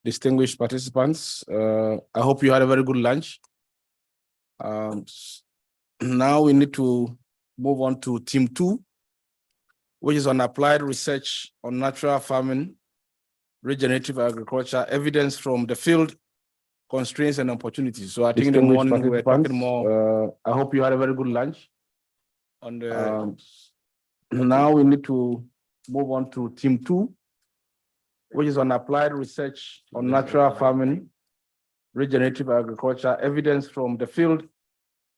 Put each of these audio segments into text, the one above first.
distinguished participants. I hope you had a very good lunch. Now we need to move on to team 2, which is on applied research on natural farming, regenerative agriculture, evidence from the field, constraints and opportunities. So I think in the morning we're talking more. I hope you had a very good lunch. On the now we need to move on to team 2, which is on applied research on natural farming, regenerative agriculture, evidence from the field,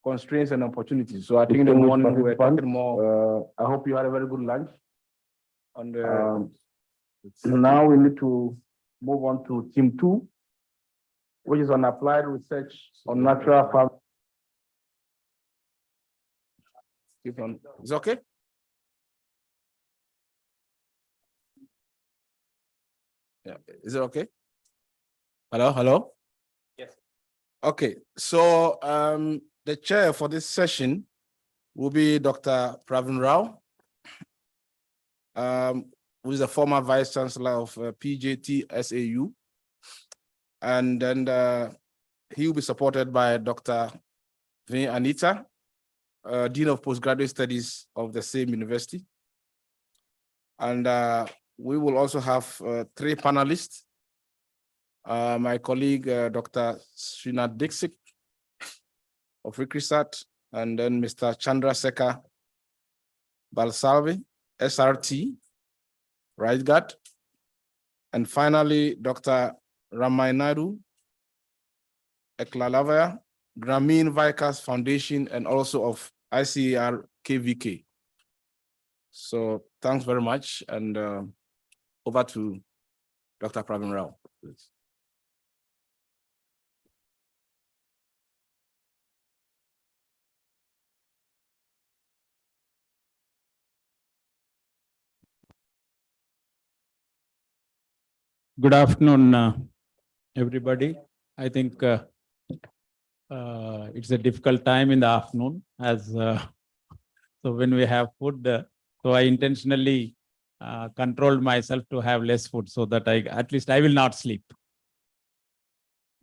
constraints and opportunities. So I think in the morning we're talking more. I hope you had a very good lunch. On the now we need to move on to team 2, which is on applied research on natural farming. Is it okay? Yeah, is it okay? Hello, hello? Yes. Okay, so the chair for this session will be Dr. Pravin Rao, who is the former Vice Chancellor of PJT SAU. And then he will be supported by Dr. Vin Anita, Dean of Postgraduate Studies of the same university. And we will also have 3 panelists. My colleague, Dr. Srinath Dixit of Rikrisat, and then Mr. Chandra Sekar Balsalve, SRT, Right Guard, and finally, Dr. Ramainadu Eklalavaya, Grameen Vikas Foundation, and also of ICAR KVK. So thanks very much, and over to Dr. Pravin Rao, please. Good afternoon, everybody. I think it's a difficult time in the afternoon, as so when we have food. So I intentionally controlled myself to have less food so that at least I will not sleep.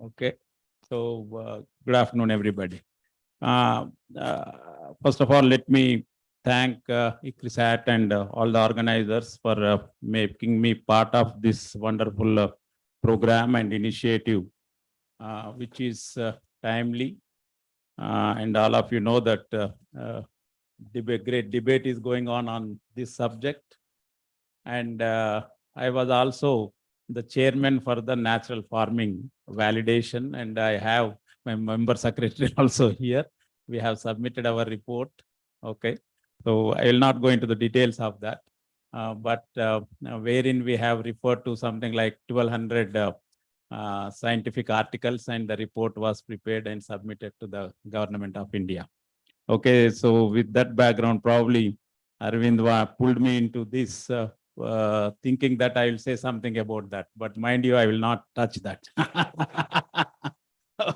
Okay. So good afternoon, everybody. First of all, let me thank ICRISAT and all the organizers for making me part of this wonderful program and initiative, which is timely. And all of you know that great debate is going on this subject. And I was also the chairman for the natural farming validation, and I have my member secretary also here. We have submitted our report. Okay. So I will not go into the details of that, but wherein we have referred to something like 1,200 scientific articles, and the report was prepared and submitted to the government of India. Okay, so with that background, probably Arvind pulled me into this thinking that I will say something about that, but mind you, I will not touch that.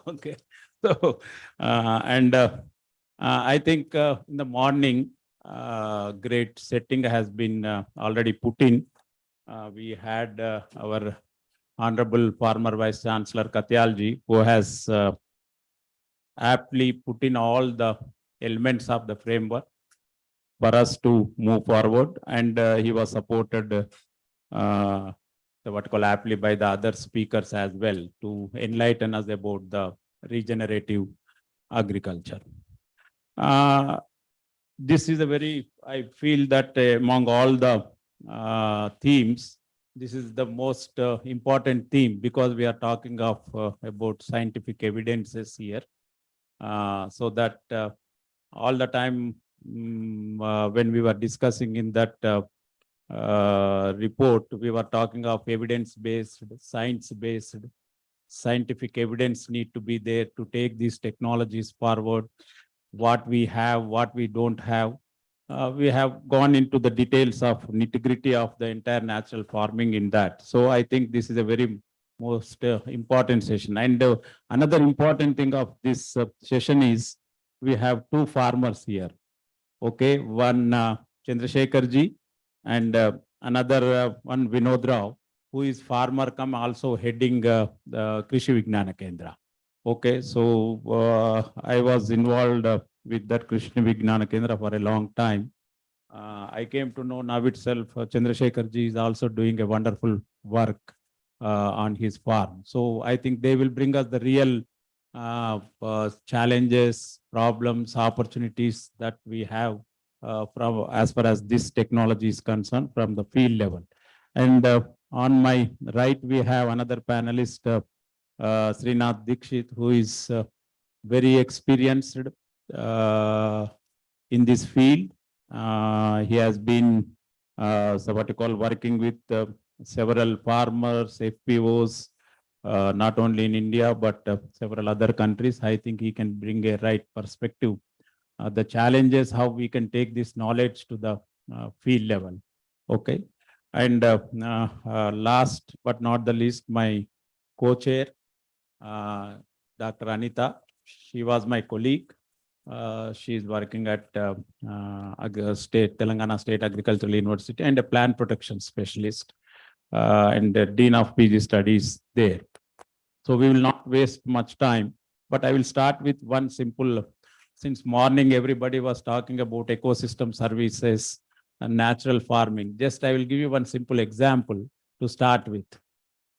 Okay, so I think in the morning, great setting has been already put in. We had our Honorable former Vice Chancellor Katyalji, who has aptly put in all the elements of the framework for us to move forward, and he was supported aptly by the other speakers as well to enlighten us about the regenerative agriculture. This is a very, I feel that among all the themes, this is the most important theme, because we are talking of about scientific evidences here. So that all the time when we were discussing in that report, we were talking of evidence-based, science-based, scientific evidence need to be there to take these technologies forward. What we have, what we don't have. We have gone into the details of nitty-gritty of the entire natural farming in that. So I think this is a very most important session. And another important thing of this session is we have 2 farmers here. Okay, one Chandrasekhar ji and another one Vinod Rao. who is farmer come also heading the Krishi Vignana Kendra. Okay, so I was involved with that Krishi Vignana Kendra for a long time. I came to know now itself, Chandrasekhar ji is also doing a wonderful work on his farm. So I think they will bring us the real challenges, problems, opportunities that we have from as far as this technology is concerned from the field level. And on my right, we have another panelist, Srinath Dikshit, who is very experienced in this field. He has been, so what you call, working with several farmers, FPOs, not only in India, but several other countries. I think he can bring a right perspective. The challenges, how we can take this knowledge to the field level. Okay. And last but not the least, my co-chair, Dr. Anita, she was my colleague. She is working at Telangana State Agricultural University and a plant protection specialist and the Dean of PG Studies there. So we will not waste much time, but I will start with one simple, since morning everybody was talking about ecosystem services and natural farming. Just I will give you one simple example to start with.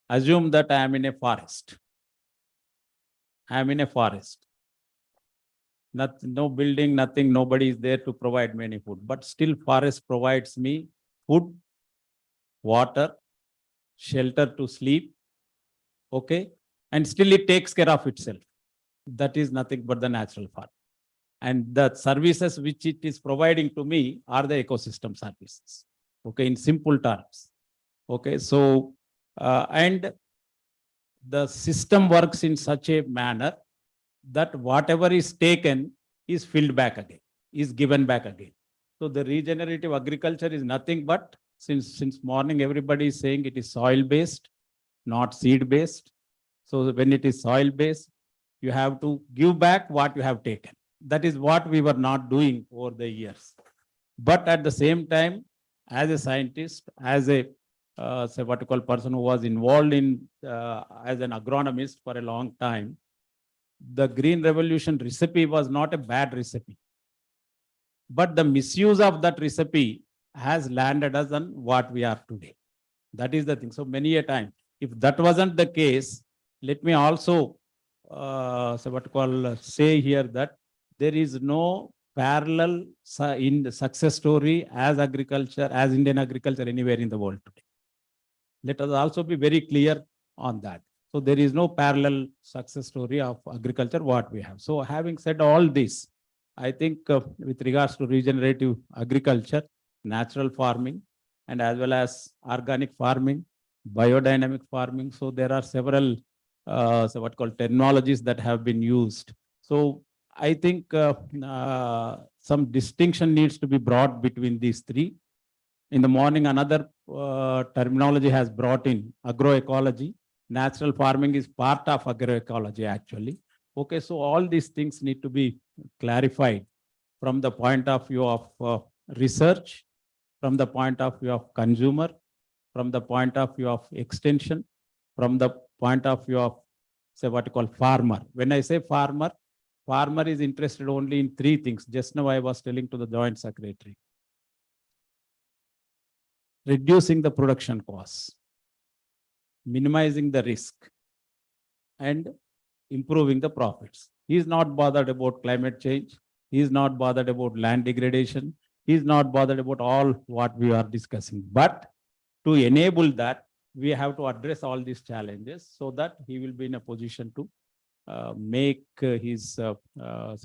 Assume that I am in a forest. I am in a forest. No building, nothing, nobody is there to provide me any food, but still forest provides me food, water, shelter to sleep, okay? And still it takes care of itself. That is nothing but the natural farm. And the services which it is providing to me are the ecosystem services, okay, in simple terms. Okay, so, and the system works in such a manner that whatever is taken is filled back again, is given back again. So the regenerative agriculture is nothing but, since morning everybody is saying it is soil-based, not seed-based. So when it is soil-based, you have to give back what you have taken. That is what we were not doing over the years. But at the same time, as a scientist, as a say what you call person who was involved in as an agronomist for a long time, the green revolution recipe was not a bad recipe, but the misuse of that recipe has landed us on what we are today. That is the thing. So many a time, if that wasn't the case, let me also so what you call say here that there is no parallel in the success story as agriculture, as Indian agriculture anywhere in the world today. Let us also be very clear on that. So there is no parallel success story of agriculture what we have. So having said all this, I think with regards to regenerative agriculture, natural farming, and as well as organic farming, biodynamic farming. So there are several so what called technologies that have been used. So I think some distinction needs to be brought between these three. In the morning, another terminology has brought in agroecology. Natural farming is part of agroecology actually. Okay, so all these things need to be clarified from the point of view of research, from the point of view of consumer, from the point of view of extension, from the point of view of, say, what you call farmer. When I say farmer, farmer is interested only in three things. Just now I was telling to the joint secretary. Reducing the production costs, minimizing the risk, and improving the profits. He is not bothered about climate change. He is not bothered about land degradation. He is not bothered about all what we are discussing. But to enable that, we have to address all these challenges so that he will be in a position to make his so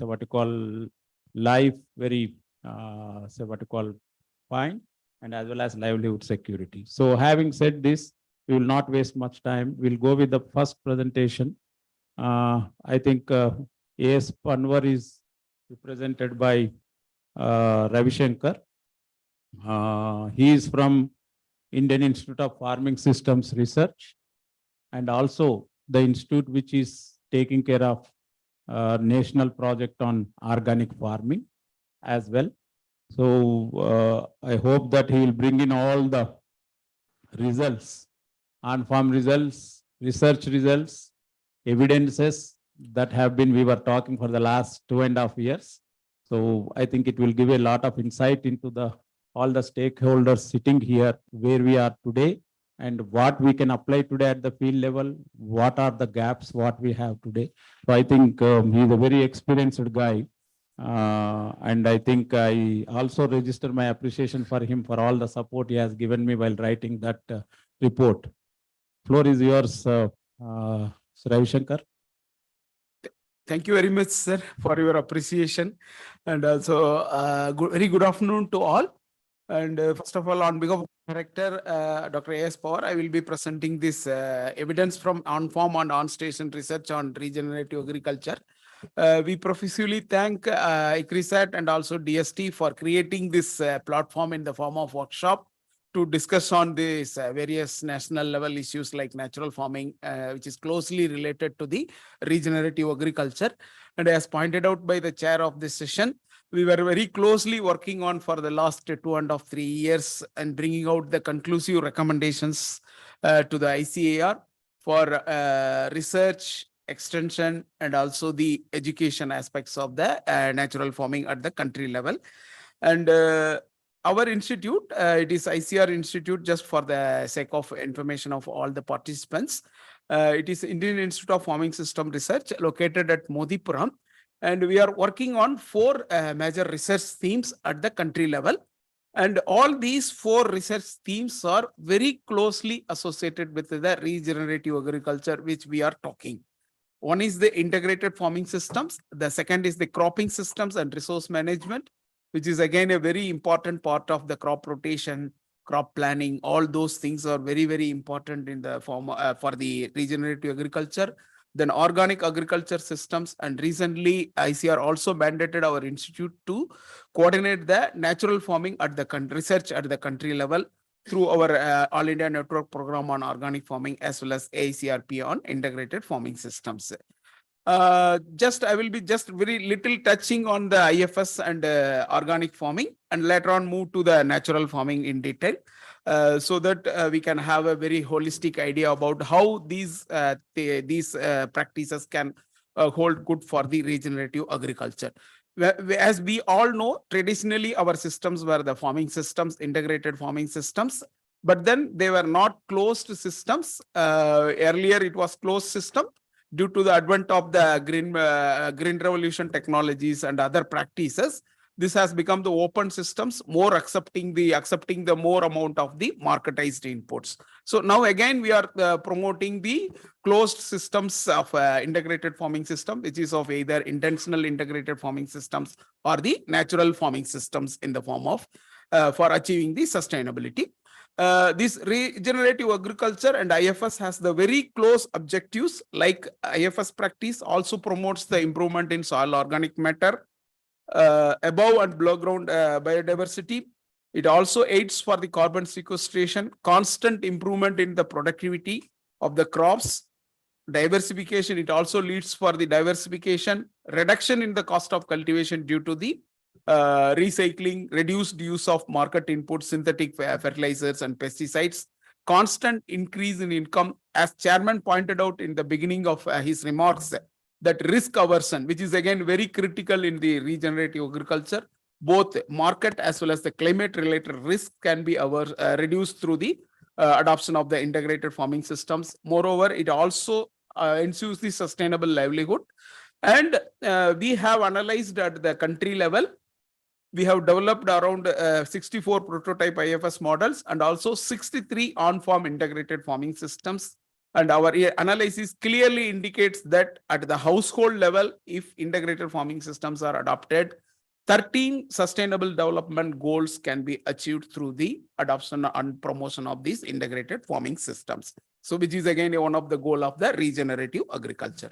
what you call life very so what you call fine, and as well as livelihood security. So having said this, we will not waste much time. We'll go with the first presentation. I think AS Panwar is represented by Ravi Shankar. He is from Indian Institute of Farming Systems Research, and also the institute which is taking care of national project on organic farming as well. So I hope that he will bring in all the results on-farm results, research results, evidences that have been, we were talking for the last 2.5 years. So I think it will give a lot of insight into all the stakeholders sitting here, where we are today and what we can apply today at the field level, what are the gaps, what we have today. So I think he's a very experienced guy. And I think I also register my appreciation for him for all the support he has given me while writing that report. Floor is yours, Sir Ravi Shankar. Thank you very much, sir, for your appreciation. And also, very good afternoon to all. And first of all, on behalf of the Director, Dr. A.S. Power, I will be presenting this evidence from on-farm and on-station research on regenerative agriculture. We profusely thank ICRISAT and also DST for creating this platform in the form of workshop to discuss on these various national level issues like natural farming, which is closely related to the regenerative agriculture. And as pointed out by the chair of this session, we were very closely working on for the last 2.5-3 years and bringing out the conclusive recommendations to the ICAR for research, extension, and also the education aspects of the natural farming at the country level. And our institute, it is ICR Institute, just for the sake of information of all the participants. It is Indian Institute of Farming System Research located at Modipuram. And we are working on 4 major research themes at the country level. And all these 4 research themes are very closely associated with the regenerative agriculture, which we are talking. One is the integrated farming systems. The second is the cropping systems and resource management, which is again a very important part of the crop rotation, crop planning. All those things are very, very important in the form for the regenerative agriculture. Then organic agriculture systems, and recently ICR also mandated our institute to coordinate the natural farming at the research at the country level through our All India Network Program on Organic Farming, as well as AICRP on Integrated Farming Systems. I will be just very little touching on the IFS and organic farming, and later on move to the natural farming in detail, so that we can have a very holistic idea about how these practices can hold good for the regenerative agriculture. As we all know, traditionally our systems were the farming systems, integrated farming systems, but then they were not closed systems. Earlier it was closed system. Due to the advent of the green revolution technologies and other practices, this has become the open systems, more accepting the more amount of the marketized inputs. So now again we are promoting the closed systems of integrated farming system, which is of either intentional integrated farming systems or the natural farming systems in the form of for achieving the sustainability. This regenerative agriculture and IFS has the very close objectives. Like IFS practice also promotes the improvement in soil organic matter, above and below ground biodiversity. It also aids for the carbon sequestration, constant improvement in the productivity of the crops, diversification. It also leads for the diversification, reduction in the cost of cultivation due to the recycling, reduced use of market inputs, synthetic fertilizers and pesticides, constant increase in income. As chairman pointed out in the beginning of his remarks, that risk aversion, which is again very critical in the regenerative agriculture, both market as well as the climate related risk can be reduced through the adoption of the integrated farming systems. Moreover, it also ensures the sustainable livelihood. And we have analyzed at the country level. We have developed around 64 prototype IFS models and also 63 on-farm integrated farming systems. And our analysis clearly indicates that at the household level, if integrated farming systems are adopted, 13 sustainable development goals can be achieved through the adoption and promotion of these integrated farming systems. So which is again one of the goals of the regenerative agriculture.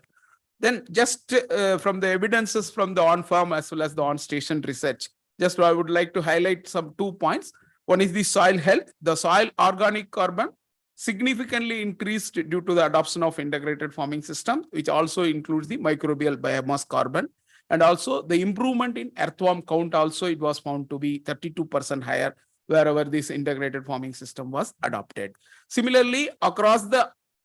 Then just from the evidences from the on-farm as well as the on-station research, just I would like to highlight some 2 points. One is the soil health. The soil organic carbon significantly increased due to the adoption of integrated farming system, which also includes the microbial biomass carbon. And also the improvement in earthworm count also, it was found to be 32% higher wherever this integrated farming system was adopted. Similarly, across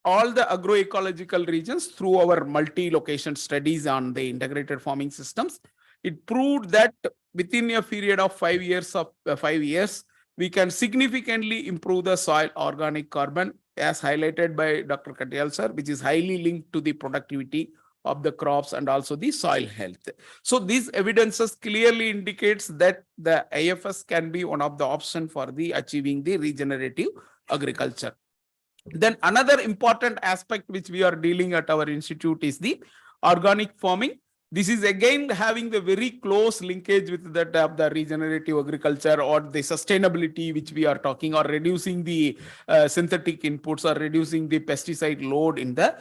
all the agroecological regions through our multi-location studies on the integrated farming systems, it proved that within a period of 5 years, we can significantly improve the soil organic carbon, as highlighted by Dr. Katyal sir, which is highly linked to the productivity of the crops and also the soil health. So these evidences clearly indicates that the IFS can be one of the options for the achieving the regenerative agriculture. Then another important aspect which we are dealing at our institute is the organic farming. This is again having the very close linkage with that of the regenerative agriculture or the sustainability which we are talking, or reducing the synthetic inputs or reducing the pesticide load in the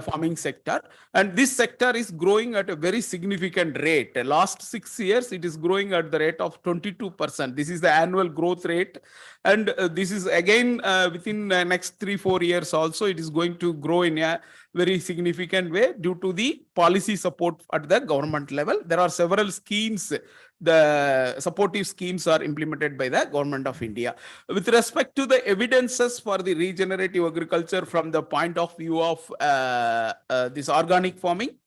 farming sector. And this sector is growing at a very significant rate. Last 6 years, it is growing at the rate of 22%. This is the annual growth rate. And this is again within the next 3-4 years also, it is going to grow in a very significant way due to the policy support at the government level. There are several schemes, the supportive schemes are implemented by the government of India. With respect to the evidences for the regenerative agriculture from the point of view of this organic farming,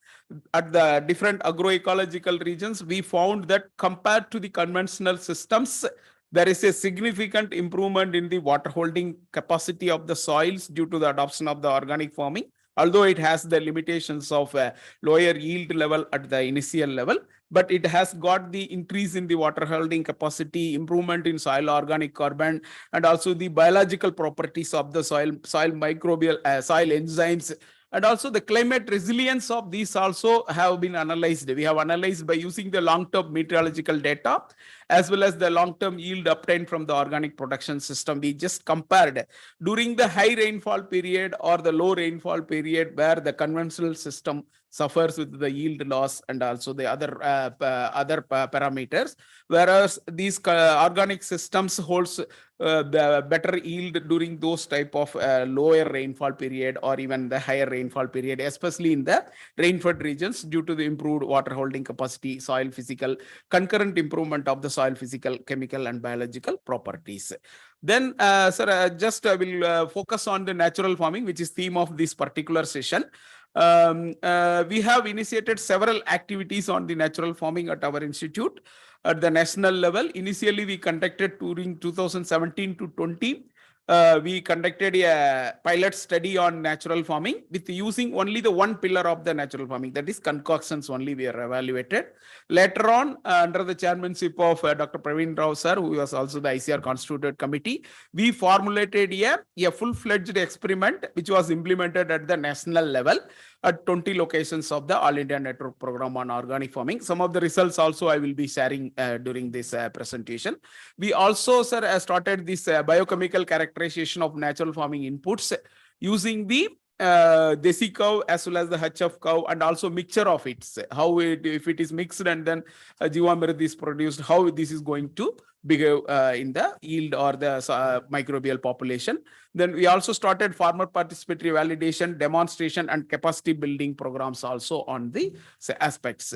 at the different agroecological regions, we found that compared to the conventional systems, there is a significant improvement in the water holding capacity of the soils due to the adoption of the organic farming, although it has the limitations of a lower yield level at the initial level, but it has got the increase in the water holding capacity, improvement in soil organic carbon, and also the biological properties of the soil microbial, soil enzymes, and also the climate resilience of these also have been analyzed. We have analyzed by using the long-term meteorological data as well as the long-term yield obtained from the organic production system. We just compared during the high rainfall period or the low rainfall period where the conventional system suffers with the yield loss and also the other parameters, whereas these organic systems holds the better yield during those type of lower rainfall period or even the higher rainfall period, especially in the rainfed regions due to the improved water holding capacity, soil physical, concurrent improvement of the soil physical, chemical and biological properties. Then, sir, I will focus on the natural farming, which is theme of this particular session. We have initiated several activities on the natural farming at our institute at the national level. Initially, we conducted during 2017 to 20. We conducted a pilot study on natural farming with using only the one pillar of the natural farming, that is concoctions only we are evaluated. Later on, under the chairmanship of Dr. Praveen Rao sir, who was also the ICR constituted committee, we formulated a full-fledged experiment which was implemented at the national level at 20 locations of the All India Network Program on Organic Farming. Some of the results also I will be sharing during this presentation. We also, sir, started this biochemical characterization of natural farming inputs using the Desi cow as well as the HF cow, and also mixture of it. How if it is mixed and then Jivamrit is produced, how this is going to behave in the yield or the microbial population. Then we also started farmer participatory validation, demonstration and capacity building programs also on the aspects.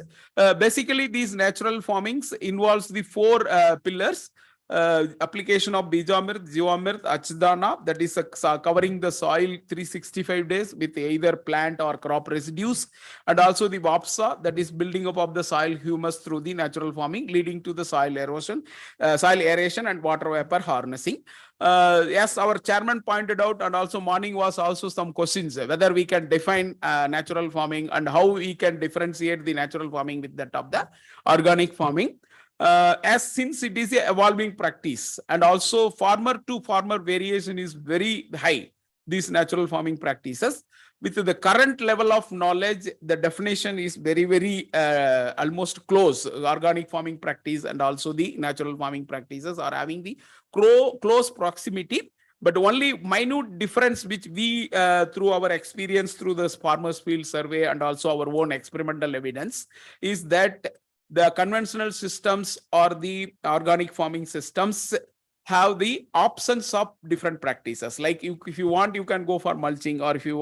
Basically, these natural farmings involves the 4 pillars. Application of Bijamrit, Jivamrit, Achdana, that is covering the soil 365 days with either plant or crop residues, and also the Vapsa, that is building up of the soil humus through the natural farming, leading to the soil erosion, soil aeration and water vapor harnessing. As our chairman pointed out, and also morning was also some questions whether we can define natural farming and how we can differentiate the natural farming with that of the organic farming. As since it is an evolving practice and also farmer to farmer variation is very high, these natural farming practices, with the current level of knowledge, the definition is very almost close. Organic farming practice and also the natural farming practices are having the close proximity, but only minute difference which we through our experience through this farmers field survey and also our own experimental evidence is that the conventional systems or the organic farming systems have the options of different practices. Like if you want, you can go for mulching, or if you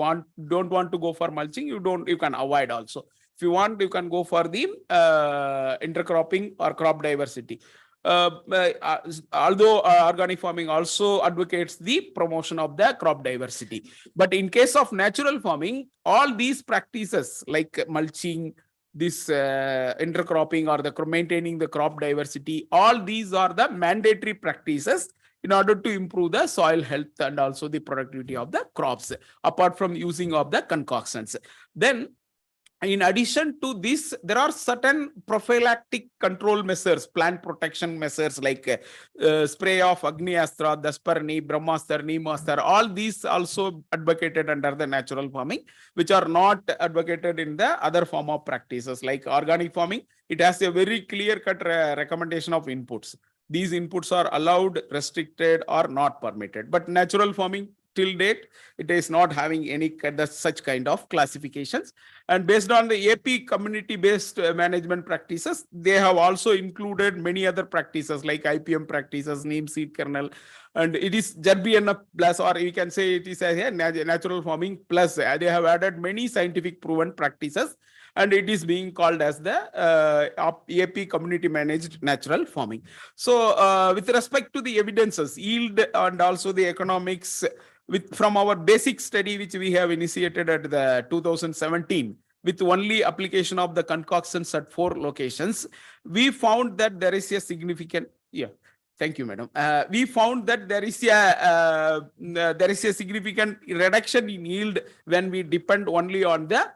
don't want to go for mulching, you can avoid also. If you want, you can go for the intercropping or crop diversity. although organic farming also advocates the promotion of the crop diversity. But in case of natural farming, all these practices like mulching, this intercropping or the maintaining the crop diversity, all these are the mandatory practices in order to improve the soil health and also the productivity of the crops, apart from using of the concoctions. Then in addition to this, there are certain prophylactic control measures, plant protection measures like spray of Agni Astra, Dasparni, Brahmastar, Neemastar. All these also advocated under the natural farming, which are not advocated in the other form of practices like organic farming. It has a very clear-cut recommendation of inputs. These inputs are allowed, restricted, or not permitted. But natural farming, till date, it is not having any such kind of classifications. And based on the AP community-based management practices, they have also included many other practices like IPM practices, neem seed kernel, and it is ZBNF plus, or you can say it is a natural farming plus. They have added many scientific proven practices, and it is being called as the AP community managed natural farming. So with respect to the evidences, yield and also the economics, from our basic study, which we have initiated at the 2017, with only application of the concoctions at 4 locations, we found that there is a significant, thank you, madam. We found that there is a significant reduction in yield when we depend only on the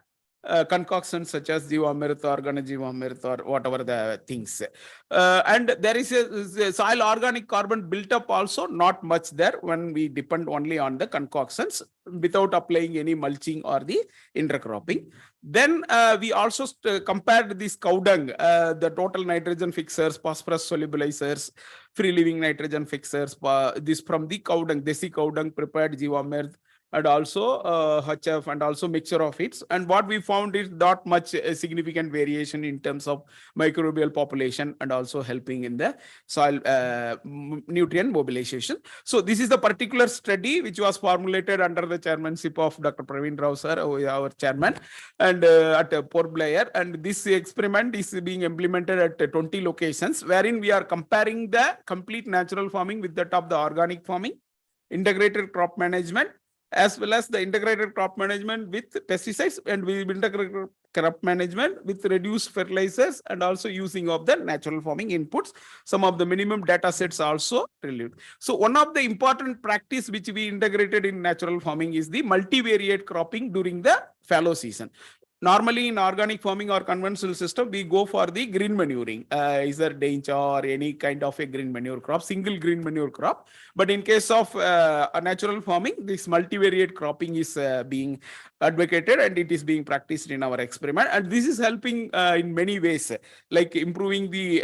concoctions such as Jivamrit or Ganajivamrit or whatever the things. And there is a soil organic carbon built up also not much there when we depend only on the concoctions without applying any mulching or the intercropping. Then we also compared this cow dung, the total nitrogen fixers, phosphorus solubilizers, free living nitrogen fixers, this from the cow dung, desi cow dung prepared Jivamrit, and also HF and also mixture of it. And what we found is not much significant variation in terms of microbial population and also helping in the soil nutrient mobilization. So this is the particular study which was formulated under the chairmanship of Dr. Praveen Rao sir, our chairman, and at Port Blair. And this experiment is being implemented at 20 locations, wherein we are comparing the complete natural farming with that of the organic farming, integrated crop management, as well as the integrated crop management with pesticides, and we integrated crop management with reduced fertilizers and also using of the natural farming inputs. Some of the minimum data sets also relieved. So one of the important practice which we integrated in natural farming is the multivariate cropping during the fallow season. Normally in organic farming or conventional system, we go for the green manuring, either dencha or any kind of a green manure crop, single green manure crop. But in case of a natural farming, this multivariate cropping is being advocated and it is being practiced in our experiment. And this is helping in many ways, like improving the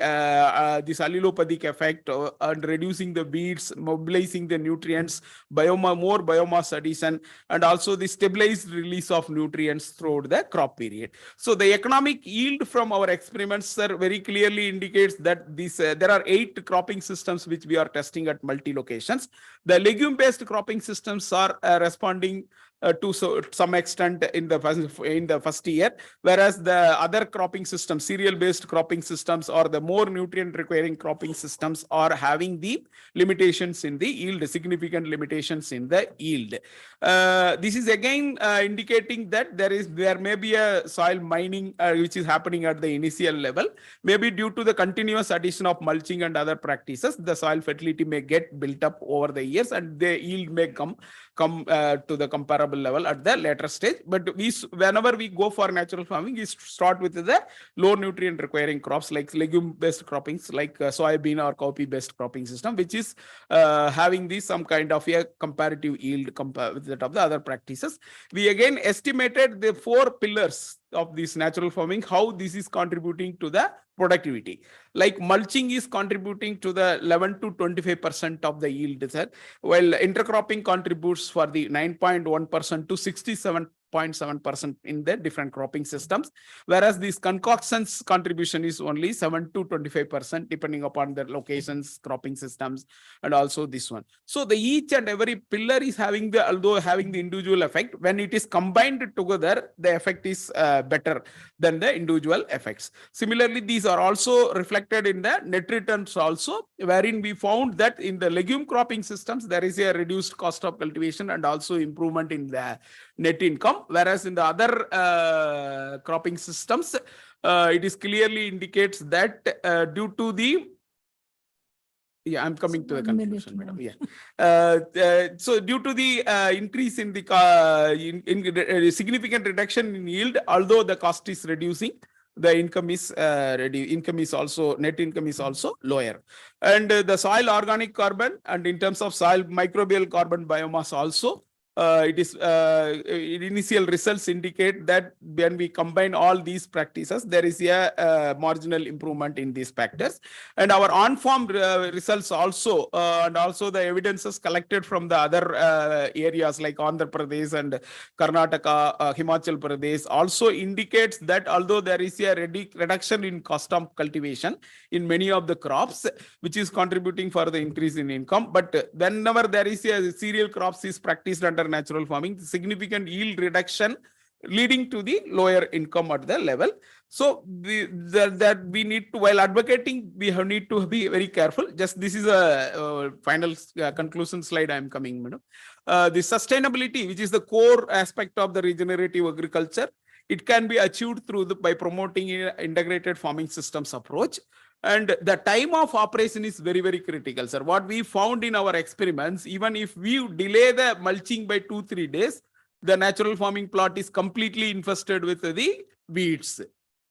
this allelopathic effect and reducing the weeds, mobilizing the nutrients, more biomass addition, and also the stabilized release of nutrients throughout the crop period. So the economic yield from our experiments, sir, very clearly indicates that this there are 8 cropping systems which we are testing at multi locations. The legume-based cropping systems are responding to some extent in the first year, whereas the other cropping systems, cereal-based cropping systems, or the more nutrient-requiring cropping systems are having the limitations in the yield, significant limitations in the yield. This is again indicating that there may be a soil mining which is happening at the initial level. Maybe due to the continuous addition of mulching and other practices, the soil fertility may get built up over the years and the yield may come to the comparable level at the later stage. But whenever we go for natural farming, we start with the low nutrient requiring crops like legume-based croppings like soybean or cowpea-based cropping system, which is having some kind of a comparative yield compared with that of the other practices. We again estimated the 4 pillars of this natural farming, how this is contributing to the productivity. Like mulching is contributing to the 11 to 25% of the yield, sir, while intercropping contributes for the 9.1% to 67% 0.7% in the different cropping systems, whereas these concoctions contribution is only 7 to 25%, depending upon the locations, cropping systems, and also this one. So the each and every pillar is having the, although having the individual effect, when it is combined together, the effect is better than the individual effects. Similarly, these are also reflected in the net returns also, wherein we found that in the legume cropping systems, there is a reduced cost of cultivation and also improvement in the net income, whereas in the other cropping systems, it is clearly indicates that due to the I'm coming to the conclusion, madam. So due to the increase in the significant reduction in yield, although the cost is reducing, the income is net income is also lower. And the soil organic carbon, and in terms of soil microbial carbon biomass also, initial results indicate that when we combine all these practices, there is a marginal improvement in these factors. And our on-farm results also, and also the evidences collected from the other areas like Andhra Pradesh and Karnataka, Himachal Pradesh also indicates that although there is a reduction in cost of cultivation in many of the crops, which is contributing for the increase in income, but whenever there is a cereal crops is practiced under natural farming, significant yield reduction leading to the lower income at the level. So that we need to, while advocating, we need to be very careful. Just this is a final conclusion slide I am coming, madam. The sustainability, which is the core aspect of the regenerative agriculture, it can be achieved through by promoting an integrated farming systems approach. And the time of operation is very, very critical, sir. What we found in our experiments, even if we delay the mulching by 2-3 days, the natural farming plot is completely infested with the weeds.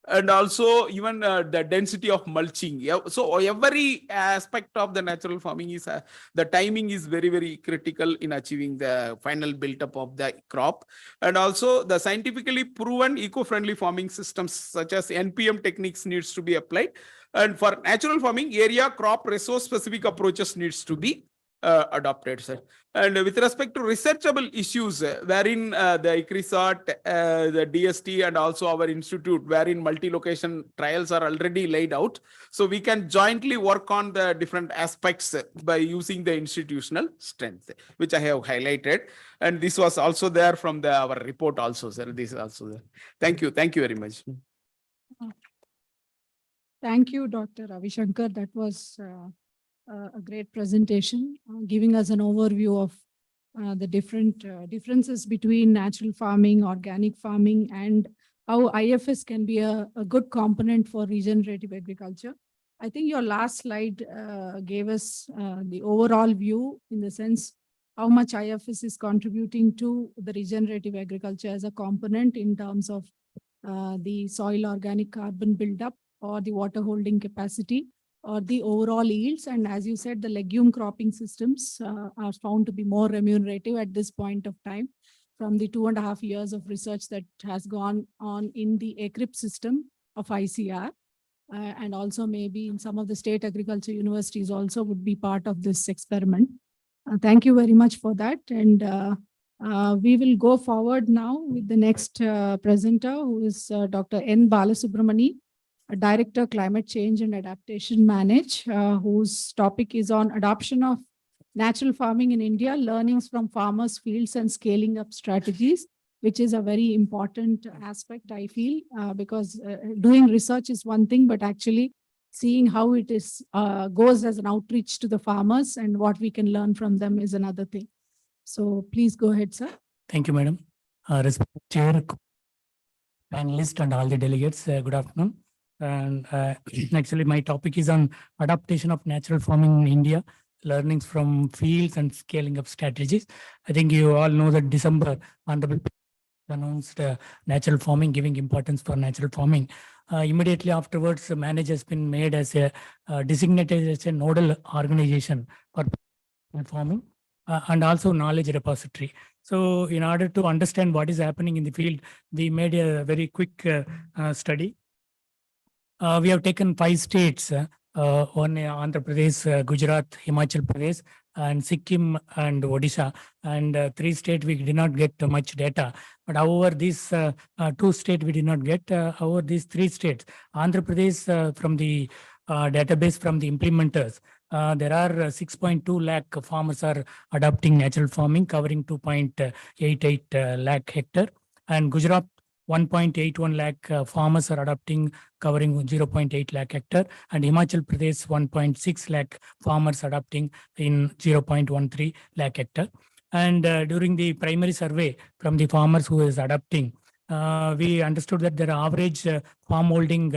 And also even the density of mulching. So every aspect of the natural farming is, the timing is very, very critical in achieving the final build-up of the crop. And also the scientifically proven eco-friendly farming systems such as NPM techniques needs to be applied. And for natural farming, area crop resource specific approaches needs to be adopted, sir. And with respect to researchable issues, wherein the ICRISAT, the DST, and also our institute, wherein multi-location trials are already laid out, so we can jointly work on the different aspects by using the institutional strength, which I have highlighted. And this was also there from our report also, sir. This is also there. Thank you very much. Thank you, Dr. Ravi Shankar. That was a great presentation, giving us an overview of the different differences between natural farming, organic farming, and how IFS can be a good component for regenerative agriculture. I think your last slide gave us the overall view, in the sense how much IFS is contributing to the regenerative agriculture as a component in terms of the soil organic carbon buildup, or the water holding capacity, or the overall yields. And as you said, the legume cropping systems are found to be more remunerative at this point of time, from the 2.5 years of research that has gone on in the ACRIP system of ICR. And also maybe in some of the state agriculture universities also would be part of this experiment. Thank you very much for that. And we will go forward now with the next presenter, who is Dr. N. Balasubramani, Director, Climate Change and Adaptation Manage, whose topic is on adoption of natural farming in India, learnings from farmers' fields and scaling up strategies, which is a very important aspect, I feel, because doing research is one thing, but actually seeing how it is goes as an outreach to the farmers and what we can learn from them is another thing. So please go ahead, sir. Thank you, madam. Respected chair, panelists, and all the delegates, good afternoon. And actually, my topic is on adaptation of natural farming in India, learnings from fields and scaling up strategies. I think you all know that December, Honorable announced natural farming, giving importance for natural farming. Immediately afterwards, the manage has been made as a designated as a nodal organization for farming and also knowledge repository. So in order to understand what is happening in the field, we made a very quick study. We have taken 5 states one Andhra Pradesh, Gujarat, Himachal Pradesh, and Sikkim and Odisha. And 3 states we did not get much data. But however, these 2 states we did not get. However, these 3 states, Andhra Pradesh from the database from the implementers, there are 6.2 lakh farmers are adopting natural farming, covering 2.88 lakh hectare. And Gujarat, 1.81 lakh farmers are adopting, covering 0.8 lakh hectare. And Himachal Pradesh, 1.6 lakh farmers adopting in 0.13 lakh hectare. And during the primary survey from the farmers who is adopting, we understood that their average farm holding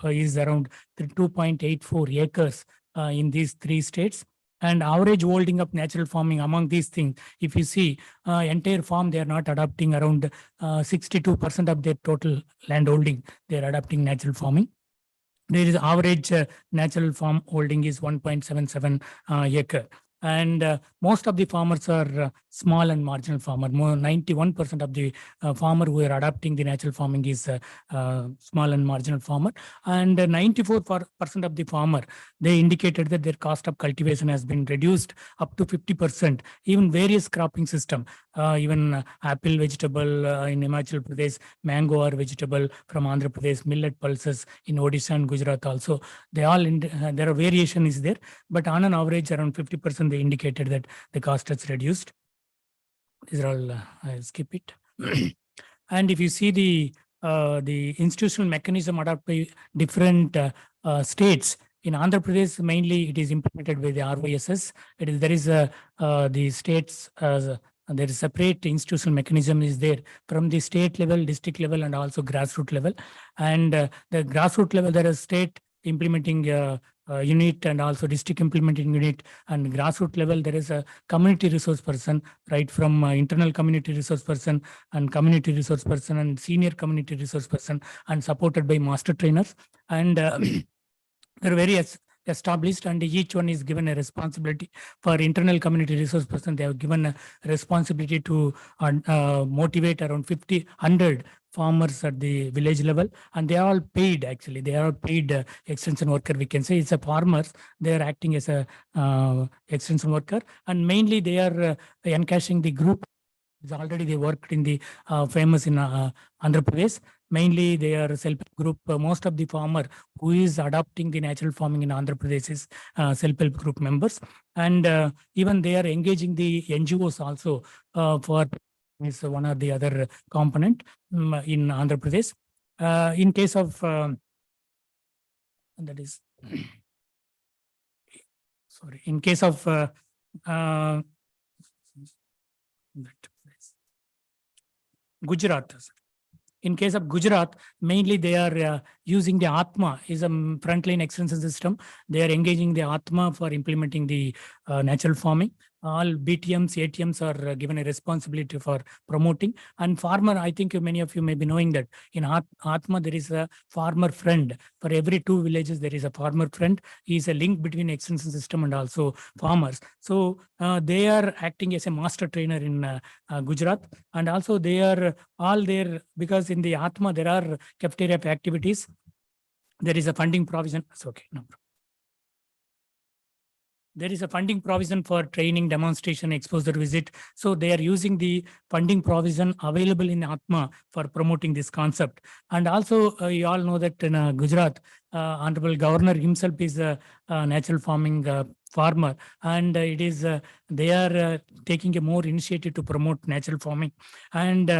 is around 2.84 acres in these 3 states. And average holding of natural farming among these things, if you see entire farm, they are not adopting around 62% of their total land holding, they are adopting natural farming. There is average natural farm holding is 1.77 acre. And most of the farmers are small and marginal farmer. More 91% of the farmer who are adopting the natural farming is small and marginal farmer. And 94% of the farmer, they indicated that their cost of cultivation has been reduced up to 50%. Even various cropping system, even apple vegetable in Himachal Pradesh, mango or vegetable from Andhra Pradesh, millet pulses in Odisha and Gujarat also. They all there are variation is there, but on an average around 50% they indicated that the cost has reduced. These are all I'll skip it. And if you see the institutional mechanism adopted by different states, in Andhra Pradesh mainly it is implemented by the RYSS. There is the states there is separate institutional mechanism is there from the state level, district level, and also grassroots level. And the grassroots level, there is state implementing unit and also district implementing unit, and grassroots level there is a community resource person, right from internal community resource person and community resource person and senior community resource person, and supported by master trainers. And there are various established, and each one is given a responsibility. For internal community resource person, they have given a responsibility to motivate around 100 farmers at the village level, and they are all paid. Actually, they are all paid extension worker. We can say it's a farmers. They are acting as a extension worker, and mainly they are encashing the group. Already they worked in the famous in Andhra Pradesh. Mainly they are self-help group. Most of the farmer who is adopting the natural farming in Andhra Pradesh is self-help group members. And even they are engaging the NGOs also for is one or the other component in Andhra Pradesh. In case of that is sorry, in case of Gujarat. In case of Gujarat, mainly they are using the Atma is a frontline extension system. They are engaging the Atma for implementing the natural farming. All BTMs, ATMs are given a responsibility for promoting. And farmer, I think many of you may be knowing that in Atma there is a farmer friend. For every 2 villages there is a farmer friend. He is a link between extension system and also farmers. So they are acting as a master trainer in Gujarat, and also they are all there because in the Atma there are cafeteria activities. There is a funding provision. It's okay. No problem. There is a funding provision for training, demonstration, exposure visit. So they are using the funding provision available in Atma for promoting this concept. And also you all know that in Gujarat, Honorable Governor himself is a natural farming farmer, and it is they are taking a more initiative to promote natural farming. And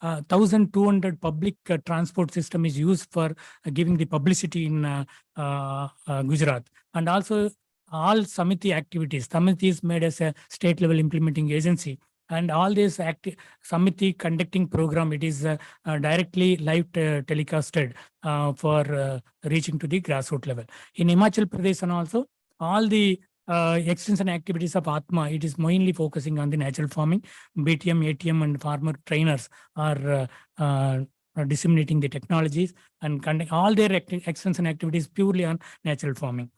1,200 public transport system is used for giving the publicity in Gujarat. And also all Samiti activities. Samiti is made as a state level implementing agency, and all this Samiti conducting program, it is directly live telecasted for reaching to the grassroots level. In Himachal Pradesh and also all the extension activities of Atma, it is mainly focusing on the natural farming. BTM, ATM and farmer trainers are disseminating the technologies and conduct all their extension activities purely on natural farming.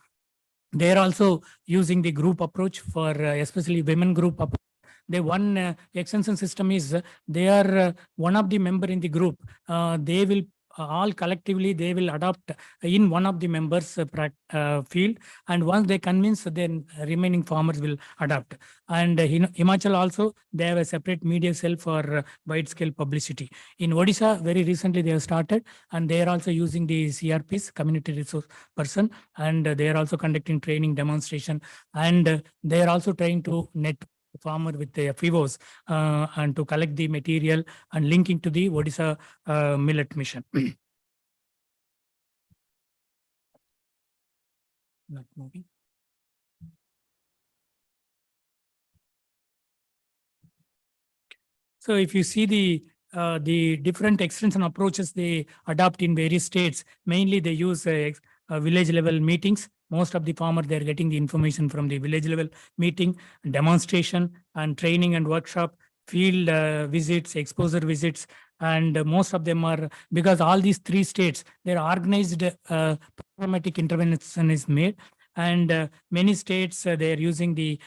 They are also using the group approach for especially women group approach. The one extension system is they are one of the member in the group. They will all collectively, they will adopt in one of the members field. And once they convince, then remaining farmers will adopt. And Himachal also, they have a separate media cell for wide scale publicity. In Odisha, very recently they have started, and they are also using the CRPs, community resource person, and they are also conducting training demonstration, and they are also trying to net farmer with the FIVOs and to collect the material and linking to the Odisha millet mission. Not moving. So if you see the different extension approaches they adopt in various states, mainly they use village level meetings. Most of the farmers, they're getting the information from the village level meeting, demonstration and training and workshop, field visits, exposure visits, and most of them are, because all these three states, their organized programmatic intervention is made. And many states, they are using the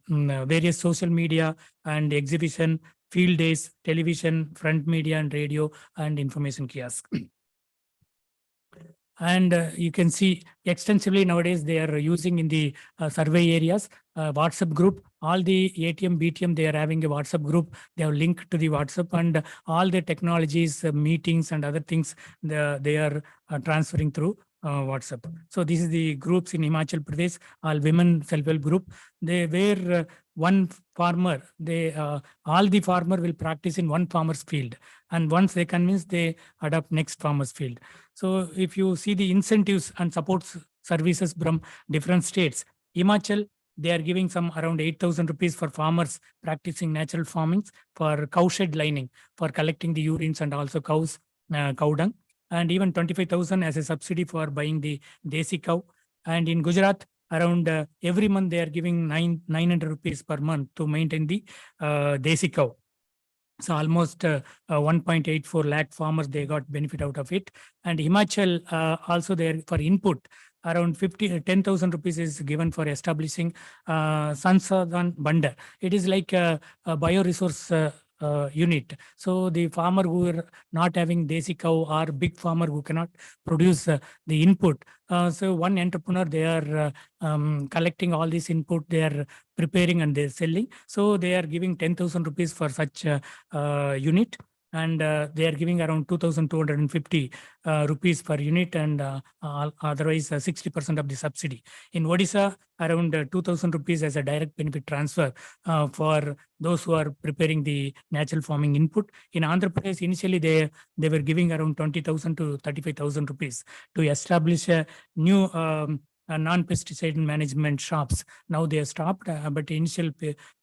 various social media and exhibition, field days, television, front media and radio, and information kiosk. And you can see extensively nowadays they are using in the survey areas, WhatsApp group. All the ATM, BTM, they are having a WhatsApp group. They have linked to the WhatsApp, and all the technologies, meetings and other things, they are transferring through WhatsApp. So this is the groups in Himachal Pradesh, all women self-help group. They were one farmer, they all the farmer will practice in one farmer's field, and once they convince, they adopt next farmer's field. So if you see the incentives and supports services from different states, Himachal, they are giving some around 8,000 rupees for farmers practicing natural farming for cow shed lining, for collecting the urines and also cows, cow dung, and even 25,000 as a subsidy for buying the desi cow. And in Gujarat, around every month they are giving 900 rupees per month to maintain the desi cow. So almost 1.84 lakh farmers, they got benefit out of it. And Himachal also there for input, around 10,000 rupees is given for establishing Sansadhan Bandar. It is like a bioresource unit. So the farmer who are not having desi cow or big farmer who cannot produce the input. So one entrepreneur, they are collecting all this input, they are preparing and they're selling. So they are giving 10,000 rupees for such unit. And they are giving around 2,250 rupees per unit, and otherwise 60% of the subsidy. In Odisha, around 2,000 rupees as a direct benefit transfer for those who are preparing the natural farming input. In Andhra Pradesh, initially they were giving around 20,000 to 35,000 rupees to establish a new non-pesticide management shops. Now they have stopped, but initial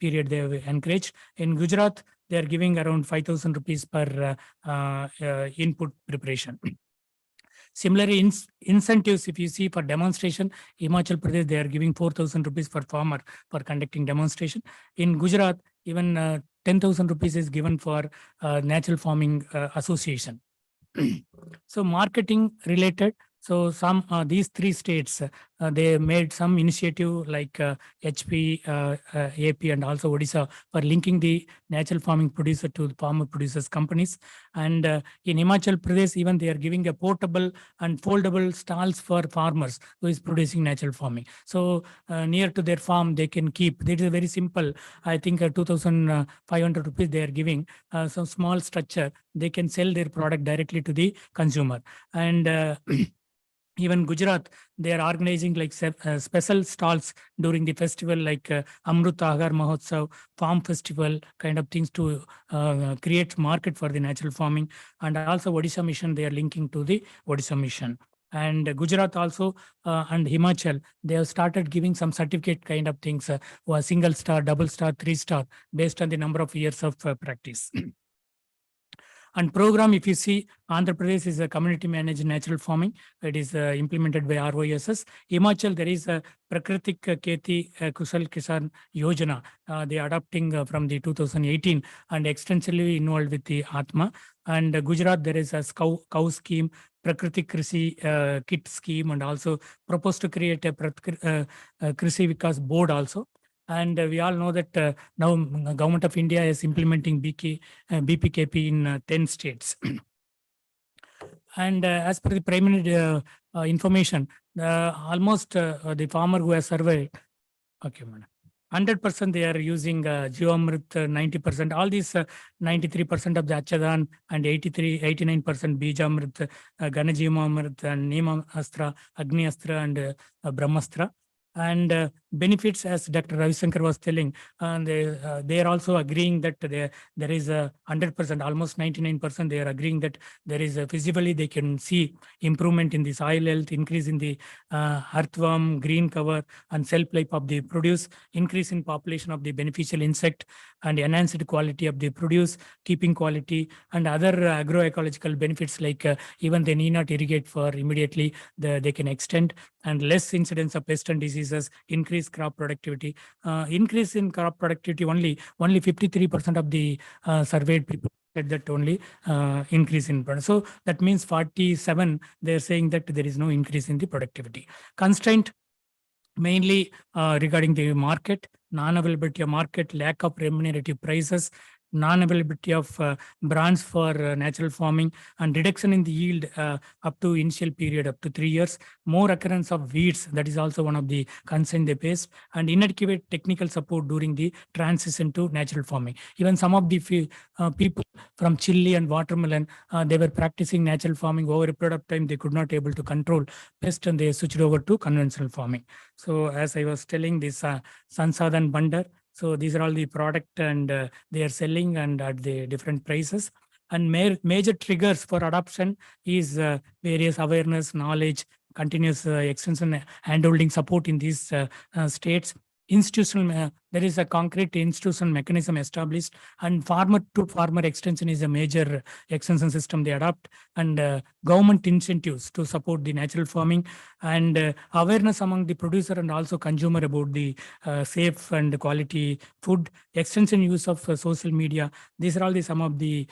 period they have encouraged. In Gujarat, they are giving around 5,000 rupees per input preparation. Similarly, incentives, if you see for demonstration, Himachal Pradesh, they are giving 4,000 rupees for farmer for conducting demonstration. In Gujarat, even 10,000 rupees is given for natural farming association. So marketing related. So some these three states, they made some initiative like HP, AP, and also Odisha for linking the natural farming producer to the farmer producers companies. And in Himachal Pradesh, even they are giving a portable and foldable stalls for farmers who is producing natural farming. So near to their farm, they can keep. It is very simple. I think 2,500 rupees they are giving. Some small structure, they can sell their product directly to the consumer. And even Gujarat, they are organizing like special stalls during the festival, like Amrut Agar Mahotsav, Farm Festival, kind of things to create market for the natural farming. And also Odisha Mission, they are linking to the Odisha Mission. And Gujarat also and Himachal, they have started giving some certificate kind of things, single star, double star, 3-star, based on the number of years of practice. And program, if you see, Andhra Pradesh is a community managed natural farming. It is implemented by ROSS. Himachal, there is a Prakritik Keti Kusal Kisan Yojana. They are adopting from the 2018 and extensively involved with the Atma. And Gujarat, there is a cow scheme, Prakriti Krishi kit scheme, and also proposed to create a Krishi Vikas board also. And we all know that now Government of India is implementing BPKP in 10 states. And as per the primary information, almost the farmer who has surveyed, okay, madam. 100% they are using Jivamrit, 90%. All these 93% of the Achadan and 89% Bijamrit, Ganajimamrit and Nima Astra, Agni Astra and Brahmastra. And benefits, as Dr. Ravi Shankar was telling, and they are also agreeing that there is a 100%, almost 99%. They are agreeing that there is visibly they can see improvement in the soil health, increase in the earthworm, green cover, and shelf life of the produce, increase in population of the beneficial insect, and enhanced quality of the produce, keeping quality, and other agroecological benefits like even they need not irrigate for immediately, they can extend, and less incidence of pest and diseases, increase crop productivity. Increase in crop productivity, only 53% of the surveyed people said that only increase in product. So that means 47, they're saying that there is no increase in the productivity. Constraint mainly regarding the market, non-availability of market, lack of remunerative prices, non-availability of brands for natural farming, and reduction in the yield up to initial period up to 3 years, more occurrence of weeds, that is also one of the concern they faced, and inadequate technical support during the transition to natural farming. Even some of the people from chili and watermelon, they were practicing natural farming. Over a period of time, they could not able to control pest and they switched over to conventional farming. So as I was telling, this Sansadan Bandar, so these are all the product and they are selling and at the different prices. And major triggers for adoption is various awareness, knowledge, continuous extension, handholding support in these states. Institutional, there is a concrete institutional mechanism established, and farmer to farmer extension is a major extension system they adopt, and government incentives to support the natural farming, and awareness among the producer and also consumer about the safe and quality food, extension use of social media. These are all the some of the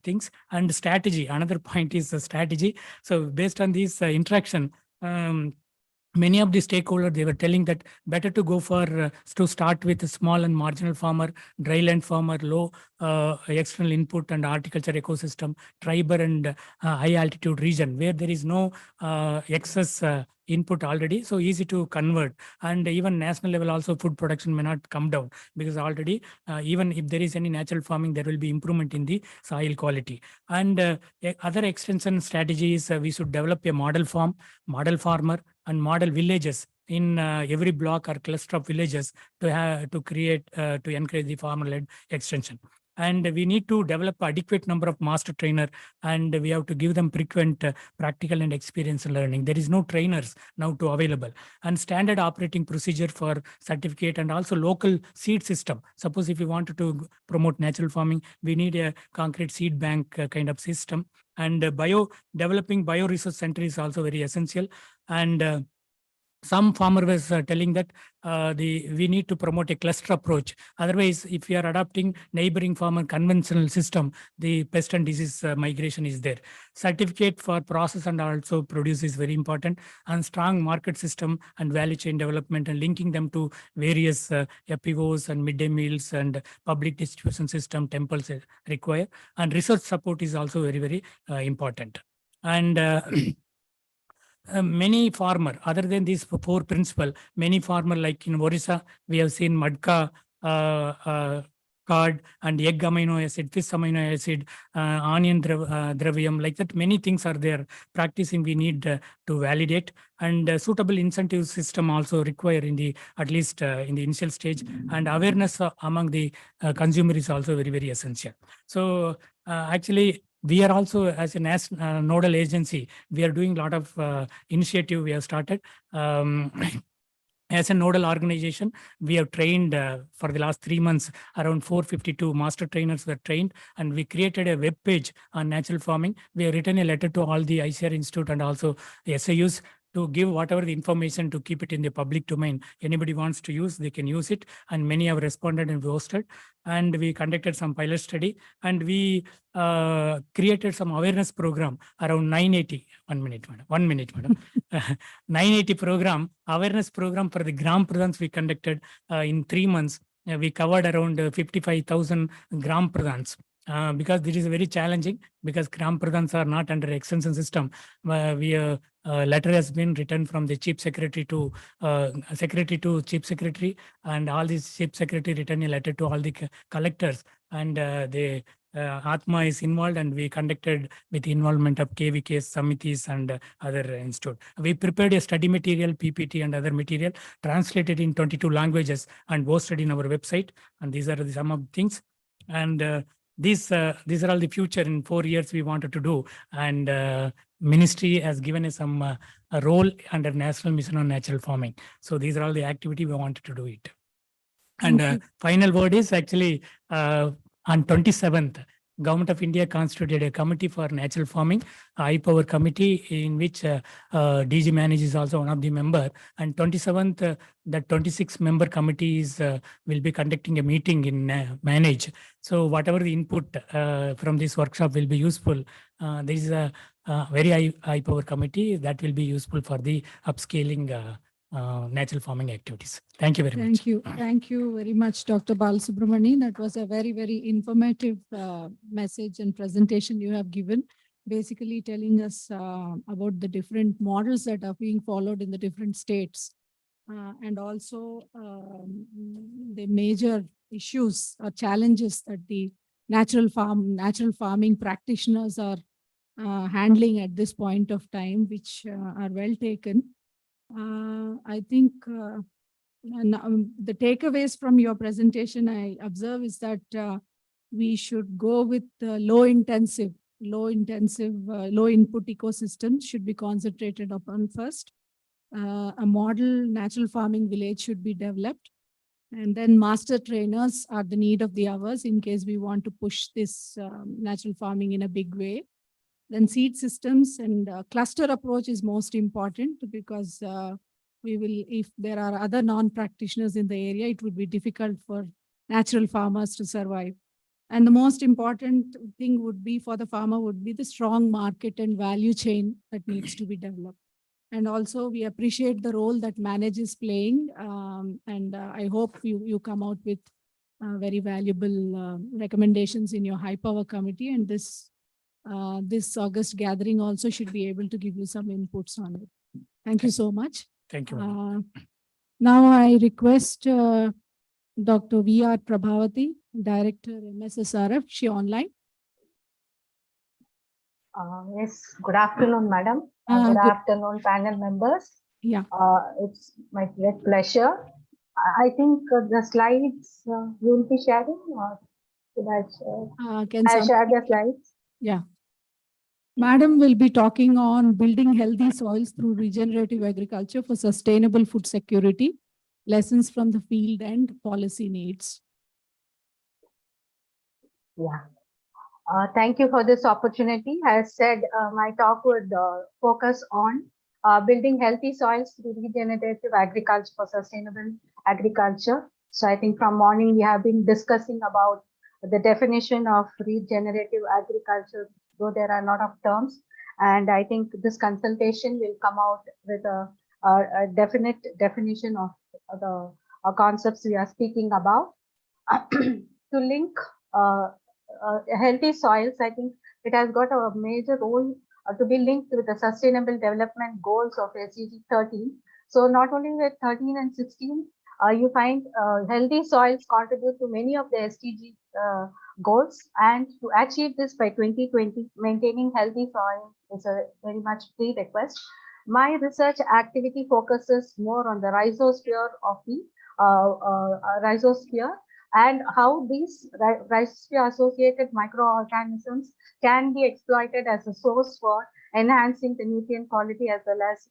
things. And strategy, another point is the strategy. So based on this interaction, many of the stakeholders, they were telling that better to go for to start with a small and marginal farmer, dryland farmer, low external input and horticulture ecosystem, tribal and high altitude region where there is no excess input already, so easy to convert. And even national level also food production may not come down, because already even if there is any natural farming, there will be improvement in the soil quality. And other extension strategies, we should develop a model farm, model farmer, and model villages in every block or cluster of villages to create to encourage the farmer-led extension. And we need to develop adequate number of master trainer, and we have to give them frequent practical and experience learning. There is no trainers now to available, and standard operating procedure for certificate, and also local seed system. Suppose if you wanted to promote natural farming, we need a concrete seed bank kind of system. And developing bio-resource center is also very essential. And some farmer was telling that we need to promote a cluster approach. Otherwise, if we are adopting neighboring farmer conventional system, the pest and disease migration is there. Certificate for process and also produce is very important, and strong market system and value chain development, and linking them to various FPOs and midday meals and public distribution system temples require. And research support is also very, very important. And many farmer, other than these four principles, many farmer like in Orissa, we have seen Madka card and egg amino acid, fish amino acid, onion dravium, like that. Many things are there. Practicing, we need to validate, and suitable incentive system also require in the at least in the initial stage, and awareness among the consumer is also very, very essential. So actually, we are also, as a national nodal agency, we are doing a lot of initiative we have started. As a nodal organization, we have trained for the last 3 months, around 452 master trainers were trained, and we created a web page on natural farming. We have written a letter to all the ICR Institute and also the SIUs to give whatever the information to keep it in the public domain. Anybody wants to use, they can use it. And many have responded and posted. And we conducted some pilot study, and we created some awareness program around 980. 1 minute, madam. 1 minute, madam. 980 program, awareness program for the Gram Pradhans we conducted in 3 months. We covered around 55,000 Gram Pradhans. because this is very challenging because Gram Pradhans are not under extension system. Letter has been written from the chief secretary to chief secretary, and all these chief secretary written a letter to all the collectors, and the Atma is involved, and we conducted with the involvement of KVKs, Samitis, and other institute. We prepared a study material, PPT, and other material translated in 22 languages and posted in our website. And these are some of the things. And these are all the future in 4 years we wanted to do, and ministry has given us some a role under National Mission on Natural Farming. So these are all the activity we wanted to do it. Thank And you. final word is actually on 27th, Government of India constituted a committee for natural farming, high power committee, in which DG Manage is also one of the member. And 27th, the 26 member committees will be conducting a meeting in Manage. So whatever the input from this workshop will be useful. There is a very high power committee that will be useful for the upscaling natural farming activities. Thank you very much. Thank you. Thank you very much, Dr. Balasubramanian. That was a very, very informative message and presentation you have given, basically telling us about the different models that are being followed in the different states, and also the major issues or challenges that the natural farming practitioners are handling at this point of time, which are well taken. I think the takeaways from your presentation I observe is that we should go with low input ecosystems should be concentrated upon first. A model natural farming village should be developed. And then master trainers are the need of the hours in case we want to push this natural farming in a big way. Then seed systems and cluster approach is most important, because if there are other non-practitioners in the area, it would be difficult for natural farmers to survive. And the most important thing would be for the farmer would be the strong market and value chain that needs to be developed. And also we appreciate the role that Manage is playing. And I hope you come out with very valuable recommendations in your high power committee. And this August gathering also should be able to give you some inputs on it. Thank you so much. Thank you. Now I request Dr. V.R. Prabhavati, Director, MSSRF. She online? Yes, good afternoon, madam. Good afternoon, panel members. Yeah. It's my great pleasure. I think the slides you will be sharing, or should I share? Share the slides? Yeah. Madam will be talking on building healthy soils through regenerative agriculture for sustainable food security, lessons from the field and policy needs. Yeah. Thank you for this opportunity. As said, my talk would focus on building healthy soils through regenerative agriculture for sustainable agriculture. So I think from morning we have been discussing about the definition of regenerative agriculture, though there are a lot of terms. And I think this consultation will come out with a definite definition of the concepts we are speaking about. To link healthy soils, I think it has got a major role to be linked with the sustainable development goals of SDG 13. So not only with 13 and 16, you find healthy soils contribute to many of the SDG goals, and to achieve this by 2020, maintaining healthy soil is a very much prerequisite. My research activity focuses more on the rhizosphere of the rhizosphere, and how these rhizosphere associated microorganisms can be exploited as a source for enhancing the nutrient quality as well as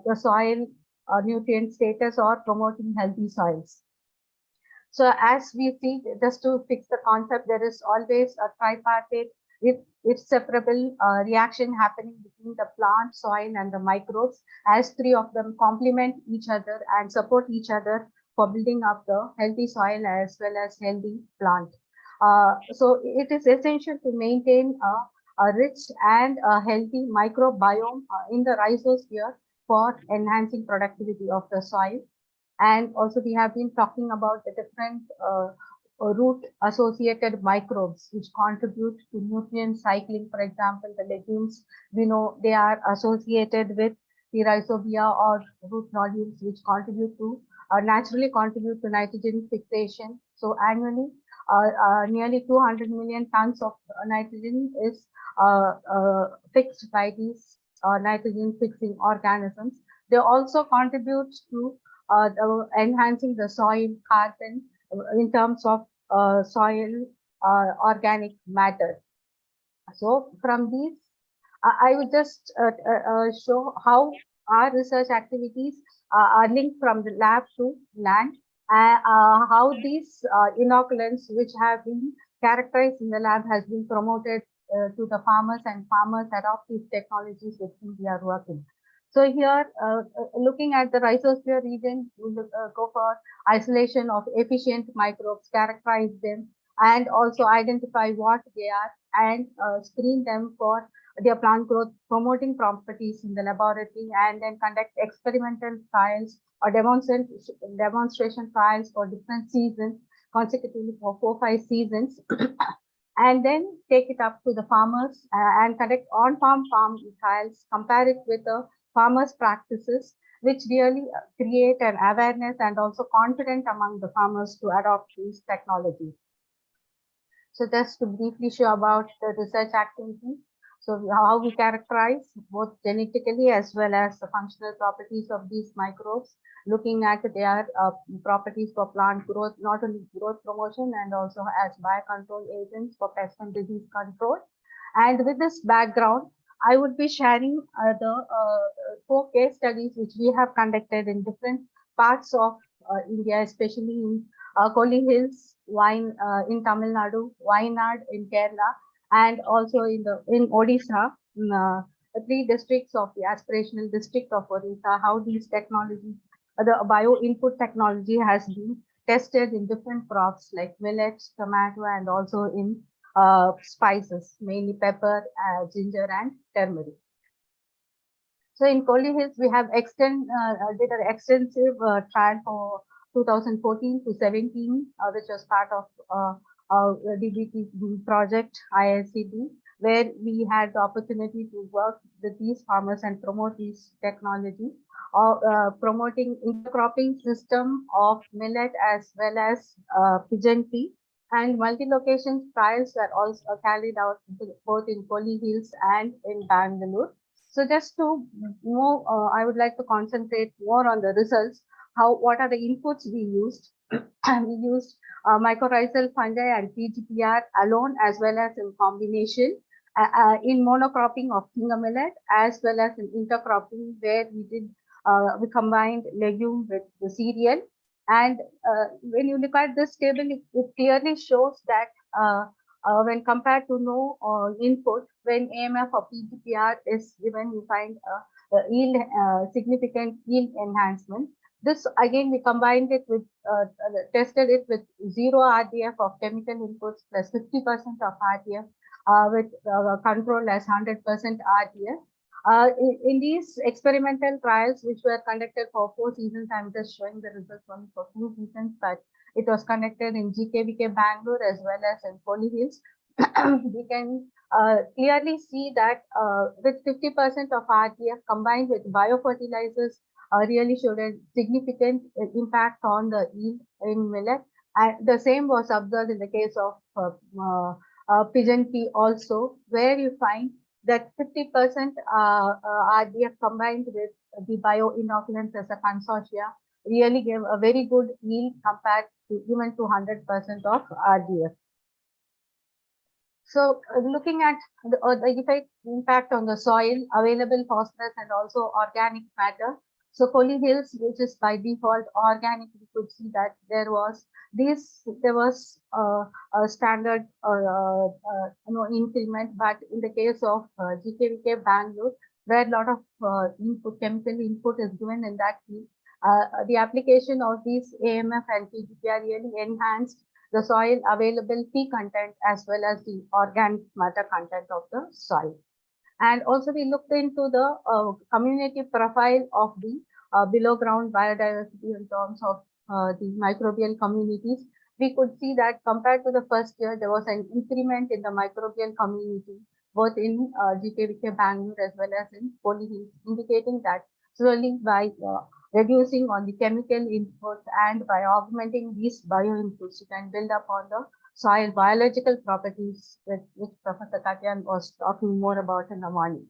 the soil nutrient status or promoting healthy soils. So as we see, just to fix the concept, there is always a tripartite inseparable reaction happening between the plant, soil, and the microbes, as three of them complement each other and support each other for building up the healthy soil as well as healthy plant. So it is essential to maintain a rich and a healthy microbiome in the rhizosphere for enhancing productivity of the soil. And also we have been talking about the different root associated microbes which contribute to nutrient cycling. For example, the legumes, we know they are associated with the rhizobia or root nodules which contribute to naturally contribute to nitrogen fixation. So annually, nearly 200 million tons of nitrogen is fixed by these nitrogen fixing organisms. They also contribute to enhancing the soil carbon in terms of soil organic matter. So from these, I would just show how our research activities are linked from the lab to land, and how these inoculants which have been characterized in the lab has been promoted to the farmers, and farmers adopt these technologies with whom we are working. So here, looking at the rhizosphere region, we go for isolation of efficient microbes, characterize them, and also identify what they are, and screen them for their plant growth promoting properties in the laboratory, and then conduct experimental trials or demonstration trials for different seasons, consecutively for 4-5 seasons, and then take it up to the farmers and conduct on-farm trials, compare it with the farmers' practices, which really create an awareness and also confidence among the farmers to adopt these technologies. So just to briefly show about the research activities. So how we characterize both genetically as well as the functional properties of these microbes, looking at their properties for plant growth, not only growth promotion and also as biocontrol agents for pest and disease control. And with this background, I would be sharing the 4 case studies which we have conducted in different parts of India, especially in Koli Hills, in Tamil Nadu, Wayanad in Kerala, and also in Odisha, 3 districts of the aspirational district of Odisha, how these technologies, the bio input technology has been tested in different crops like millets, tomato, and also in spices, mainly pepper, ginger, and turmeric. So in Koli Hills, we have did an extensive trial for 2014 to 17, which was part of DBT project IICD, where we had the opportunity to work with these farmers and promote these technologies, promoting intercropping system of millet as well as pigeon pea. And multi-location trials were also carried out both in Koli Hills and in Bangalore. So just to move, I would like to concentrate more on the results. What are the inputs we used? We used mycorrhizal fungi and PGPR alone as well as in combination in monocropping of finger millet as well as in intercropping where we combined legume with the cereal. And when you look at this table, it clearly shows that when compared to no input, when AMF or PGPR is given, you find significant yield enhancement. This again, we combined it with, tested it with 0 RDF of chemical inputs plus 50% of RDF with control as 100% RDF. In these experimental trials, which were conducted for 4 seasons, I'm just showing the results only for 2 seasons, but it was conducted in GKVK Bangalore as well as in Koli Hills. We can clearly see that with 50% of RDF combined with biofertilizers really showed a significant impact on the yield in millet. And the same was observed in the case of pigeon pea also, where you find that 50% RDF combined with the bio-inoculants as a consortia really gave a very good yield compared to even to 100% of RDF. So looking at the impact on the soil, available phosphorus and also organic matter. So Koli Hills, which is by default organic, we could see that there was a standard increment, but in the case of GKVK Bangalore, where a lot of chemical input is given in that field, the application of these AMF and PGPR really enhanced the soil available P content as well as the organic matter content of the soil. And also we looked into the community profile of the below ground biodiversity in terms of the microbial communities. we could see that compared to the first year, there was an increment in the microbial community, both in GKVK Bangalore as well as in Poli Hills, indicating that slowly by reducing on the chemical inputs and by augmenting these bio inputs, you can build up on the soil biological properties, which Professor Katyan was talking more about in the morning.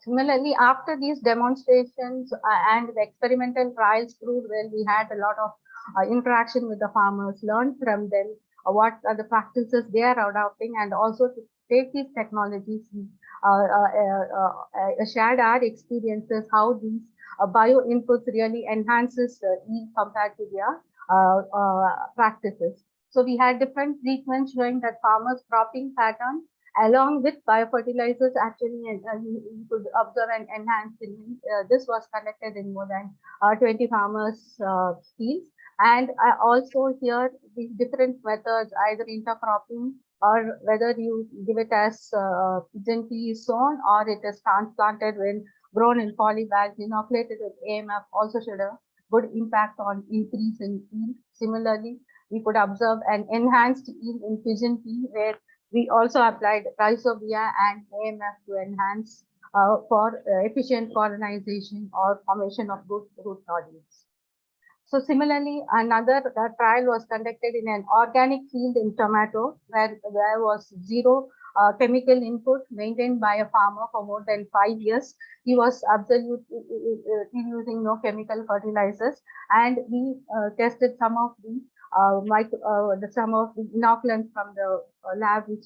Similarly, after these demonstrations and the experimental trials proved well, we had a lot of interaction with the farmers, learned from them what are the practices they are adopting, and also to take these technologies, shared our experiences, how these bio inputs really enhances the yield compared to their practices. So we had different treatments showing that farmers' cropping pattern along with biofertilizers actually you could observe and enhance the yield. This was conducted in more than 20 farmers' fields. And also here, these different methods, either intercropping or whether you give it as gently sown or it is transplanted when grown in polybags, inoculated with AMF, also showed a good impact on increase in yield. Similarly, we could observe an enhanced yield in pigeon pea, where we also applied rhizobia and AMF to enhance for efficient colonization or formation of good root nodules. So similarly, another trial was conducted in an organic field in tomato, where there was zero chemical input maintained by a farmer for more than 5 years. He was absolutely using no chemical fertilizers, and we tested some of the some of the inoculants from the lab, which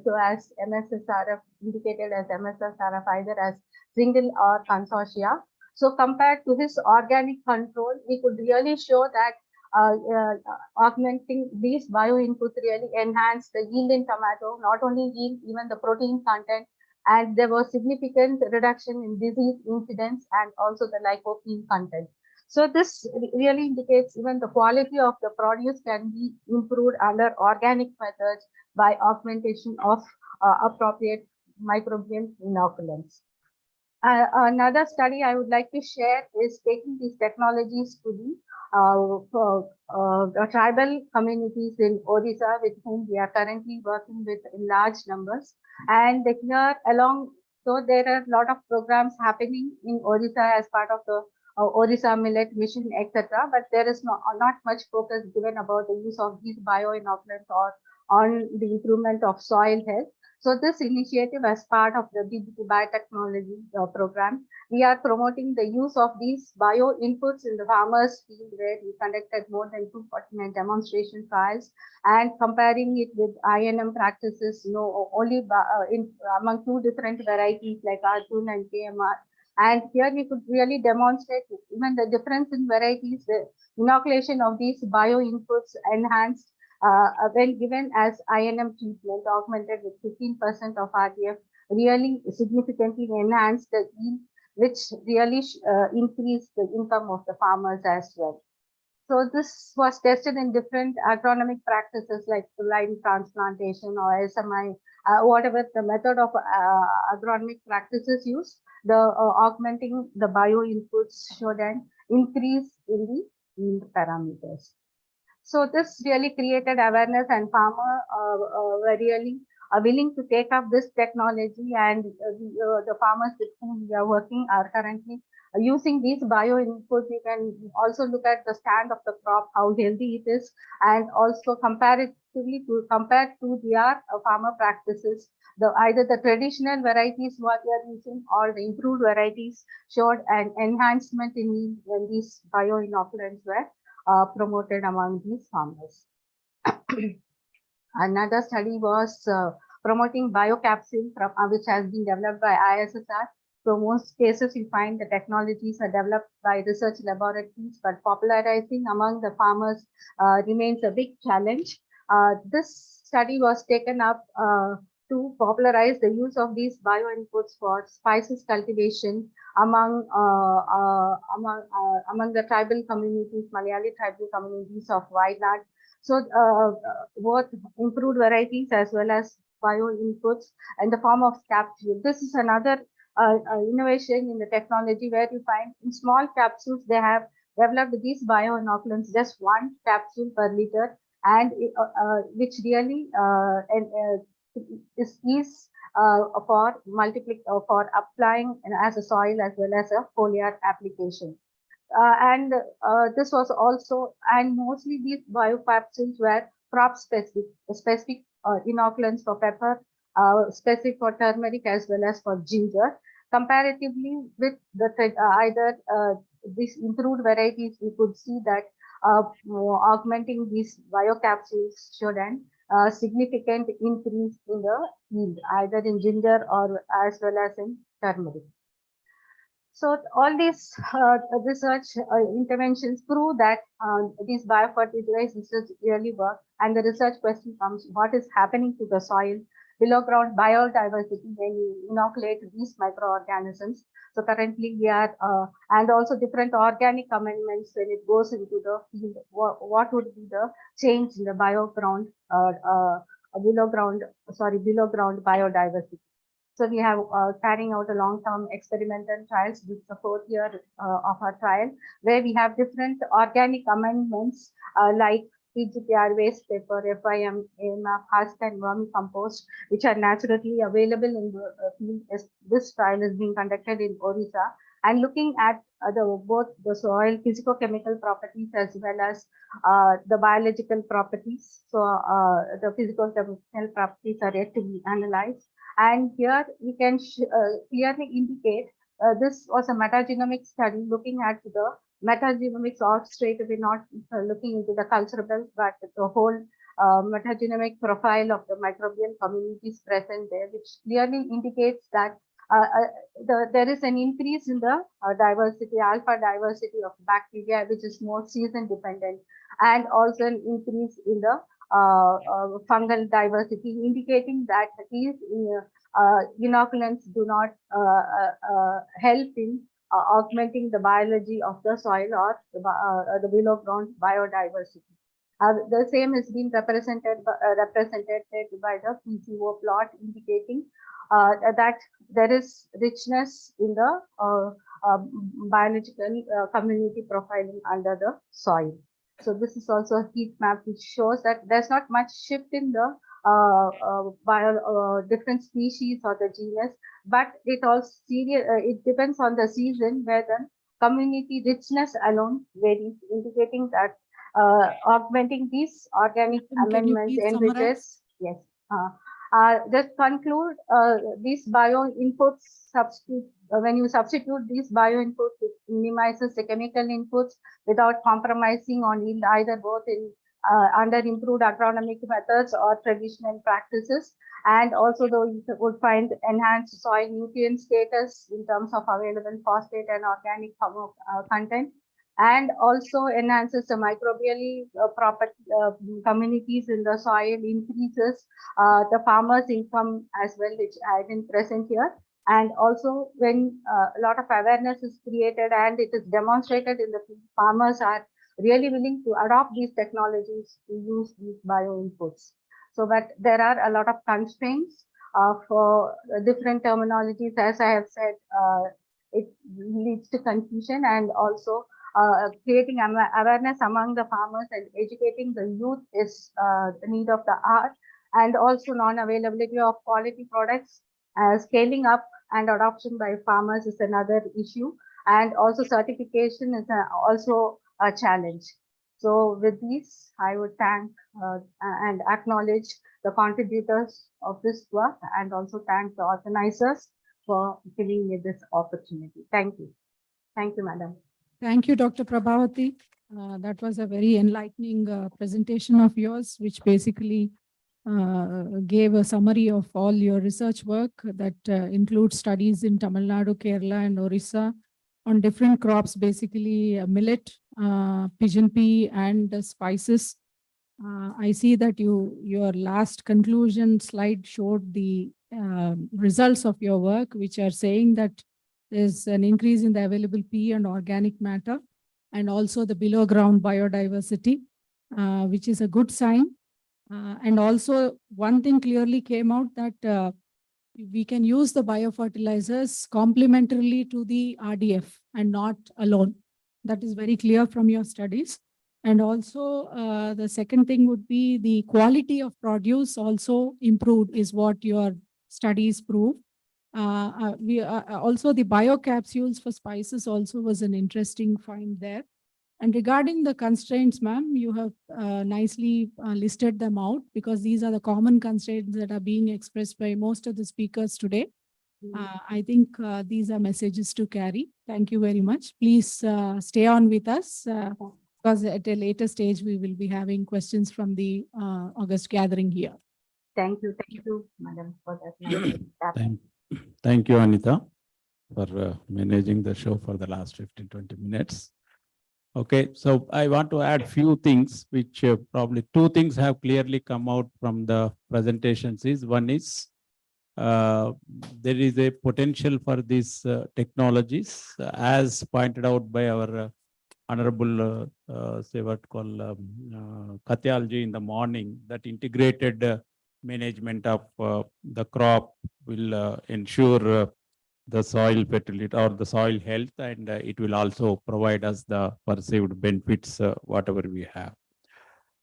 show as MSSRF, indicated as MSSRF either as single or consortia. So compared to this organic control, we could really show that augmenting these bio inputs really enhanced the yield in tomato, not only yield, even the protein content, and there was significant reduction in disease incidence and also the lycopene content. So this really indicates even the quality of the produce can be improved under organic methods by augmentation of appropriate microbial inoculants. Another study I would like to share is taking these technologies to the tribal communities in Odisha, with whom we are currently working with in large numbers. And here along, so there are a lot of programs happening in Odisha as part of the Odisha Millet Mission, etc. But there is not much focus given about the use of these bioinoculants or on the improvement of soil health. So this initiative, as part of the DBT biotechnology program, we are promoting the use of these bio inputs in the farmers' field, where we conducted more than 249 demonstration trials and comparing it with INM practices, only among 2 different varieties like Arjun and KMR. And here we could really demonstrate even the difference in varieties. The inoculation of these bio inputs enhanced when given as INM treatment, augmented with 15% of RDF, really significantly enhanced the yield, which really increased the income of the farmers as well. So this was tested in different agronomic practices like line transplantation or SMI, whatever the method of agronomic practices used. The augmenting the bio inputs showed an increase in the yield parameters. So this really created awareness, and farmers were really willing to take up this technology, and the farmers with whom we are working are currently using these bio inputs. You can also look at the stand of the crop, how healthy it is, and also compared to their farmer practices. Either the traditional varieties what they are using or the improved varieties showed an enhancement in yield when these bio inoculants were promoted among these farmers. Another study was promoting biocapsule, which has been developed by ISSR. So most cases you find the technologies are developed by research laboratories, but popularizing among the farmers remains a big challenge. This study was taken up to popularize the use of these bio inputs for spices cultivation among the tribal communities, Malayali tribal communities of Wayanad. So both improved varieties as well as bio inputs in the form of capsule. This is another innovation in the technology, where you find in small capsules they have developed these bioinoculants, just 1 capsule per liter, and which really is for for applying as a soil as well as a foliar application. And this was also, and mostly these biocapsules were crop specific inoculants for pepper, specific for turmeric as well as for ginger. Comparatively with the either these improved varieties, we could see that augmenting these biocapsules showed an significant increase in the yield, either in ginger or as well as in turmeric. So all these research interventions prove that these biofertilizers really work. And the research question comes: what is happening to the soil, below ground biodiversity when you inoculate these microorganisms? So currently we are, and also different organic amendments when it goes into the field. What would be the change in the below ground biodiversity? So we have carrying out a long-term experimental trials. This is the 4th year of our trial, where we have different organic amendments like PGPR, waste paper, FIM, AMF, husk and vermicompost, which are naturally available in the field. This trial is being conducted in Orissa, and looking at both the soil physicochemical properties as well as the biological properties. So the physicochemical properties are yet to be analyzed. And here we can clearly indicate this was a metagenomic study looking at the metagenomics or straight away, not looking into the culturals, but the whole metagenomic profile of the microbial communities present there, which clearly indicates that there is an increase in the diversity, alpha diversity of bacteria, which is more season dependent, and also an increase in the fungal diversity, indicating that these inoculants do not help in augmenting the biology of the soil or the below ground biodiversity. The same has been represented by the PCO plot, indicating that there is richness in the biological community profiling under the soil. So this is also a heat map which shows that there's not much shift in the different species or the genus, but it depends on the season, where the community richness alone varies, indicating that augmenting these organic amendments enriches. Yes. Just conclude these bio inputs substitute. When you substitute these bio inputs, it minimizes the chemical inputs without compromising on yield, either both in under improved agronomic methods or traditional practices. And also, though, you would find enhanced soil nutrient status in terms of available phosphate and organic content, and also enhances the microbial communities in the soil, increases the farmers' income as well, which I didn't present here. And also, when a lot of awareness is created and it is demonstrated in the field, farmers are really willing to adopt these technologies to use these bio inputs. So, but there are a lot of constraints for different terminologies. As I have said, it leads to confusion, and also creating awareness among the farmers and educating the youth is the need of the hour. And also non-availability of quality products, scaling up and adoption by farmers is another issue. And also certification is also a challenge. So with these, I would thank and acknowledge the contributors of this work, and also thank the organizers for giving me this opportunity. Thank you. Thank you, Madam. Thank you, Dr. Prabhavati. That was a very enlightening presentation of yours, which basically gave a summary of all your research work that includes studies in Tamil Nadu, Kerala, and Orissa on different crops, basically millet, pigeon pea, and spices. I see that your last conclusion slide showed the results of your work, which are saying that there's an increase in the available pea and organic matter, and also the below ground biodiversity, which is a good sign. And also one thing clearly came out that we can use the biofertilizers complementarily to the RDF and not alone. That is very clear from your studies. And also, the second thing would be the quality of produce also improved is what your studies prove. Also the biocapsules for spices also was an interesting find there. And regarding the constraints, ma'am, you have nicely listed them out because these are the common constraints that are being expressed by most of the speakers today. I think these are messages to carry. Thank you very much. Please stay on with us because at a later stage, we will be having questions from the August gathering here. Thank you, madam, for that. Nice Thank you, Anita, for managing the show for the last 15-20 minutes. Okay, so I want to add few things, which probably two things have clearly come out from the presentations. One is there is a potential for these technologies, as pointed out by our Honorable Katyalji in the morning, that integrated management of the crop will ensure the soil fertility or the soil health, and it will also provide us the perceived benefits, whatever we have,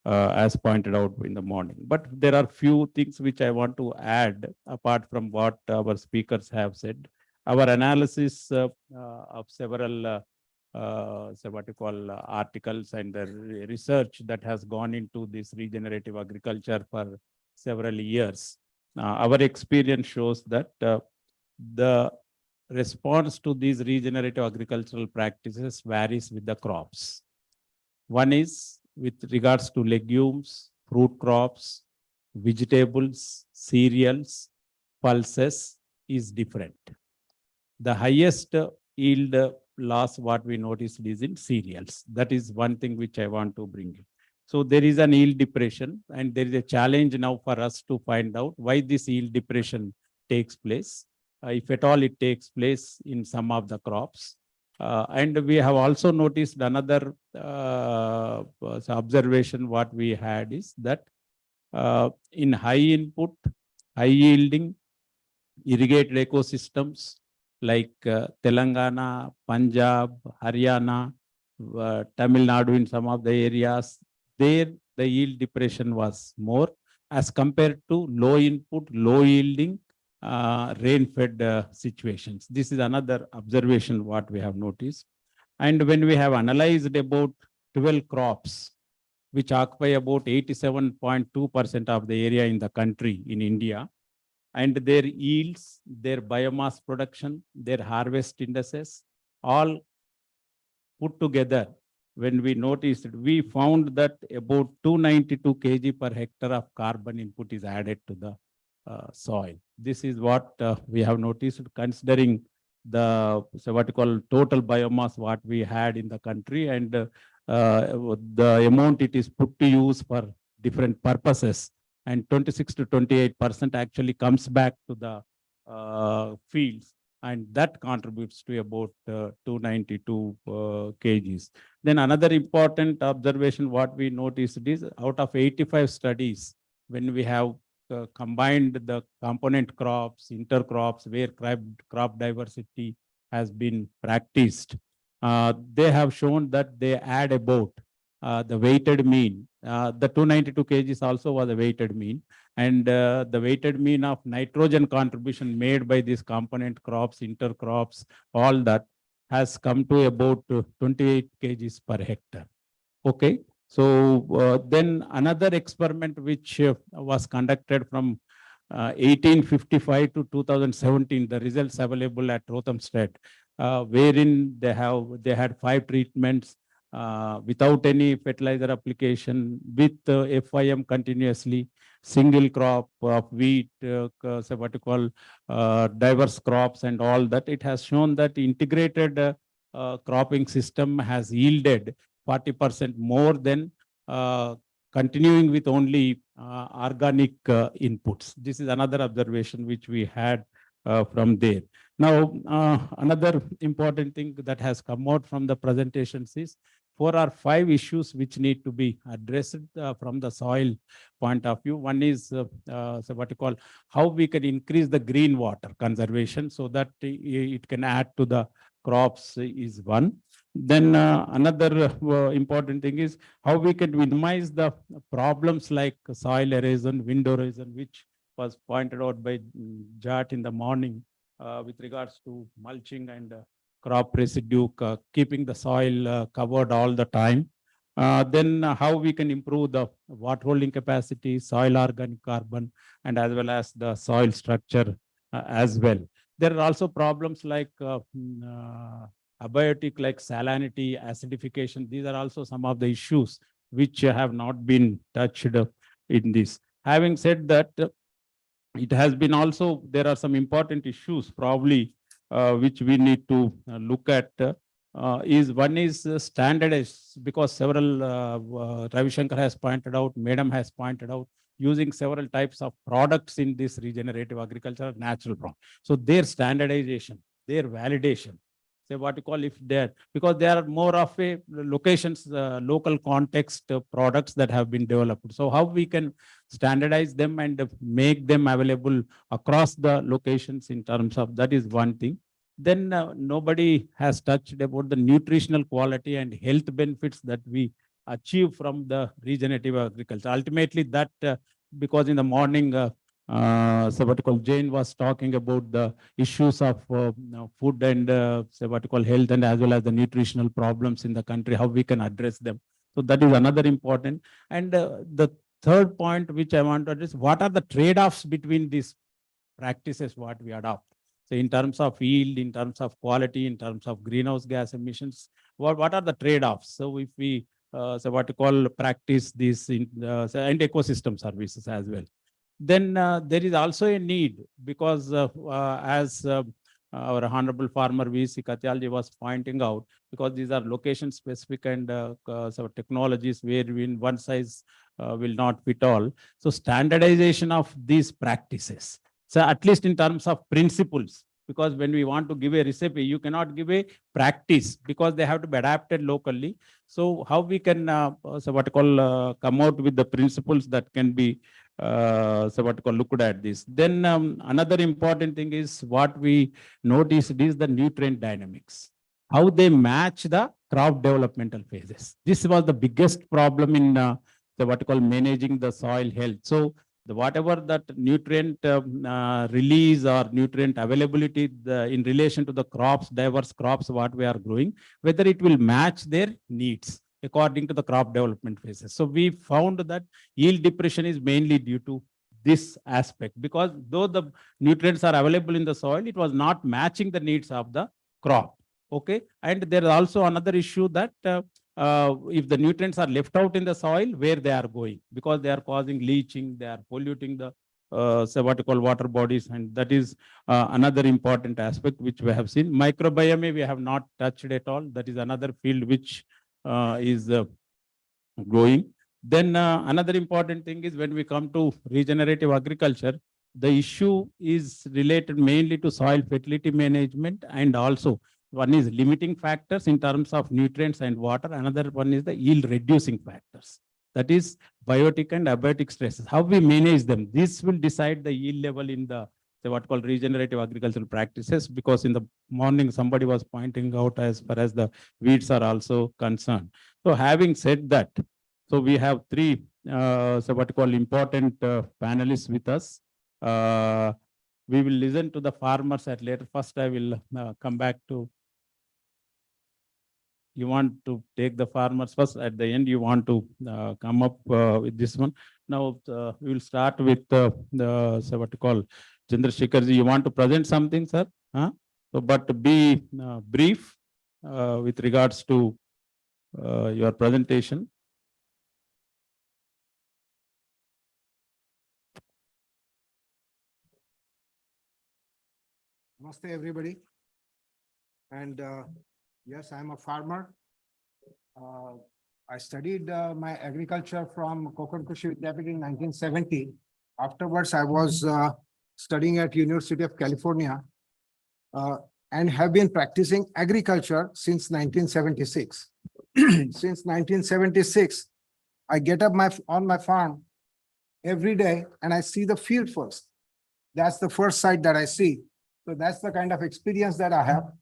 as pointed out in the morning. But there are few things which I want to add apart from what our speakers have said. Our analysis of several articles and the research that has gone into this regenerative agriculture for several years. Our experience shows that the response to these regenerative agricultural practices varies with the crops. One is with regards to legumes, fruit crops, vegetables, cereals, pulses is different. The highest yield loss what we noticed is in cereals. That is one thing which I want to bring in. So there is an yield depression, and there is a challenge now for us to find out why this yield depression takes place, if at all it takes place in some of the crops. And we have also noticed another observation what we had is that in high input, high yielding irrigated ecosystems like Telangana, Punjab, Haryana, Tamil Nadu in some of the areas, there the yield depression was more as compared to low input, low yielding rain-fed situations. This is another observation what we have noticed. And when we have analyzed about 12 crops, which occupy about 87.2% of the area in the country in India, and their yields, their biomass production, their harvest indices, all put together, when we noticed, we found that about 292 kg per hectare of carbon input is added to the soil. This is what we have noticed, considering the total biomass what we had in the country, and the amount it is put to use for different purposes, and 26 to 28% actually comes back to the fields, and that contributes to about 292 kgs. Then another important observation what we noticed is, out of 85 studies, when we have combined the component crops, intercrops, where crop diversity has been practiced, they have shown that they add about the weighted mean. The 292 kgs also was a weighted mean, and the weighted mean of nitrogen contribution made by these component crops, intercrops, all that has come to about 28 kgs per hectare. Okay. So then another experiment which was conducted from 1855 to 2017, the results available at Rothamsted, wherein they had 5 treatments without any fertilizer application, with FIM continuously, single crop of wheat, diverse crops and all that. It has shown that integrated cropping system has yielded 40% more than continuing with only organic inputs. This is another observation which we had from there. Now, another important thing that has come out from the presentations is 4 or 5 issues which need to be addressed from the soil point of view. One is how we can increase the green water conservation so that it can add to the crops is one. Then another important thing is how we can minimize the problems like soil erosion, wind erosion, which was pointed out by Jat in the morning with regards to mulching and crop residue, keeping the soil covered all the time. Then how we can improve the water holding capacity, soil organic carbon, and as well as the soil structure as well. There are also problems like abiotic like salinity, acidification. These are also some of the issues which have not been touched in this. Having said that, it has been also, there are some important issues probably which we need to look at. Is one is standardized, because several Ravi Shankar has pointed out, Madam has pointed out, using several types of products in this regenerative agriculture, natural product. So their standardization, their validation, say what you call, if there, because there are more of a locations, local context products that have been developed. So how we can standardize them and make them available across the locations in terms of, that is one thing. Then nobody has touched about the nutritional quality and health benefits that we achieve from the regenerative agriculture. Ultimately that, because in the morning, so what you call, Jane was talking about the issues of food and say what you call health, and as well as the nutritional problems in the country, how we can address them. So that is another important. And the third point which I want to address, what are the trade-offs between these practices what we adopt? So in terms of yield, in terms of quality, in terms of greenhouse gas emissions, what are the trade-offs? So if we so what you call practice this in and ecosystem services as well, then there is also a need, because as our honorable farmer V.C. Katyalji was pointing out, because these are location specific and so technologies where one size will not fit all. So standardization of these practices, so at least in terms of principles, because when we want to give a recipe, you cannot give a practice because they have to be adapted locally. So how we can so what you call come out with the principles that can be so what you call looked at this. Then another important thing is what we noticed is the nutrient dynamics, how they match the crop developmental phases. This was the biggest problem in the what you call managing the soil health. So the whatever that nutrient release or nutrient availability in relation to the crops, diverse crops what we are growing, whether it will match their needs according to the crop development phases. So we found that yield depression is mainly due to this aspect, because though the nutrients are available in the soil, it was not matching the needs of the crop. Okay. And there is also another issue that if the nutrients are left out in the soil, where they are going, because they are causing leaching, they are polluting the so what you call water bodies, and that is another important aspect which we have seen. Microbiome we have not touched at all. That is another field which is growing. Then another important thing is when we come to regenerative agriculture, the issue is related mainly to soil fertility management, and also one is limiting factors in terms of nutrients and water. Another one is the yield reducing factors. That is biotic and abiotic stresses. How we manage them, this will decide the yield level in the what called regenerative agricultural practices, because in the morning somebody was pointing out as far as the weeds are also concerned. So having said that, so we have three so what you call important panelists with us. We will listen to the farmers at later. First, I will come back to. You want to take the farmers first. At the end, you want to come up with this one. Now we will start with the so what you call Chandrasekharji. You want to present something, sir? Huh? So, but be brief with regards to your presentation. Namaste, everybody. And yes, I'm a farmer. I studied my agriculture from Kokon Kushi Vidyapith in 1970. Afterwards, I was studying at University of California and have been practicing agriculture since 1976. Since 1976, I get up on my farm every day and I see the field first. That's the first sight that I see. So that's the kind of experience that I have.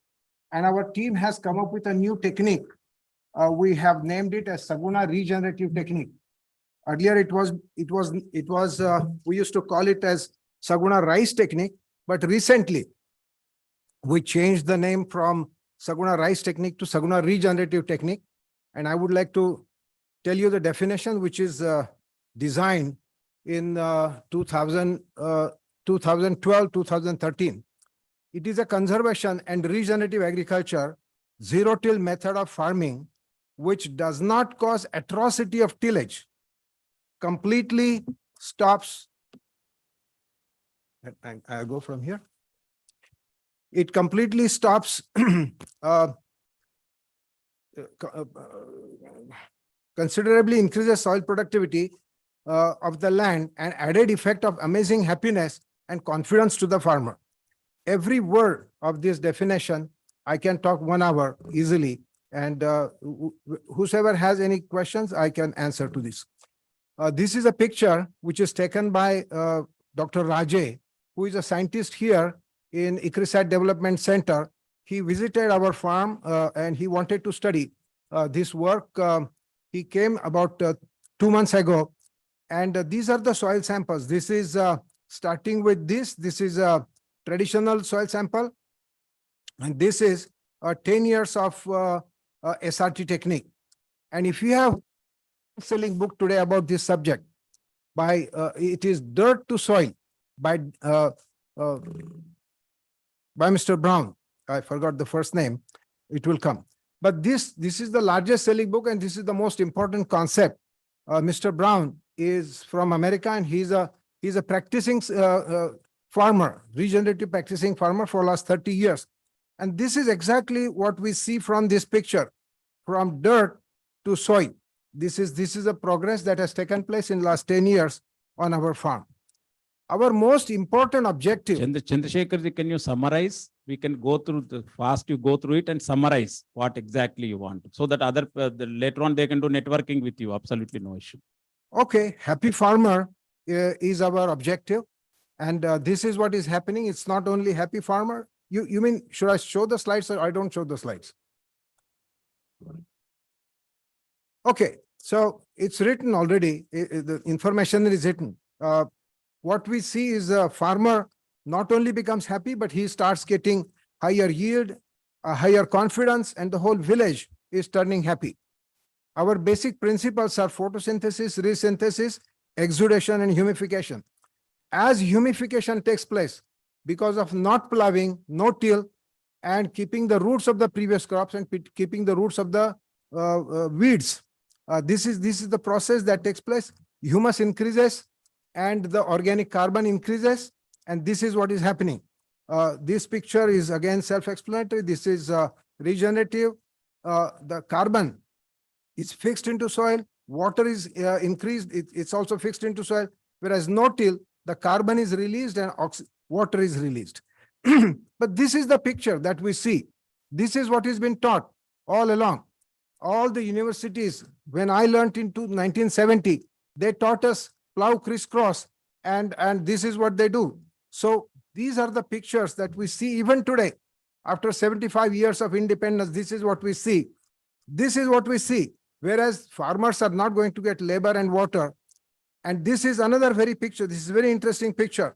and our team has come up with a new technique. We have named it as Saguna Regenerative Technique. Earlier, we used to call it as Saguna Rice Technique, but recently we changed the name from Saguna Rice Technique to Saguna Regenerative Technique. And I would like to tell you the definition, which is designed in 2012, 2013. It is a conservation and regenerative agriculture, zero-till method of farming, which does not cause atrocity of tillage, completely stops. I'll go from here. It completely stops considerably increases soil productivity of the land and added effect of amazing happiness and confidence to the farmer. Every word of this definition, I can talk 1 hour easily, and whosoever has any questions, I can answer to this. This is a picture which is taken by Dr. Raje, who is a scientist here in ICRISAT Development Center. He visited our farm and he wanted to study this work. He came about 2 months ago, and these are the soil samples. This is starting with this. This is a traditional soil sample, and this is 10 years of SRT technique. And if you have a selling book today about this subject, by it is Dirt to Soil by Mr. Brown. I forgot the first name. It will come. But this is the largest selling book, and this is the most important concept. Mr. Brown is from America, and he's a practicing farmer, regenerative practicing farmer for last 30 years. And this is exactly what we see from this picture, from dirt to soil. This is a progress that has taken place in last 10 years on our farm. Our most important objective. Chandrasekhar, can you summarize? We can go through you go through it and summarize what exactly you want, so that later on they can do networking with you. Absolutely no issue. Okay, happy farmer is our objective, and this is what is happening. It's not only happy farmer. You mean, should I show the slides or I don't show the slides? Okay, so it's written already. The information is written. What we see is a farmer not only becomes happy, but he starts getting higher yield, a higher confidence, and the whole village is turning happy. Our basic principles are photosynthesis, resynthesis, exudation, and humification. As humification takes place, because of not plowing, no till, and keeping the roots of the previous crops and keeping the roots of the weeds, this is the process that takes place. Humus increases and the organic carbon increases, and this is what is happening. This picture is again self-explanatory. This is regenerative. The carbon is fixed into soil. Water is increased. It's also fixed into soil. Whereas no-till, the carbon is released and water is released. But this is the picture that we see. This is what has been taught all along. All the universities, when I learned in 1970, they taught us plow crisscross, and this is what they do. So these are the pictures that we see even today. After 75 years of independence, this is what we see. This is what we see. Whereas farmers are not going to get labor and water. And this is another picture. This is a very interesting picture,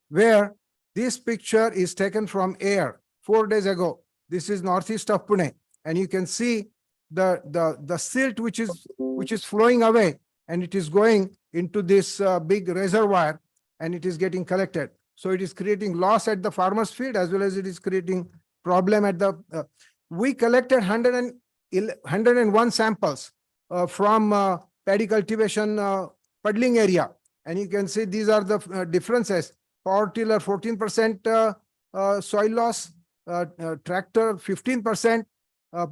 where this picture is taken from air 4 days ago. This is northeast of Pune, and you can see the silt which is flowing away, and it is going into this big reservoir, and it is getting collected. So it is creating loss at the farmer's field, as well as it is creating problem at the. We collected 101 samples from paddy cultivation puddling area, and you can see these are the differences. Power tiller 14% soil loss, tractor 15%,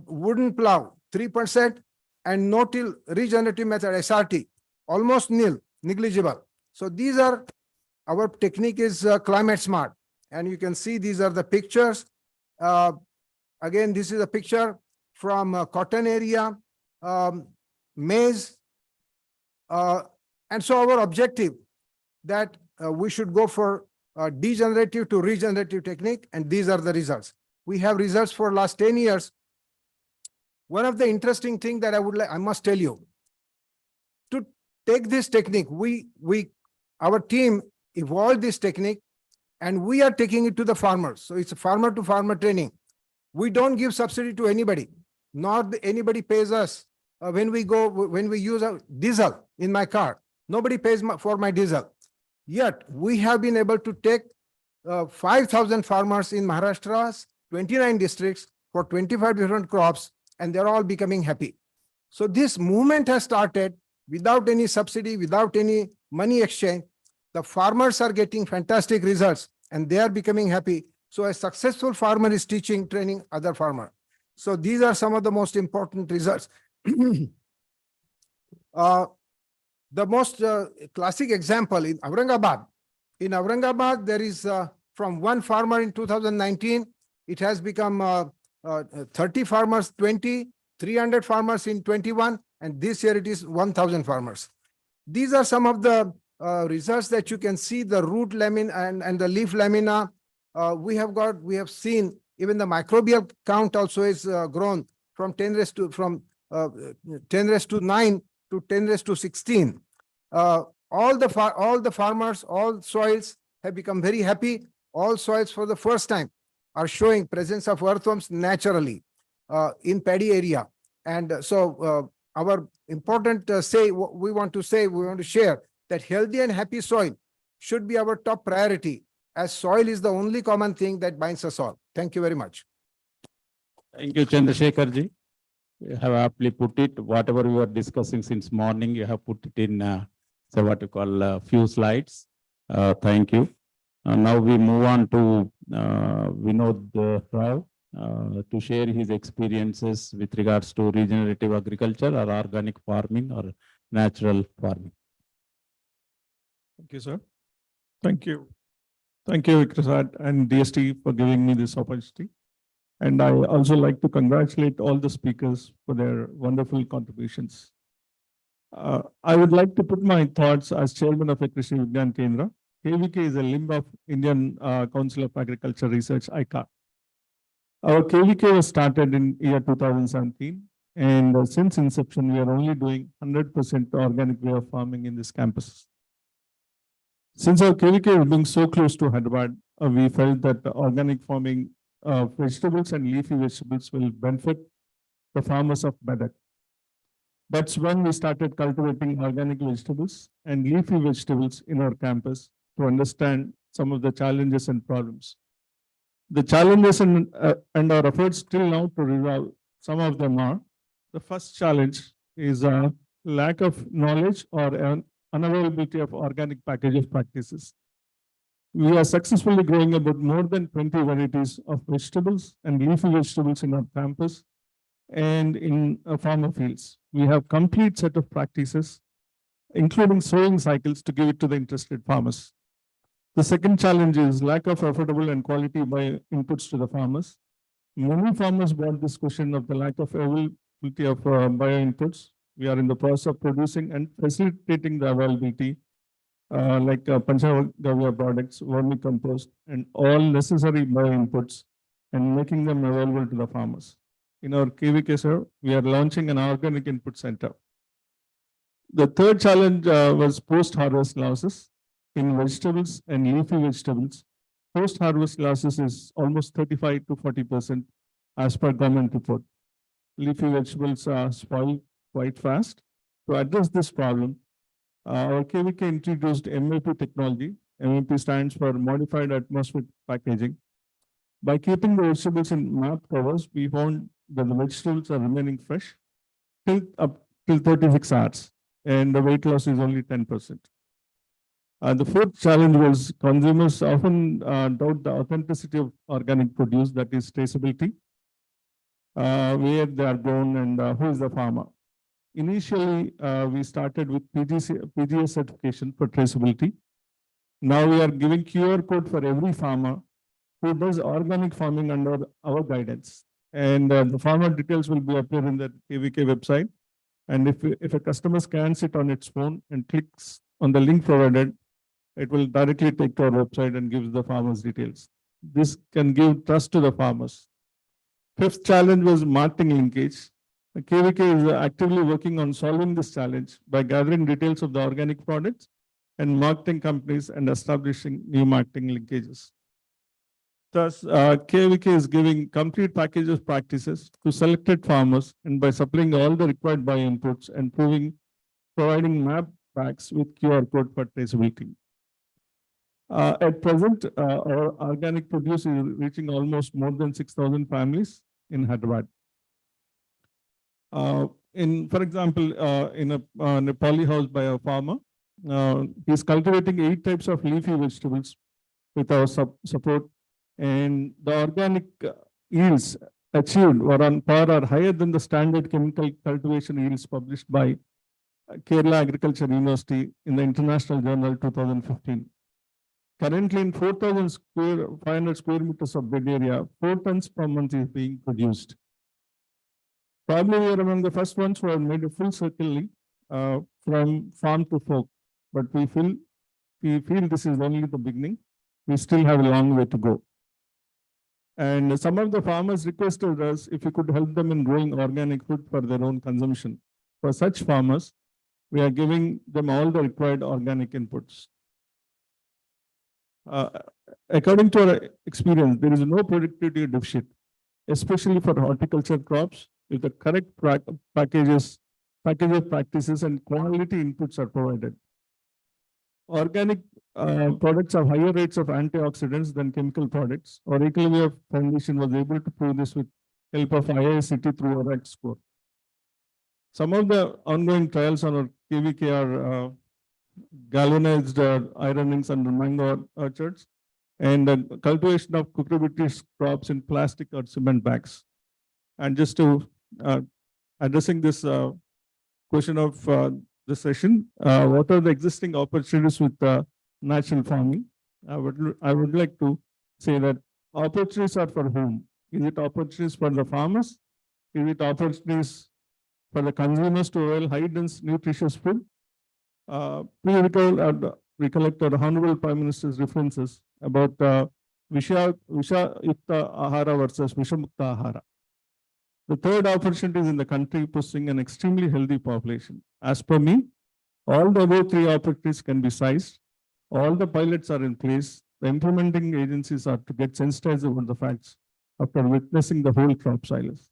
wooden plow 3%, and no-till regenerative method SRT almost nil, negligible. So these are, our technique is climate smart, and you can see these are the pictures. Again, this is a picture from cotton area, maize, and so our objective that we should go for degenerative to regenerative technique, and these are the results. We have results for last 10 years. One of the interesting thing that I must tell you, to take this technique, our team evolved this technique and we are taking it to the farmers. So it's a farmer to farmer training. We don't give subsidy to anybody, nor anybody pays us when we use a diesel in my car. Nobody pays for my diesel. Yet we have been able to take 5,000 farmers in Maharashtra's 29 districts for 25 different crops, and they're all becoming happy. So this movement has started without any subsidy, without any money exchange. The farmers are getting fantastic results and they are becoming happy. So a successful farmer is training other farmer. So these are some of the most important results. The most classic example in Aurangabad. In Aurangabad, there is from one farmer in 2019, it has become 30 farmers, 20, 300 farmers in 21, and this year it is 1,000 farmers. These are some of the results that you can see, the root lamina and the leaf lamina. We have seen even the microbial count also is grown from 10 raised to 9 to 10 raised to 16. All the farmers, all soils have become very happy. All soils for the first time are showing presence of earthworms naturally in paddy area. And so our important we want to share that healthy and happy soil should be our top priority, as soil is the only common thing that binds us all. Thank you very much. Thank you, Chandrasekhar ji. You have aptly put it. Whatever we were discussing since morning, you have put it in so what you call few slides. Thank you. Now we move on to Vinod Rao to share his experiences with regards to regenerative agriculture or organic farming or natural farming. Thank you, sir. Thank you. Thank you, Ikrisat and DST for giving me this opportunity. And I also like to congratulate all the speakers for their wonderful contributions. I would like to put my thoughts as chairman of Krishi Vigyan Kendra. KVK is a limb of Indian Council of Agriculture Research, ICAR. Our KVK was started in year 2017. And since inception, we are only doing 100% organic way of farming in this campus. Since our KVK is being so close to Hyderabad, we felt that organic farming of vegetables and leafy vegetables will benefit the farmers of Medak. That's when we started cultivating organic vegetables and leafy vegetables in our campus to understand some of the challenges and problems. The challenges and our efforts till now to resolve some of them are: the first challenge is a lack of knowledge or unavailability of organic packaging practices. We are successfully growing about more than 20 varieties of vegetables and leafy vegetables in our campus and in farmer fields. We have complete set of practices, including sowing cycles, to give it to the interested farmers. The second challenge is lack of affordable and quality bio inputs to the farmers. Many farmers brought this question of the lack of availability of bio inputs. We are in the process of producing and facilitating the availability like Panchagavya products, vermicompost, and all necessary bio inputs and making them available to the farmers. In our KVK, sir, we are launching an organic input center. The third challenge was post-harvest losses in vegetables and leafy vegetables. Post-harvest losses is almost 35 to 40% as per government report. Leafy vegetables are spoiled quite fast. To address this problem, our KVK introduced MAP technology. MAP stands for Modified Atmospheric Packaging. By keeping the vegetables in MAP covers, we found that the vegetables are remaining fresh up till 36 hours, and the weight loss is only 10%. The fourth challenge was consumers often doubt the authenticity of organic produce, that is traceability, where they are grown and who is the farmer. Initially, we started with PGS certification for traceability. Now we are giving QR code for every farmer who does organic farming under our guidance. And the farmer details will be appear in the KVK website. And if a customer scans it on its phone and clicks on the link provided, it will directly take to our website and gives the farmers details. This can give trust to the farmers Fifth challenge was marketing linkage. KVK is actively working on solving this challenge by gathering details of the organic products and marketing companies and establishing new marketing linkages. Thus, KVK is giving complete package of practices to selected farmers and by supplying all the required bio inputs and providing map packs with QR code for traceability. At present, our organic produce is reaching almost more than 6,000 families in Hyderabad. For example, in a Nepali house by a farmer, he's cultivating 8 types of leafy vegetables with our support, and the organic yields achieved were on par or higher than the standard chemical cultivation yields published by Kerala Agriculture University in the International Journal 2015. Currently, in 4,500 square meters of bed area, 4 tons per month is being produced. Probably we are among the first ones who have made a full circle link from farm to fork, but we feel this is only the beginning. We still have a long way to go. And some of the farmers requested us if we could help them in growing organic food for their own consumption. For such farmers, we are giving them all the required organic inputs. According to our experience, there is no productivity deficit, especially for horticulture crops, if the correct package of practices and quality inputs are provided. Organic products have higher rates of antioxidants than chemical products. Our Ecolivia Foundation was able to prove this with help of IICT through a RAC score. Some of the ongoing trials on our KVK are galvanized iron rings under mango orchards and cultivation of cucurbitous crops in plastic or cement bags. And just to addressing this question of the session, what are the existing opportunities with natural farming? I would like to say that opportunities are for whom? Is it opportunities for the farmers? Is it opportunities for the consumers to avail high-dense, nutritious food? We recollect our Honorable Prime Minister's references about Visha Yukta Ahara versus Vishamukta Ahara. The third opportunity is in the country possessing an extremely healthy population. As per me, all the above 3 opportunities can be seized. All the pilots are in place. The implementing agencies are to get sensitized about the facts after witnessing the whole crop silos.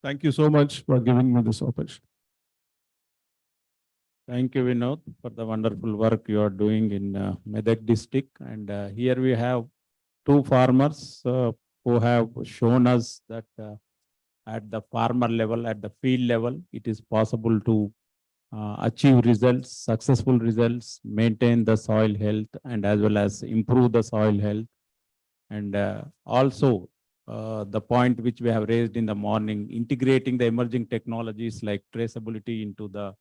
Thank you so much for giving me this opportunity. Thank you, Vinod, for the wonderful work you are doing in Medak district. And here we have 2 farmers who have shown us that at the farmer level, at the field level, it is possible to achieve results, successful results, maintain the soil health, and as well as improve the soil health. And also the point which we have raised in the morning, integrating the emerging technologies like traceability into the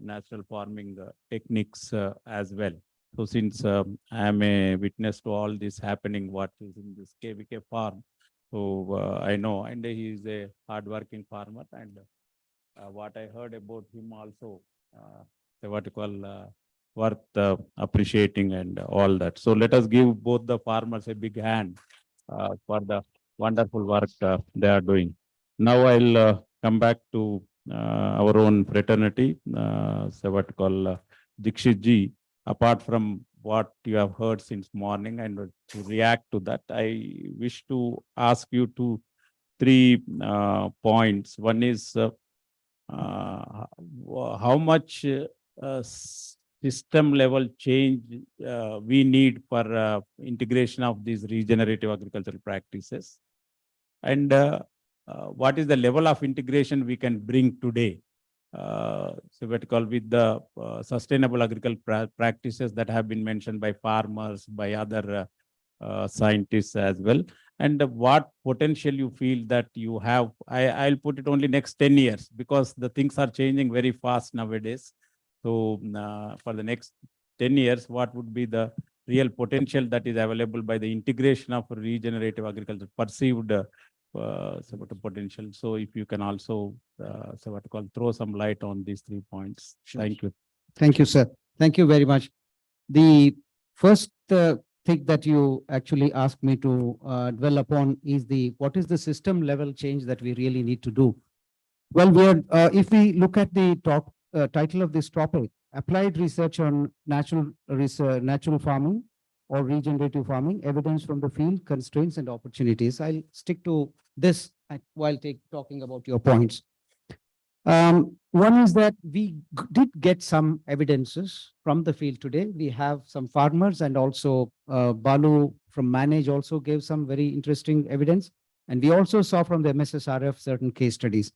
natural farming techniques as well. So since I am a witness to all this happening, what is in this KVK farm, so I know, and he is a hardworking farmer, and what I heard about him also, what you call worth appreciating and all that. So let us give both the farmers a big hand for the wonderful work they are doing. Now I'll come back to our own fraternity, so what you call Dikshit ji. Apart from what you have heard since morning, and to react to that, I wish to ask you 3 points. One is how much system level change we need for integration of these regenerative agricultural practices, and what is the level of integration we can bring today, so what call with the sustainable agricultural practices that have been mentioned by farmers, by other scientists as well, and what potential you feel that you have. I'll put it only next 10 years because the things are changing very fast nowadays. So for the next 10 years, what would be the real potential that is available by the integration of regenerative agriculture, perceived potential? So if you can also throw some light on these 3 points. Sure. Thank you. Thank you, sir. Thank you very much. The first thing that you actually asked me to dwell upon is what is the system level change that we really need to do. Well, if we look at the title of this topic, applied research on natural farming or regenerative farming, evidence from the field, constraints and opportunities. I'll stick to this while talking about your points. One is that we did get some evidences from the field today. We have some farmers, and also Balu from Manage also gave some very interesting evidence. And we also saw from the MSSRF certain case studies.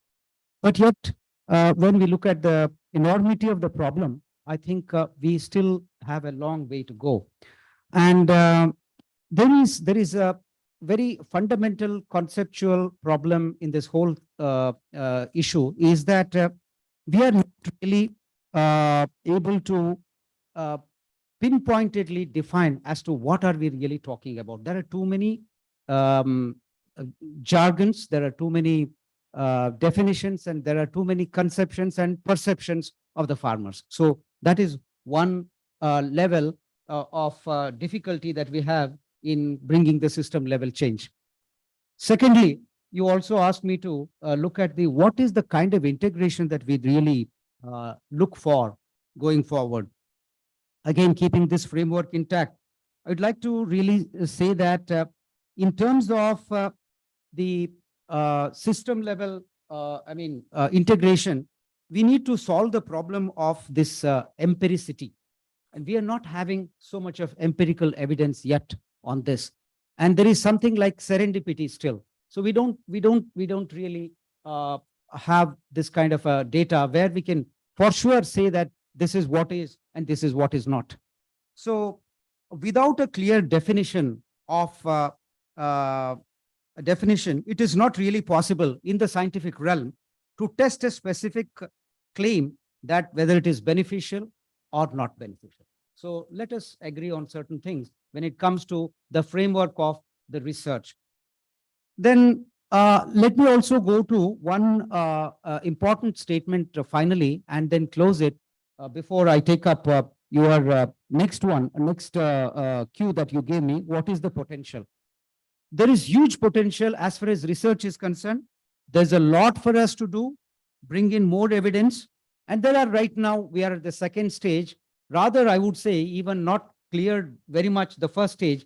But yet, when we look at the enormity of the problem, I think we still have a long way to go. And there is a very fundamental conceptual problem in this whole issue, is that we are not really able to pinpointedly define as to what are we really talking about. There are too many jargons, there are too many definitions, and there are too many conceptions and perceptions of the farmers. So that is one level of difficulty that we have in bringing the system level change. Secondly, you also asked me to look at what is the kind of integration that we really look for going forward. Again, keeping this framework intact, I'd like to really say that in terms of the system level, integration, we need to solve the problem of this empiricity. And we are not having so much of empirical evidence yet on this. And there is something like serendipity still. So we don't really have this kind of data where we can for sure say that this is what is and this is what is not. So without a clear definition of it is not really possible in the scientific realm to test a specific claim that whether it is beneficial or not beneficial. So let us agree on certain things when it comes to the framework of the research. Then let me also go to one important statement finally, and then close it before I take up your next cue that you gave me. What is the potential? There is huge potential as far as research is concerned. There's a lot for us to do, bring in more evidence. And there are right now, we are at the second stage. Rather, I would say even not cleared very much the first stage.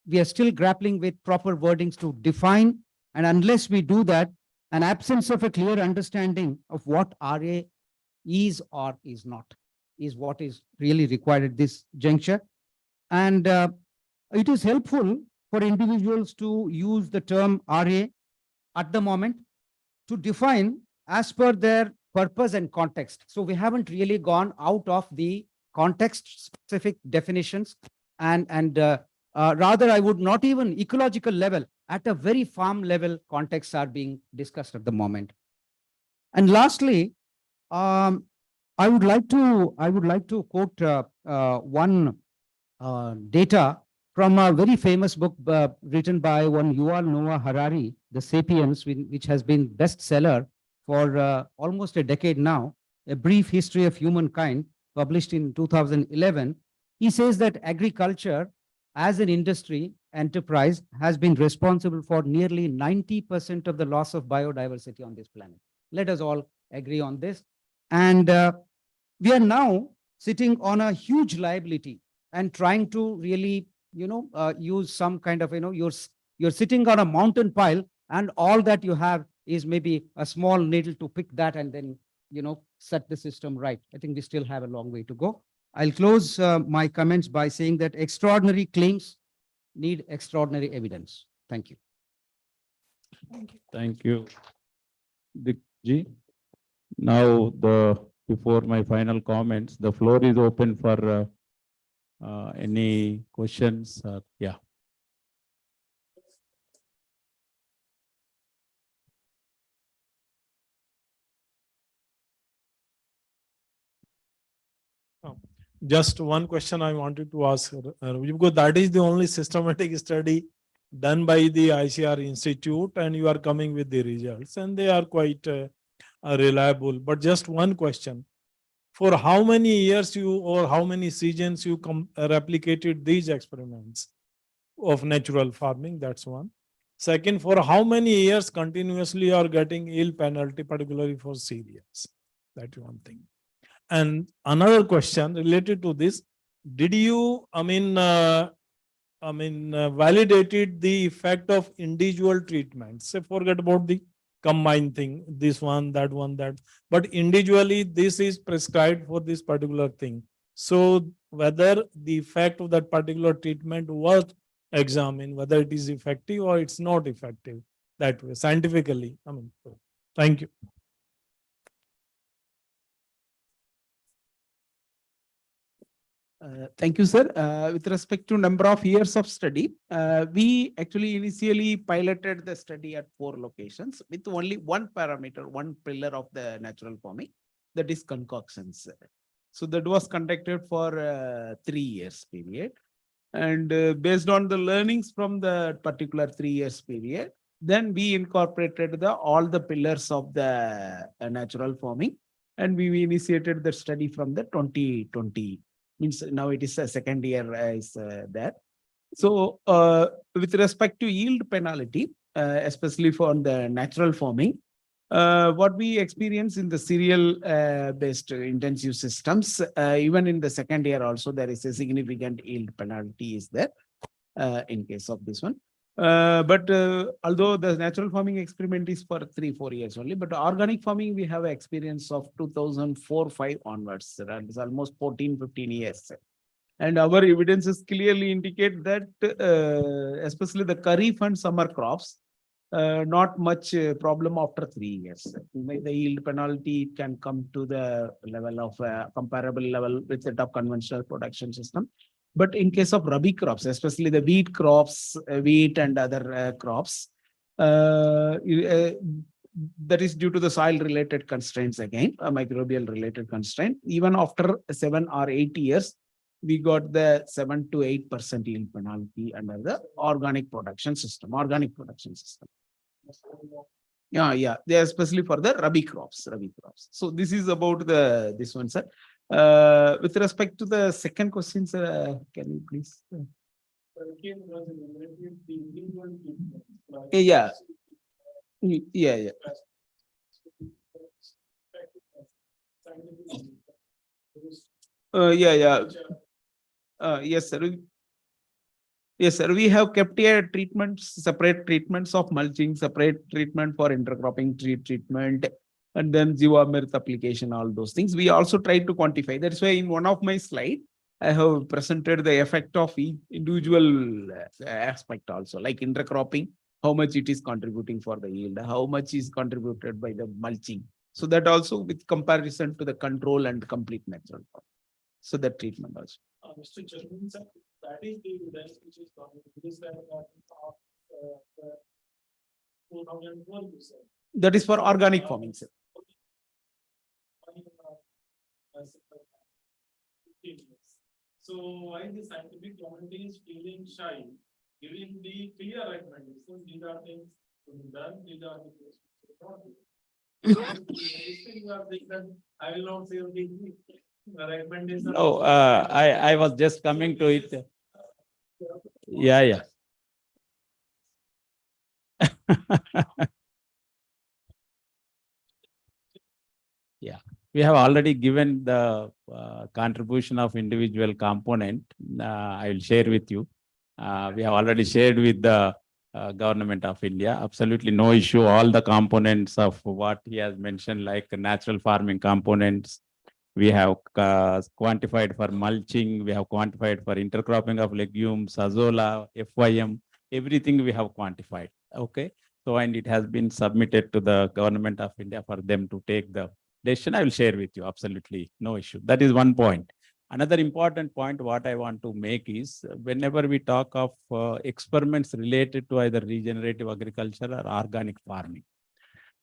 We are still grappling with proper wordings to define. And unless we do that, an absence of a clear understanding of what RA is or is not is what is really required at this juncture. And it is helpful for individuals to use the term RA at the moment to define as per their purpose and context. So we haven't really gone out of the context specific definitions, and rather I would not even ecological level, at a very farm level contexts are being discussed at the moment. And lastly, I would like to quote one data from a very famous book written by one Yuval Noah Harari, The Sapiens, which has been bestseller for almost a decade now, A Brief History of Humankind, published in 2011. He says that agriculture as an industry enterprise has been responsible for nearly 90% of the loss of biodiversity on this planet. Let us all agree on this. And we are now sitting on a huge liability and trying to really, use some kind of, you're sitting on a mountain pile and all that you have is maybe a small needle to pick that and then, set the system right. I think we still have a long way to go. I'll close my comments by saying that extraordinary claims need extraordinary evidence. Thank you. Thank you, Dikji. Now, before my final comments, the floor is open for any questions. Yeah. Just one question I wanted to ask, because that is the only systematic study done by the ICR Institute, and you are coming with the results, and they are quite reliable. But just one question: for how many years or how many seasons you replicated these experiments? of natural farming. That's one. Second, for how many years continuously you are getting yield penalty, particularly for cereals? That's one thing. And another question related to this, did you, validated the effect of individual treatments? Say, forget about the combined thing, this one, that, but individually this is prescribed for this particular thing. So whether the effect of that particular treatment was examined, whether it is effective or it's not effective that way, scientifically. Thank you. Thank you, sir. With respect to number of years of study, we actually initially piloted the study at 4 locations with only one parameter, one pillar of the natural farming, that is concoctions. So that was conducted for 3 years period. And based on the learnings from the particular 3 years period, then we incorporated all the pillars of the natural farming, and we initiated the study from the 2020. Means now it is a second year is there. So with respect to yield penalty, especially for the natural farming, what we experience in the cereal based intensive systems, even in the second year also, there is a significant yield penalty is there in case of this one. But although the natural farming experiment is for 3-4 years only, but organic farming, we have experience of 2004-5 onwards. That is almost 14-15 years. And our evidences clearly indicate that especially the kharif and summer crops, not much problem after 3 years. The yield penalty can come to the level of comparable level with the top conventional production system. But in case of rabi crops, especially the wheat crops, wheat and other crops, that is due to the soil related constraints again, a microbial related constraint. Even after 7 or 8 years, we got the 7 to 8% yield penalty under the organic production system. Yeah. They are especially for the rabi crops. So this is about this one, sir. With respect to the second question, sir, can you please? Yeah. Yes, sir. Yes, sir. We have kept here treatments, separate treatments of mulching, separate treatment for intercropping treatment, and then Jivamrit application, all those things. We also try to quantify. That's why in one of my slides, I have presented the effect of each individual aspect also, like intercropping, how much it is contributing for the yield, how much is contributed by the mulching. So that also with comparison to the control and complete natural farm. So that treatment also. Mr. Chairman, sir, that is the evidence which is coming. This is that of 2012, sir. That is for organic farming, sir. So why the scientific community is feeling shy, giving the clear recommendations? These are things to be done. These are the things to be done. I will not say the recommendation. No, I was just coming to it. Yeah. Yeah, we have already given the contribution of individual component. I will share with you. We have already shared with the government of India. Absolutely no issue. All the components of what he has mentioned, like natural farming components, we have quantified for mulching, we have quantified for intercropping of legumes, azola, FYM, everything we have quantified. Okay. So, and it has been submitted to the government of India for them to take the decision. I will share with you. Absolutely no issue. That is one point. Another important point what I want to make is whenever we talk of experiments related to either regenerative agriculture or organic farming,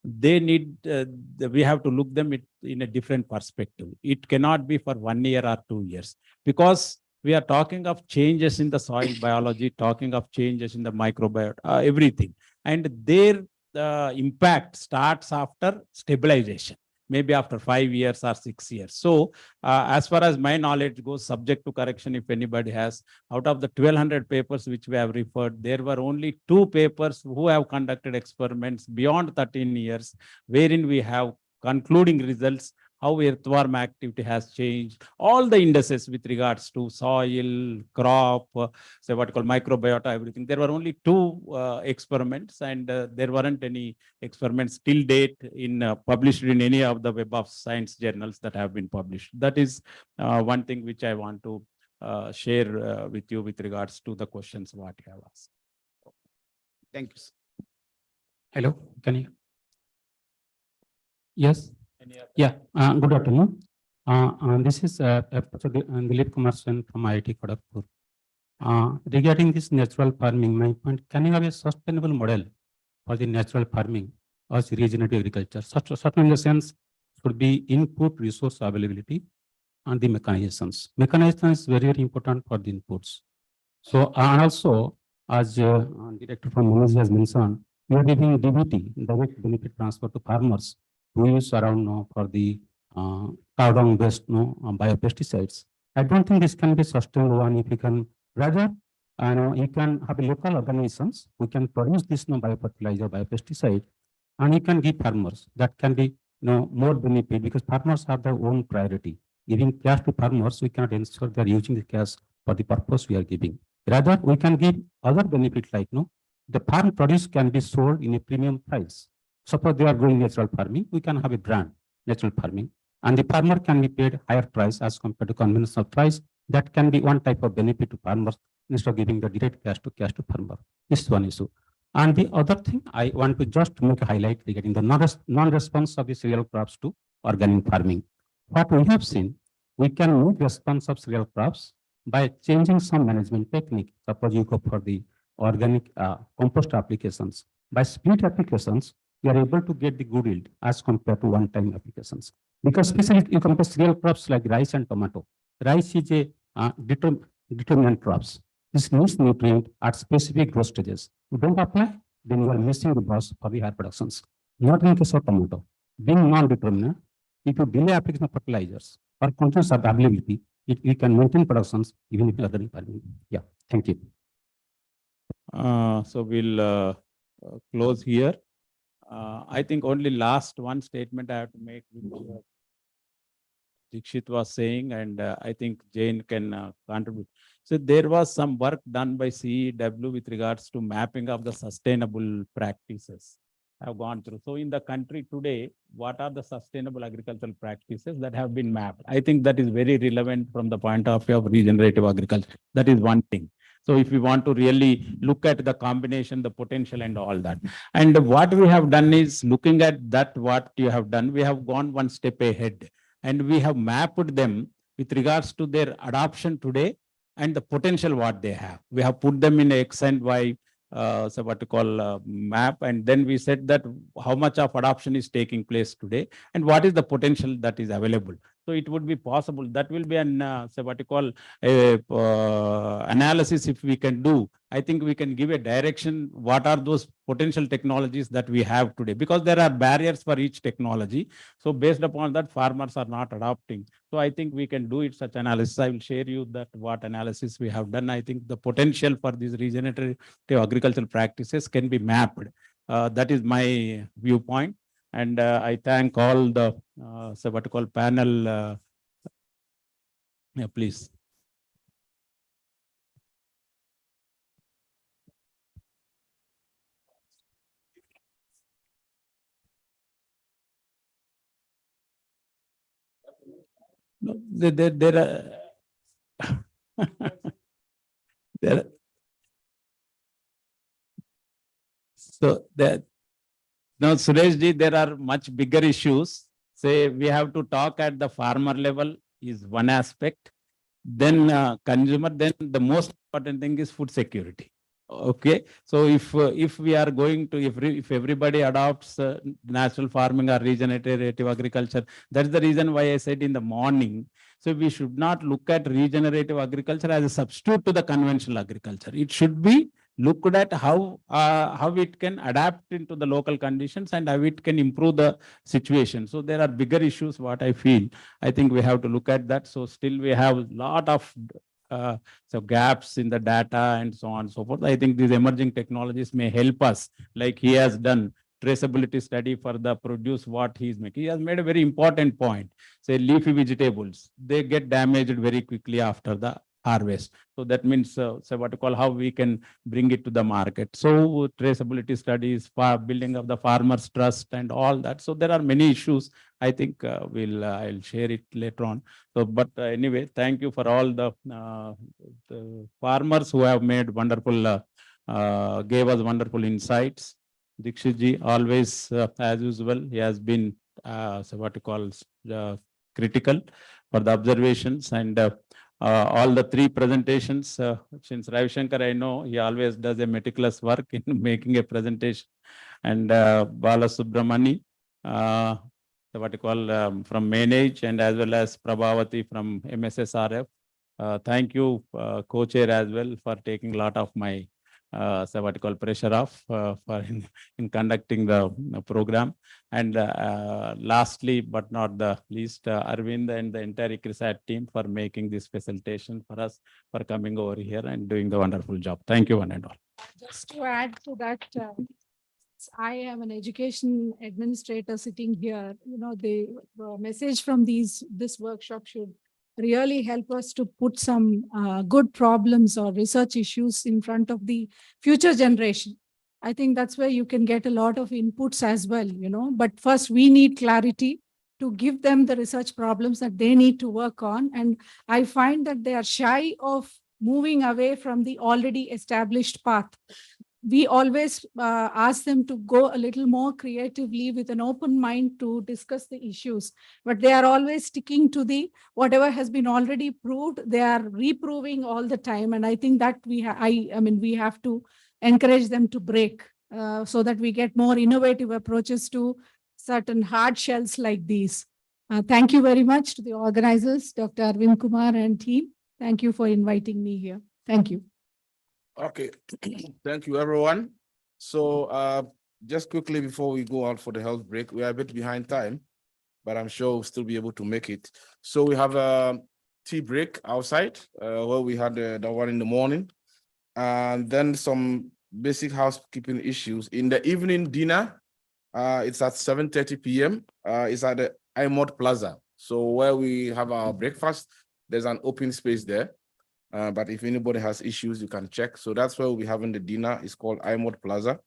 they need, we have to look them in a different perspective. It cannot be for 1 year or 2 years, because we are talking of changes in the soil biology, talking of changes in the microbiota, everything. And their impact starts after stabilization. maybe after 5 years or 6 years. So as far as my knowledge goes, subject to correction, if anybody has, out of the 1200 papers which we have referred, there were only 2 papers who have conducted experiments beyond 13 years, wherein we have concluding results, how earthworm activity has changed, all the indices with regards to soil, crop, say what you call microbiota, everything. There were only 2 experiments, and there weren't any experiments till date in published in any of the Web of Science journals that have been published. That is one thing which I want to share with you with regards to the questions what you have asked. Thank you, sir. Hello, can you? Yes. Yeah, good afternoon. This is Professor Dilip Kumar Sen from IIT Kharagpur. Regarding this natural farming, my point, can you have a sustainable model for the natural farming or regenerative agriculture? Such in the sense should be input resource availability and the mechanizations. Mechanization is very, very important for the inputs. So, and also, as Director from Manoj has mentioned, we are giving DBT, direct benefit transfer to farmers, who use around for the cow based biopesticides. I don't think this can be sustainable one if you can rather you can have a local organizations who can produce this biofertilizer, biopesticide, and you can give farmers. That can be more benefit because farmers have their own priority. Giving cash to farmers, we cannot ensure they are using the cash for the purpose we are giving. Rather, we can give other benefit like the farm produce can be sold in a premium price. Suppose they are growing natural farming, we can have a brand, natural farming, and the farmer can be paid higher price as compared to conventional price. That can be one type of benefit to farmers instead of giving the direct cash to farmer. This is one issue. And the other thing I want to just make a highlight regarding the non-response of the cereal crops to organic farming. What we have seen, we can make response of cereal crops by changing some management technique. Suppose you go for the organic compost applications. By split applications, you are able to get the good yield as compared to one-time applications. Because especially you compare cereal crops like rice and tomato. Rice is a determinant crops. This needs nutrient at specific growth stages. You don't apply, then you are missing the bus for the higher productions. Not in case of tomato. Being non-determinant, if you delay application of fertilizers or constraints of availability, we can maintain productions even if you are organic farming. Yeah, thank you. So we'll close here. I think only last one statement I have to make, which Dikshit was saying, and I think Jane can contribute. So there was some work done by CEW with regards to mapping of the sustainable practices. Have gone through. So in the country today, what are the sustainable agricultural practices that have been mapped? I think that is very relevant from the point of view of regenerative agriculture. That is one thing. So if we want to really look at the combination, the potential and all that. And what we have done is looking at that, what you have done, we have gone one step ahead and we have mapped them with regards to their adoption today and the potential what they have. We have put them in X and Y, so what to call map. And then we said that how much of adoption is taking place today and what is the potential that is available. So it would be possible. That will be an, so what you call analysis if we can do. I think we can give a direction. What are those potential technologies that we have today? Because there are barriers for each technology. So based upon that, farmers are not adopting. So I think we can do it such analysis. I will share you that what analysis we have done. I think the potential for these regenerative agricultural practices can be mapped. That is my viewpoint. And I thank all the so what to call panel. Yeah, please. No, there are there. So that now, Sureshji, there are much bigger issues. Say we have to talk at the farmer level is one aspect. Then consumer. Then the most important thing is food security. Okay, so if we are going to if everybody adopts natural farming or regenerative agriculture, that's the reason why I said in the morning. So we should not look at regenerative agriculture as a substitute to the conventional agriculture. It should be looked at how it can adapt into the local conditions and how it can improve the situation. So there are bigger issues, what I feel. I think we have to look at that. So still we have a lot of gaps in the data and so on and so forth. I think these emerging technologies may help us, like he has done traceability study for the produce what he is making. He has made a very important point. Say leafy vegetables, they get damaged very quickly after the harvest. So that means, so what you call, how we can bring it to the market. So traceability studies, for building of the farmers trust and all that. So there are many issues. I think I'll share it later on. So, but anyway, thank you for all the farmers who have made wonderful, gave us wonderful insights. Dikshit ji, always, as usual, he has been, so what you call, critical for the observations and all the three presentations. Since Ravi Shankar, I know he always does a meticulous work in making a presentation. And Bala Subramani, so what you call, from Manage, and as well as Prabhavati from MSSRF. Thank you, co-chair, as well, for taking a lot of my so what you call pressure off for in conducting the program. And lastly, but not the least, Arvind and the entire ICRISAT team for making this facilitation for us, for coming over here and doing the wonderful job. Thank you, one and all. Just to add to that, I am an education administrator sitting here. You know, the message from this workshop should really help us to put some good problems or research issues in front of the future generation. I think that's where you can get a lot of inputs as well, you know, but first we need clarity to give them the research problems that they need to work on. And I find that they are shy of moving away from the already established path. We always ask them to go a little more creatively with an open mind to discuss the issues, but they are always sticking to the whatever has been already proved. They are reproving all the time, and I think that we have to encourage them to break so that we get more innovative approaches to certain hard shells like these. Thank you very much to the organizers, Dr. Arvind Kumar and team. Thank you for inviting me here. Thank you. Okay, thank you, everyone. So just quickly before we go out for the health break, we are a bit behind time, but I'm sure we'll still be able to make it. So we have a tea break outside where we had the one in the morning, and then some basic housekeeping issues. In the evening dinner, it's at 7:30 p.m. It's at the iMod Plaza. So where we have our breakfast, there's an open space there. But if anybody has issues, you can check. So that's where we'll be having the dinner. It's called iMod Plaza.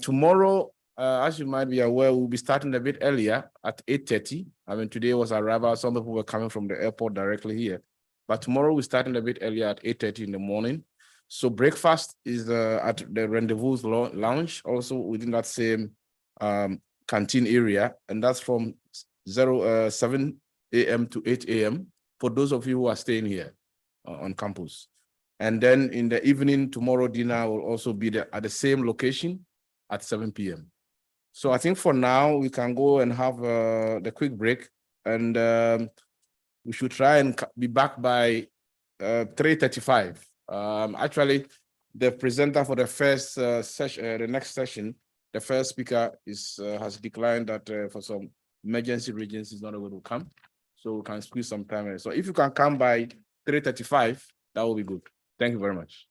Tomorrow, as you might be aware, we'll be starting a bit earlier at 8:30. I mean, today was arrival. Some people were coming from the airport directly here. But tomorrow we're starting a bit earlier at 8:30 in the morning. So breakfast is at the Rendezvous Lounge, also within that same canteen area. And that's from 7 a.m. to 8 a.m. for those of you who are staying here on campus. And then in the evening, tomorrow dinner will also be there at the same location at 7 p.m. So I think for now, we can go and have the quick break, and we should try and be back by 3:35. Actually, the presenter for the first session, the next session, the first speaker has declined that for some emergency reasons is not able to come. So we can squeeze some time in. So if you can come by 3:35, that will be good. Thank you very much.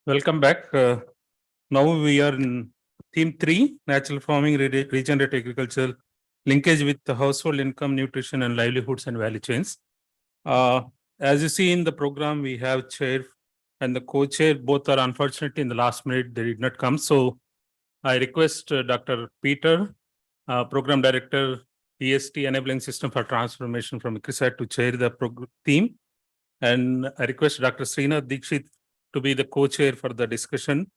Welcome back. Now we are in theme 3, natural farming, regenerative agriculture, linkage with the household income, nutrition, and livelihoods and value chains. As you see in the program, we have chair and the co-chair. Both are unfortunately in the last minute, they did not come. So I request Dr. Peter, Program Director, DST Enabling System for Transformation from ICRISAT to chair the theme. And I request Dr. Srinath Dikshit to be the co-chair for the discussion.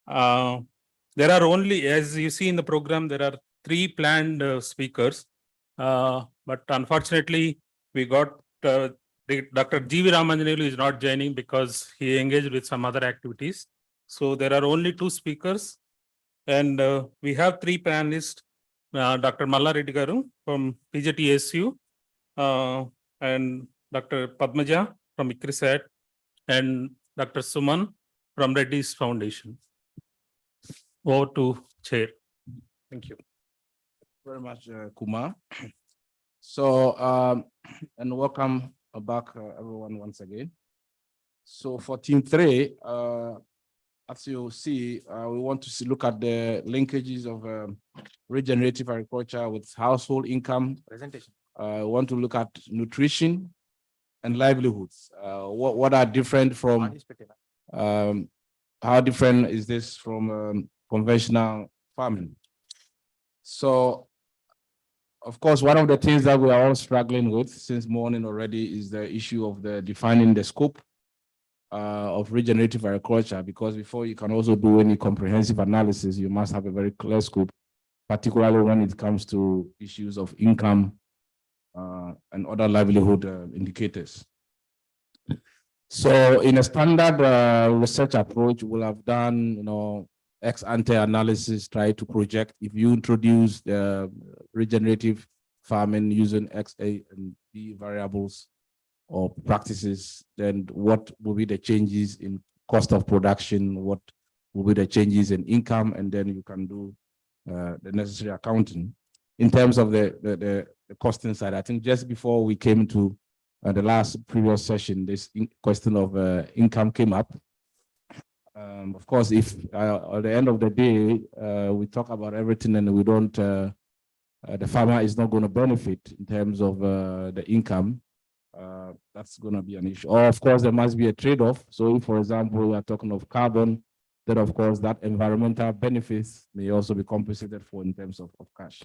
There are only, as you see in the program, there are 3 planned speakers. But unfortunately, we got Dr. G.V. Ramanjanelu is not joining because he engaged with some other activities. So there are only 2 speakers. And we have 3 panelists, Dr. Malla Reddy Garu from PJTSU, and Dr. Padmaja from ICRISAT, and Dr. Suman from Reddy's Foundation. Over to Chair. Thank you. Very much, Kumar. So, and welcome back, everyone, once again. So for team 3, as you see, we want to look at the linkages of regenerative agriculture with household income. Presentation. We want to look at nutrition and livelihoods. What are different from, how different is this from conventional farming? So, of course, one of the things that we are all struggling with since morning already is the issue of defining the scope of regenerative agriculture, because before you can also do any comprehensive analysis, you must have a very clear scope, particularly when it comes to issues of income and other livelihood indicators. So in a standard research approach, we'll have done, ex ante analysis, try to project if you introduce the regenerative farming using X, A, and B variables or practices, then what will be the changes in cost of production, what will be the changes in income, and then you can do the necessary accounting. In terms of the costing side, I think just before we came to the last previous session, this question of income came up. Of course, if at the end of the day, we talk about everything and we don't, the farmer is not going to benefit in terms of the income, that's going to be an issue. Or of course, there must be a trade-off. So if, for example, we are talking of carbon, then of course that environmental benefits may also be compensated for in terms of cash.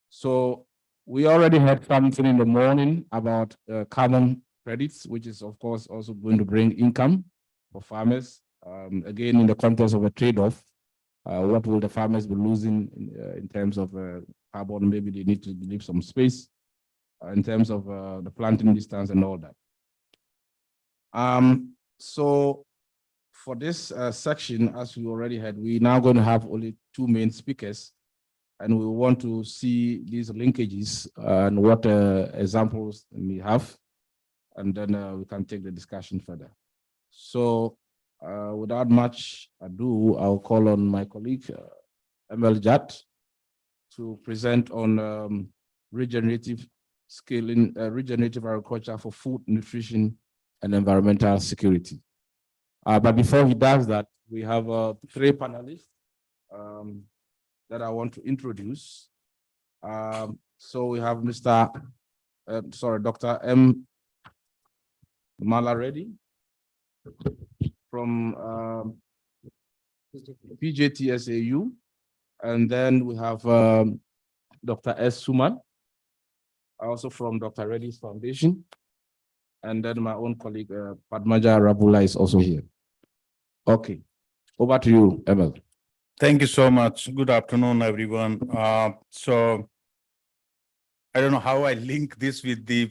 So we already had something in the morning about carbon credits, which is of course also going to bring income for farmers. Again, in the context of a trade-off, what will the farmers be losing in terms of carbon? Maybe they need to leave some space in terms of the planting distance and all that. So for this section, as we already had, we're now going to have only 2 main speakers, and we want to see these linkages and what examples we have, and then we can take the discussion further. So without much ado, I'll call on my colleague, ML Jat, to present on regenerative scaling, regenerative agriculture for food, nutrition, and environmental security. But before he does that, we have 3 panelists that I want to introduce. So we have Dr. M. Malla Reddy from PJTSAU, and then we have Dr. S. Suman, also from Dr. Reddy's Foundation, and then my own colleague Padmaja Rabula is also here. Okay, over to you, Emil. Thank you so much. Good afternoon, everyone. So I don't know how I link this with the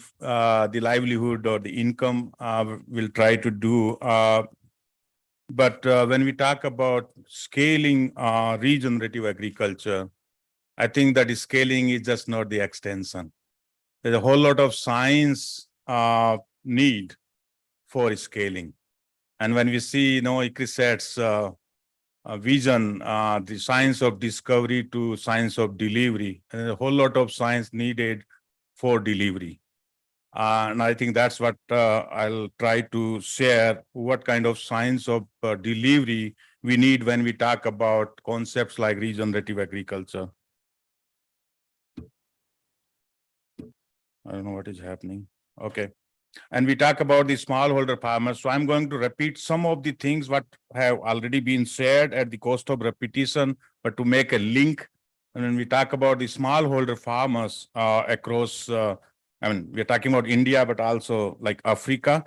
livelihood or the income. We'll try to do. But when we talk about scaling regenerative agriculture, I think that scaling is just not the extension. There's a whole lot of science need for scaling. And when we see, ICRISAT's vision, the science of discovery to science of delivery, and a whole lot of science needed for delivery. And I think that's what I'll try to share, what kind of science of delivery we need when we talk about concepts like regenerative agriculture. I don't know what is happening. Okay. And we talk about the smallholder farmers. So I'm going to repeat some of the things what have already been shared at the cost of repetition, but to make a link. And when we talk about the smallholder farmers across, I mean, we're talking about India, but also like Africa.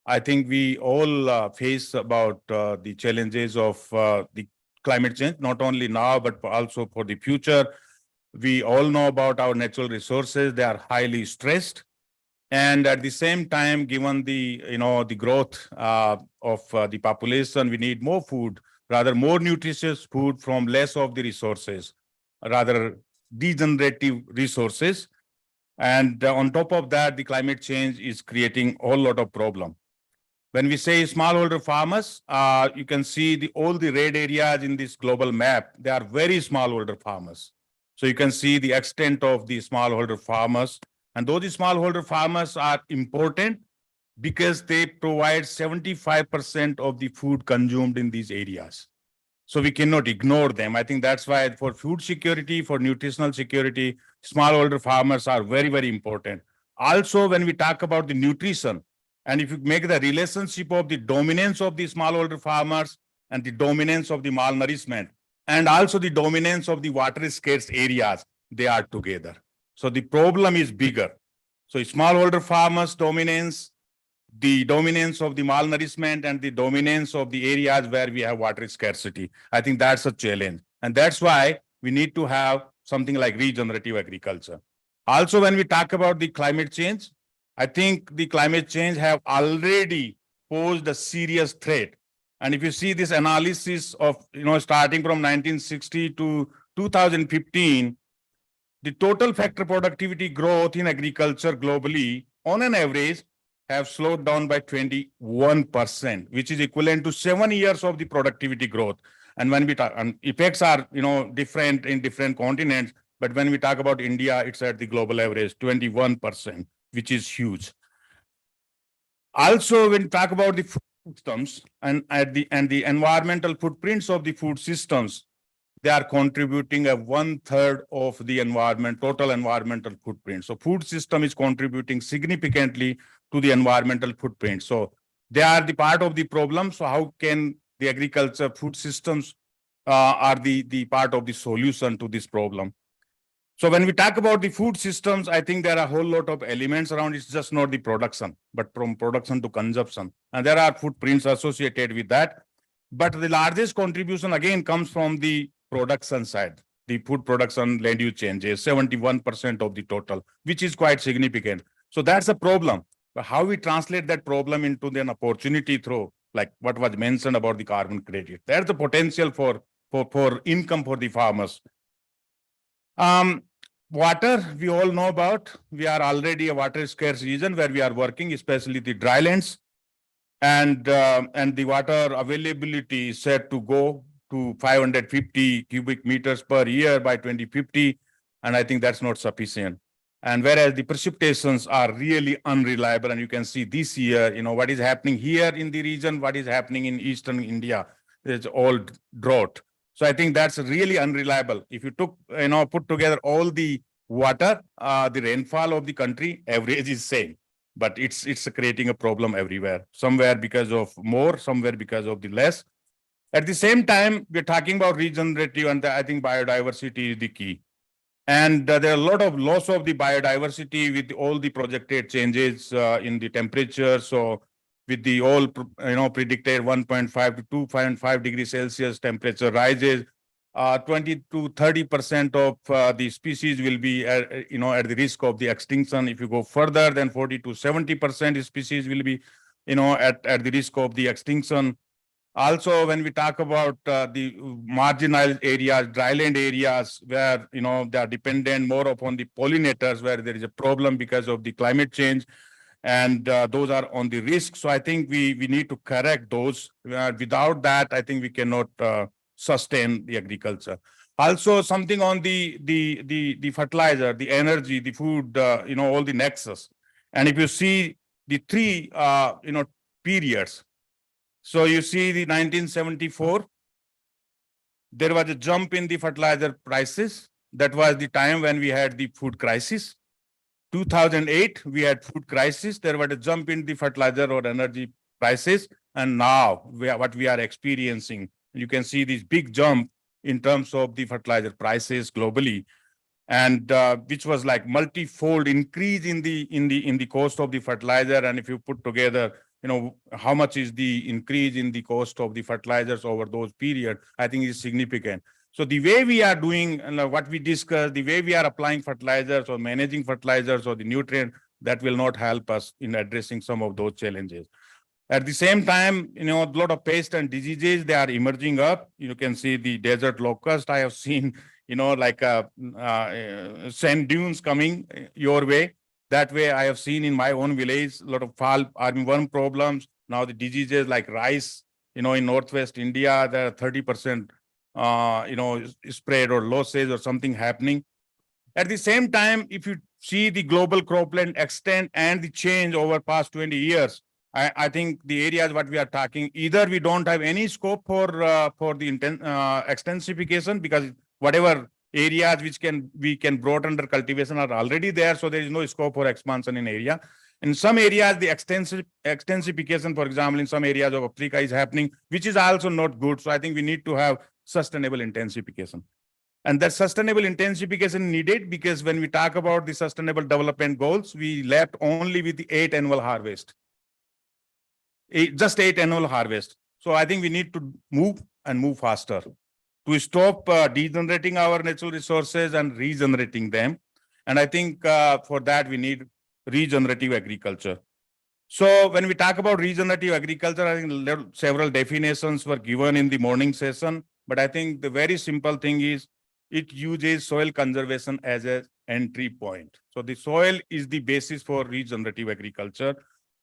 I think we all face about the challenges of the climate change, not only now, but also for the future. We all know about our natural resources. They are highly stressed. And at the same time, given the, the growth of the population, we need more food, rather more nutritious food from less of the resources, rather degenerative resources. And on top of that, the climate change is creating a whole lot of problem. When we say smallholder farmers, you can see all the red areas in this global map. They are very smallholder farmers. So you can see the extent of the smallholder farmers. And those smallholder farmers are important because they provide 75% of the food consumed in these areas. So we cannot ignore them. I think that's why for food security, for nutritional security, smallholder farmers are very, very important. Also, when we talk about the nutrition, and if you make the relationship of the dominance of the smallholder farmers and the dominance of the malnourishment, and also the dominance of the water scarce areas, they are together. So the problem is bigger. So smallholder farmers dominance, the dominance of the malnourishment, and the dominance of the areas where we have water scarcity. I think that's a challenge. And that's why we need to have something like regenerative agriculture. Also, when we talk about the climate change, I think the climate change have already posed a serious threat. And if you see this analysis of, starting from 1960 to 2015, the total factor productivity growth in agriculture globally, on an average, have slowed down by 21%, which is equivalent to 7 years of the productivity growth. And when we talk, and effects are, different in different continents, but when we talk about India, it's at the global average, 21%, which is huge. Also, when we talk about the food systems and the environmental footprints of the food systems, they are contributing a 1/3 of the total environmental footprint. So food system is contributing significantly to the environmental footprint. So they are the part of the problem. So how can the agriculture food systems are the part of the solution to this problem? So when we talk about the food systems, I think there are a whole lot of elements around. It's just not the production, but from production to consumption. And there are footprints associated with that. But the largest contribution again comes from the production side. The food production land use changes, 71% of the total, which is quite significant. So that's a problem. But how we translate that problem into an opportunity through, like what was mentioned about the carbon credit. There's the potential for income for the farmers. Water, we all know about. We are already a water scarce region where we are working, especially the drylands. And the water availability is set to go to 550 cubic meters per year by 2050. And I think that's not sufficient. And whereas the precipitations are really unreliable, and you can see this year, what is happening here in the region, what is happening in Eastern India, it's all drought. So I think that's really unreliable. If you put together all the water, the rainfall of the country, average is same. But it's creating a problem everywhere, somewhere because of more, somewhere because of the less. At the same time, we're talking about regenerative, and I think biodiversity is the key. And there are a lot of loss of the biodiversity with all the projected changes in the temperature. So with the all, predicted 1.5 to 2.5 degrees Celsius temperature rises, 20 to 30% of the species will be, at the risk of the extinction. If you go further, then 40 to 70% species will be, at the risk of the extinction. Also, when we talk about the marginalized areas, dryland areas, where, they are dependent more upon the pollinators, where there is a problem because of the climate change. And those are on the risk. So I think we need to correct those. Without that, I think we cannot sustain the agriculture. Also, something on the fertilizer, the energy, the food, all the nexus. And if you see the three, periods, so you see the 1974, there was a jump in the fertilizer prices. That was the time when we had the food crisis. 2008, we had food crisis. There was a jump in the fertilizer or energy prices. And now what we are experiencing, you can see this big jump in terms of the fertilizer prices globally. And which was like multi-fold increase in the cost of the fertilizer. And if you put together, how much is the increase in the cost of the fertilizers over those period, I think is significant. So the way we are doing and what we discussed, the way we are applying fertilizers or managing fertilizers or the nutrient, that will not help us in addressing some of those challenges. At the same time, a lot of pests and diseases, they are emerging up. You can see the desert locust. I have seen, like sand dunes coming your way. That way, I have seen in my own village, a lot of fall armyworm problems. Now the diseases like rice, in Northwest India, there are 30%, spread or losses or something happening. At the same time, if you see the global cropland extent and the change over past 20 years, I think the areas what we are talking, either we don't have any scope for the extensification, because whatever areas which we can brought under cultivation are already there, so there is no scope for expansion in area. In some areas, the extensification, for example, in some areas of Africa is happening, which is also not good. So I think we need to have sustainable intensification. And that sustainable intensification needed, because when we talk about the sustainable development goals, we left only with the 8 annual harvest. Just 8 annual harvest. So I think we need to move faster to stop degenerating our natural resources and regenerating them. And I think for that, we need regenerative agriculture. So when we talk about regenerative agriculture, I think several definitions were given in the morning session, but I think the very simple thing is it uses soil conservation as an entry point. So the soil is the basis for regenerative agriculture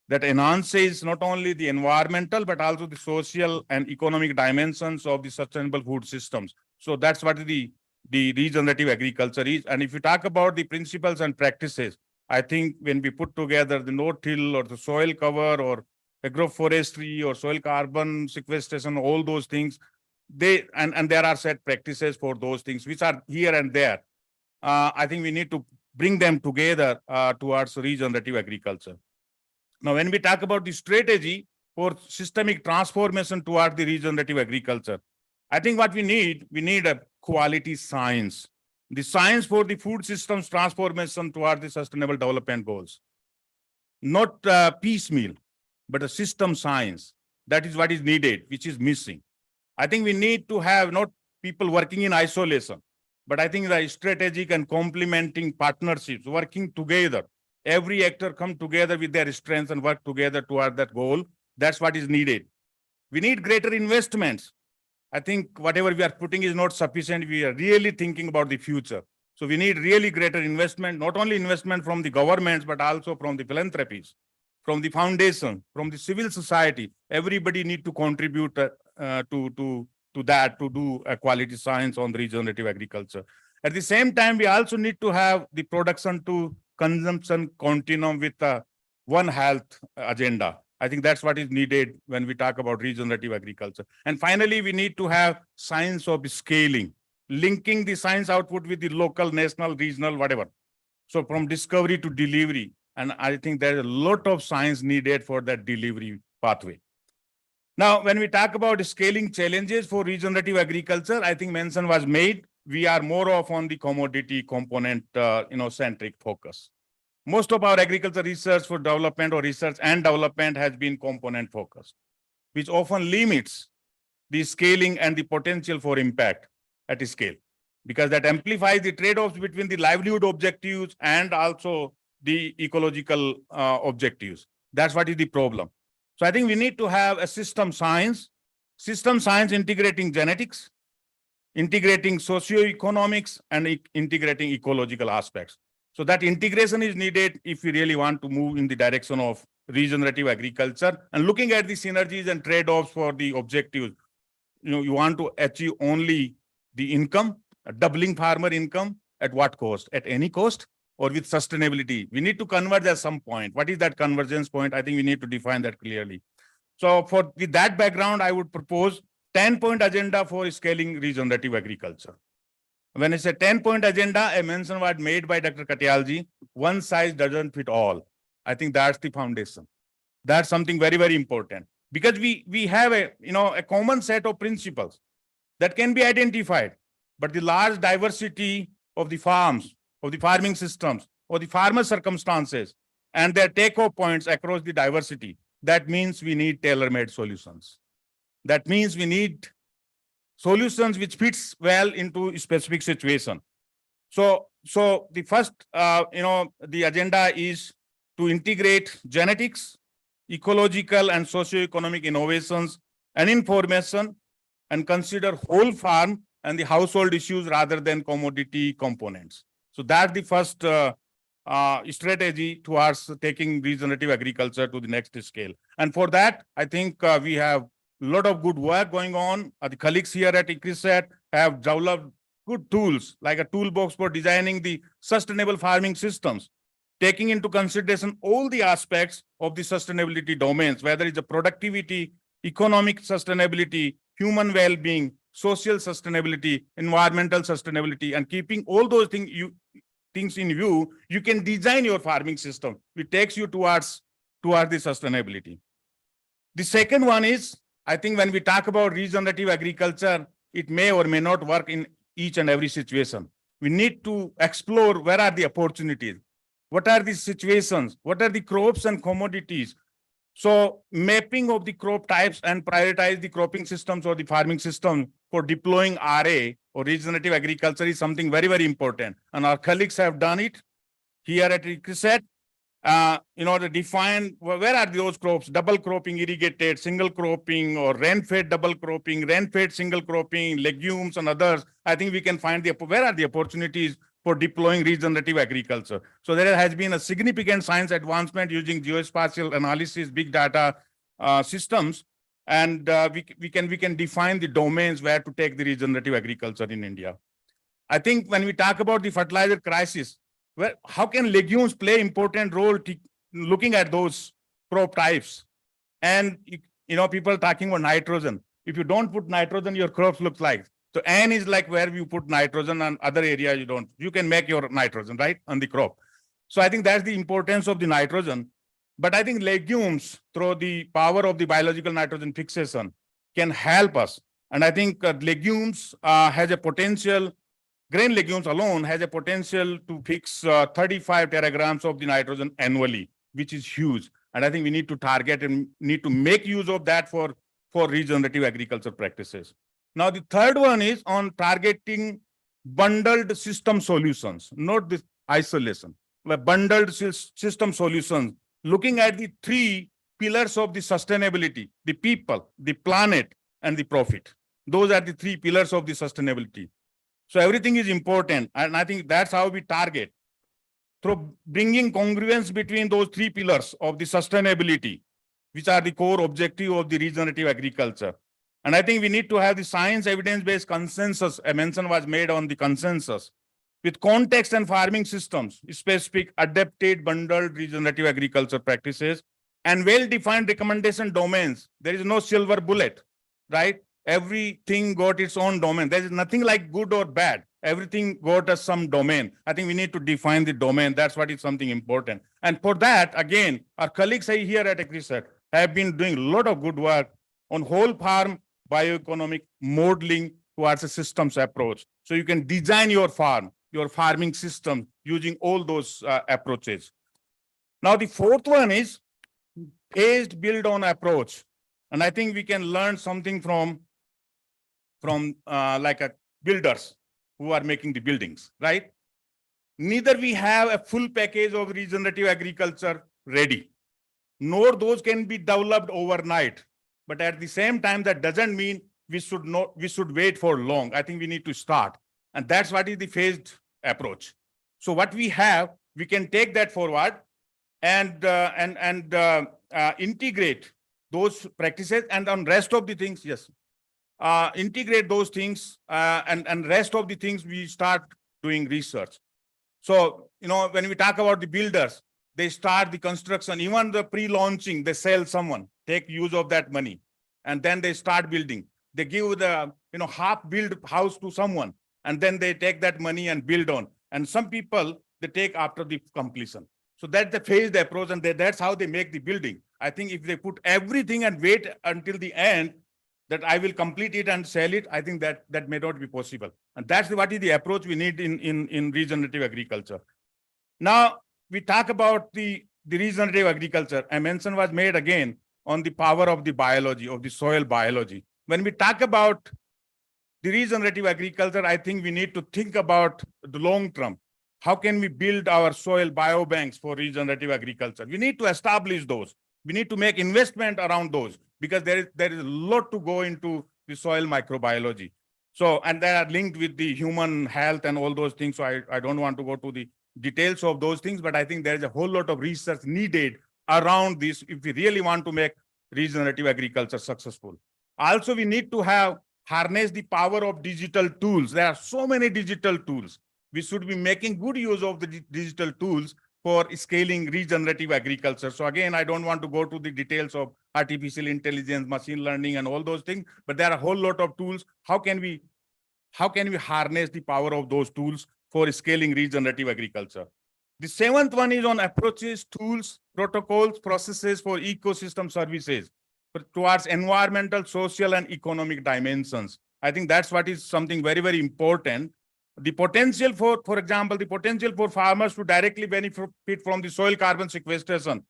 that enhances not only the environmental, but also the social and economic dimensions of the sustainable food systems. So that's what the regenerative agriculture is. And if you talk about the principles and practices, I think when we put together the no-till or the soil cover or agroforestry or soil carbon sequestration, all those things, and there are set practices for those things which are here and there. I think we need to bring them together towards regenerative agriculture. Now, when we talk about the strategy for systemic transformation toward the regenerative agriculture, I think what we need a quality science. The science for the food systems transformation toward the sustainable development goals. Not piecemeal, but a system science. That is what is needed, which is missing. I think we need to have not people working in isolation, but I think the strategic and complementing partnerships working together. Every actor come together with their strengths and work together toward that goal. That's what is needed. We need greater investments. I think whatever we are putting is not sufficient. We are really thinking about the future. So we need really greater investment, not only investment from the governments, but also from the philanthropies, from the foundation, from the civil society. Everybody need to contribute to that, to do a quality science on the regenerative agriculture. At the same time, we also need to have the production to consumption continuum with one health agenda. I think that's what is needed when we talk about regenerative agriculture. And finally, we need to have science of scaling, linking the science output with the local, national, regional, whatever. So from discovery to delivery. And I think there's a lot of science needed for that delivery pathway. Now, when we talk about scaling challenges for regenerative agriculture, I think mention was made. We are more of on the commodity component, centric focus. Most of our agriculture research for development or research and development has been component focused, which often limits the scaling and the potential for impact at scale, because that amplifies the trade-offs between the livelihood objectives and also the ecological objectives. That's what is the problem. So I think we need to have a system science integrating genetics, integrating socioeconomics, and integrating ecological aspects. So that integration is needed if we really want to move in the direction of regenerative agriculture and looking at the synergies and trade-offs for the objectives. You want to achieve only the income, doubling farmer income at what cost? At any cost? or with sustainability. We need to converge at some point. What is that convergence point? I think we need to define that clearly. So with that background, I would propose 10-point agenda for scaling regenerative agriculture. When it's a 10-point agenda, a mention was made by Dr. Katyalji, one size doesn't fit all. I think that's the foundation. That's something very, very important, because we have a common set of principles that can be identified, but the large diversity of the farms, of the farming systems, or the farmer circumstances, and their take-off points across the diversity, that means we need tailor-made solutions. That means we need solutions which fits well into a specific situation. So the first, the agenda is to integrate genetics, ecological and socio-economic innovations and information, and consider whole farm and the household issues rather than commodity components. So that's the first strategy towards taking regenerative agriculture to the next scale. And for that, I think we have a lot of good work going on. The colleagues here at ICRISAT have developed good tools, like a toolbox for designing the sustainable farming systems, taking into consideration all the aspects of the sustainability domains, whether it's a productivity, economic sustainability, human well-being, social sustainability, environmental sustainability, and keeping all those things in view, you can design your farming system, which takes you towards the sustainability. The second one is, I think when we talk about regenerative agriculture, it may or may not work in each and every situation. We need to explore where are the opportunities, what are the situations, what are the crops and commodities. So mapping of the crop types and prioritize the cropping systems or the farming system for deploying RA or regenerative agriculture is something very, very important. And our colleagues have done it here at ICRISAT in order to define where are those crops, double cropping, irrigated, single cropping, or rain-fed double cropping, rain-fed single cropping, legumes and others. I think we can find where are the opportunities for deploying regenerative agriculture. So there has been a significant science advancement using geospatial analysis, big data systems, and we can define the domains where to take the regenerative agriculture in India. I think when we talk about the fertilizer crisis, how can legumes play important role looking at those crop types? And people talking about nitrogen. If you don't put nitrogen, your crops look like. So N is like where you put nitrogen, and other area you don't. You can make your nitrogen, right, on the crop. So I think that's the importance of the nitrogen. But I think legumes, through the power of the biological nitrogen fixation, can help us. And I think legumes has a potential, grain legumes alone has a potential to fix 35 teragrams of the nitrogen annually, which is huge. And I think we need to target and need to make use of that for regenerative agriculture practices. Now, the third one is on targeting bundled system solutions, not this isolation, but bundled system solutions, looking at the three pillars of the sustainability: the people, the planet, and the profit. Those are the three pillars of the sustainability. So everything is important. And I think that's how we target, through bringing congruence between those three pillars of the sustainability, which are the core objective of the regenerative agriculture. And I think we need to have the science evidence-based consensus. A mention was made on the consensus with context and farming systems, specific adapted bundled regenerative agriculture practices, and well-defined recommendation domains. There is no silver bullet, right? Everything got its own domain. There is nothing like good or bad. Everything got us some domain. I think we need to define the domain. That's what is something important. And for that, again, our colleagues here at ICRISAT have been doing a lot of good work on whole farm bioeconomic modeling towards a systems approach. So you can design your farm, your farming system using all those approaches. Now, the fourth one is phased build on approach. And I think we can learn something from builders who are making the buildings, right? Neither we have a full package of regenerative agriculture ready, nor those can be developed overnight. But at the same time, that doesn't mean we should wait for long. I think we need to start. And that's what is the phased approach. So what we have, we can take that forward and integrate those practices, and on rest of the things, yes, integrate those things, and rest of the things we start doing research. So, when we talk about the builders, they start the construction, even the pre-launching, they sell someone, take use of that money, and then they start building. They give the, half-built house to someone, and then they take that money and build on. And some people, they take after the completion. So that's the phased approach, and that's how they make the building. I think if they put everything and wait until the end, that I will complete it and sell it, I think that may not be possible. And that's what is the approach we need in regenerative agriculture. Now, we talk about the regenerative agriculture. A mention was made again on the power of the biology, of the soil biology. When we talk about the regenerative agriculture, I think we need to think about the long term. How can we build our soil biobanks for regenerative agriculture? We need to establish those. We need to make investment around those, because there is a lot to go into the soil microbiology. So, and they are linked with the human health and all those things. So I don't want to go to the details of those things, but I think there is a whole lot of research needed around this if we really want to make regenerative agriculture successful. Also, we need to harness the power of digital tools. There are so many digital tools. We should be making good use of the digital tools for scaling regenerative agriculture. So again, I don't want to go to the details of artificial intelligence, machine learning, and all those things, but there are a whole lot of tools. How can we harness the power of those tools for scaling regenerative agriculture? The seventh one is on approaches, tools, protocols, processes for ecosystem services towards environmental, social, and economic dimensions. I think that's what is something very, very important. The potential for example, the potential for farmers to directly benefit from the soil carbon sequestration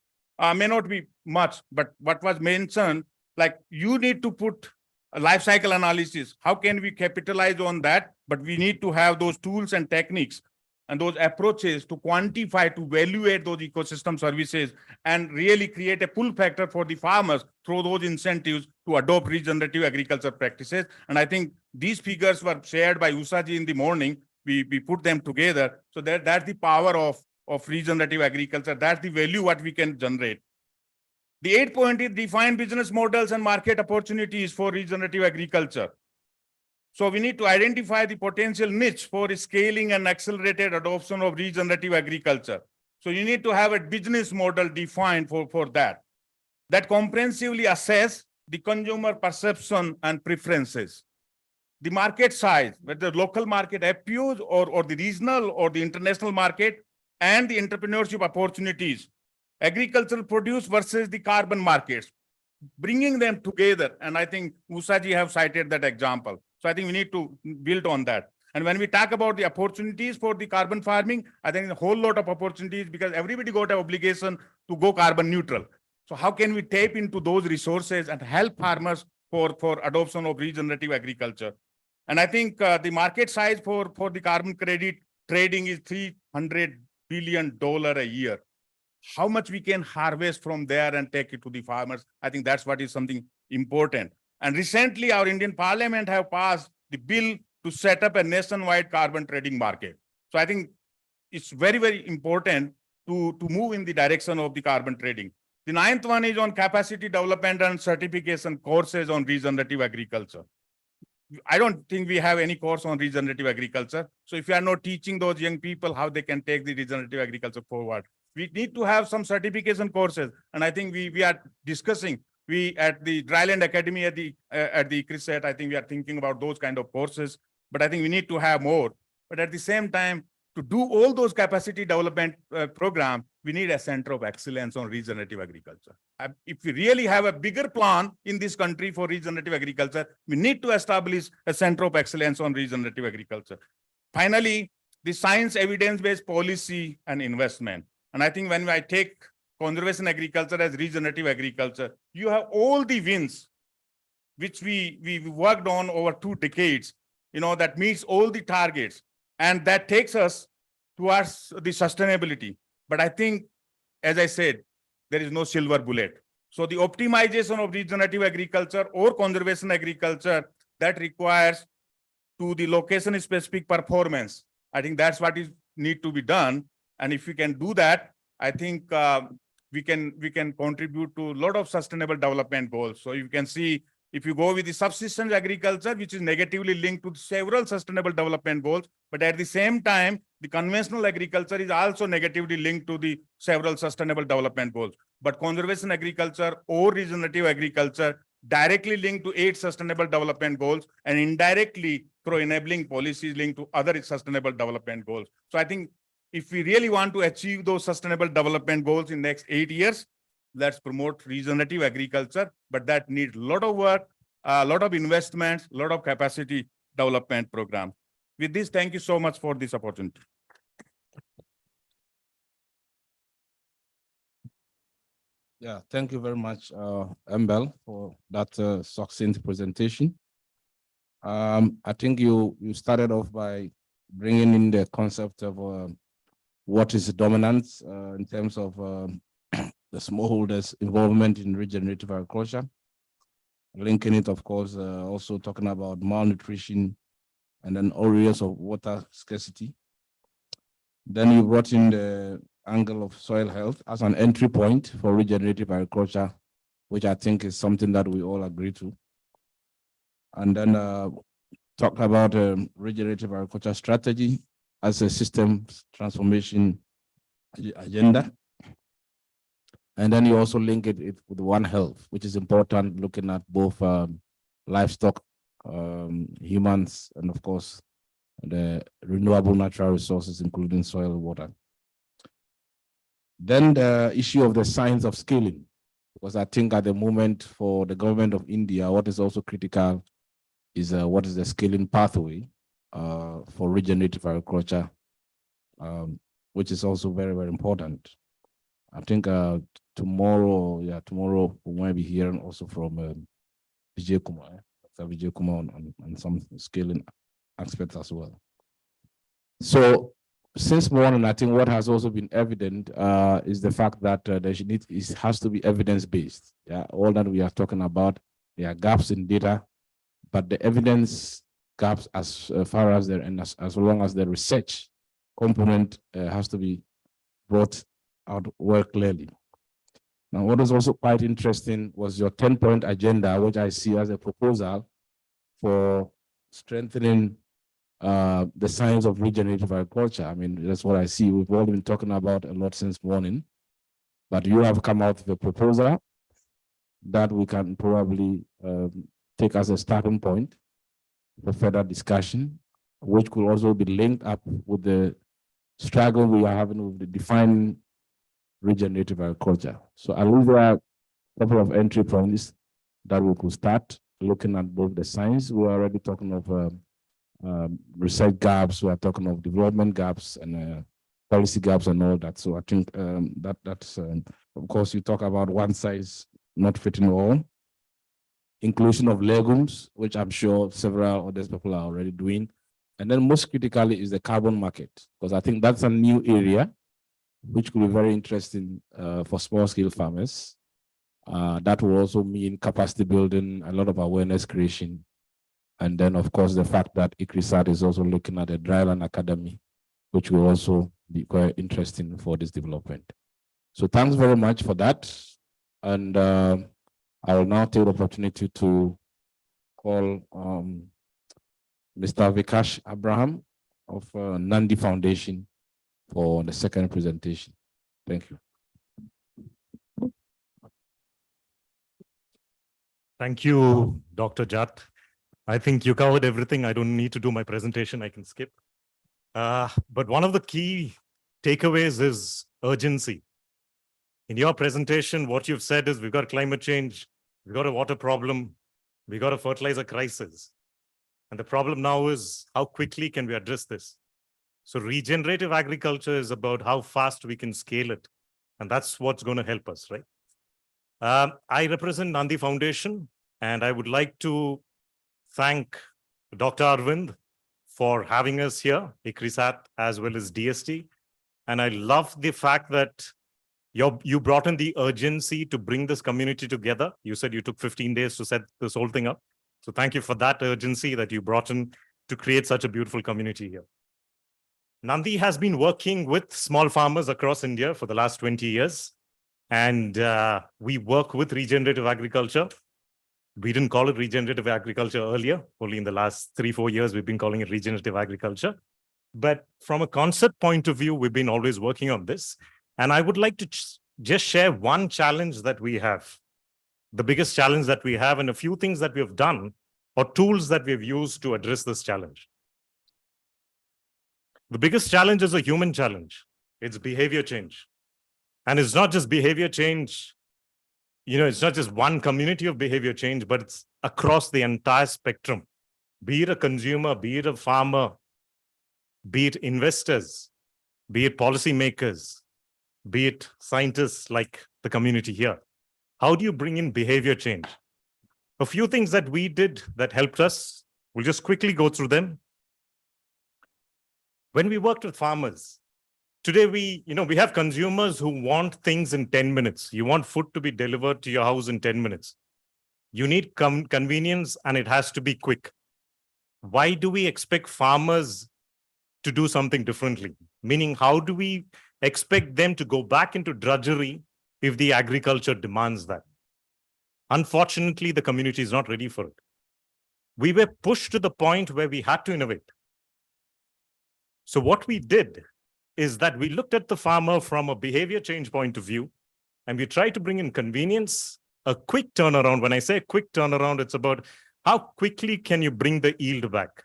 may not be much, but what was mentioned, like you need to put a life cycle analysis. How can we capitalize on that? But we need to have those tools and techniques and those approaches to quantify, to evaluate those ecosystem services and really create a pull factor for the farmers through those incentives to adopt regenerative agriculture practices. And I think these figures were shared by Usaji in the morning. We put them together. So that's the power of regenerative agriculture. That's the value what we can generate. The 8th point is define business models and market opportunities for regenerative agriculture. So we need to identify the potential niche for scaling and accelerated adoption of regenerative agriculture. So you need to have a business model defined for that comprehensively assess the consumer perception and preferences, the market size, whether the local market FPOs or the regional or the international market, and the entrepreneurship opportunities, agricultural produce versus the carbon markets, bringing them together. And I think Usaji have cited that example. So I think we need to build on that. And when we talk about the opportunities for the carbon farming, I think a whole lot of opportunities, because everybody got an obligation to go carbon neutral. So how can we tap into those resources and help farmers for adoption of regenerative agriculture? And I think the market size for the carbon credit trading is $300 billion a year. How much we can harvest from there and take it to the farmers, I think that's what is something important. And recently, our Indian Parliament have passed the bill to set up a nationwide carbon trading market. So I think it's very, very important to move in the direction of the carbon trading. The 9th one is on capacity development and certification courses on regenerative agriculture. I don't think we have any course on regenerative agriculture. So if you are not teaching those young people how they can take the regenerative agriculture forward, we need to have some certification courses. And I think we are discussing, we at the Dryland Academy at the ICRISAT, I think we are thinking about those kind of courses, but I think we need to have more. But at the same time, to do all those capacity development programs, we need a center of excellence on regenerative agriculture. If we really have a bigger plan in this country for regenerative agriculture, we need to establish a center of excellence on regenerative agriculture. Finally, the science evidence-based policy and investment. And I think when I take conservation agriculture as regenerative agriculture, you have all the wins, which we worked on over 2 decades, that meets all the targets. And that takes us towards the sustainability. But I think, as I said, there is no silver bullet. So the optimization of regenerative agriculture or conservation agriculture, that requires to the location-specific performance. I think that's what is need to be done. And if we can do that, I think we can contribute to a lot of sustainable development goals. So you can see If you go with the subsistence agriculture, which is negatively linked to several sustainable development goals, but at the same time, the conventional agriculture is also negatively linked to the several sustainable development goals. But conservation agriculture or regenerative agriculture directly linked to 8 sustainable development goals and indirectly through enabling policies linked to other sustainable development goals. So I think if we really want to achieve those sustainable development goals in the next 8 years, let's promote regenerative agriculture, but that needs a lot of work, a lot of investments, a lot of capacity development programs. With this, thank you so much for this opportunity. Yeah, thank you very much, Mbel, for that succinct presentation. I think you started off by bringing in the concept of what is dominance in terms of the smallholders' involvement in regenerative agriculture. Linking it, of course, also talking about malnutrition and then areas of water scarcity. Then you brought in the angle of soil health as an entry point for regenerative agriculture, which I think is something that we all agree to. And then talked about regenerative agriculture strategy as a systems transformation agenda. And then you also link it with One Health, which is important, looking at both livestock, humans, and of course, the renewable natural resources, including soil and water. Then the issue of the science of scaling, because I think at the moment for the government of India, what is also critical is what is the scaling pathway for regenerative agriculture, which is also very, very important. I think tomorrow we might be hearing also from Vijay Kumar, Dr. Vijay Kumar on some scaling aspects as well. So since morning, I think what has also been evident is the fact that it has to be evidence-based. Yeah, all that we are talking about, there are gaps in data, but the evidence gaps as far as there and as long as the research component has to be brought out well clearly. Now, what is also quite interesting was your 10-point agenda, which I see as a proposal for strengthening the science of regenerative agriculture. I mean, that's what I see. We've all been talking about a lot since morning, but you have come out with a proposal that we can probably take as a starting point for further discussion, which could also be linked up with the struggle we are having with the defining regenerative agriculture. So I believe there are a couple of entry points that we could start looking at both the science. We're already talking of research gaps, we are talking of development gaps and policy gaps and all that. So I think that's, of course, you talk about one size not fitting all. Inclusion of legumes, which I'm sure several other people are already doing. And then most critically is the carbon market, because I think that's a new area which could be very interesting for small-scale farmers. That will also mean capacity building, a lot of awareness creation. And then, of course, the fact that ICRISAT is also looking at a dryland academy, which will also be quite interesting for this development. So thanks very much for that. And I will now take the opportunity to call Mr. Vikash Abraham of Nandi Foundation for the second presentation. Thank you. Thank you, Dr. Jat. I think you covered everything. I don't need to do my presentation. I can skip. But one of the key takeaways is urgency. In your presentation, what you've said is we've got climate change, we've got a water problem, we've got a fertilizer crisis. And the problem now is how quickly can we address this? So regenerative agriculture is about how fast we can scale it. And that's what's going to help us, right? I represent Nandi Foundation, and I would like to thank Dr. Arvind for having us here, ICRISAT, as well as DST. And I love the fact that you brought in the urgency to bring this community together. You said you took 15 days to set this whole thing up. So thank you for that urgency that you brought in to create such a beautiful community here. Nandi has been working with small farmers across India for the last 20 years. And we work with regenerative agriculture. We didn't call it regenerative agriculture earlier. Only in the last 3-4 years, we've been calling it regenerative agriculture. But from a concept point of view, we've been always working on this. And I would like to just share one challenge that we have, the biggest challenge that we have, and a few things that we have done or tools that we've used to address this challenge. The biggest challenge is a human challenge. It's behavior change. And it's not just behavior change, it's not just one community of behavior change, but it's across the entire spectrum. Be it a consumer, be it a farmer, be it investors, be it policymakers, be it scientists like the community here. How do you bring in behavior change? A few things that we did that helped us, we'll just quickly go through them. When we worked with farmers, today we have consumers who want things in 10 minutes. You want food to be delivered to your house in 10 minutes. You need convenience and it has to be quick. Why do we expect farmers to do something differently? Meaning, how do we expect them to go back into drudgery if the agriculture demands that? Unfortunately, the community is not ready for it. We were pushed to the point where we had to innovate. So what we did is that we looked at the farmer from a behavior change point of view, and we tried to bring in convenience, a quick turnaround. When I say quick turnaround, it's about how quickly can you bring the yield back?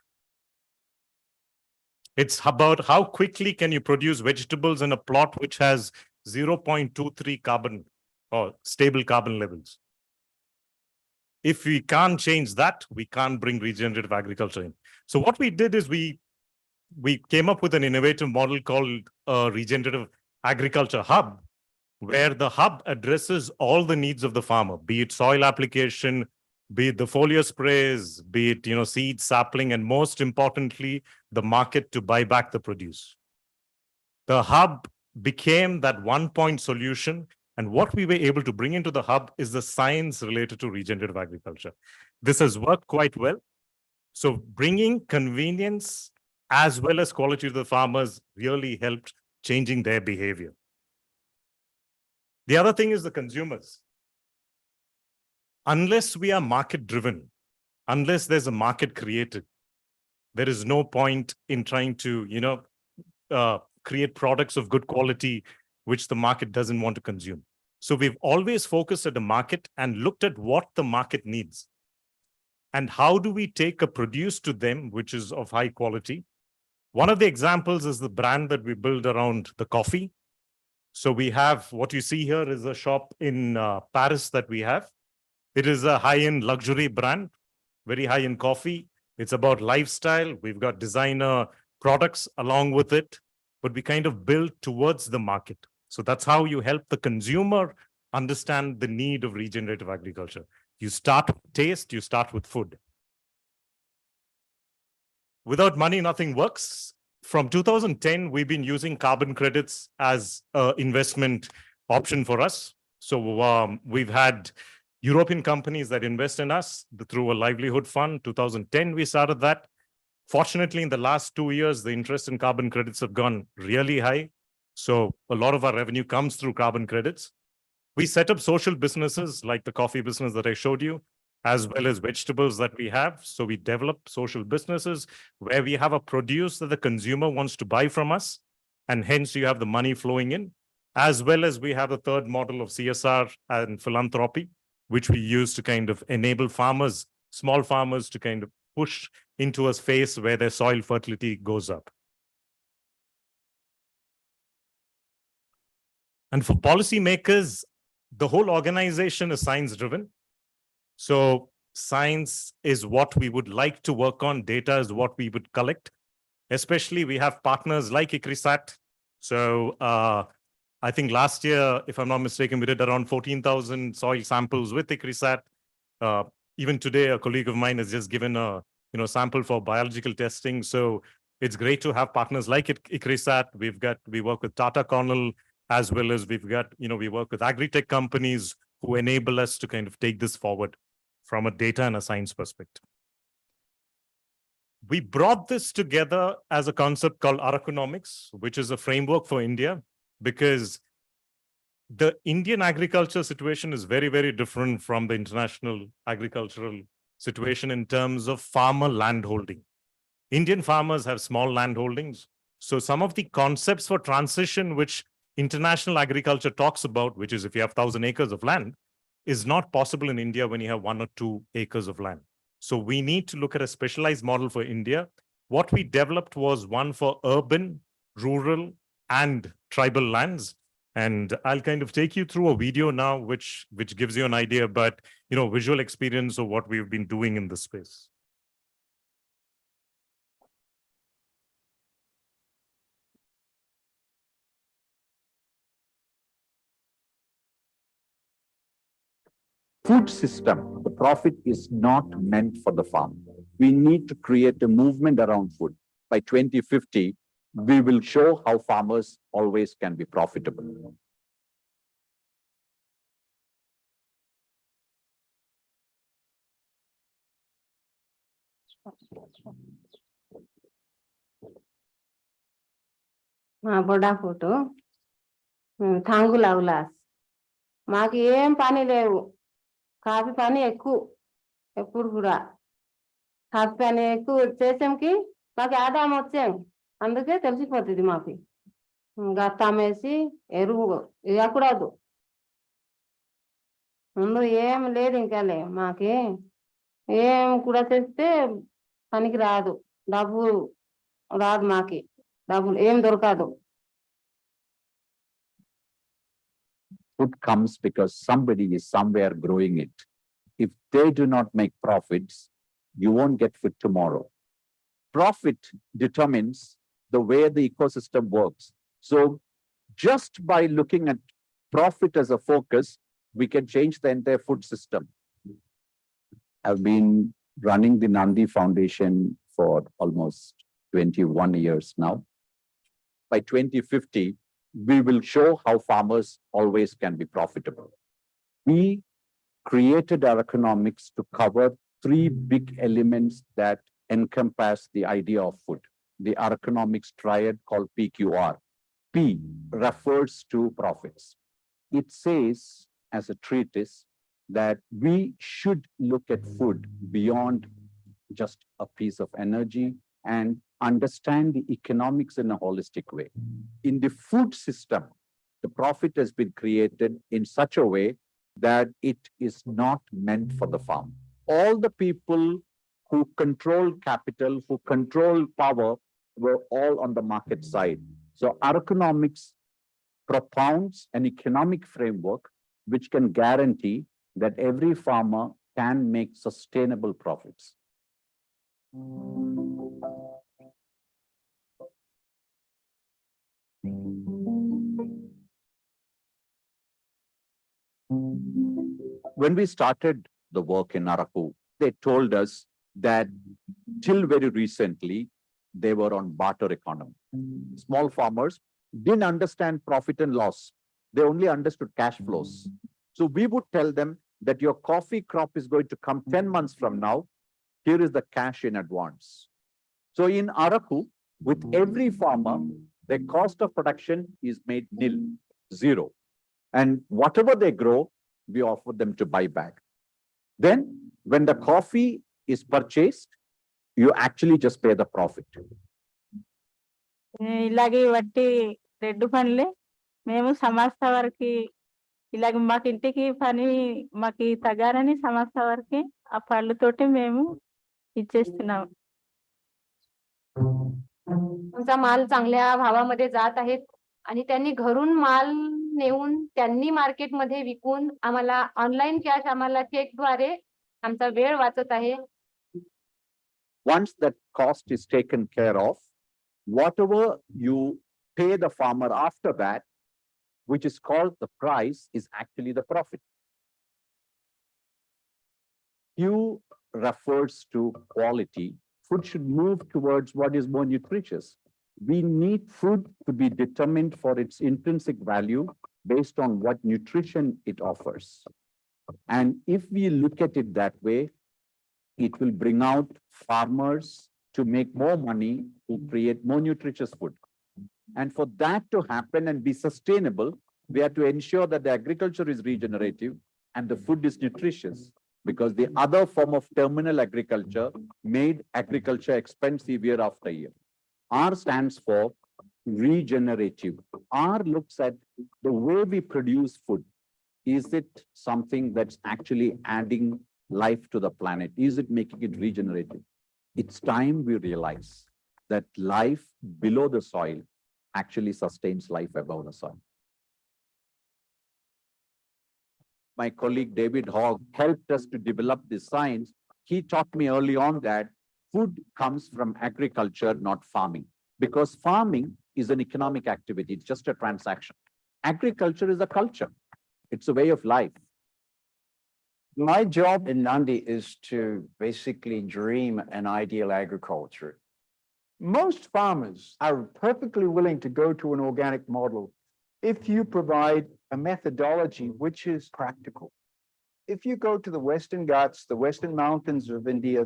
It's about how quickly can you produce vegetables in a plot which has 0.23 carbon or stable carbon levels. If we can't change that, we can't bring regenerative agriculture in. So what we did is we came up with an innovative model called a regenerative agriculture hub, where the hub addresses all the needs of the farmer, be it soil application, be it the foliar sprays, be it seed, sapling, and most importantly, the market to buy back the produce. The hub became that one-point solution. And what we were able to bring into the hub is the science related to regenerative agriculture. This has worked quite well. So bringing convenience as well as quality to the farmers really helped changing their behavior. The other thing is the consumers. Unless we are market driven, unless there's a market created, there is no point in trying to, create products of good quality which the market doesn't want to consume. So we've always focused at the market and looked at what the market needs. And how do we take a produce to them which is of high quality? One of the examples is the brand that we build around the coffee. So we have, what you see here is a shop in Paris that we have. It is a high-end luxury brand, very high-end coffee. It's about lifestyle. We've got designer products along with it, but we kind of build towards the market. So that's how you help the consumer understand the need of regenerative agriculture. You start with taste, you start with food. Without money, nothing works. From 2010, we've been using carbon credits as an investment option for us. So we've had European companies that invest in us through a livelihood fund. 2010, we started that. Fortunately, in the last 2 years, the interest in carbon credits have gone really high. So a lot of our revenue comes through carbon credits. We set up social businesses like the coffee business that I showed you, as well as vegetables that we have. So we develop social businesses where we have a produce that the consumer wants to buy from us. And hence you have the money flowing in, as well as we have the third model of CSR and philanthropy, which we use to kind of enable farmers, small farmers, to kind of push into a space where their soil fertility goes up. And for policymakers, the whole organization is science-driven. So science is what we would like to work on. Data is what we would collect. Especially, we have partners like ICRISAT. So I think last year, if I'm not mistaken, we did around 14,000 soil samples with ICRISAT. Even today, a colleague of mine has just given a sample for biological testing. So it's great to have partners like ICRISAT. We work with Tata Cornell, as well as we work with agri-tech companies who enable us to kind of take this forward from a data and a science perspective. We brought this together as a concept called Araconomics, which is a framework for India, because the Indian agriculture situation is very, very different from the international agricultural situation in terms of farmer landholding. Indian farmers have small landholdings. So some of the concepts for transition which international agriculture talks about, which is if you have 1,000 acres of land, is not possible in India when you have 1 or 2 acres of land. So we need to look at a specialized model for India. What we developed was one for urban, rural, and tribal lands. And I'll kind of take you through a video now, which gives you an idea, but visual experience of what we've been doing in this space. Food system, the profit is not meant for the farm. We need to create a movement around food. By 2050, we will show how farmers always can be profitable. బొడా photo థాంగుల ఉలాస్ మాకు ఏం పని లేవు coffee పని ఎక్కువ ఎప్పుడు కూడా కాఫీ పని ఎక్కువ చేసాంకి మాకు ఆదాయం వచ్చాం అందుకే తెలిసిపోతుంది మాకు గత్తం వేసి ఎరువు ఇవ్వకూడదు ముందు ఏం లేదు ఇంకా మాకి ఏం కూడా చేస్తే పనికి రాదు డబ్బు రాదు మాకి డబ్బులు ఏం దొరకదు. Food comes because somebody is somewhere growing it. If they do not make profits, you won't get food tomorrow. Profit determines the way the ecosystem works. So just by looking at profit as a focus, we can change the entire food system. I've been running the Nandi Foundation for almost 21 years now. By 2050, we will show how farmers always can be profitable. We created our economics to cover 3 big elements that encompass the idea of food. The economics triad called PQR. P refers to profits. It says as a treatise that we should look at food beyond just a piece of energy and understand the economics in a holistic way. In the food system, the profit has been created in such a way that it is not meant for the farm. All the people who control capital, who control power, were all on the market side. So our economics propounds an economic framework which can guarantee that every farmer can make sustainable profits. When we started the work in Araku, they told us that till very recently, they were on barter economy. Small farmers didn't understand profit and loss. They only understood cash flows. So we would tell them that your coffee crop is going to come 10 months from now. Here is the cash in advance. So in Araku, with every farmer, the cost of production is made nil, 0. And whatever they grow, we offer them to buy back. Then when the coffee is purchased, you actually just pay the profit. ఇలాగే వట్టి red పనులే మేము సంస్థ వరకు ఇలాగ మాకు ఇంటికి పని మాకు తగారని సంస్థ వరకు ఆ పళ్ళతోటి మేము ఇచ్చేస్తున్నాము. आमचा माल चांगल्या भावामध्ये जात आहेत आणि त्यांनी घरून माल नेऊन त्यांनी मार्केटमध्ये विकून आम्हाला ऑनलाईन कॅश आम्हाला चेकद्वारे आमचा वेळ वाचत आहे. Once that cost is taken care of, whatever you pay the farmer after that, which is called the price, is actually the profit. Q refers to quality. Food should move towards what is more nutritious. We need food to be determined for its intrinsic value based on what nutrition it offers. And if we look at it that way, it will bring out farmers to make more money, to create more nutritious food. And for that to happen and be sustainable, We have to ensure that the agriculture is regenerative and the food is nutritious, because the other form of terminal agriculture made agriculture expensive year after year. R stands for regenerative. R looks at the way we produce food. Is it something that's actually adding life to the planet? Is it making it regenerative? It's time we realize that life below the soil actually sustains life above the soil. My colleague David Hogg helped us to develop this science. He taught me early on that food comes from agriculture, not farming, because farming is an economic activity. It's just a transaction. Agriculture is a culture. It's a way of life. My job in Nandi is to basically dream an ideal agriculture. Most farmers are perfectly willing to go to an organic model if you provide a methodology which is practical. If you go to the Western Ghats, the Western mountains of India,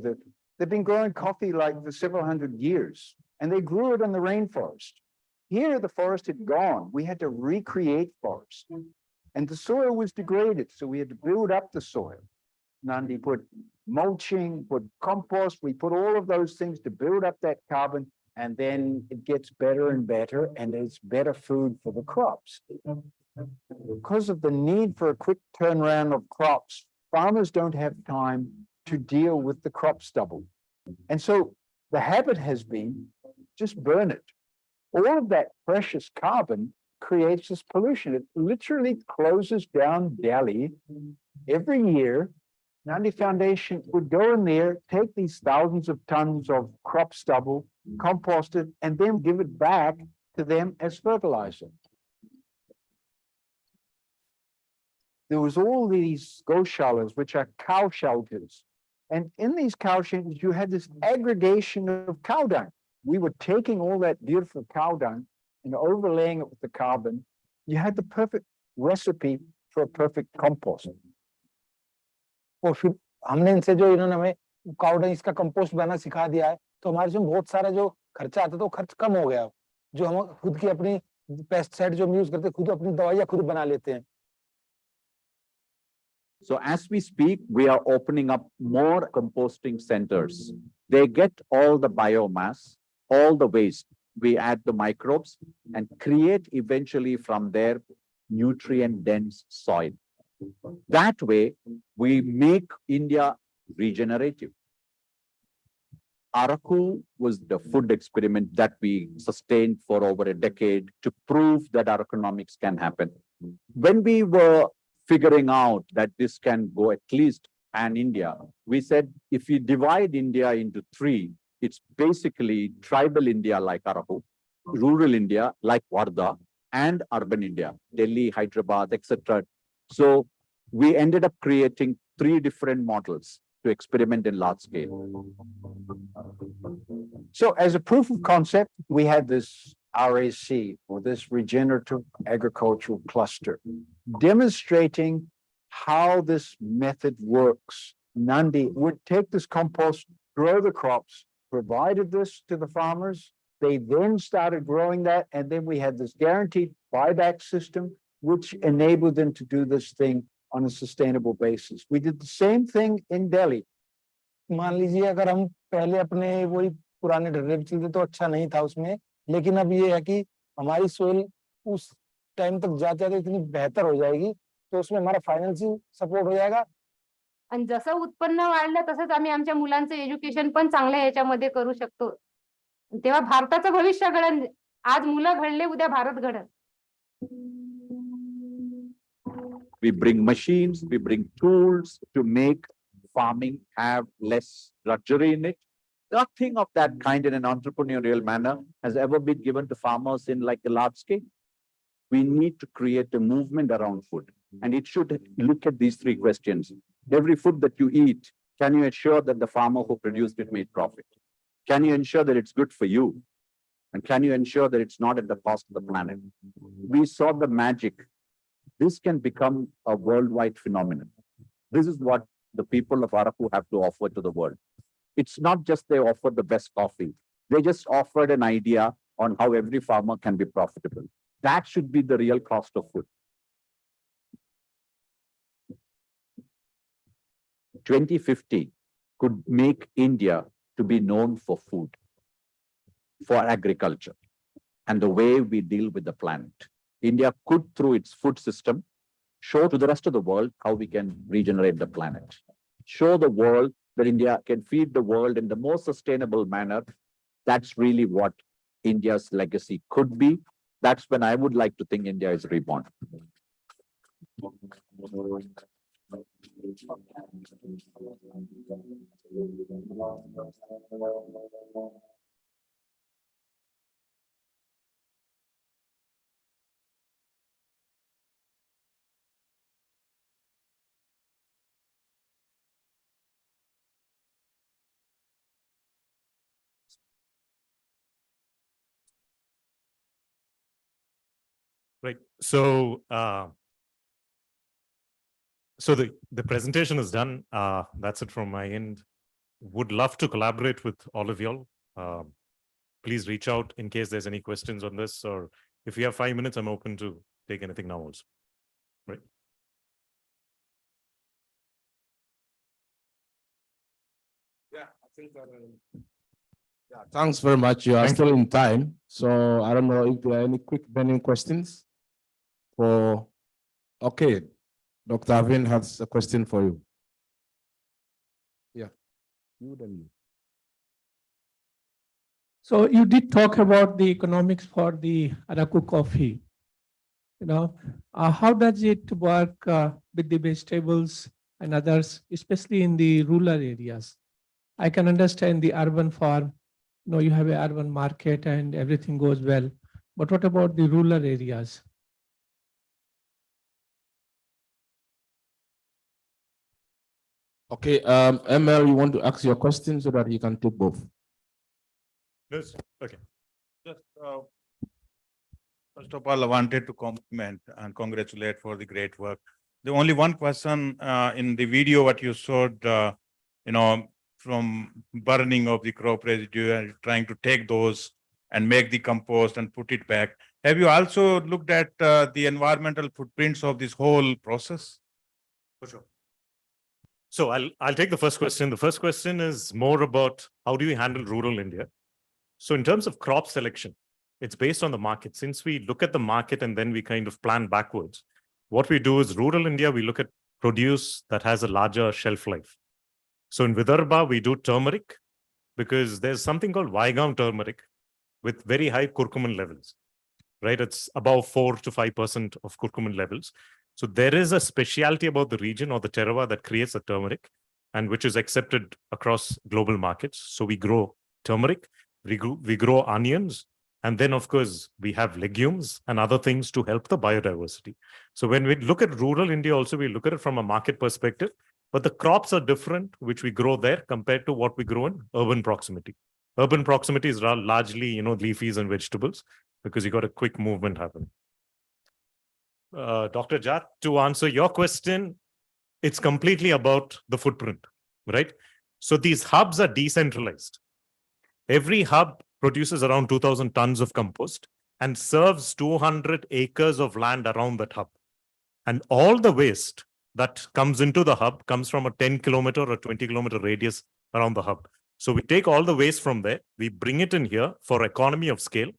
they've been growing coffee like for several hundred years, and they grew it in the rainforest. Here, the forest had gone. We had to recreate forest, and the soil was degraded, so we had to build up the soil. Nandi put mulching, put compost, we put all of those things to build up that carbon, and then it gets better and better, and there's better food for the crops. Because of the need for a quick turnaround of crops, farmers don't have time to deal with the crop stubble. And so the habit has been, just burn it. All of that precious carbon creates this pollution. It literally closes down Delhi every year. Nandi Foundation would go in there, take these thousands of tons of crop stubble, compost it, and then give it back to them as fertilizer. There was all these goshalas, which are cow shelters. And in these cow shelters, you had this aggregation of cow dung. We were taking all that beautiful cow dung and overlaying it with the carbon. You had the perfect recipe for a perfect compost. और फिर हमने इनसे जो इन्होंने हमें cow dung इसका compost बनाना सिखा दिया है, तो हमारे जो बहुत सारा जो खर्चा आता था वो खर्च कम हो गया, जो हम खुद की अपनी पेस्टिसाइड जो हम यूज करते हैं, खुद अपनी दवाइयां खुद बना लेते हैं. So as we speak, we are opening up more composting centers. They get all the biomass, all the waste. We add the microbes and create eventually from there nutrient-dense soil. That way, we make India regenerative. Araku was the food experiment that we sustained for over a decade to prove that our economics can happen. When we were figuring out that this can go at least pan-India, we said, if we divide India into three, it's basically tribal India like Araku, rural India like Wardha, and urban India, Delhi, Hyderabad, etc. So we ended up creating three different models to experiment in large scale. So as a proof of concept, we had this RAC, or this Regenerative Agricultural Cluster, demonstrating how this method works. Nandi would take this compost, grow the crops, provided this to the farmers. They then started growing that, and then we had this guaranteed buyback system, which enabled them to do this thing on a sustainable basis. We did the same thing in Delhi. मान लीजिए अगर हम पहले अपने वही पुराने ढर्रे पे चलते तो अच्छा नहीं था उसमें, लेकिन अब ये है कि हमारी सोइल उस टाइम तक जाते जाते इतनी बेहतर हो जाएगी, तो उसमें हमारा फाइनेंशियल सपोर्ट हो जाएगा. आणि जसं उत्पन्न वाढलं तसंच आम्ही आमच्या मुलांचं एज्युकेशन पण चांगल्या याच्यामध्ये करू शकतो. तेव्हा भारताचं भविष्य घडेल. आज मुलं घडले, उद्या भारत घडेल. We bring machines, we bring tools to make farming have less luxury in it. Nothing of that kind in an entrepreneurial manner has ever been given to farmers in like a large scale. We need to create a movement around food, and it should look at these three questions. Every food that you eat, can you ensure that the farmer who produced it made profit? Can you ensure that it's good for you? And can you ensure that it's not at the cost of the planet? We saw the magic. This can become a worldwide phenomenon. This is what the people of Araku have to offer to the world. It's not just they offered the best coffee. They just offered an idea on how every farmer can be profitable. That should be the real cost of food. 2050 could make India to be known for food, for agriculture, and the way we deal with the planet. India could, through its food system, show to the rest of the world how we can regenerate the planet. Show the world that India can feed the world in the most sustainable manner. That's really what India's legacy could be. That's when I would like to think India is reborn. Right. So, the presentation is done. That's it from my end. Would love to collaborate with all of y'all. Please reach out in case there's any questions on this, or if you have 5 minutes, I'm open to take anything now also. Right. Yeah, I think yeah, thanks very much. You are still in time. So I don't know if there are any quick burning questions for, okay, Dr. Avin has a question for you. Yeah, you then. So you did talk about the economics for the Araku coffee. How does it work with the vegetables and others, especially in the rural areas? I can understand the urban farm. You have an urban market and everything goes well. But what about the rural areas? Okay, ML, you want to ask your question so that you can take both? Yes, okay. Just, first of all, I wanted to compliment and congratulate for the great work. The only one question in the video what you showed, from burning of the crop residue and trying to take those and make the compost and put it back. Have you also looked at the environmental footprints of this whole process? For sure. So I'll take the first question. The first question is more about how do we handle rural India? So in terms of crop selection, it's based on the market. Since we look at the market and then we kind of plan backwards, what we do is rural India, we look at produce that has a larger shelf life. So in Vidarbha, we do turmeric because there's something called Vaigaon turmeric with very high curcumin levels, right? It's above 4 to 5% of curcumin levels. So there is a specialty about the region or the terroir that creates a turmeric and which is accepted across global markets. So we grow turmeric, we grow onions, and then of course we have legumes and other things to help the biodiversity. So when we look at rural India also, we look at it from a market perspective, but the crops are different, which we grow there compared to what we grow in urban proximity. Urban proximity is largely, leafies and vegetables because you got a quick movement happen. Dr. Jat, to answer your question, it's completely about the footprint, right? So these hubs are decentralized. Every hub produces around 2,000 tons of compost and serves 200 acres of land around that hub. And all the waste that comes into the hub comes from a 10-kilometer or 20-kilometer radius around the hub. So we take all the waste from there, we bring it in here for economy of scale,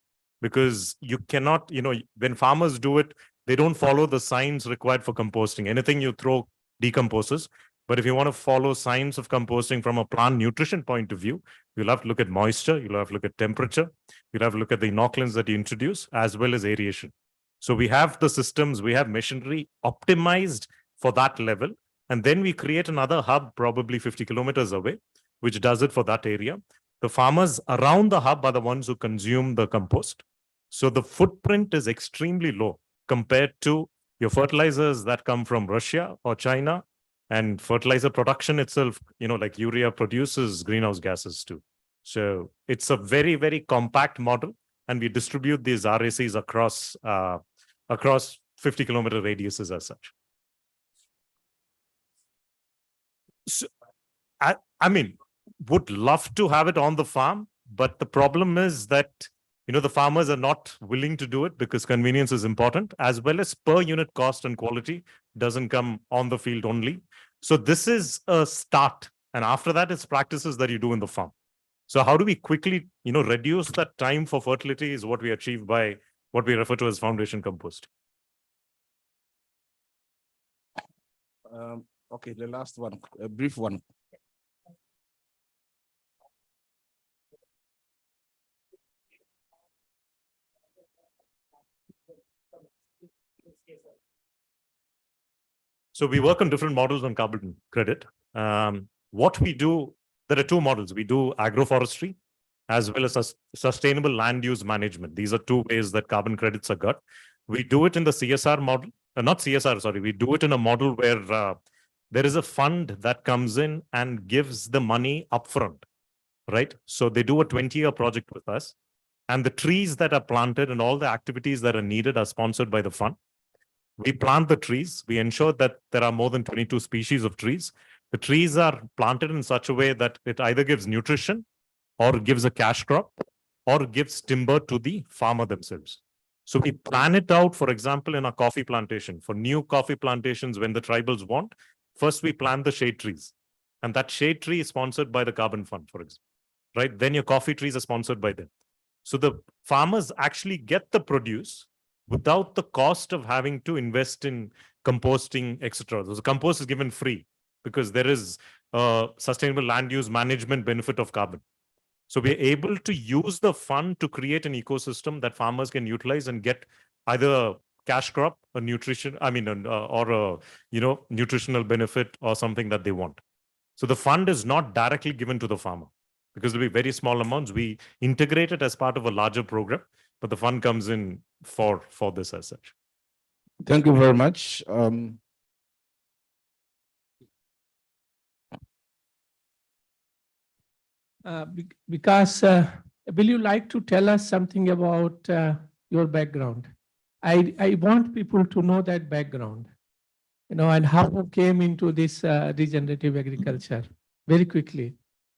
because you cannot, when farmers do it, they don't follow the science required for composting. Anything you throw decomposes. But if you want to follow science of composting from a plant nutrition point of view, you'll have to look at moisture, you'll have to look at temperature, you'll have to look at the inoculants that you introduce, as well as aeration. So we have the systems, we have machinery optimized for that level. And then we create another hub, probably 50 kilometers away, which does it for that area. The farmers around the hub are the ones who consume the compost. So the footprint is extremely low compared to your fertilizers that come from Russia or China, and fertilizer production itself, like urea produces greenhouse gases too. So it's a very, very compact model, and we distribute these RACs across 50-kilometer radiuses as such. So, I mean, would love to have it on the farm, but the problem is that the farmers are not willing to do it because convenience is important, as well as per unit cost and quality doesn't come on the field only. So this is a start. And after that, it's practices that you do in the farm. So how do we quickly, reduce that time for fertility is what we achieve by what we refer to as foundation compost. Okay, the last one, a brief one. So we work on different models on carbon credit. What we do, there are two models. We do agroforestry as well as sustainable land use management. These are two ways that carbon credits are got. We do it in the CSR model, not CSR, sorry. We do it in a model where there is a fund that comes in and gives the money upfront, right? So they do a 20-year project with us, and the trees that are planted and all the activities that are needed are sponsored by the fund. We plant the trees. We ensure that there are more than 22 species of trees. The trees are planted in such a way that it either gives nutrition or gives a cash crop or gives timber to the farmer themselves. So we plan it out, for example, in a coffee plantation. For new coffee plantations, when the tribals want, first we plant the shade trees. And that shade tree is sponsored by the carbon fund, for example, right? Then your coffee trees are sponsored by them. So the farmers actually get the produce without the cost of having to invest in composting, etc. So the compost is given free because there is a sustainable land use management benefit of carbon. So we're able to use the fund to create an ecosystem that farmers can utilize and get either a cash crop, a nutrition, or a nutritional benefit or something that they want. So the fund is not directly given to the farmer because it'll be very small amounts. We integrate it as part of a larger program, but the fund comes in for this as such. Thank you very much. Because will you like to tell us something about your background? I want people to know that background, and how you came into this regenerative agriculture very quickly.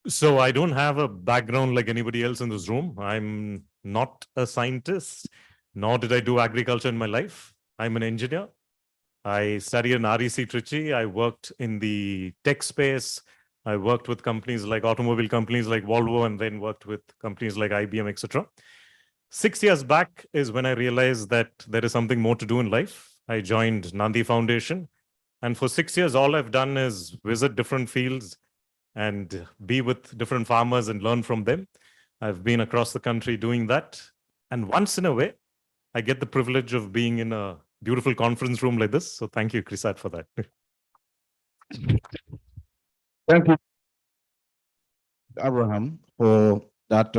So I don't have a background like anybody else in this room. I'm not a scientist, nor did I do agriculture in my life. I'm an engineer. I studied in REC Trichy. I worked in the tech space. I worked with companies like automobile companies like Volvo, and then worked with companies like IBM, etc. 6 years back is when I realized that there is something more to do in life. I joined Nandi Foundation. And for 6 years, all I've done is visit different fields and be with different farmers and learn from them. I've been across the country doing that. And once in a way, I get the privilege of being in a beautiful conference room like this. So thank you, Krisat, for that. Thank you, Abraham, for that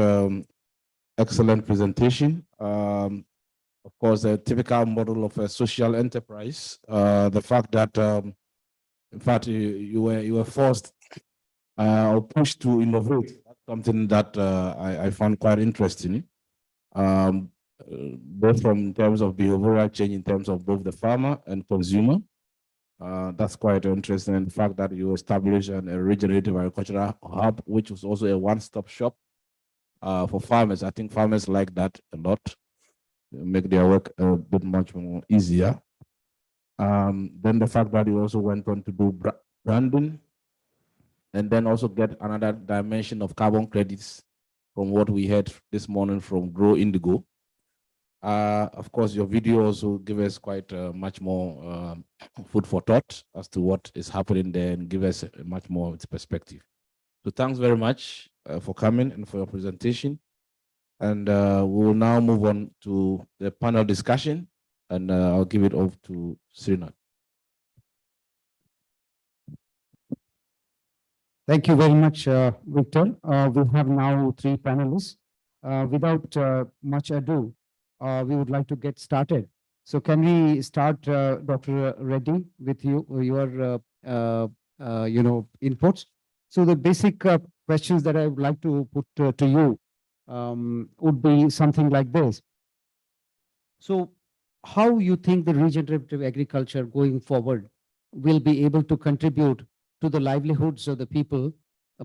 excellent presentation. Of course, a typical model of a social enterprise. The fact that, in fact, you were forced or pushed to innovate. That's something that I found quite interesting. Both from in terms of behavioral change, in terms of both the farmer and consumer. That's quite interesting. And the fact that you established a regenerative agricultural hub, which was also a one-stop shop for farmers. I think farmers like that a lot. Make their work a bit much more easier. Then the fact that you also went on to do branding, and then also get another dimension of carbon credits from what we heard this morning from Grow Indigo. Of course, your video also give us quite much more food for thought as to what is happening there and give us a much more perspective. So thanks very much for coming and for your presentation. And we will now move on to the panel discussion, and I'll give it over to Srinath. Thank you very much, Victor. We have now 3 panelists. Without much ado, we would like to get started. So can we start, Dr. Reddy, with you, your inputs? So the basic questions that I would like to put to you would be something like this. So how you think the regenerative agriculture going forward will be able to contribute to the livelihoods of the people,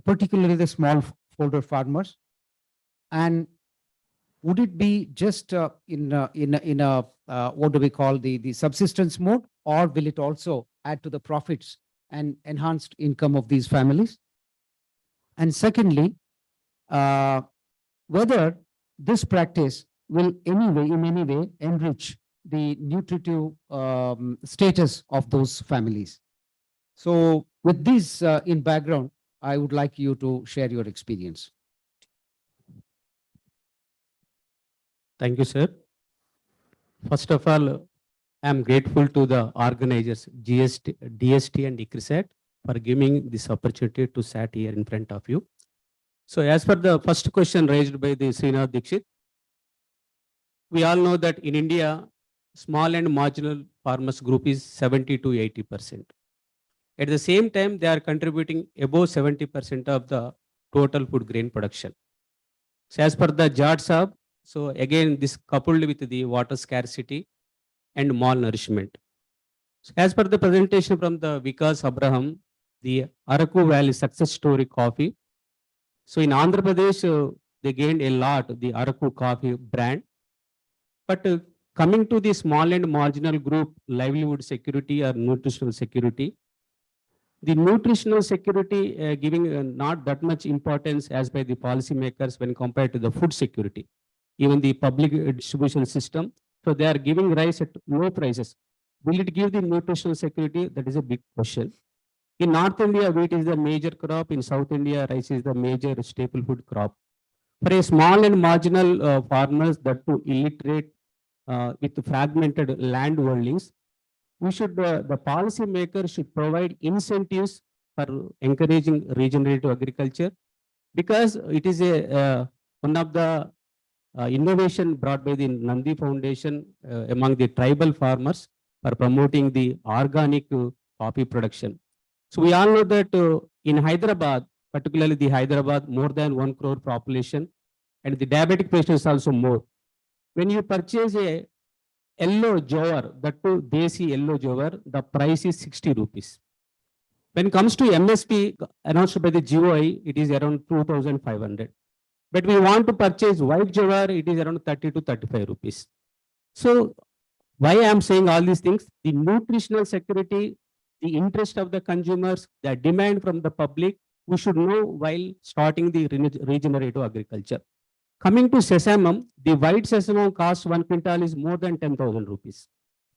particularly the smallholder farmers? And would it be just in a what do we call the subsistence mode, or will it also add to the profits and enhanced income of these families? And secondly, whether this practice will in any way enrich the nutritive status of those families. So with this in background, I would like you to share your experience. Thank you, sir. First of all, I am grateful to the organizers, DST and ICRISAT, for giving this opportunity to sit here in front of you. So as per the first question raised by the Srinath Dixit, we all know that in India, small and marginal farmers group is 70 to 80%. At the same time, they are contributing above 70% of the total food grain production. So as per the Jat Saab, so again, this coupled with the water scarcity and malnourishment. So as per the presentation from the Vikas Abraham, the Araku Valley success story coffee. So in Andhra Pradesh, they gained a lot, the Araku coffee brand. But coming to the small and marginal group, livelihood security or nutritional security, the nutritional security giving not that much importance as by the policymakers when compared to the food security, even the public distribution system. So they are giving rice at low prices. Will it give the nutritional security? That is a big question. In North India, wheat is the major crop. In South India, rice is the major staple food crop. For a small and marginal farmers that to illiterate with fragmented land holdings, we should, the policy maker should provide incentives for encouraging regenerative agriculture, because it is a one of the innovation brought by the Nandi Foundation among the tribal farmers for promoting the organic coffee production. So we all know that in Hyderabad, particularly the Hyderabad, more than 1 crore population, and the diabetic patients also more. When you purchase a yellow jowar, that too desi yellow jowar, the price is 60 rupees. When it comes to MSP announced by the GOI, it is around 2,500. But we want to purchase white jowar, it is around 30 to 35 rupees. So why I am saying all these things? The nutritional security, the interest of the consumers, the demand from the public, we should know while starting the regenerative agriculture. Coming to sesamum, the white sesamum cost 1 quintal is more than 10,000 rupees.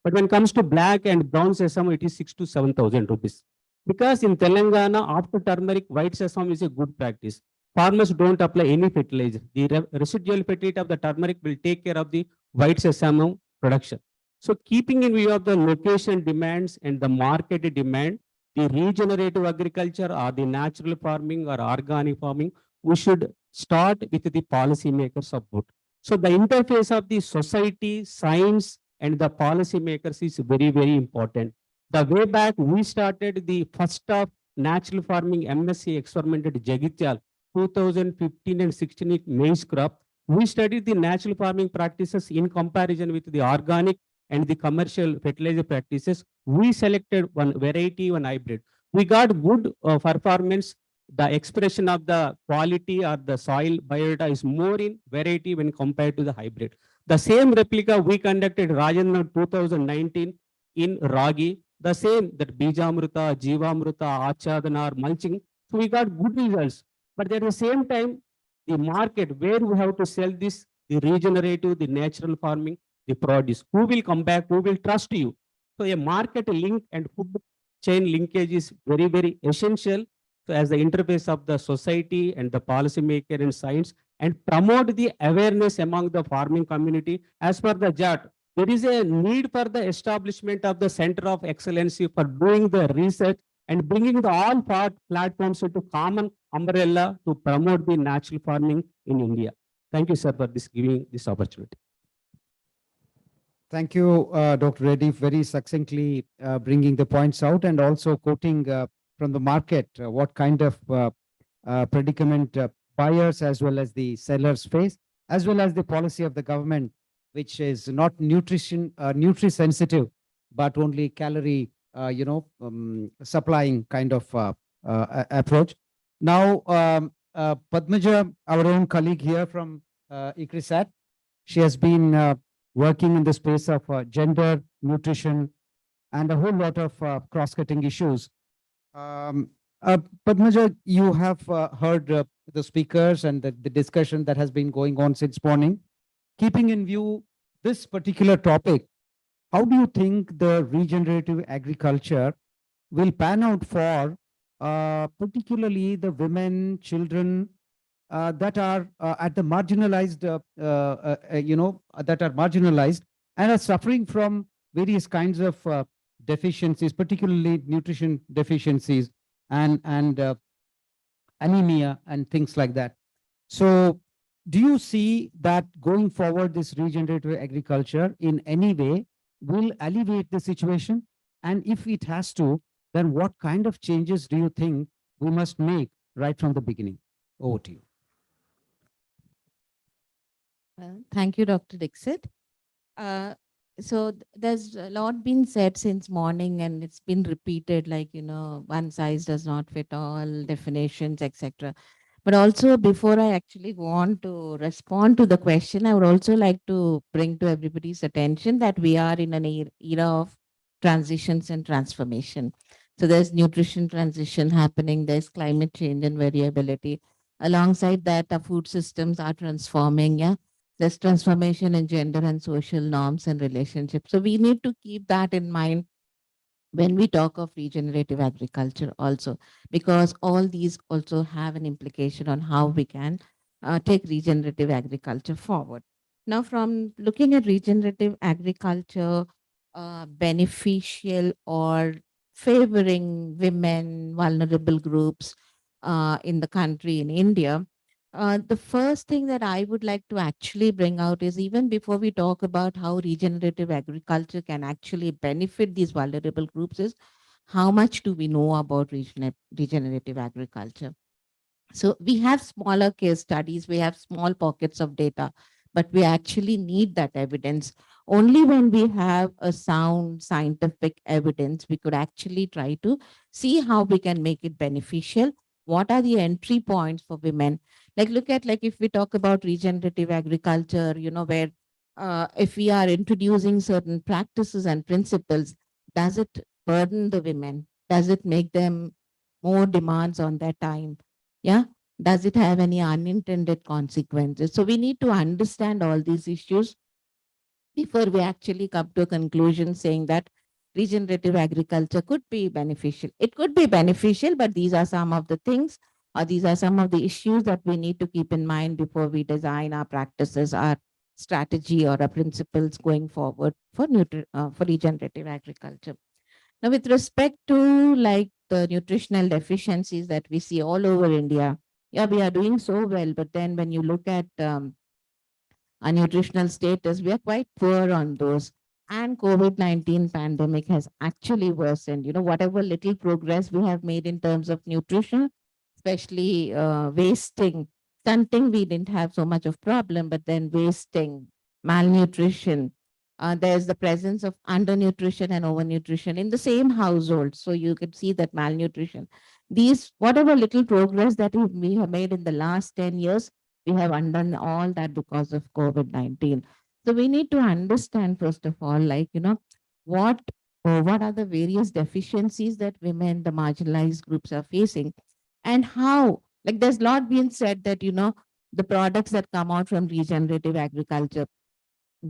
But when it comes to black and brown sesamum, it is 6,000 to 7,000 rupees. Because in Telangana, after turmeric, white sesamum is a good practice. Farmers don't apply any fertilizer. The residual fertility of the turmeric will take care of the white sesamum production. So keeping in view of the location demands and the market demand, the regenerative agriculture or the natural farming or organic farming, we should start with the policymakers support. So the interface of the society, science, and the policymakers is very, very important. The way back we started the first of natural farming MSc experiment at Jagityal, 2015 and 16 maize crop. We studied the natural farming practices in comparison with the organic and the commercial fertilizer practices. We selected one variety, one hybrid. We got good performance. The expression of the quality or the soil biodata is more in variety when compared to the hybrid. The same replica we conducted Rajendra 2019 in Ragi. The same that Bijamruta, Jivamruta, Achadana, mulching. So we got good results. But at the same time, the market where we have to sell this, the regenerative, the natural farming, the produce, who will come back, who will trust you? So a market link and food chain linkage is very, very essential. So as the interface of the society and the policymaker and science, and promote the awareness among the farming community. As per the JAT, there is a need for the establishment of the Center of Excellency for doing the research and bringing the all platforms into common umbrella to promote the natural farming in India. Thank you, sir, for giving this opportunity. Thank you, Dr. Reddy, very succinctly bringing the points out and also quoting from the market what kind of predicament buyers as well as the sellers face, as well as the policy of the government, which is not nutri-sensitive, but only calorie, supplying kind of approach. Now, Padmaja, our own colleague here from ICRISAT, she has been working in the space of gender, nutrition, and a whole lot of cross-cutting issues. Padmaja, you have heard the speakers and the discussion that has been going on since morning. Keeping in view this particular topic, how do you think the regenerative agriculture will pan out for particularly the women, children that are at the marginalized, that are marginalized and are suffering from various kinds of deficiencies, particularly nutrition deficiencies and anemia and things like that. So do you see that going forward, this regenerative agriculture in any way will alleviate the situation? And if it has to, then what kind of changes do you think we must make right from the beginning? Over to you. Thank you, Dr. Dixit. There's a lot been said since morning and it's been repeated, like, one size does not fit all, definitions, etc. But also, before I actually go on to respond to the question, I would also like to bring to everybody's attention that we are in an era of transitions and transformation. So there's nutrition transition happening, there's climate change and variability. Alongside that, our food systems are transforming, yeah. There's transformation in gender and social norms and relationships. So we need to keep that in mind when we talk of regenerative agriculture also, because all these also have an implication on how we can take regenerative agriculture forward. Now, from looking at regenerative agriculture, beneficial or favoring women, vulnerable groups in the country, in India, the first thing that I would like to actually bring out is, even before we talk about how regenerative agriculture can actually benefit these vulnerable groups, is how much do we know about regenerative agriculture? So we have smaller case studies, we have small pockets of data, but we actually need that evidence. Only when we have a sound scientific evidence, we could actually try to see how we can make it beneficial. What are the entry points for women? Like, look at, like, if we talk about regenerative agriculture, where if we are introducing certain practices and principles, does it burden the women? Does it make them more demands on their time? Yeah. Does it have any unintended consequences? So we need to understand all these issues before we actually come to a conclusion saying that regenerative agriculture could be beneficial. It could be beneficial, but these are some of the things, or these are some of the issues that we need to keep in mind before we design our practices, our strategy, or our principles going forward for regenerative agriculture. Now, with respect to, like, the nutritional deficiencies that we see all over India, yeah, we are doing so well, but then when you look at our nutritional status, we are quite poor on those. And COVID-19 pandemic has actually worsened, whatever little progress we have made in terms of nutrition, especially wasting, stunting, we didn't have so much of problem, but then wasting, malnutrition, there's the presence of undernutrition and overnutrition in the same household. So you can see that malnutrition. These, whatever little progress that we have made in the last 10 years, we have undone all that because of COVID-19. So we need to understand, first of all, like, what are the various deficiencies that women, the marginalized groups are facing, and how, like, there's a lot been said that, the products that come out from regenerative agriculture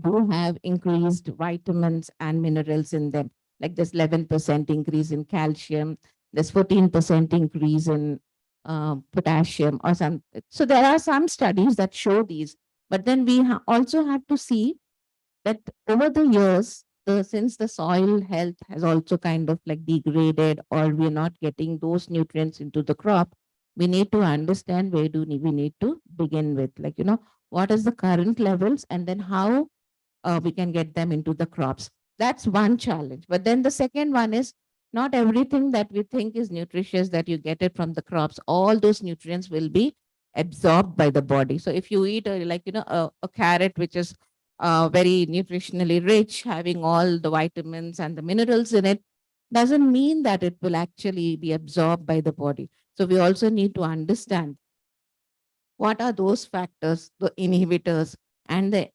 do have increased vitamins and minerals in them. Like, there's 11% increase in calcium, there's 14% increase in potassium or some. So there are some studies that show these, but then we also have to see that over the years, since the soil health has also kind of like degraded, or we're not getting those nutrients into the crop, we need to understand where do we need to begin with, like, what is the current levels, and then how we can get them into the crops. That's one challenge. But then the second one is, not everything that we think is nutritious that you get it from the crops, all those nutrients will be absorbed by the body. So if you eat a carrot, which is very nutritionally rich, having all the vitamins and the minerals in it, doesn't mean that it will actually be absorbed by the body. So we also need to understand what are those factors, the inhibitors, and the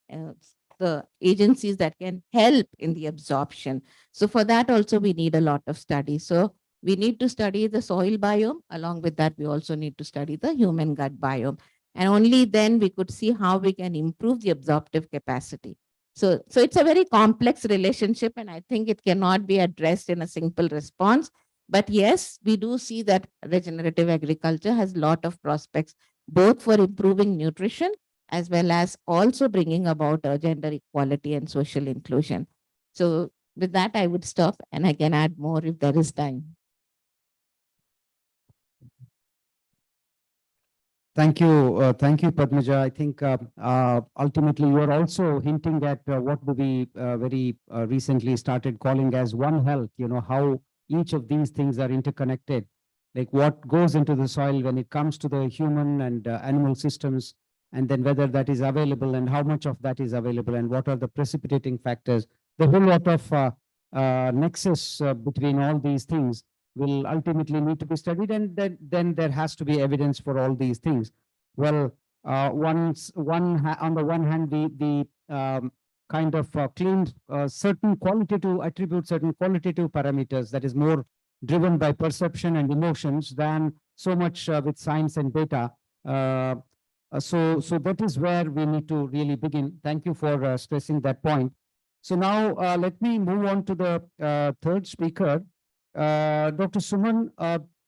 agencies that can help in the absorption. So for that also we need a lot of study. So We need to study the soil biome. Along with that, we also need to study the human gut biome. And only then we could see how we can improve the absorptive capacity. So it's a very complex relationship, and I think it cannot be addressed in a simple response. But yes, we do see that regenerative agriculture has a lot of prospects, both for improving nutrition as well as also bringing about gender equality and social inclusion. So with that, I would stop, and I can add more if there is time. Thank you, Padmaja. I think ultimately you are also hinting at what we very recently started calling as One Health, how each of these things are interconnected, like what goes into the soil when it comes to the human and animal systems, and then whether that is available and how much of that is available and what are the precipitating factors. The whole lot of nexus between all these things will ultimately need to be studied, and then there has to be evidence for all these things. Well, on the one hand, the kind of claimed certain qualitative attributes, certain qualitative parameters that is more driven by perception and emotions than so much with science and data. So that is where we need to really begin. Thank you for stressing that point. So now let me move on to the third speaker. Dr. Suman,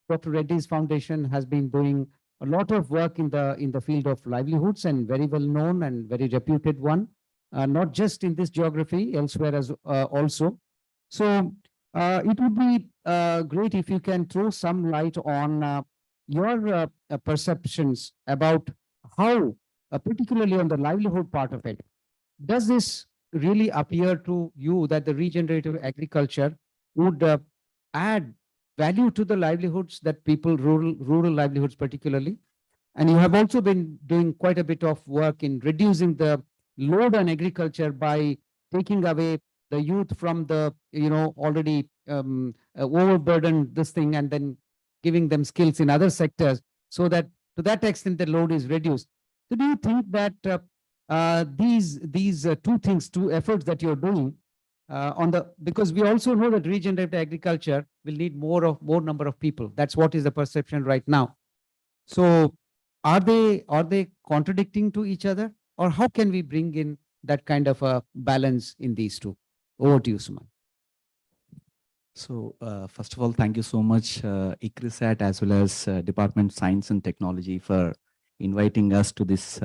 Dr. Reddy's foundation has been doing a lot of work in the field of livelihoods, and very well known and very reputed one, not just in this geography, elsewhere as also. So it would be great if you can throw some light on your perceptions about how, particularly on the livelihood part of it, does this really appear to you that the regenerative agriculture would add value to the livelihoods that people, rural livelihoods particularly? And you have also been doing quite a bit of work in reducing the load on agriculture by taking away the youth from the, already overburdened this thing, and then giving them skills in other sectors, so that to that extent the load is reduced. So do you think that these two efforts that you're doing because we also know that regenerative agriculture will need more number of people. That's what is the perception right now. So are they contradicting to each other, or how can we bring in that kind of a balance in these two? Over to you, Suman. So first of all, thank you so much, ICRISAT, as well as Department of Science and Technology, for inviting us to this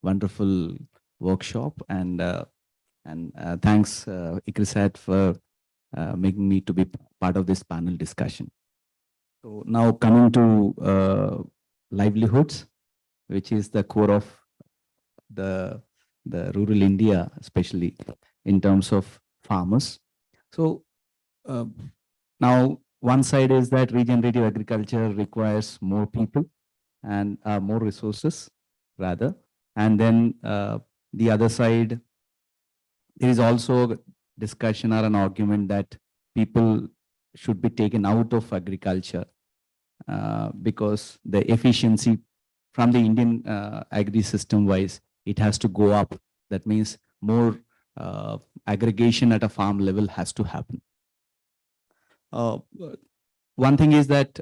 wonderful workshop, and thanks ICRISAT for making me to be part of this panel discussion. So now coming to livelihoods, which is the core of the rural India, especially in terms of farmers. So now one side is that regenerative agriculture requires more people and more resources rather. And then the other side, there is also discussion or an argument that people should be taken out of agriculture because the efficiency from the Indian agri system wise, it has to go up. That means more aggregation at a farm level has to happen. One thing is that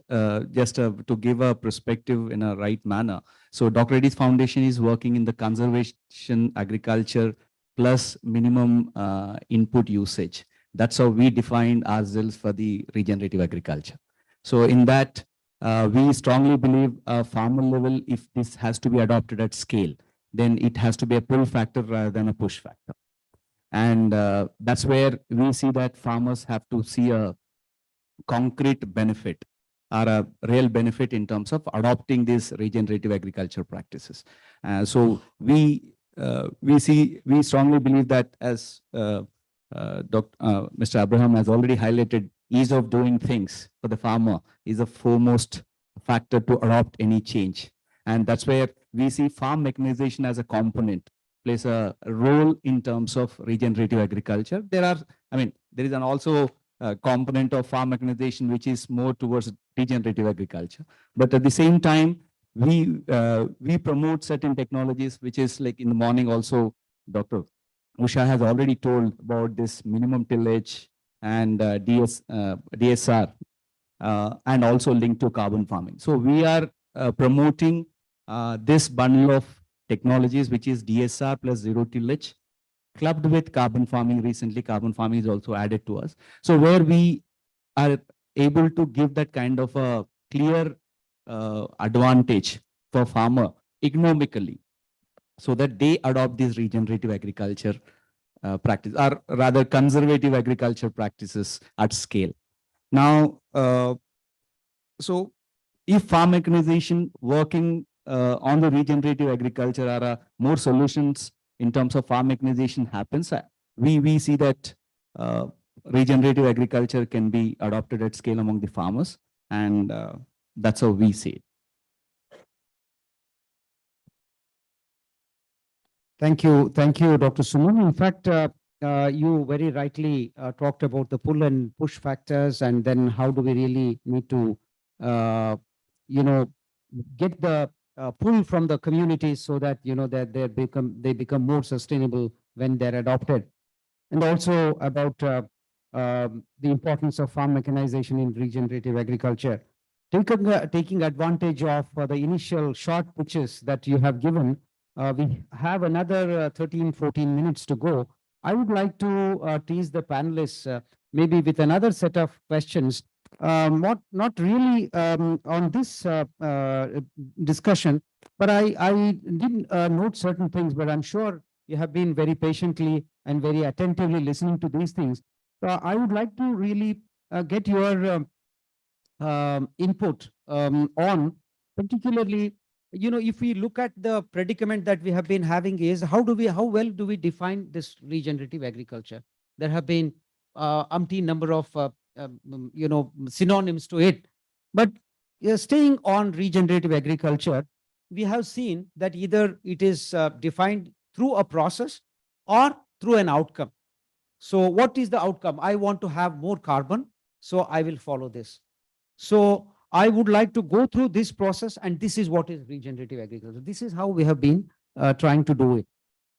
just to give a perspective in a right manner. So Dr. Reddy's Foundation is working in the conservation agriculture plus minimum input usage. That's how we defined ourselves for the regenerative agriculture. So in that, we strongly believe farmer level, if this has to be adopted at scale, then it has to be a pull factor rather than a push factor. And that's where we see that farmers have to see a concrete benefit or a real benefit in terms of adopting these regenerative agriculture practices. So we strongly believe that, as Mr. Abraham has already highlighted, ease of doing things for the farmer is a foremost factor to adopt any change. And that's where we see farm mechanization as a component plays a role in terms of regenerative agriculture. There is an also component of farm mechanization which is more towards regenerative agriculture. But at the same time, we promote certain technologies, which is like in the morning also, Dr. Usha has already told about this minimum tillage and DSR. and also linked to carbon farming. So we are promoting this bundle of technologies, which is DSR plus zero tillage, clubbed with carbon farming. Recently, carbon farming is also added to us. So where we are able to give that kind of a clear advantage for farmer economically, so that they adopt these regenerative agriculture practice, or rather conservative agriculture practices at scale. Now, so if farm mechanization working on the regenerative agriculture or more solutions in terms of farm mechanization happens, we see that regenerative agriculture can be adopted at scale among the farmers, and that's how we see it. Thank you, Dr. Suman. In fact, you very rightly talked about the pull and push factors, and then how do we really need to, get the pull from the communities so that that they become more sustainable when they're adopted, and also about the importance of farm mechanization in regenerative agriculture. Taking advantage of the initial short pitches that you have given. We have another 13, 14 minutes to go. I would like to tease the panelists maybe with another set of questions, not really on this discussion, but I did note certain things, but I'm sure you have been very patiently and very attentively listening to these things. So I would like to really get your input on particularly, if we look at the predicament that we have been having is how well do we define this regenerative agriculture? There have been umpteen number of synonyms to it, but staying on regenerative agriculture, we have seen that either it is defined through a process or through an outcome. So what is the outcome? I want to have more carbon, so I will follow this. So I would like to go through this process, and this is what is regenerative agriculture. This is how we have been trying to do it.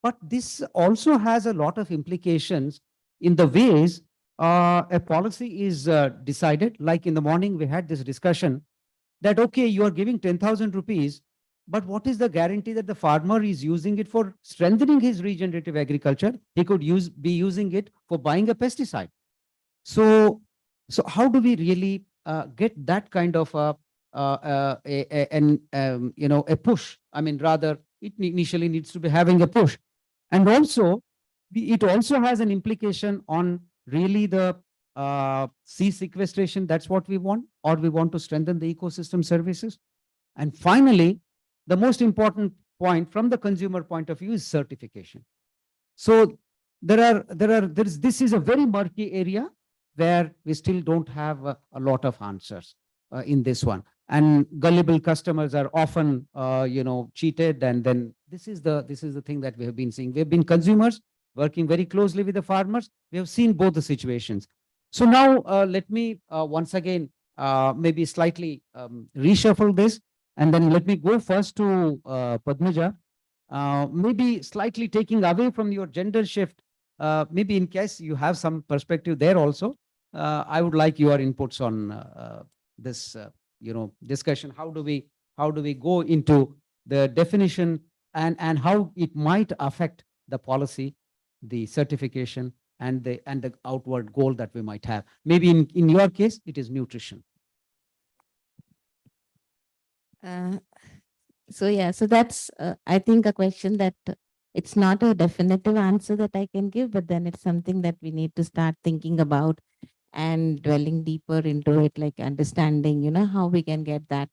But this also has a lot of implications in the ways a policy is decided. Like in the morning, we had this discussion that, okay, you are giving 10,000 rupees, but what is the guarantee that the farmer is using it for strengthening his regenerative agriculture? He could be using it for buying a pesticide. So how do we really get that kind of a push? I mean, rather, it initially needs to be having a push, and also it also has an implication on really the sea sequestration. That's what we want, or we want to strengthen the ecosystem services. And finally, the most important point from the consumer point of view is certification. So this is a very murky area where we still don't have a lot of answers in this one. And gullible customers are often, cheated. And then this is the thing that we have been seeing. We have been consumers working very closely with the farmers. We have seen both the situations. So now let me once again maybe slightly reshuffle this, and then let me go first to Padmaja, maybe slightly taking away from your gender shift. Maybe in case you have some perspective there also, I would like your inputs on this, discussion. How do we go into the definition and how it might affect the policy, the certification, and the outward goal that we might have? Maybe in your case, it is nutrition. So that's, I think, a question that it's not a definitive answer that I can give, but then it's something that we need to start thinking about and dwelling deeper into it, like understanding, how we can get that.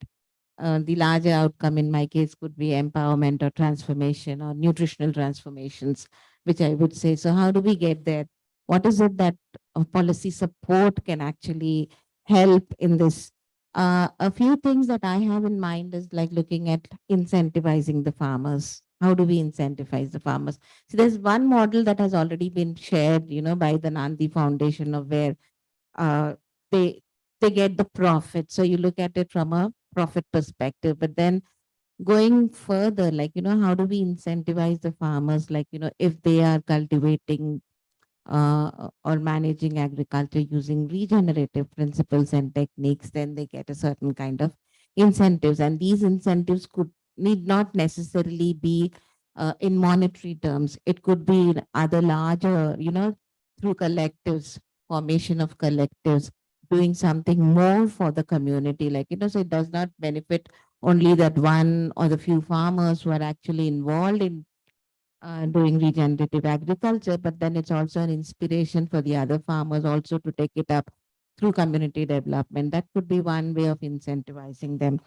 The larger outcome in my case could be empowerment or transformation or nutritional transformations, which I would say. So how do we get there? What is it that policy support can actually help in this? A few things that I have in mind is like looking at incentivizing the farmers. How do we incentivize the farmers? So there's one model that has already been shared, by the Nandi Foundation, of where they get the profit. So you look at it from a profit perspective, but then going further, like, how do we incentivize the farmers? Like, if they are cultivating or managing agriculture using regenerative principles and techniques, then they get a certain kind of incentives. And these incentives need not necessarily be in monetary terms. It could be in other larger, through collectives, formation of collectives, doing something more for the community. Like, so it does not benefit only that one or the few farmers who are actually involved in doing regenerative agriculture, but then it's also an inspiration for the other farmers also to take it up through community development. That could be one way of incentivizing them.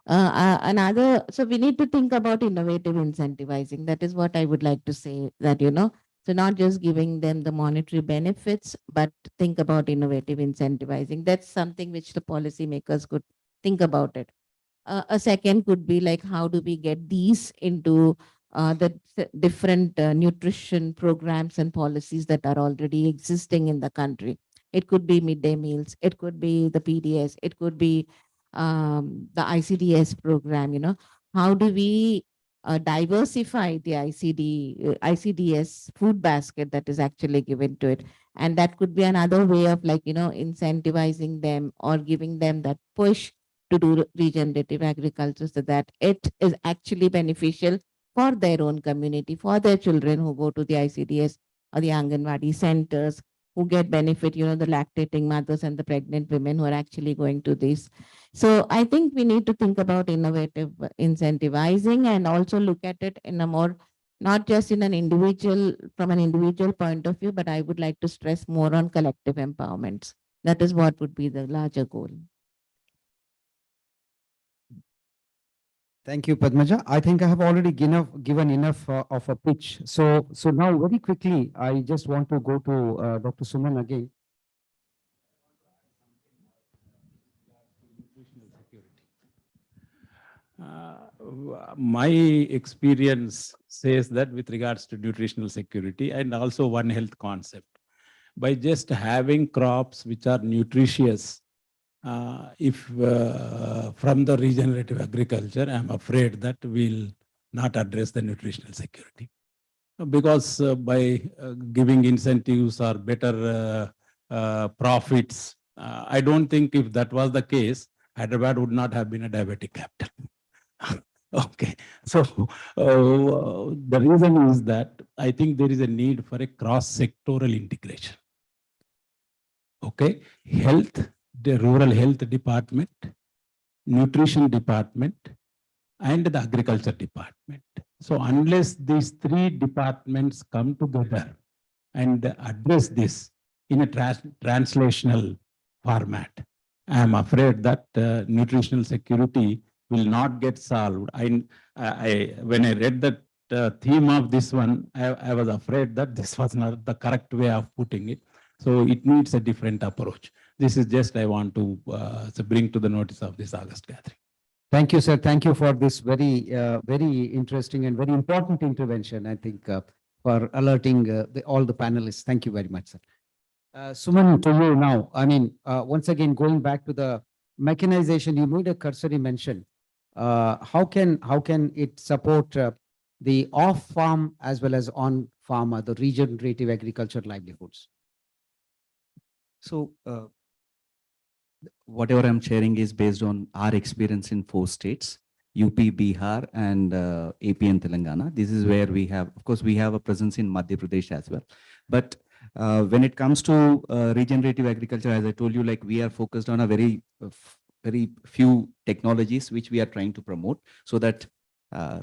So we need to think about innovative incentivizing. That is what I would like to say, that, so not just giving them the monetary benefits, but think about innovative incentivizing. That's something which the policymakers could think about it. A second could be like, how do we get these into the different nutrition programs and policies that are already existing in the country? It could be midday meals, it could be the PDS, it could be the ICDS program. How do we diversify the ICDS food basket that is actually given to it? And that could be another way of incentivizing them or giving them that push to do regenerative agriculture, so that it is actually beneficial for their own community, for their children who go to the ICDS or the Anganwadi centers, who get benefit, the lactating mothers and the pregnant women who are actually going to this. So I think we need to think about innovative incentivizing and also look at it in a more, not just from an individual point of view, but I would like to stress more on collective empowerments. That is what would be the larger goal. Thank you, Padmaja. I think I have already given enough of a pitch. So now very quickly, I just want to go to Dr. Suman again. My experience says that with regards to nutritional security and also One Health concept, by just having crops which are nutritious, if from the regenerative agriculture, I'm afraid that will not address the nutritional security. Because by giving incentives or better profits, I don't think if that was the case, Hyderabad would not have been a diabetic capital. Okay, so the reason is that I think there is a need for a cross-sectoral integration. Okay, health, the rural health department, nutrition department, and the agriculture department. So unless these three departments come together and address this in a translational format, I am afraid that nutritional security will not get solved. When I read the theme of this one, I was afraid that this was not the correct way of putting it. So it needs a different approach. This is just I want to bring to the notice of this August gathering. Thank you, sir. Thank you for this very interesting and very important intervention, I think, for alerting all the panelists. Thank you very much, sir. Suman, to you now. I mean, once again, going back to the mechanization, you made a cursory mention. How can it support the off-farm as well as on-farm, the regenerative agriculture livelihoods? So whatever I'm sharing is based on our experience in 4 states, UP, Bihar, and AP and Telangana. This is where we have, of course, we have a presence in Madhya Pradesh as well. But when it comes to regenerative agriculture, as I told you, like we are focused on a very few technologies which we are trying to promote, so that, I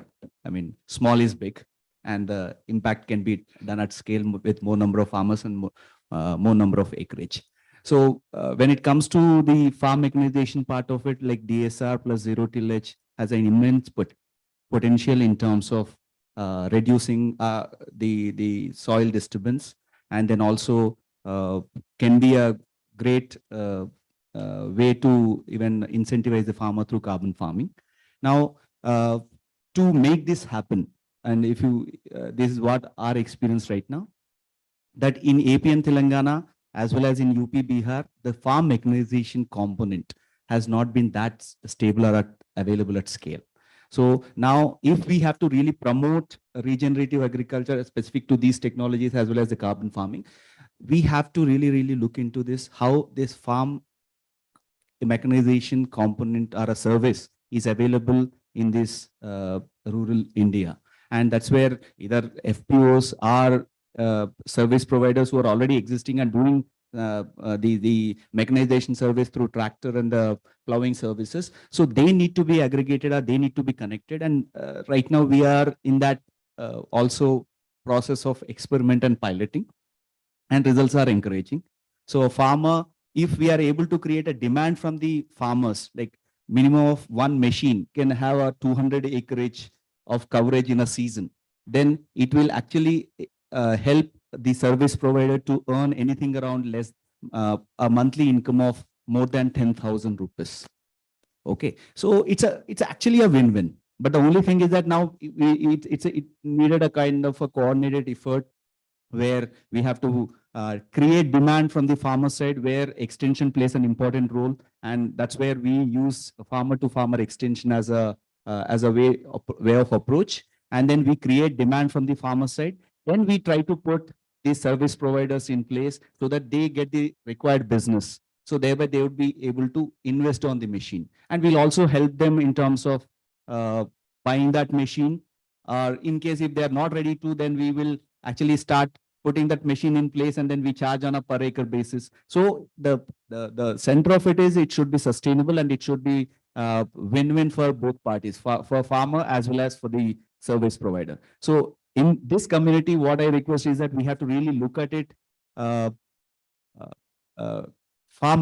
mean, small is big and the impact can be done at scale with more number of farmers and more number of acreage. So when it comes to the farm mechanization part of it, like DSR plus zero tillage has an immense potential in terms of reducing the soil disturbance, and then also can be a great way to even incentivize the farmer through carbon farming. Now, to make this happen, and if you, this is what our experience right now, that in AP and Telangana, as well as in UP, Bihar, the farm mechanization component has not been that stable or available at scale. So now if we have to really promote regenerative agriculture specific to these technologies as well as the carbon farming, we have to really look into this, how this farm mechanization component or a service is available in this rural India. And that's where either FPOs or service providers who are already existing and doing the mechanization service through tractor and the plowing services. So they need to be aggregated or they need to be connected. And right now we are in that also process of experiment and piloting, and results are encouraging. So a farmer, if we are able to create a demand from the farmers, like minimum of one machine can have a 200 acreage of coverage in a season, then it will actually help the service provider to earn anything around less a monthly income of more than 10,000 rupees. Okay, so it's actually a win-win. But the only thing is that now it needed a kind of a coordinated effort where we have to create demand from the farmer side, where extension plays an important role, and that's where we use farmer to farmer extension as a way of approach. And then we create demand from the farmer side. Then we try to put these service providers in place so that they get the required business. So thereby they would be able to invest on the machine. And we'll also help them in terms of buying that machine. In case if they are not ready to, then we will actually start putting that machine in place, and then we charge on a per acre basis. So the center of it is it should be sustainable and it should be win-win for both parties, for farmer as well as for the service provider. So in this community, what I request is that we have to really look at it, farm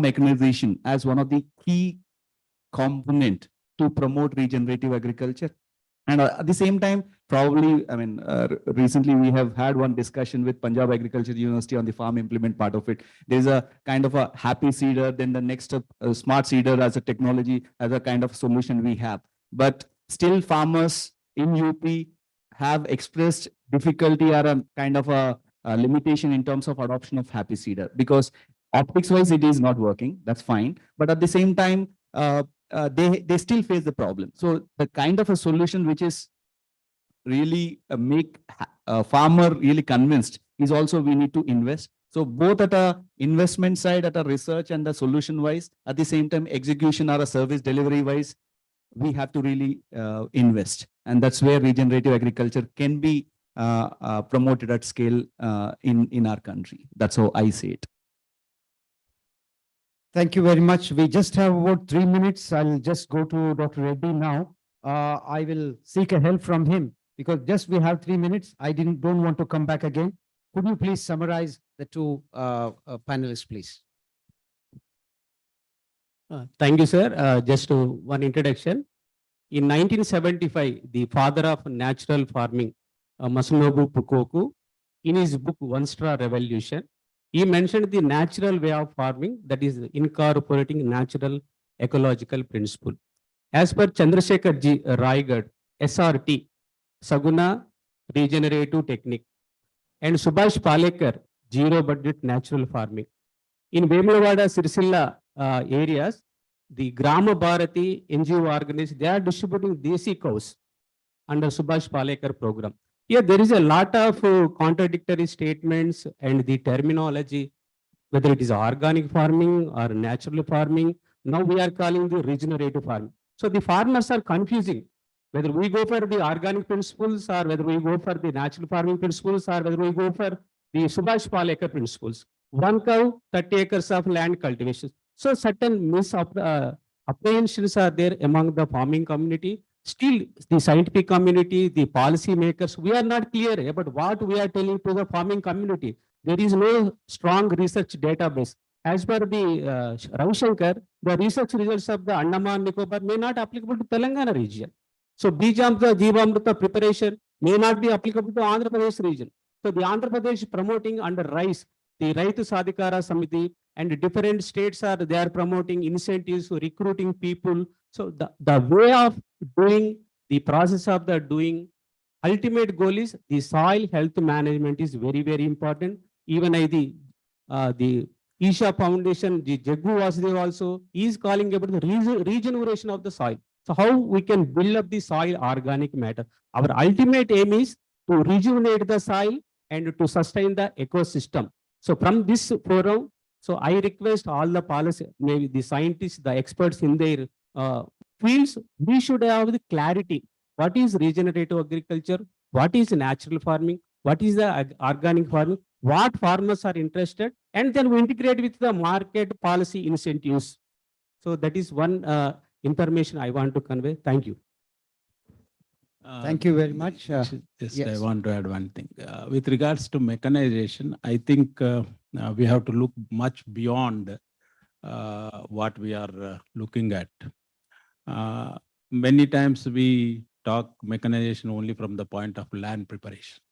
mechanization as one of the key component to promote regenerative agriculture. And at the same time, probably, I mean, recently we have had one discussion with Punjab Agriculture University on the farm implement part of it. There's a kind of a happy seeder, then the next smart seeder as a technology, as a kind of solution we have. But still farmers in UP have expressed difficulty or a kind of a limitation in terms of adoption of happy seeder, because optics wise it is not working, that's fine. But at the same time, they still face the problem. So the kind of a solution which is really make a farmer really convinced is also we need to invest. So both at a investment side, at a research and the solution wise, at the same time execution or a service delivery wise, we have to really invest. And that's where regenerative agriculture can be promoted at scale in our country. That's how I see it. Thank you very much. We just have about 3 minutes. I'll just go to Dr. Reddy now. I will seek a help from him because just we have 3 minutes. I don't want to come back again. Could you please summarize the two panelists, please? Thank you, sir. Just one introduction. In 1975, the father of natural farming, Masunobu Pukoku, in his book One Straw Revolution, he mentioned the natural way of farming, that is incorporating natural ecological principle. As per Chandrasekhar G. Raigad, SRT, Saguna Regenerative Technique, and Subhash Palekar, Zero Budget Natural Farming. In Vemulavada, Sirisilla areas, the Grama Bharati NGO organized, they are distributing desi cows under Subhash Palekar program. Here, there is a lot of contradictory statements and the terminology, whether it is organic farming or natural farming. Now we are calling the regenerative farming. So the farmers are confusing whether we go for the organic principles or whether we go for the natural farming principles or whether we go for the Subhash Palekar principles. One cow, 30 acres of land cultivation. So certain misapprehensions are there among the farming community. Still, the scientific community, the policy makers, we are not clear about what we are telling to the farming community. There is no strong research database. As per the Ravi Shankar, the research results of the Andaman Nicobar may not applicable to Telangana region. So Bijamrita, Jivamrita preparation may not be applicable to Andhra Pradesh region. So the Andhra Pradesh promoting under RICE, the Raitu Sadhikara Samiti, and different states they are promoting incentives, recruiting people. So the way of doing, the process of the doing, ultimate goal is the soil health management is very, very important. Even the Isha Foundation, the Jaggu Vasudev also is calling about the regeneration of the soil. So how we can build up the soil organic matter? Our ultimate aim is to rejuvenate the soil and to sustain the ecosystem. So from this forum, so I request all the policy, maybe the scientists, the experts in their fields, we should have the clarity. What is regenerative agriculture? What is natural farming? What is the organic farming? What farmers are interested? And then we integrate with the market policy incentives. So that is one information I want to convey. Thank you. Thank you very much. Just I yes. want to add one thing. With regards to mechanization, I think we have to look much beyond what we are looking at. Many times we talk mechanization only from the point of land preparation.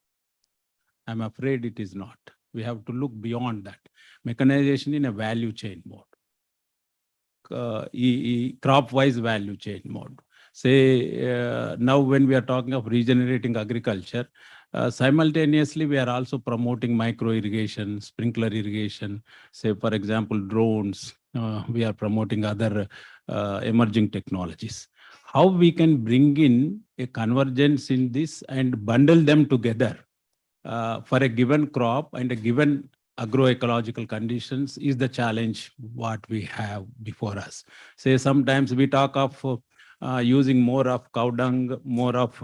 I'm afraid it is not. We have to look beyond that. Mechanization in a value chain mode. Crop-wise value chain mode. Say, now when we are talking of regenerating agriculture, simultaneously we are also promoting micro irrigation, sprinkler irrigation, say for example, drones. We are promoting other emerging technologies. How we can bring in a convergence in this and bundle them together for a given crop and a given agroecological conditions is the challenge what we have before us. Say sometimes we talk of using more of cow dung, more of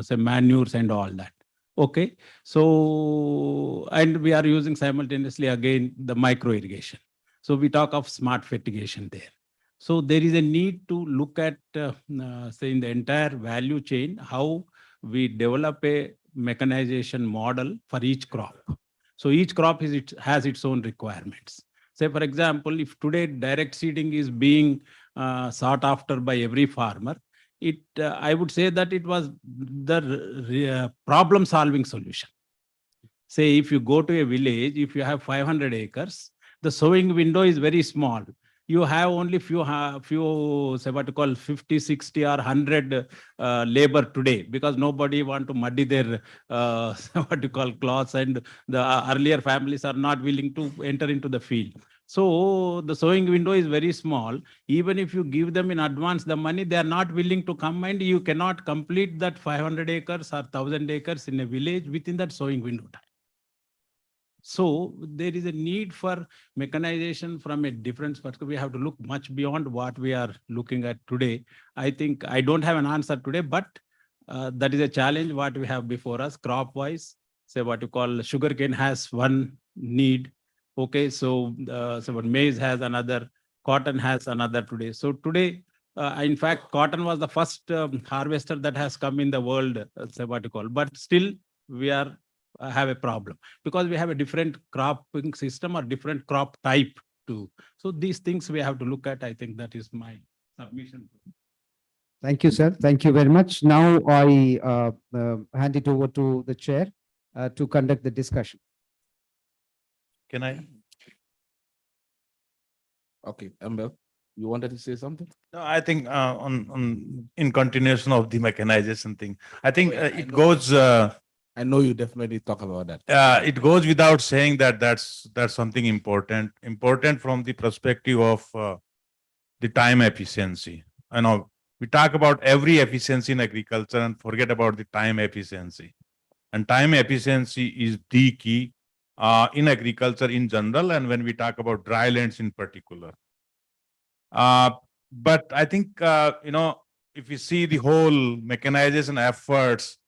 say manures and all that. Okay, so and we are using simultaneously again the micro irrigation. So we talk of smart fertigation there. So there is a need to look at say in the entire value chain how we develop a mechanization model for each crop. So each crop has its own requirements. Say, for example, if today direct seeding is being sought after by every farmer, I would say that it was the problem-solving solution. Say, if you go to a village, if you have 500 acres, the sowing window is very small. You have only few say what you call 50, 60 or 100 labor today because nobody want to muddy their what you call cloths, and the earlier families are not willing to enter into the field. So the sowing window is very small. Even if you give them in advance the money, they are not willing to come, and you cannot complete that 500 acres or 1000 acres in a village within that sowing window time. So there is a need for mechanization from a different perspective. We have to look much beyond what we are looking at today. I think I don't have an answer today, but that is a challenge what we have before us crop wise. Say what you call sugarcane has one need. Okay, so what maize has another, cotton has another today. So today, in fact, cotton was the first harvester that has come in the world, say what you call, but still we are have a problem because we have a different cropping system or different crop type too. So these things we have to look at. I think that is my submission. Thank you, sir. Thank you very much. Now I hand it over to the chair to conduct the discussion. Can I? Okay, Amber, you wanted to say something? No, I think in continuation of the mechanization thing, I think it goes. I know you definitely talk about that. It goes without saying that that's something important from the perspective of the time efficiency. I know we talk about every efficiency in agriculture and forget about the time efficiency. And time efficiency is the key in agriculture in general, and when we talk about dry lands in particular. But I think if we see the whole mechanization efforts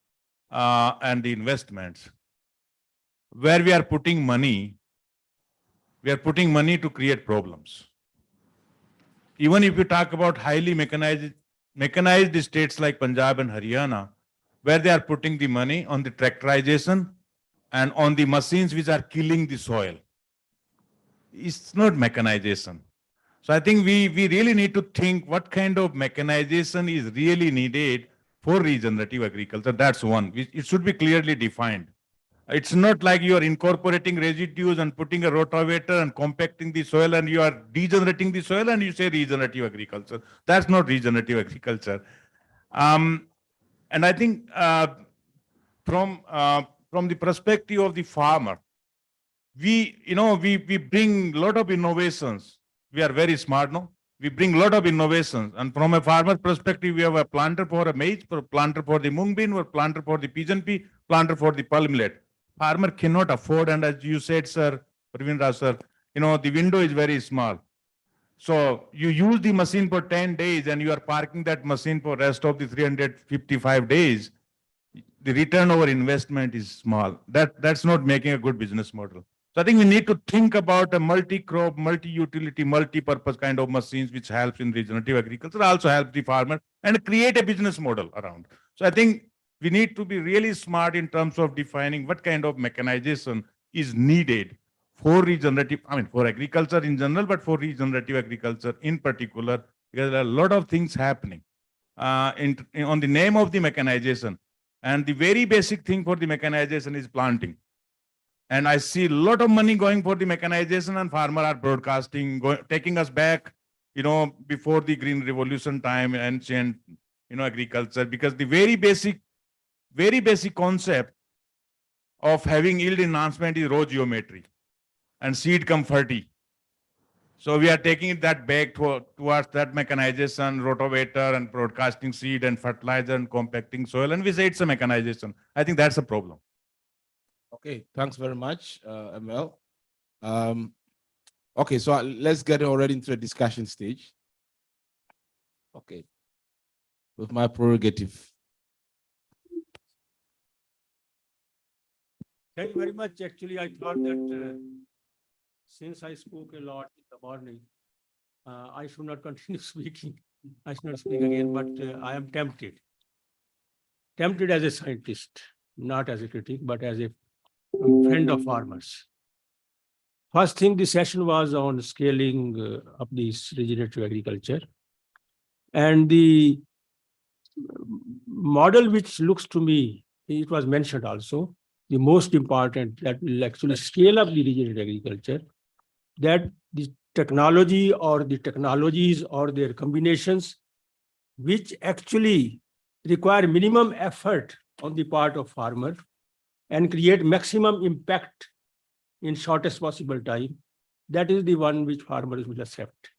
and the investments, where we are putting money to create problems. Even if you talk about highly mechanized states like Punjab and Haryana, where they are putting the money on the tractorization and on the machines which are killing the soil. It's not mechanization. So I think we really need to think what kind of mechanization is really needed for regenerative agriculture. That's one. It should be clearly defined. It's not like you are incorporating residues and putting a rotavator and compacting the soil and you are degenerating the soil and you say regenerative agriculture. That's not regenerative agriculture. And I think from the perspective of the farmer, we bring a lot of innovations. We are very smart, no? We bring a lot of innovations. And from a farmer perspective, we have a planter for a maize, planter for the mung bean, or planter for the pigeon pea, planter for the pearl millet. Farmer cannot afford, and as you said, sir, Ravindra sir, the window is very small. So you use the machine for 10 days and you are parking that machine for rest of the 355 days. The return over investment is small. That's not making a good business model. So I think we need to think about a multi-crop, multi-utility, multi-purpose kind of machines which helps in regenerative agriculture, also help the farmer and create a business model around. So I think we need to be really smart in terms of defining what kind of mechanization is needed for regenerative, for agriculture in general, but for regenerative agriculture in particular, because there are a lot of things happening on the name of the mechanization. And the very basic thing for the mechanization is planting. And I see a lot of money going for the mechanization, and farmers are broadcasting, taking us back, before the green revolution time, ancient, agriculture, because the very basic concept of having yield enhancement is row geometry and seed comforty. So we are taking that back towards that mechanization, rotavator and broadcasting seed and fertilizer and compacting soil. And we say it's a mechanization. I think that's a problem. Okay, thanks very much, ML. Okay, so let's get already into the discussion stage. Okay, with my prerogative. Thank you very much. Actually, I thought that since I spoke a lot in the morning, I should not continue speaking. I should not speak again, but I am tempted. Tempted as a scientist, not as a critic, but as a friend of farmers. First thing, the session was on scaling up this regenerative agriculture. And the model which looks to me, it was mentioned also, the most important that will actually scale up the regenerative agriculture, that the technology or the technologies or their combinations, which actually require minimum effort on the part of farmer and create maximum impact in shortest possible time, that is the one which farmers will accept.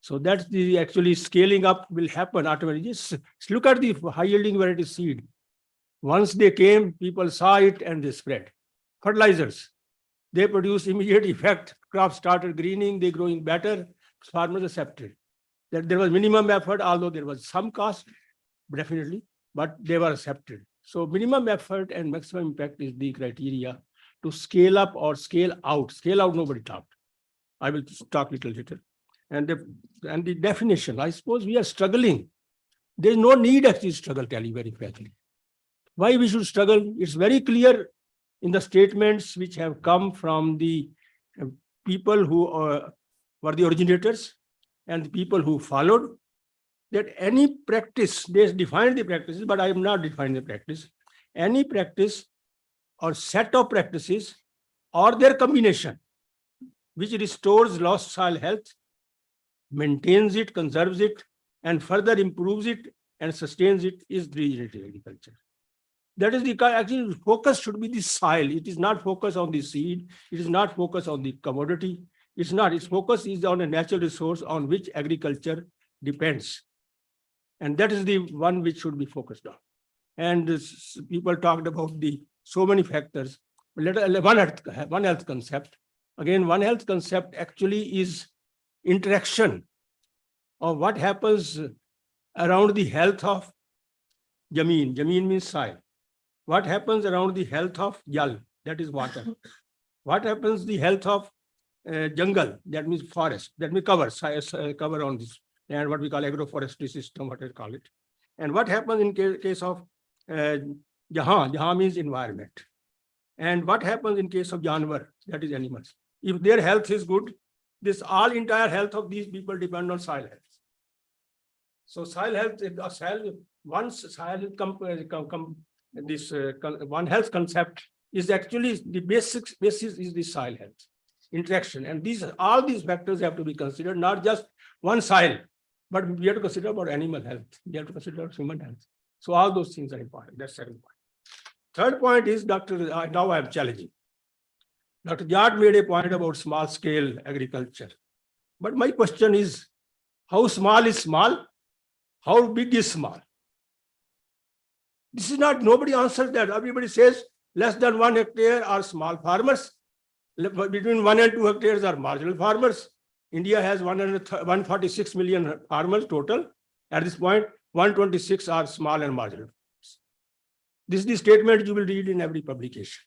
So that's the actually scaling up will happen automatically. Just look at the high yielding variety seed. Once they came, people saw it and they spread. Fertilizers, they produce immediate effect. Crops started greening, they growing better. Farmers accepted that there was minimum effort, although there was some cost, definitely, but they were accepted. So minimum effort and maximum impact is the criteria to scale up or scale out. Scale out, nobody talked. I will talk a little later. And the definition, I suppose we are struggling. There's no need actually to struggle, tell you very frankly. Why we should struggle? It's very clear in the statements which have come from the people who were the originators and the people who followed, that any practice, they defined the practices, but I am not defining the practice. Any practice or set of practices or their combination, which restores lost soil health, maintains it, conserves it, and further improves it and sustains it, is regenerative agriculture. That is the actually focus should be the soil. It is not focus on the seed. It is not focus on the commodity. It's not. Its focus is on a natural resource on which agriculture depends. And that is the one which should be focused on. And people talked about the so many factors. One health concept. Again, one health concept actually is interaction of what happens around the health of Jameen. Jameen means soil. What happens around the health of Jal, that is water. What happens the health of jungle, that means forest, that means cover on this, and what we call agroforestry system, what I call it. And what happens in case of Jahan means environment. And what happens in case of Janwar, that is animals. If their health is good, this entire health of these people depend on soil health. So soil health, once soil this one health concept is actually the basis is the soil health interaction, and all these factors have to be considered, not just one soil, but we have to consider about animal health, we have to consider human health. So all those things are important. That's second point. Third point is now I am challenging. Dr. Jat made a point about small scale agriculture, but my question is, How small is small? How big is small? This is not, nobody answers that. Everybody says less than 1 hectare are small farmers. Between 1 and 2 hectares are marginal farmers. India has 146 million farmers total. At this point, 126 are small and marginal. This is the statement you will read in every publication.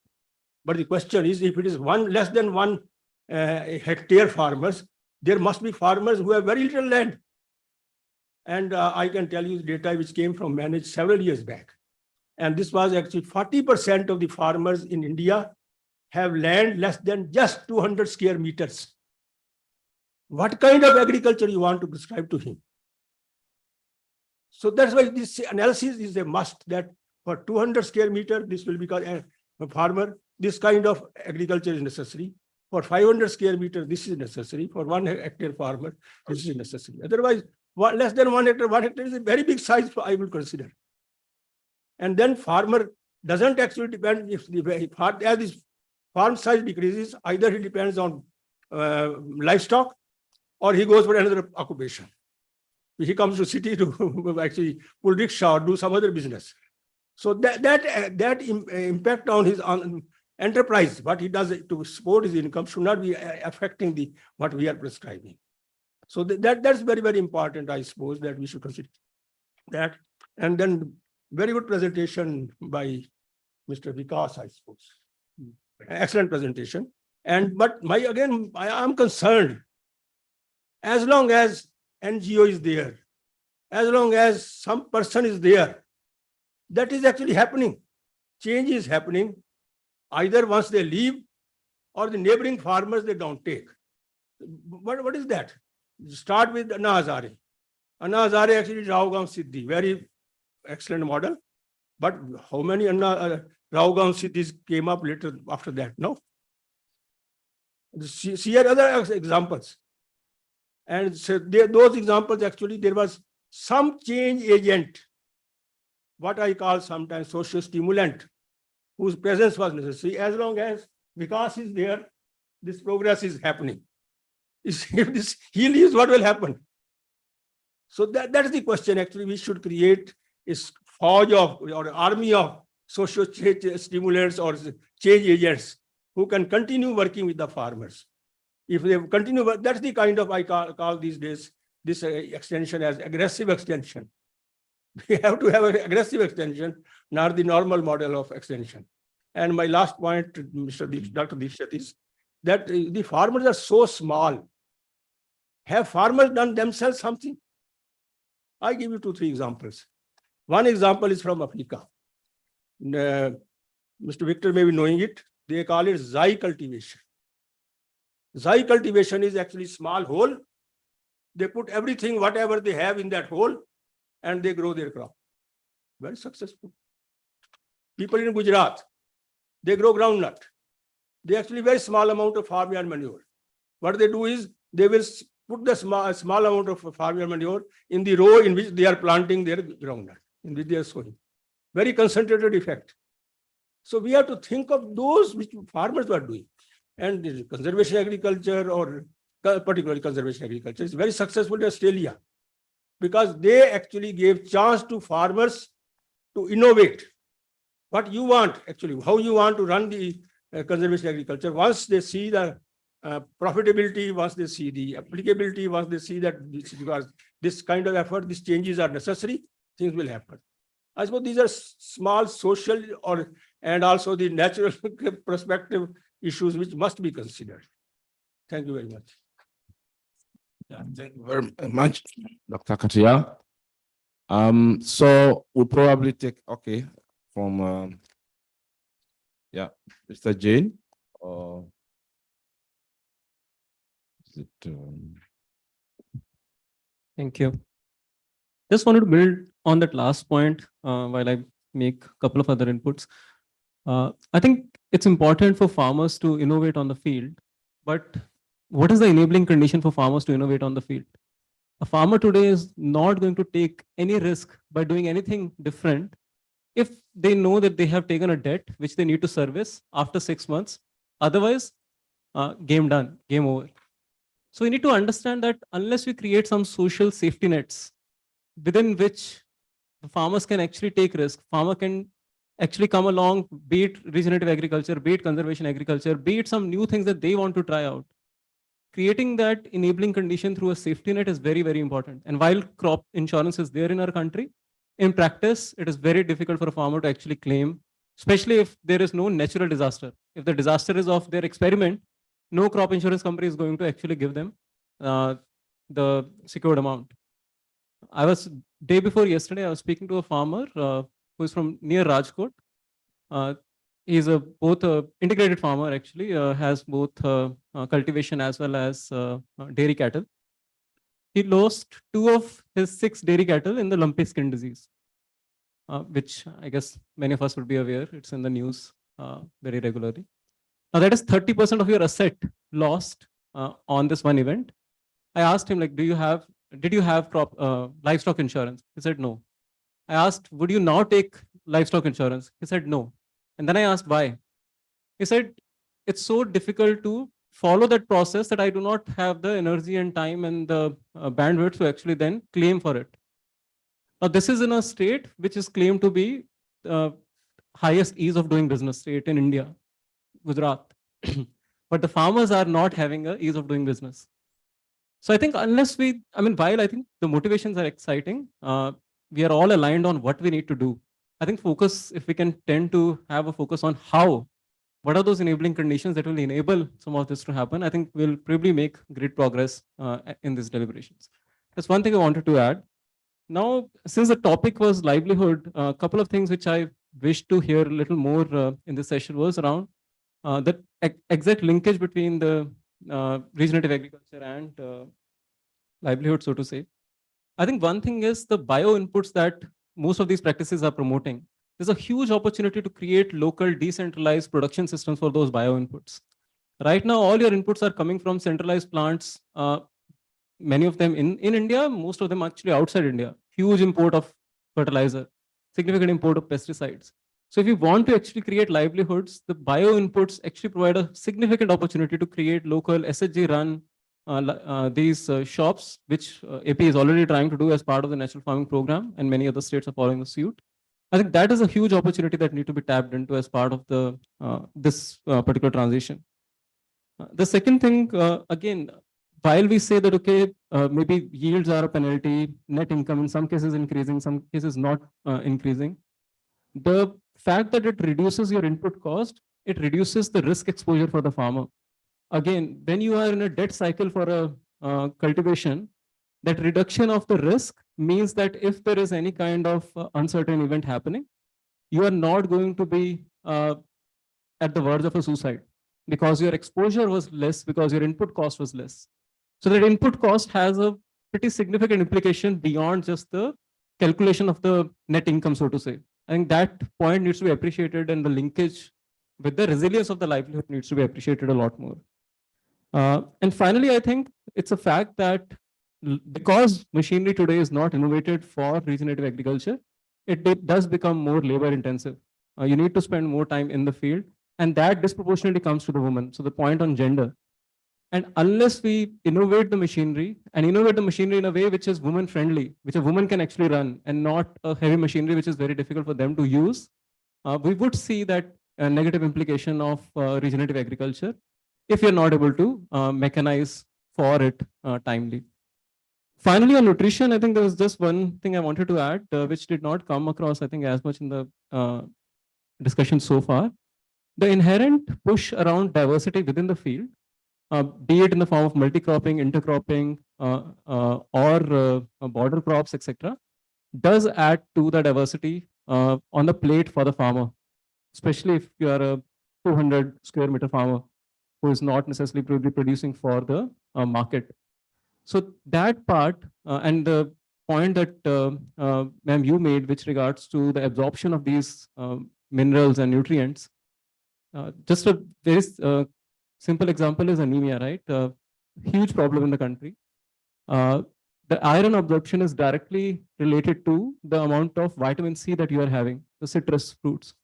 But the question is, if it is less than 1 hectare farmers, there must be farmers who have very little land. And I can tell you the data which came from Manage several years back. And this was actually 40% of the farmers in India have land less than just 200 square meters. What kind of agriculture you want to prescribe to him? So that's why this analysis is a must, that for 200 square meter, this will become a farmer. This kind of agriculture is necessary. For 500 square meter, this is necessary. For 1 hectare farmer, this is necessary. Otherwise, less than 1 hectare is a very big size, I will consider. And then farmer doesn't actually depend, if as this farm size decreases, either he depends on livestock or he goes for another occupation. He comes to city to actually pull rickshaw or do some other business. So that impact on his enterprise, what he does to support his income, should not be affecting what we are prescribing. So that's very, very important, I suppose, that we should consider that. And then very good presentation by Mr. Vikas, I suppose. Excellent presentation. But I am concerned, as long as NGO is there, as long as some person is there, that is actually happening. Change is happening. Either once they leave or the neighboring farmers they don't take. What is that? Start with Anna Hazare. Anna Hazare actually Raogaon Siddhi, very excellent model. But how many Raogaon Siddhis came up later after that? No. See other examples. And so those examples, actually, there was some change agent, what I call sometimes social stimulant, whose presence was necessary. As long as Vikas is there, this progress is happening. If he leaves, what will happen? So that is the question. Actually, we should create a forge of or army of social stimulants or change agents who can continue working with the farmers. If they continue, that's the kind of, I call these days, this extension as aggressive extension. We have to have an aggressive extension, not the normal model of extension. And my last point, Dr. Dikshit, is that the farmers are so small. Have farmers done themselves something? I give you 2-3 examples. One example is from Africa. Mr. Victor may be knowing it. They call it Zai cultivation. Zai cultivation is actually small hole. They put everything, whatever they have in that hole, and they grow their crop. Very successful. People in Gujarat, they grow groundnut. They actually very small amount of farmyard manure. What they do is they will put the small amount of farmyard manure in the row in which they are planting their groundnut, in which they are sowing. Very concentrated effect. So we have to think of those which farmers were doing. And the conservation agriculture, or particularly conservation agriculture, is very successful in Australia, because they actually gave chance to farmers to innovate. What you want, actually, how you want to run the conservation agriculture. Once they see the profitability, once they see the applicability, once they see that this kind of effort, these changes are necessary, things will happen. I suppose these are small social and also the natural perspective issues which must be considered. Thank you very much. Yeah, thank you very much, Dr. Katia. So we'll probably take, from, Mr. Jane, or is it? Thank you. Just wanted to build on that last point while I make a couple of other inputs. I think it's important for farmers to innovate on the field, but what is the enabling condition for farmers to innovate on the field? A farmer today is not going to take any risk by doing anything different if they know that they have taken a debt which they need to service after 6 months. Otherwise, game done, game over. So we need to understand that unless we create some social safety nets within which the farmers can actually take risk, farmer can actually come along, be it regenerative agriculture, be it conservation agriculture, be it some new things that they want to try out. Creating that enabling condition through a safety net is very, very important. And while crop insurance is there in our country, in practice, it is very difficult for a farmer to actually claim, especially if there is no natural disaster. If the disaster is of their experiment, no crop insurance company is going to actually give them the secured amount. I was day before yesterday, I was speaking to a farmer who is from near Rajkot. He's both a integrated farmer actually, has both cultivation as well as dairy cattle. He lost 2 of his 6 dairy cattle in the lumpy skin disease, which I guess many of us would be aware. It's in the news very regularly. Now that is 30% of your asset lost on this one event. I asked him, like, did you have crop livestock insurance? He said no. I asked, would you now take livestock insurance? He said no. And then I asked why. He said, it's so difficult to follow that process that I do not have the energy and time and the bandwidth to actually then claim for it. Now, this is in a state which is claimed to be the highest ease of doing business state in India, Gujarat. But the farmers are not having a ease of doing business. So I think unless while I think the motivations are exciting, we are all aligned on what we need to do. I think focus, if we can tend to have a focus on what are those enabling conditions that will enable some of this to happen, I think we'll probably make great progress in these deliberations. That's one thing I wanted to add. Now, since the topic was livelihood, a couple of things which I wish to hear a little more in this session was around the exact linkage between the regenerative agriculture and livelihood, so to say. I think one thing is the bio inputs that most of these practices are promoting. There's a huge opportunity to create local decentralized production systems for those bio inputs. Right now, all your inputs are coming from centralized plants, many of them in India, most of them actually outside India. Huge import of fertilizer, significant import of pesticides. So if you want to actually create livelihoods, the bio inputs actually provide a significant opportunity to create local SHG run these shops, which AP is already trying to do as part of the national farming program, and many other states are following the suit. I think that is a huge opportunity that need to be tapped into as part of the this particular transition. The second thing, again, while we say that, okay, maybe yields are a penalty, net income in some cases increasing, some cases not increasing, the fact that it reduces your input cost, it reduces the risk exposure for the farmer. Again, when you are in a debt cycle for a cultivation, that reduction of the risk means that if there is any kind of uncertain event happening, you are not going to be at the verge of a suicide because your exposure was less, because your input cost was less. So that input cost has a pretty significant implication beyond just the calculation of the net income, so to say. I think that point needs to be appreciated, and the linkage with the resilience of the livelihood needs to be appreciated a lot more. And finally, I think it's a fact that because machinery today is not innovated for regenerative agriculture, it does become more labor intensive. You need to spend more time in the field, and that disproportionately comes to the woman. So the point on gender. And unless we innovate the machinery and innovate the machinery in a way which is woman friendly, which a woman can actually run, and not a heavy machinery which is very difficult for them to use, we would see that negative implication of regenerative agriculture if you're not able to mechanize for it timely. Finally, on nutrition, I think there was just one thing I wanted to add, which did not come across, I think, as much in the discussion so far. The inherent push around diversity within the field, be it in the form of multi-cropping, intercropping, or border crops, etc., does add to the diversity on the plate for the farmer, especially if you are a 200 square meter farmer who is not necessarily producing for the market. So that part and the point that ma'am you made, which regards to the absorption of these minerals and nutrients, just a very simple example is anemia, right? Huge problem in the country. The iron absorption is directly related to the amount of vitamin C that you are having, the citrus fruits.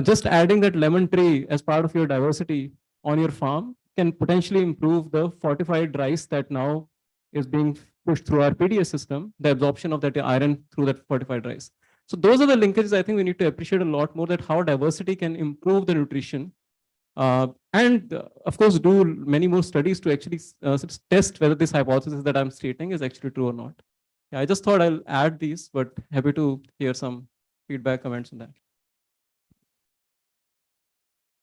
Just adding that lemon tree as part of your diversity on your farm can potentially improve the fortified rice that now is being pushed through our PDS system, the absorption of that iron through that fortified rice. So those are the linkages I think we need to appreciate a lot more, that how diversity can improve the nutrition. And of course, do many more studies to actually test whether this hypothesis that I'm stating is actually true or not. Yeah, I just thought I'll add these, but happy to hear some feedback, comments on that.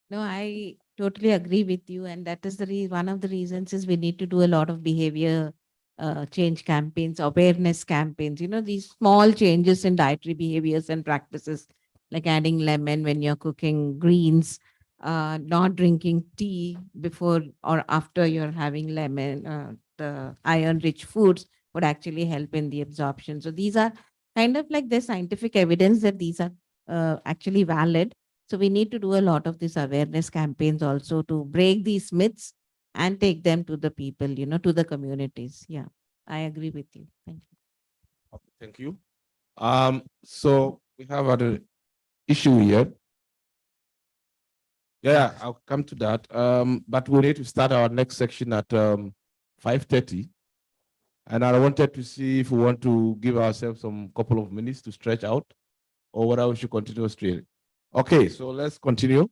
No, I totally agree with you. And that is the one of the reasons is we need to do a lot of behavior change campaigns, awareness campaigns, these small changes in dietary behaviors and practices, like adding lemon when you're cooking greens, not drinking tea before or after you're having lemon, the iron-rich foods would actually help in the absorption. So these are kind of like the scientific evidence that these are actually valid. So we need to do a lot of these awareness campaigns also to break these myths and take them to the people, to the communities. Yeah, I agree with you. Thank you. Okay, thank you. So we have an issue here. Yeah, I'll come to that. But we need to start our next section at 5:30. And I wanted to see if we want to give ourselves some couple of minutes to stretch out, or whether we should continue straight. Okay, so let's continue.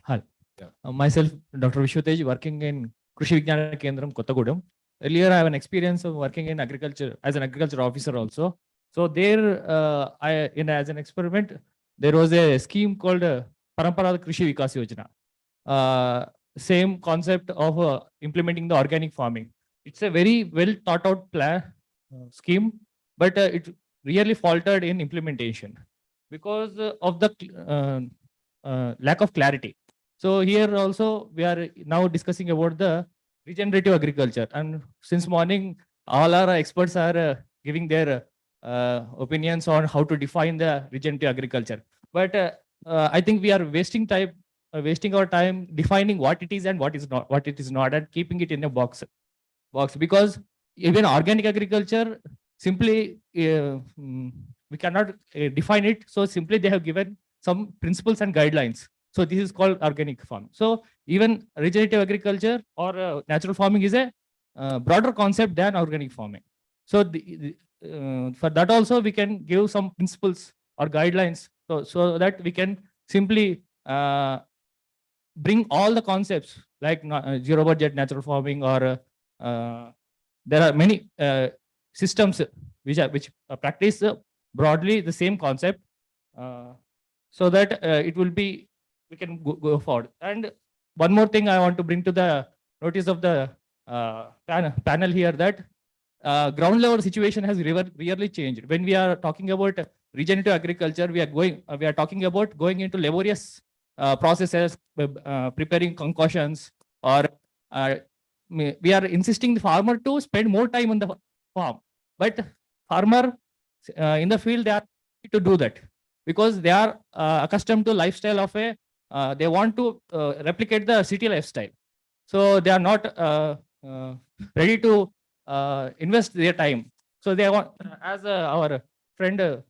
Hi. Myself, Dr. Vishwatej, working in Krishi Vignana Kendram, Kottagudem. Earlier, I have an experience of working in agriculture as an agriculture officer also. So there, as an experiment, there was a scheme called Parampara Krishi Vikas Yojana. Same concept of implementing the organic farming. It's a very well thought out plan scheme, but it really faltered in implementation because of the lack of clarity. So here also we are now discussing about the regenerative agriculture, and since morning all our experts are giving their opinions on how to define the regenerative agriculture. But I think we are wasting our time defining what it is and what it is not, and keeping it in a box because even organic agriculture simply we cannot define it. So simply they have given some principles and guidelines. So this is called organic farming. So even regenerative agriculture or natural farming is a broader concept than organic farming. So for that also we can give some principles or guidelines so that we can simply bring all the concepts like zero budget natural farming, or there are many systems which practice broadly the same concept, so that it will be, we can go forward. And one more thing I want to bring to the notice of the panel here, that ground level situation has really changed. When we are talking about regenerative agriculture, we are talking about going into laborious processes, preparing concoctions, or we are insisting the farmer to spend more time on the farm. But farmer in the field, they are to do that because they are accustomed to lifestyle of they want to replicate the city lifestyle. So they are not ready to invest their time. So they want, as our friend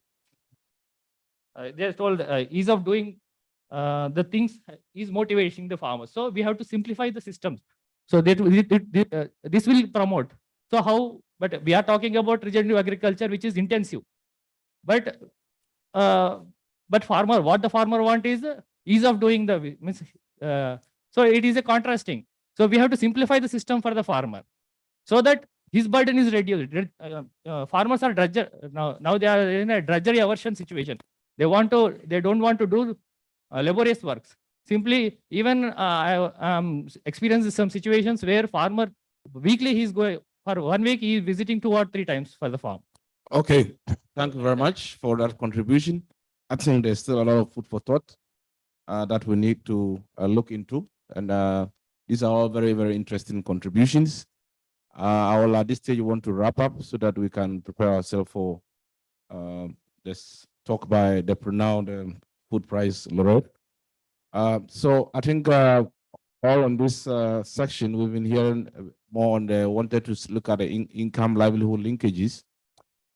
they told, ease of doing the things is motivating the farmers. So we have to simplify the systems. So this will promote. So how? But we are talking about regenerative agriculture, which is intensive. But farmer, what the farmer want is ease of doing the means. So it is a contrasting. So we have to simplify the system for the farmer, so that his burden is reduced. Farmers are drudger now. They are in a drudgery aversion situation. They don't want to do laborious works. Simply, even I experienced some situations where farmer weekly he's going for 1 week, he is visiting 2 or 3 times for the farm. Okay, thank you very much for that contribution. I think there's still a lot of food for thought that we need to look into, and these are all very, very interesting contributions. I will at this stage want to wrap up so that we can prepare ourselves for this talk by the renowned food price laureate. So I think all on this section, we've been hearing more on the wanted to look at the income livelihood linkages.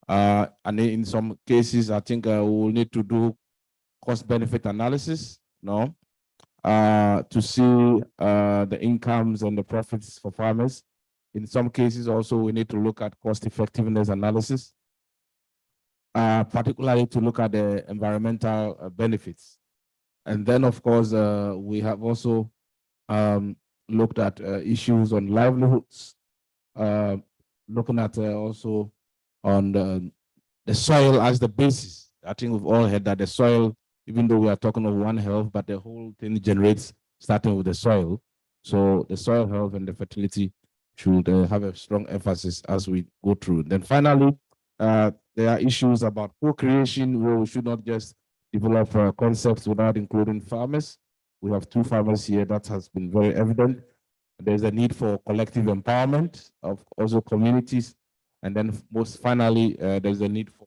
And in some cases, I think we will need to do cost benefit analysis, to see the incomes and the profits for farmers. In some cases, also, we need to look at cost effectiveness analysis, particularly to look at the environmental benefits. And then, of course, we have also looked at issues on livelihoods, looking at also on the soil as the basis. I think we've all heard that the soil, even though we are talking of One Health, but the whole thing generates starting with the soil. So the soil health and the fertility should have a strong emphasis as we go through. Then finally, there are issues about co-creation where we should not just develop concepts without including farmers. We have two farmers here that has been very evident. There's a need for collective empowerment of also communities. And then most finally, there's a need for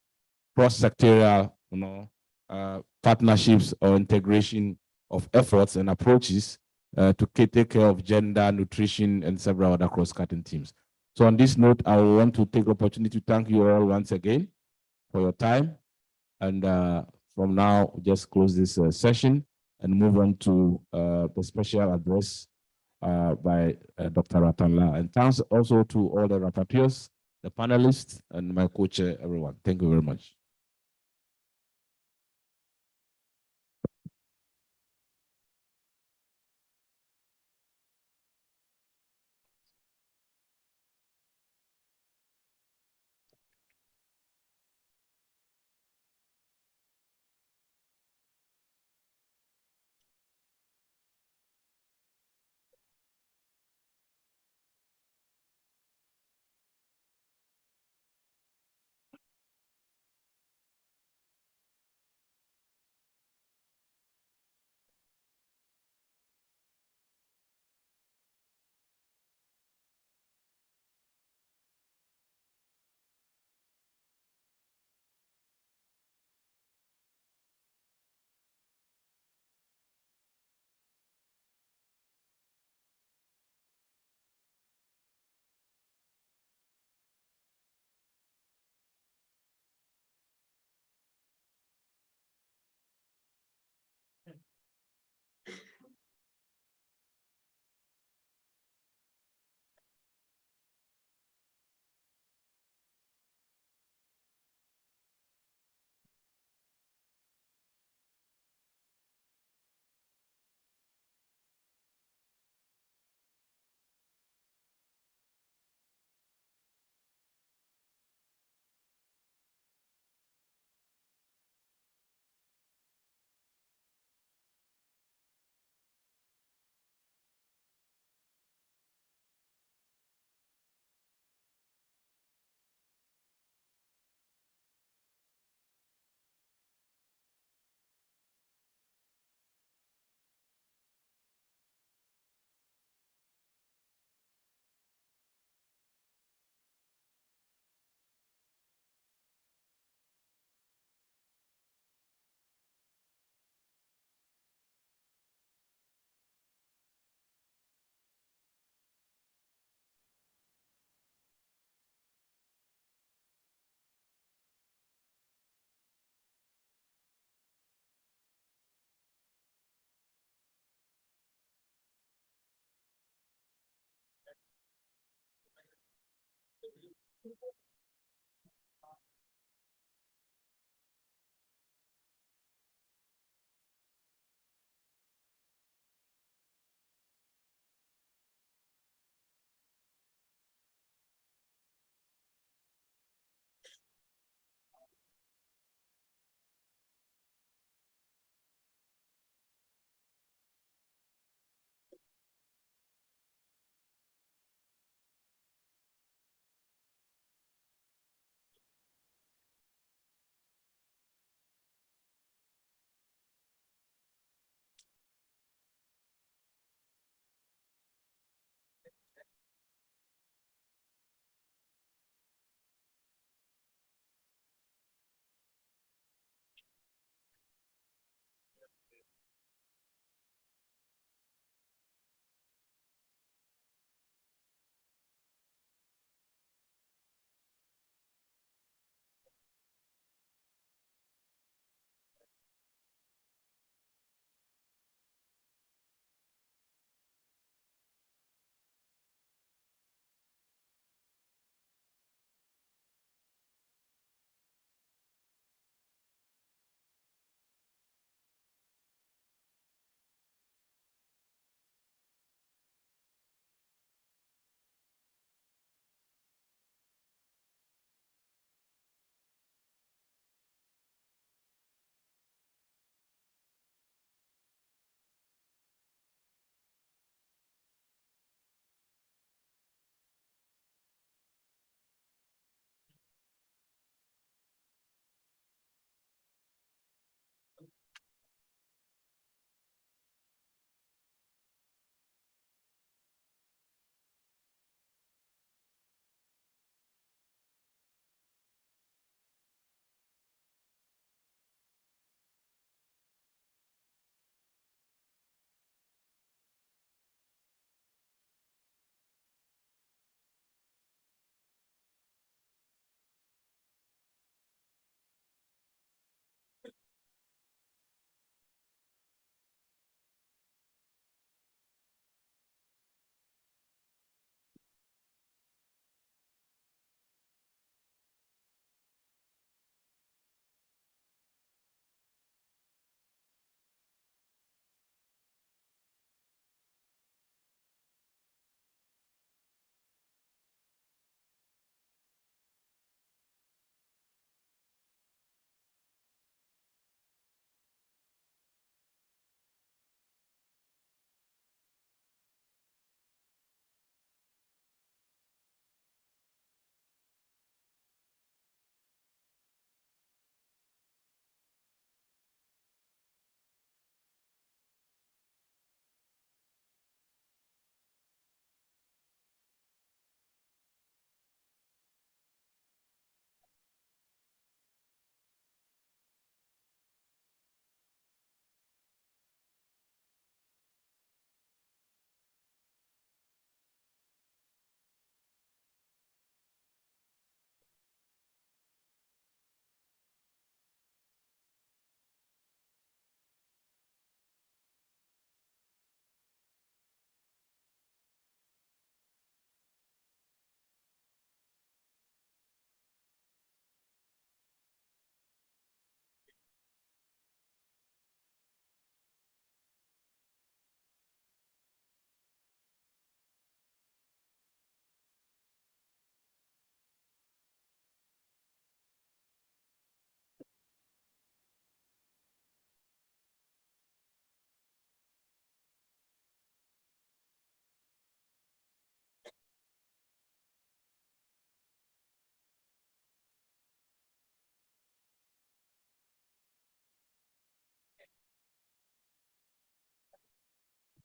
cross-sectorial, partnerships or integration of efforts and approaches to take care of gender, nutrition, and several other cross-cutting teams. So on this note, I want to take the opportunity to thank you all once again for your time. And from now, just close this session and move on to the special address by Dr. Ratanla. And thanks also to all the rapporteurs, the panelists, and my co-chair, everyone. Thank you very much.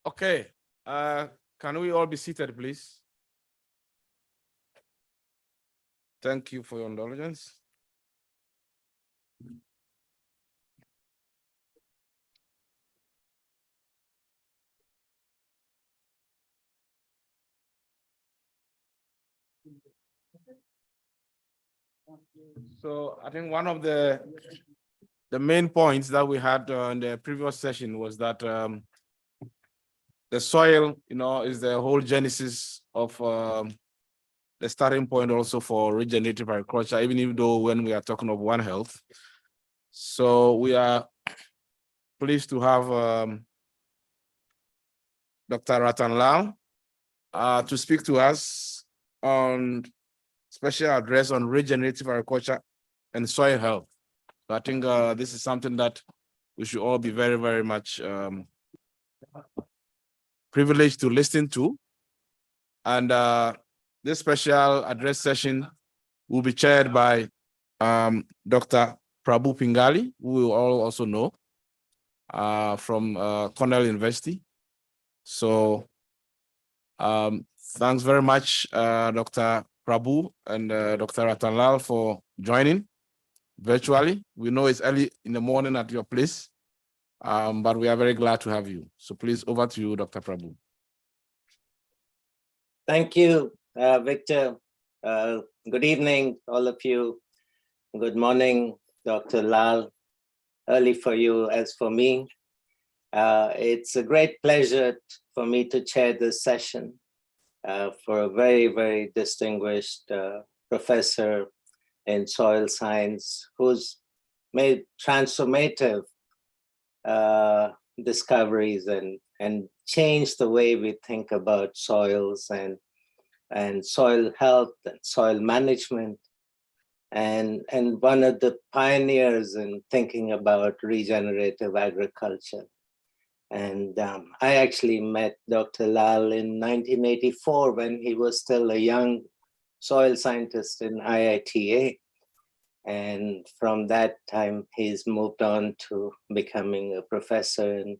Okay, can we all be seated, please? Thank you for your indulgence. So I think one of the main points that we had in the previous session was that the soil, is the whole genesis of the starting point also for regenerative agriculture, even though when we are talking of One Health. So we are pleased to have Dr. Ratan Lal to speak to us on special address on regenerative agriculture and soil health. So I think this is something that we should all be very, very much privileged to listen to. And this special address session will be chaired by Dr. Prabhu Pingali, who we all also know from Cornell University. So thanks very much, Dr. Prabhu and Dr. Ratanlal for joining virtually. We know it's early in the morning at your place, but we are very glad to have you. So please, over to you, Dr. Prabhu. Thank you, Victor. Good evening, all of you. Good morning, Dr. Lal. Early for you as for me. It's a great pleasure for me to chair this session for a very, very distinguished professor in soil science who's made transformative discoveries and changed the way we think about soils and soil health and soil management, and one of the pioneers in thinking about regenerative agriculture. And I actually met Dr. Lal in 1984 when he was still a young soil scientist in IITA. And from that time, he's moved on to becoming a professor in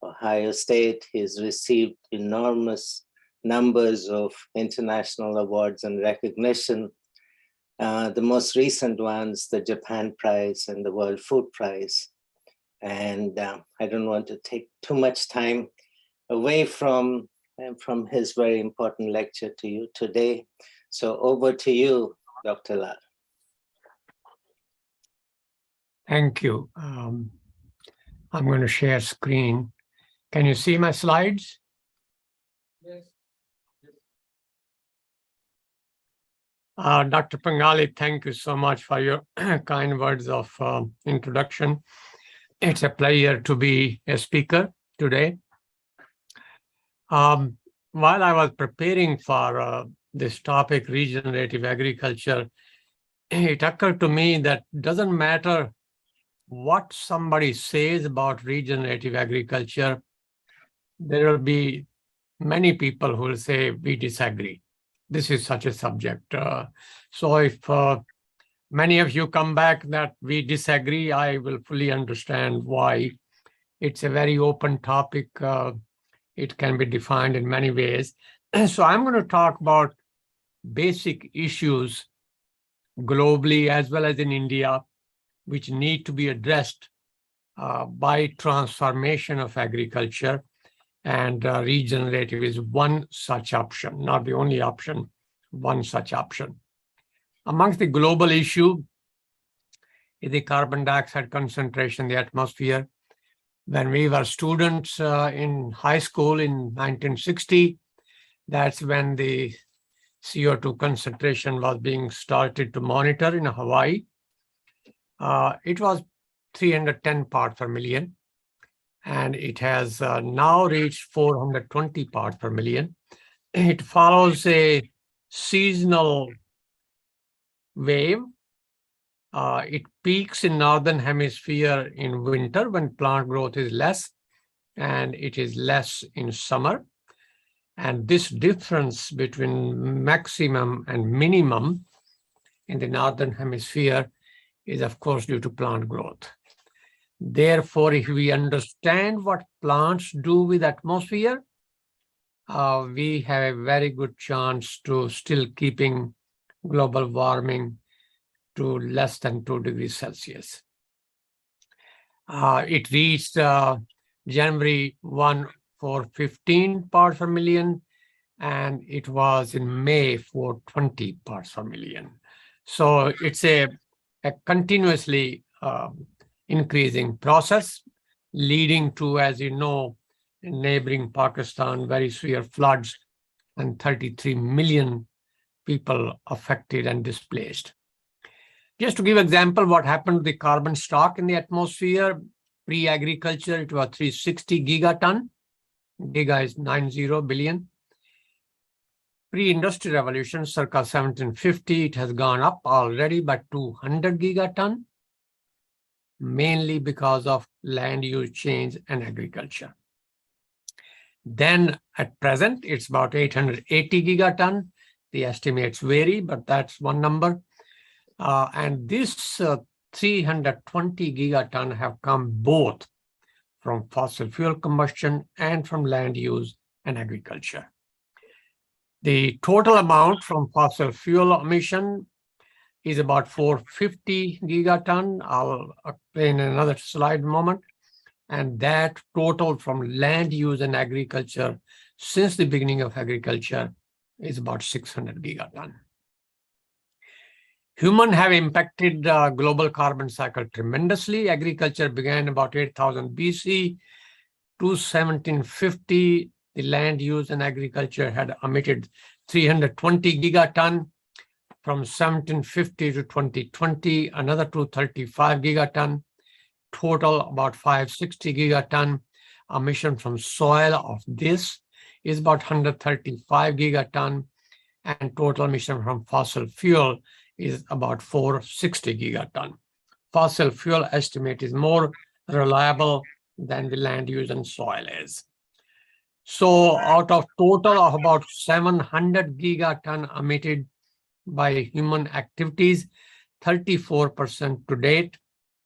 Ohio State. He's received enormous numbers of international awards and recognition. The most recent ones, the Japan Prize and the World Food Prize. And I don't want to take too much time away from his very important lecture to you today. So over to you, Dr. Lal. Thank you. I'm going to share screen. Can you see my slides? Yes. Dr. Pangali, thank you so much for your kind words of introduction. It's a pleasure to be a speaker today. While I was preparing for this topic, regenerative agriculture, it occurred to me that it doesn't matter what somebody says about regenerative agriculture, there will be many people who will say, we disagree. This is such a subject. So if many of you come back that we disagree, I will fully understand why. It's a very open topic. It can be defined in many ways. So I'm going to talk about basic issues globally as well as in India, which need to be addressed by transformation of agriculture. And regenerative is one such option, not the only option, one such option. Amongst the global issue is the carbon dioxide concentration in the atmosphere. When we were students in high school in 1960, that's when the CO2 concentration was being started to monitor in Hawaii. It was 310 parts per million, and it has now reached 420 parts per million. It follows a seasonal wave. It peaks in northern hemisphere in winter when plant growth is less, and it is less in summer. And this difference between maximum and minimum in the northern hemisphere is, of course, due to plant growth. Therefore, if we understand what plants do with atmosphere, we have a very good chance to still keeping global warming to less than 2 degrees Celsius. It reached January 1 for 15 parts per million, and it was in May for 20 parts per million. So it's a continuously increasing process, leading to, as you know, in neighboring Pakistan, very severe floods and 33 million people affected and displaced. Just to give example, what happened to the carbon stock in the atmosphere, pre-agriculture, it was 360 gigaton. Giga is 90 billion. Pre-industrial revolution, circa 1750, it has gone up already by 200 gigaton, mainly because of land use change and agriculture. Then at present, it's about 880 gigaton. The estimates vary, but that's one number. And this 320 gigaton have come both from fossil fuel combustion and from land use and agriculture. The total amount from fossil fuel emission is about 450 gigaton. I'll explain in another slide moment. And that total from land use and agriculture since the beginning of agriculture is about 600 gigaton. Humans have impacted the global carbon cycle tremendously. Agriculture began about 8000 BC to 1750. The land use and agriculture had emitted 320 gigaton. From 1750 to 2020, another 235 gigaton. Total about 560 gigaton. Emission from soil of this is about 135 gigaton. And total emission from fossil fuel is about 460 gigaton. Fossil fuel estimate is more reliable than the land use and soil is. So out of total of about 700 gigaton emitted by human activities, 34% to date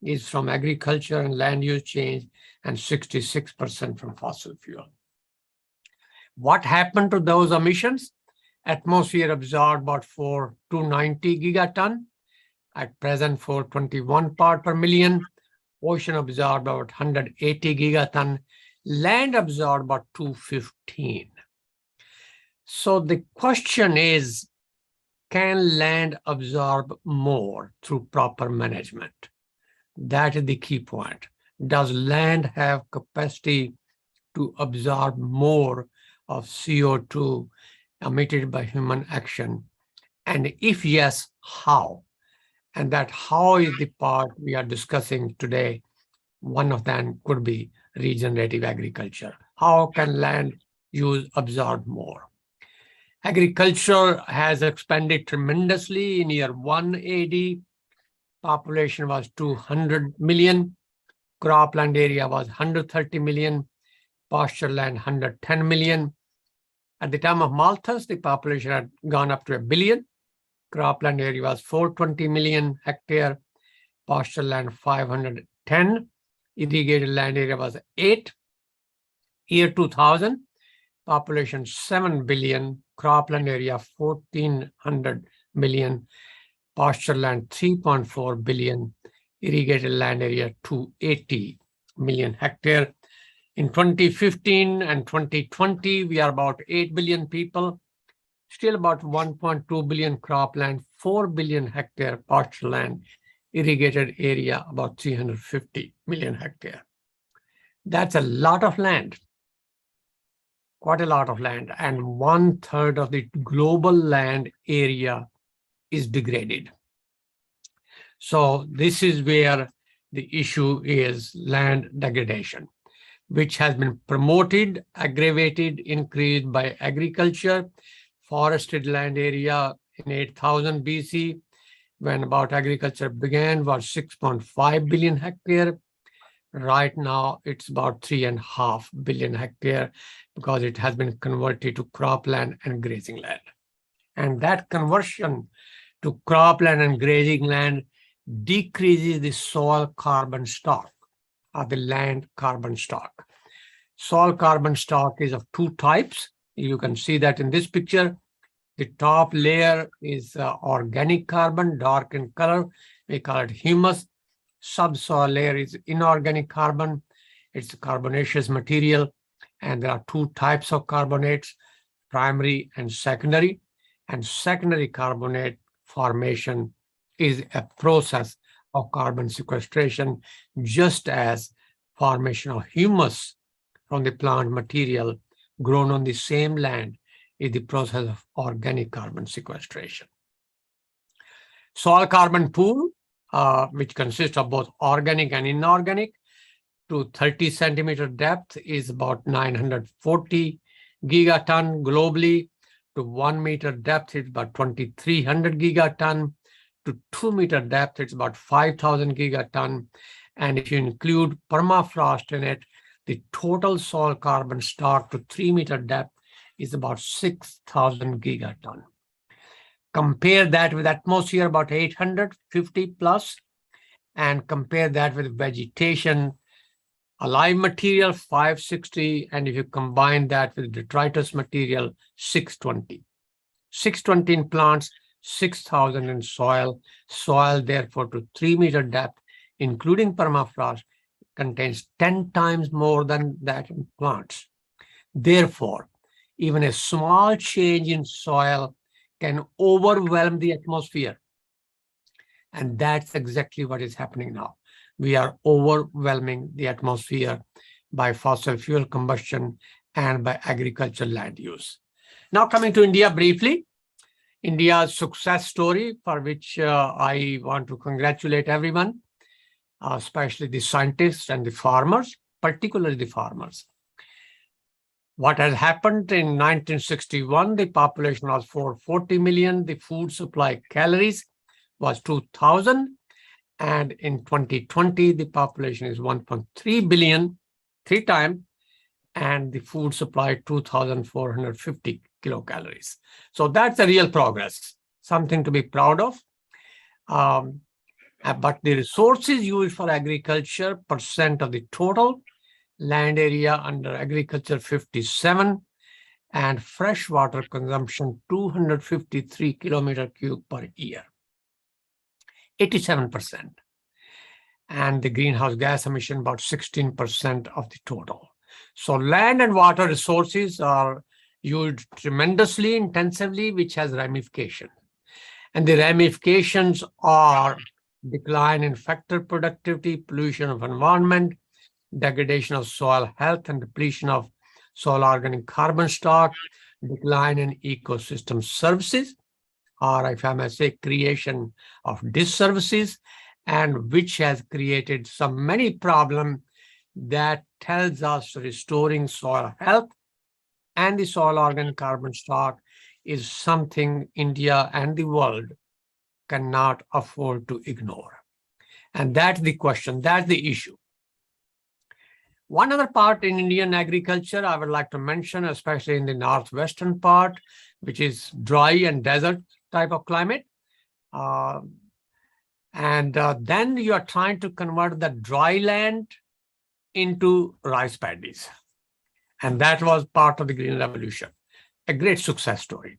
is from agriculture and land use change, and 66% from fossil fuel. What happened to those emissions? Atmosphere absorbed about 290 gigaton, at present 421 part per million. Ocean absorbed about 180 gigaton. Land absorbed about 215. So the question is, can land absorb more through proper management? That is the key point. Does land have capacity to absorb more of CO2 emitted by human action? And if yes, how? And that how is the part we are discussing today. One of them could be regenerative agriculture. How can land use absorb more? Agriculture has expanded tremendously. In year 1 AD, population was 200 million. Cropland area was 130 million. Pasture land 110 million. At the time of Malthus, the population had gone up to 1 billion. Cropland area was 420 million hectare. Pasture land 510. Irrigated land area was 8. Year 2000, population 7 billion. Cropland area 1400 million. Pasture land 3.4 billion. Irrigated land area 280 million hectare. In 2015 and 2020, we are about 8 billion people, still about 1.2 billion cropland, 4 billion hectare pasture land, irrigated area about 350 million hectare. That's a lot of land, quite a lot of land, and 1/3 of the global land area is degraded. So this is where the issue is land degradation, which has been promoted, aggravated, increased by agriculture. Forested land area in 8000 BC, when about agriculture began, was 6.5 billion hectare. Right now, it's about 3.5 billion hectare because it has been converted to cropland and grazing land. And that conversion to cropland and grazing land decreases the soil carbon stock. the land carbon stock. Soil carbon stock is of two types. You can see that in this picture. The top layer is organic carbon, dark in color. We call it humus. Subsoil layer is inorganic carbon. It's a carbonaceous material. And there are two types of carbonates, primary and secondary. And secondary carbonate formation is a process of carbon sequestration, just as formation of humus from the plant material grown on the same land is the process of organic carbon sequestration. Soil carbon pool, which consists of both organic and inorganic, to 30 centimeter depth is about 940 gigaton globally. To 1 meter depth, it's about 2,300 gigaton. To 2 meter depth, it's about 5,000 gigaton. And if you include permafrost in it, the total soil carbon stock to 3 meter depth is about 6,000 gigaton. Compare that with atmosphere, about 850 plus, and compare that with vegetation, alive material 560, and if you combine that with detritus material 620. 620 in plants, 6,000 in soil. Soil, therefore, to 3 meter depth, including permafrost, contains 10 times more than that in plants. Therefore, even a small change in soil can overwhelm the atmosphere. And that's exactly what is happening now. We are overwhelming the atmosphere by fossil fuel combustion and by agricultural land use. Now coming to India briefly, India's success story, for which I want to congratulate everyone, especially the scientists and the farmers, particularly the farmers. What has happened in 1961, the population was 440 million, the food supply calories was 2,000, and in 2020, the population is 1.3 billion, 3 times, and the food supply 2,450 kilocalories. So that's a real progress, something to be proud of. But the resources used for agriculture, percent of the total land area under agriculture 57, and freshwater consumption 253 kilometer cube per year, 87%. And the greenhouse gas emission about 16% of the total. So land and water resources are used tremendously, intensively, which has ramifications. And the ramifications are decline in factor productivity, pollution of environment, degradation of soil health and depletion of soil organic carbon stock, decline in ecosystem services, or if I may say, creation of disservices, and which has created so many problems that tells us restoring soil health and the soil organic carbon stock is something India and the world cannot afford to ignore. And that's the question, that's the issue. One other part in Indian agriculture I would like to mention, especially in the northwestern part, which is dry and desert type of climate. Then you are trying to convert the dry land into rice paddies. And that was part of the Green Revolution, a great success story.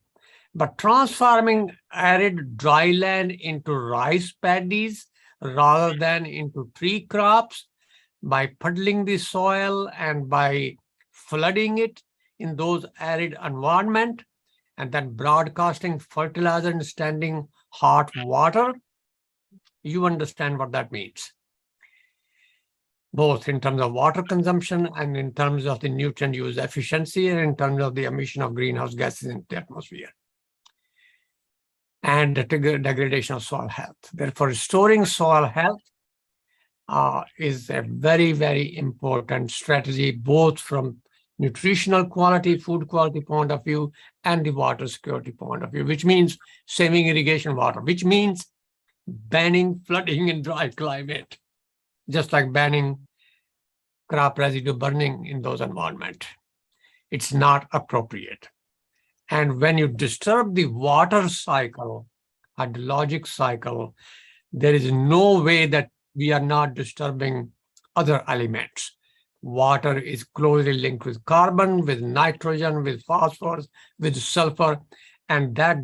But transforming arid dry land into rice paddies rather than into tree crops, by puddling the soil and by flooding it in those arid environment, and then broadcasting fertilizer and standing hot water, you understand what that means, both in terms of water consumption and in terms of the nutrient use efficiency and in terms of the emission of greenhouse gases into the atmosphere, and the degradation of soil health. Therefore, restoring soil health is a very, very important strategy, both from nutritional quality, food quality point of view, and the water security point of view, which means saving irrigation water, which means banning flooding in dry climate, just like banning crop residue burning in those environments. It's not appropriate. And when you disturb the water cycle, hydrologic cycle, there is no way that we are not disturbing other elements. Water is closely linked with carbon, with nitrogen, with phosphorus, with sulfur, and that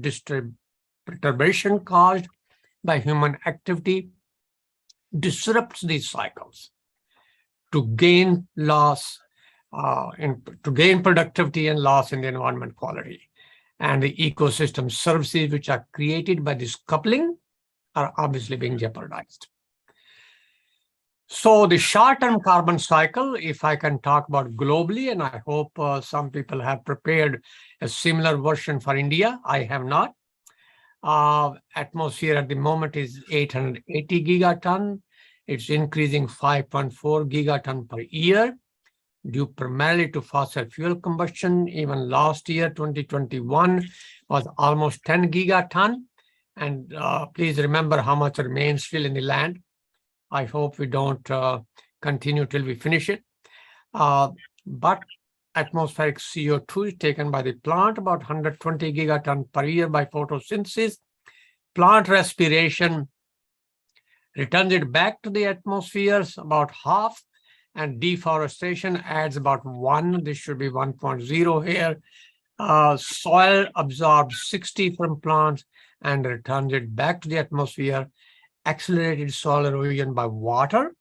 perturbation caused by human activity disrupts these cycles to gain to gain productivity and loss in the environment quality. And the ecosystem services which are created by this coupling are obviously being jeopardized. So the short-term carbon cycle, if I can talk about globally, and I hope some people have prepared a similar version for India, I have not. Atmosphere at the moment is 880 gigaton. It's increasing 5.4 gigaton per year, due primarily to fossil fuel combustion. Even last year, 2021, was almost 10 gigaton. And please remember how much remains still in the land. I hope we don't continue till we finish it. But atmospheric CO2 is taken by the plant, about 120 gigaton per year by photosynthesis. Plant respiration returns it back to the atmosphere, about half, and deforestation adds about 1. This should be 1.0 here. Soil absorbs 60 from plants and returns it back to the atmosphere. Accelerated soil erosion by water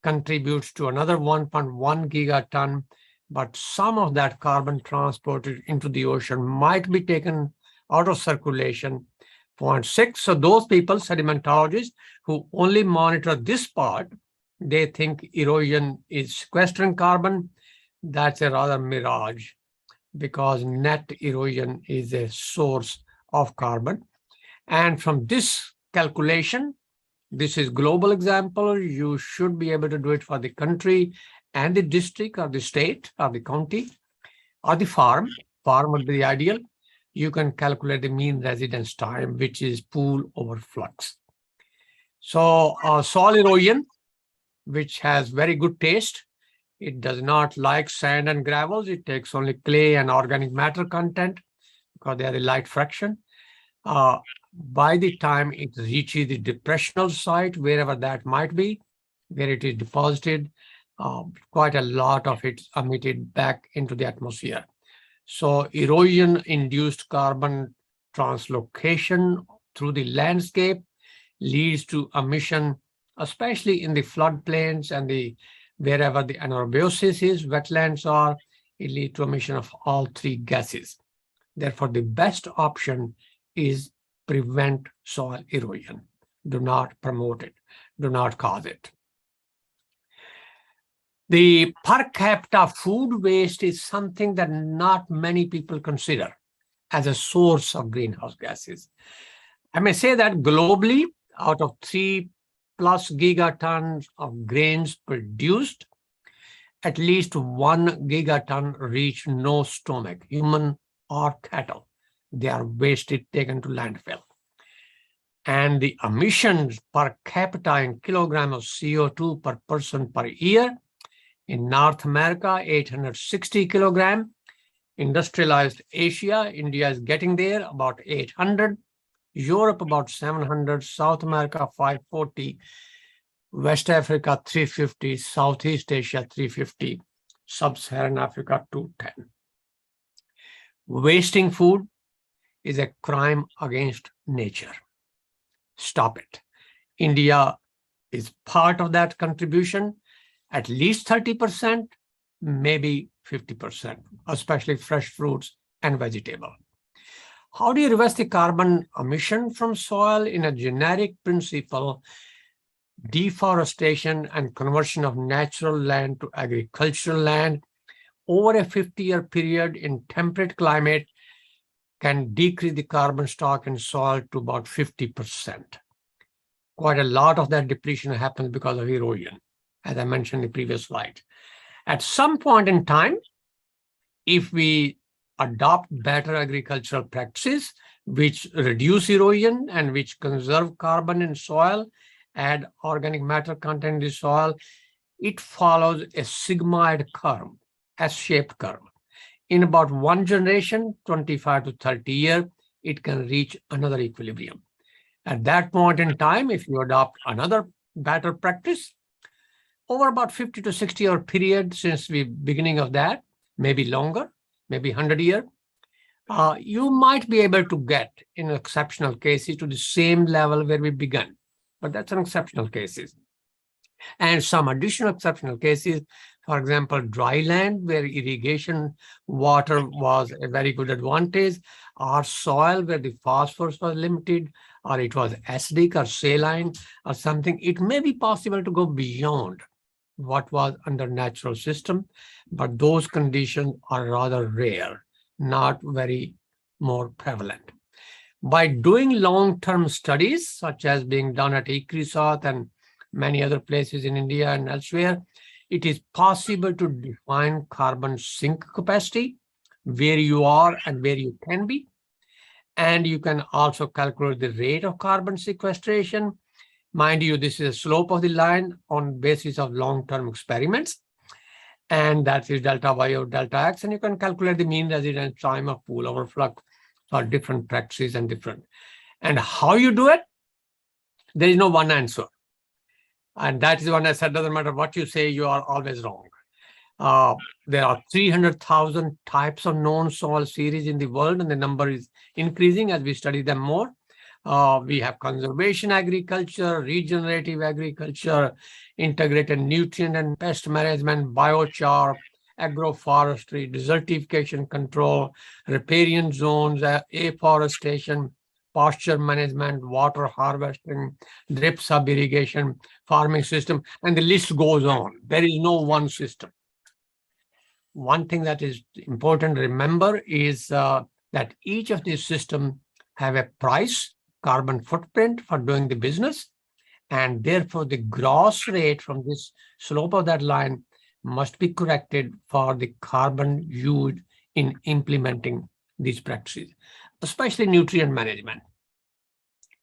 contributes to another 1.1 gigaton, but some of that carbon transported into the ocean might be taken out of circulation, 0.6. So those people, sedimentologists, who only monitor this part, they think erosion is sequestering carbon. That's a rather mirage, because net erosion is a source of carbon. And from this calculation, this is global example, you should be able to do it for the country and the district or the state or the county or the farm. Farm would be the ideal. You can calculate the mean residence time, which is pool over flux. So soil erosion, which has very good taste. It does not like sand and gravels. It takes only clay and organic matter content because they are the light fraction. By the time it reaches the depressional site, wherever that might be, where it is deposited, quite a lot of it is emitted back into the atmosphere. So erosion-induced carbon translocation through the landscape leads to emission, especially in the floodplains and wherever the anaerobiosis is, wetlands are, it leads to emission of all three gases. Therefore, the best option is prevent soil erosion. Do not promote it. Do not cause it. The per capita food waste is something that not many people consider as a source of greenhouse gases. I may say that globally, out of 3+ gigatons of grains produced, at least 1 gigaton reach no stomach, human or cattle. They are wasted, taken to landfill. And the emissions per capita in kilogram of CO2 per person per year, in North America, 860 kilogram. Industrialized Asia, India is getting there, about 800. Europe, about 700. South America, 540. West Africa, 350. Southeast Asia, 350. Sub-Saharan Africa, 210. Wasting food is a crime against nature. Stop it. India is part of that contribution, at least 30%, maybe 50%, especially fresh fruits and vegetables. How do you reverse the carbon emission from soil? In a generic principle, deforestation and conversion of natural land to agricultural land over a 50-year period in temperate climate can decrease the carbon stock in soil to about 50%. Quite a lot of that depletion happens because of erosion, as I mentioned in the previous slide. At some point in time, if we adopt better agricultural practices, which reduce erosion and which conserve carbon in soil, add organic matter content in the soil, it follows a sigmoid curve, S-shaped curve. In about one generation, 25 to 30 years, it can reach another equilibrium. At that point in time, if you adopt another better practice, over about 50 to 60-year period since the beginning of that, maybe longer, maybe 100 years, you might be able to get, in exceptional cases, to the same level where we began. But that's an exceptional cases. And some additional exceptional cases, for example, dry land where irrigation water was a very good advantage, or soil where the phosphorus was limited, or it was acidic or saline or something. It may be possible to go beyond what was under natural system, but those conditions are rather rare, not very more prevalent. By doing long-term studies, such as being done at ICRISAT and many other places in India and elsewhere, it is possible to define carbon sink capacity, where you are and where you can be. And you can also calculate the rate of carbon sequestration. Mind you, this is a slope of the line on basis of long-term experiments. And that is delta Y or delta X. And you can calculate the mean residence time of pool overflux for different practices and different. And how you do it, there is no one answer. And that is when I said, doesn't matter what you say, you are always wrong. There are 300,000 types of known soil series in the world, and the number is increasing as we study them more. We have conservation agriculture, regenerative agriculture, integrated nutrient and pest management, biochar, agroforestry, desertification control, riparian zones, afforestation, pasture management, water harvesting, drip sub irrigation, farming system, and the list goes on. There is no one system. One thing that is important to remember is that each of these systems have a price, carbon footprint for doing the business, and therefore the gross rate from this slope of that line must be corrected for the carbon used in implementing these practices, especially nutrient management.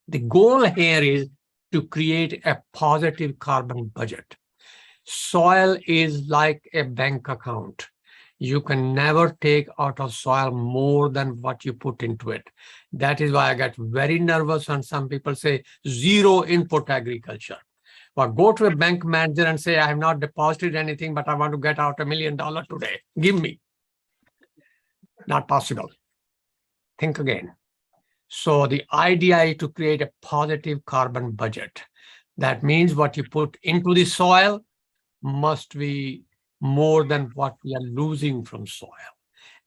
The goal here is to create a positive carbon budget. Soil is like a bank account. You can never take out of soil more than what you put into it. That is why I get very nervous when some people say zero input agriculture. Well, go to a bank manager and say, I have not deposited anything, but I want to get out $1 million today. Give me. Not possible. Think again. So the idea is to create a positive carbon budget. That means what you put into the soil must be more than what we are losing from soil.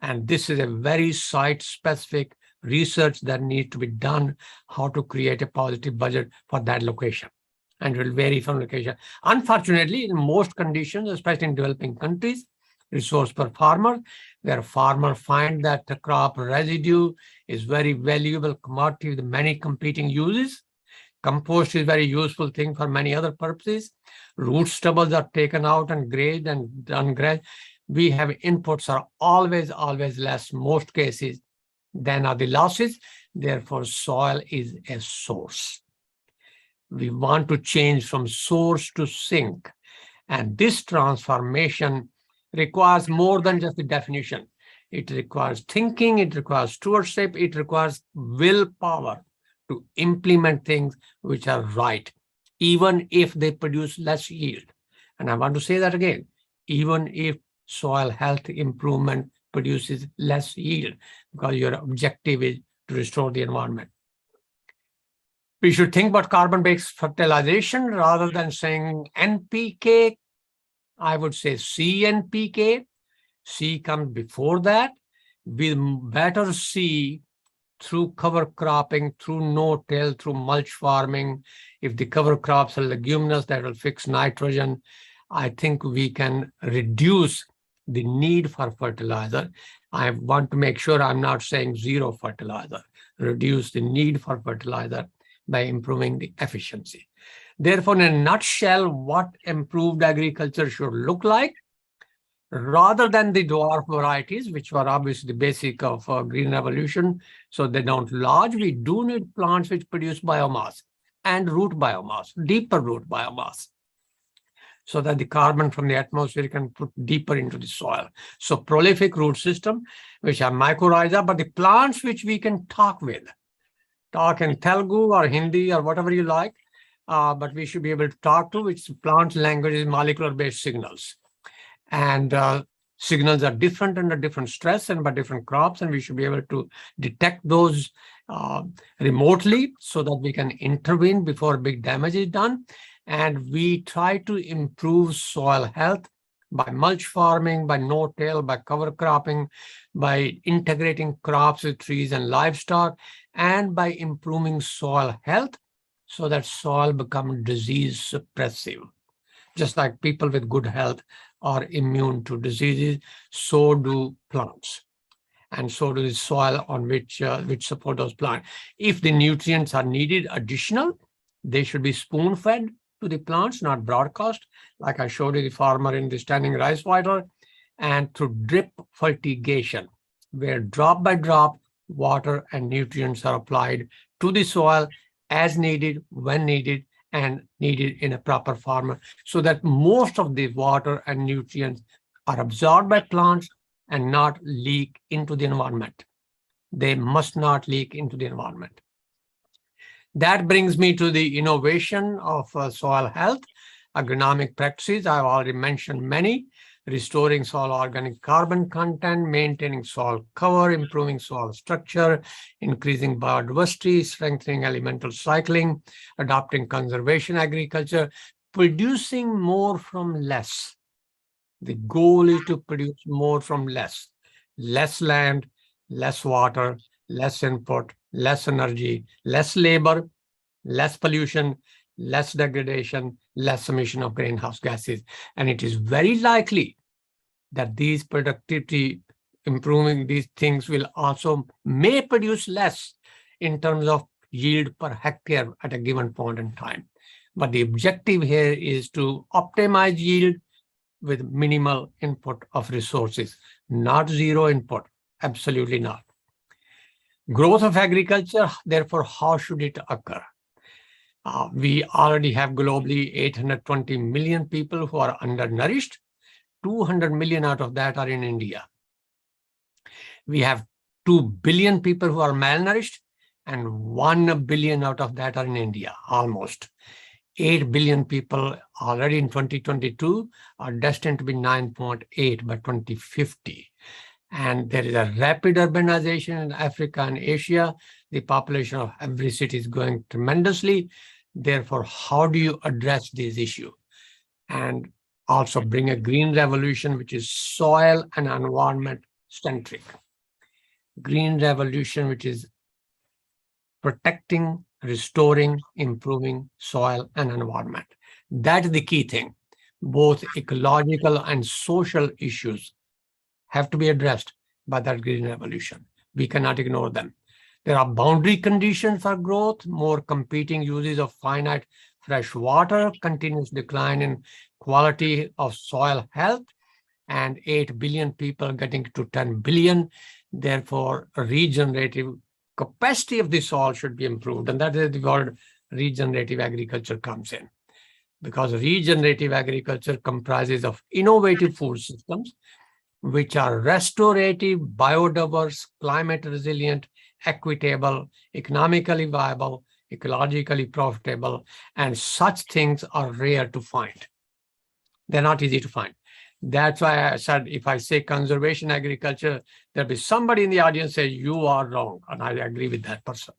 And this is a very site-specific research that needs to be done, how to create a positive budget for that location. And it will vary from location. Unfortunately, in most conditions, especially in developing countries, resource per farmer, where farmers find that the crop residue is very valuable commodity with many competing uses. Compost is a very useful thing for many other purposes. Root stubbles are taken out and grazed and ungrazed. We have inputs are always less, most cases, than are the losses. Therefore, soil is a source. We want to change from source to sink. And this transformation requires more than just the definition. It requires thinking, it requires stewardship, it requires willpower to implement things which are right, even if they produce less yield. And I want to say that again, even if soil health improvement produces less yield, because your objective is to restore the environment. We should think about carbon-based fertilization rather than saying NPK. I would say CNPK. C comes before that. We better see through cover cropping, through no-till, through mulch farming. If the cover crops are leguminous, that will fix nitrogen. I think we can reduce the need for fertilizer. I want to make sure I'm not saying zero fertilizer. Reduce the need for fertilizer by improving the efficiency. Therefore, in a nutshell, what improved agriculture should look like, rather than the dwarf varieties, which were obviously the basic of green revolution, so they don't lodge. We do need plants which produce biomass and root biomass, deeper root biomass, so that the carbon from the atmosphere can put deeper into the soil. So prolific root system, which are mycorrhiza, but the plants which we can talk with, talk in Telugu or Hindi or whatever you like, but we should be able to talk to, which plant language is molecular-based signals. And signals are different under different stress and by different crops, and we should be able to detect those remotely so that we can intervene before big damage is done. And we try to improve soil health by mulch farming, by no-till, by cover cropping, by integrating crops with trees and livestock, and by improving soil health so that soil becomes disease suppressive. Just like people with good health are immune to diseases, so do plants. And so do the soil on which support those plants. If the nutrients are needed additional, they should be spoon-fed to the plants, not broadcast, like I showed you the farmer in the standing rice water, and through drip fertigation, where drop by drop water and nutrients are applied to the soil as needed, when needed, and needed in a proper form, so that most of the water and nutrients are absorbed by plants and not leak into the environment. They must not leak into the environment. That brings me to the innovation of soil health, agronomic practices. I've already mentioned many: restoring soil organic carbon content, maintaining soil cover, improving soil structure, increasing biodiversity, strengthening elemental cycling, adopting conservation agriculture, producing more from less. The goal is to produce more from less. Less land, less water, less input, less energy, less labor, less pollution, less degradation, less emission of greenhouse gases. And it is very likely that these productivity, improving these things will also may produce less in terms of yield per hectare at a given point in time. But the objective here is to optimize yield with minimal input of resources, not zero input, absolutely not. Growth of agriculture, therefore, how should it occur? We already have globally 820 million people who are undernourished. 200 million out of that are in India. We have 2 billion people who are malnourished, and 1 billion out of that are in India, almost. 8 billion people already in 2022 are destined to be 9.8 by 2050. And there is a rapid urbanization in Africa and Asia. The population of every city is growing tremendously. Therefore, how do you address this issue? And also bring a green revolution, which is soil and environment centric. Green revolution, which is protecting, restoring, improving soil and environment. That is the key thing. Both ecological and social issues have to be addressed by that green revolution. We cannot ignore them. There are boundary conditions for growth, more competing uses of finite fresh water, continuous decline in quality of soil health, and 8 billion people getting to 10 billion. Therefore, regenerative capacity of the soil should be improved. And that is the word regenerative agriculture comes in. Because regenerative agriculture comprises of innovative food systems, which are restorative, biodiverse, climate resilient, equitable, economically viable, ecologically profitable, and such things are rare to find. They're not easy to find. That's why I said, if I say conservation agriculture, there'll be somebody in the audience say, you are wrong. And I agree with that person.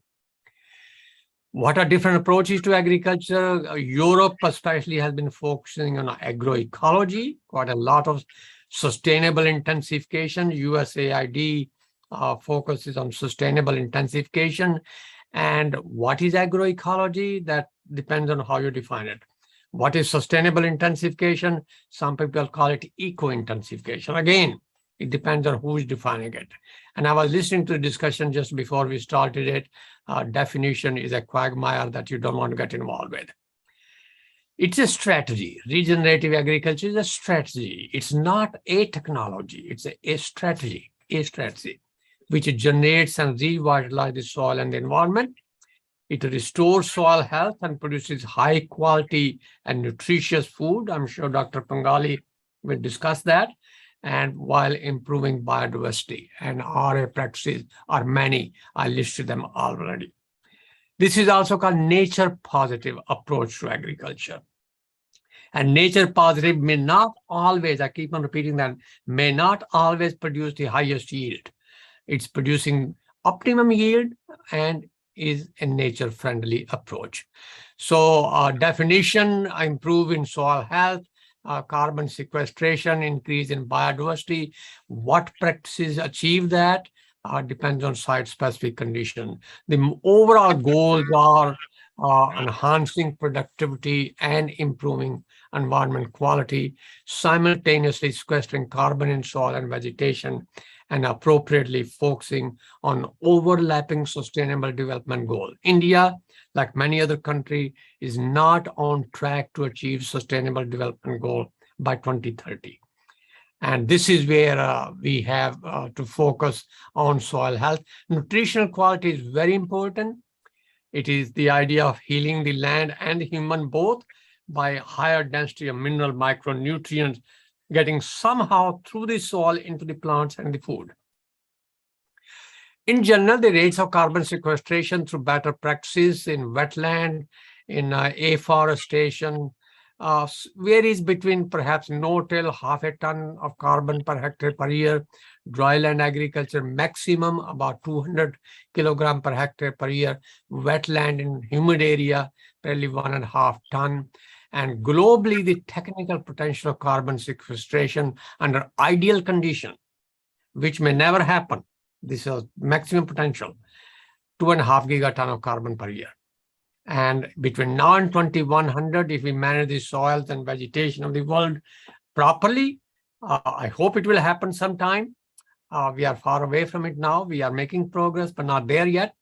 What are different approaches to agriculture? Europe especially has been focusing on agroecology, quite a lot of sustainable intensification. USAID focuses on sustainable intensification. And what is agroecology? That depends on how you define it. What is sustainable intensification? Some people call it eco-intensification. Again, it depends on who is defining it. And I was listening to the discussion just before we started it. Definition is a quagmire that you don't want to get involved with. It's a strategy. Regenerative agriculture is a strategy. It's not a technology. It's a strategy, which generates and revitalizes the soil and the environment. It restores soil health and produces high quality and nutritious food. I'm sure Dr. Pangali will discuss that. And while improving biodiversity, and RA practices are many. I listed them already. This is also called nature positive approach to agriculture. And nature positive may not always, I keep on repeating that, may not always produce the highest yield. It's producing optimum yield and is a nature friendly approach. So definition, improve in soil health, carbon sequestration, increase in biodiversity. What practices achieve that depends on site-specific condition. The overall goals are enhancing productivity and improving environment quality, simultaneously sequestering carbon in soil and vegetation, and appropriately focusing on overlapping sustainable development goal. India, like many other countries, is not on track to achieve sustainable development goal by 2030. And this is where we have to focus on soil health. Nutritional quality is very important. It is the idea of healing the land and the human both by higher density of mineral micronutrients getting somehow through the soil into the plants and the food. In general, the rates of carbon sequestration through better practices in wetland, in afforestation, varies between perhaps no-till, half a ton of carbon per hectare per year, dryland agriculture maximum about 200 kilogram per hectare per year, wetland in humid area, barely 1.5 ton. And globally, the technical potential of carbon sequestration under ideal condition, which may never happen, this is maximum potential, 2.5 gigaton of carbon per year. And between now and 2100, if we manage the soils and vegetation of the world properly, I hope it will happen sometime. We are far away from it now. We are making progress, but not there yet.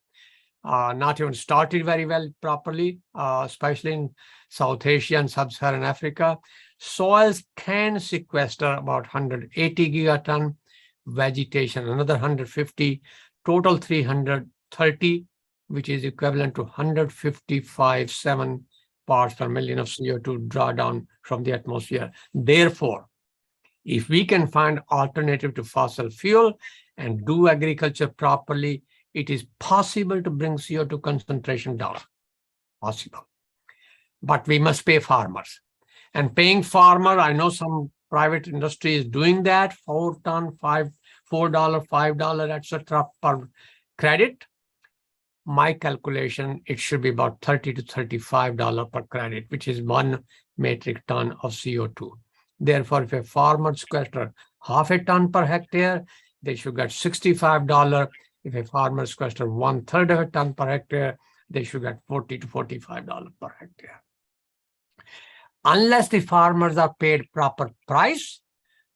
Not even started very well properly, especially in South Asia and Sub-Saharan Africa. Soils can sequester about 180 gigaton, vegetation another 150, total 330, which is equivalent to 155.7 parts per million of CO2 drawdown from the atmosphere. Therefore, if we can find alternative to fossil fuel and do agriculture properly, it is possible to bring CO2 concentration down. Possible. But we must pay farmers. And paying farmer, I know some private industry is doing that, $4, $5, etc. per credit. My calculation, it should be about $30 to $35 per credit, which is 1 metric ton of CO2. Therefore, if a farmer sequesters half a ton per hectare, they should get $65. If a farmer sequesters 1/3 of a ton per hectare, they should get $40 to $45 per hectare. Unless the farmers are paid proper price,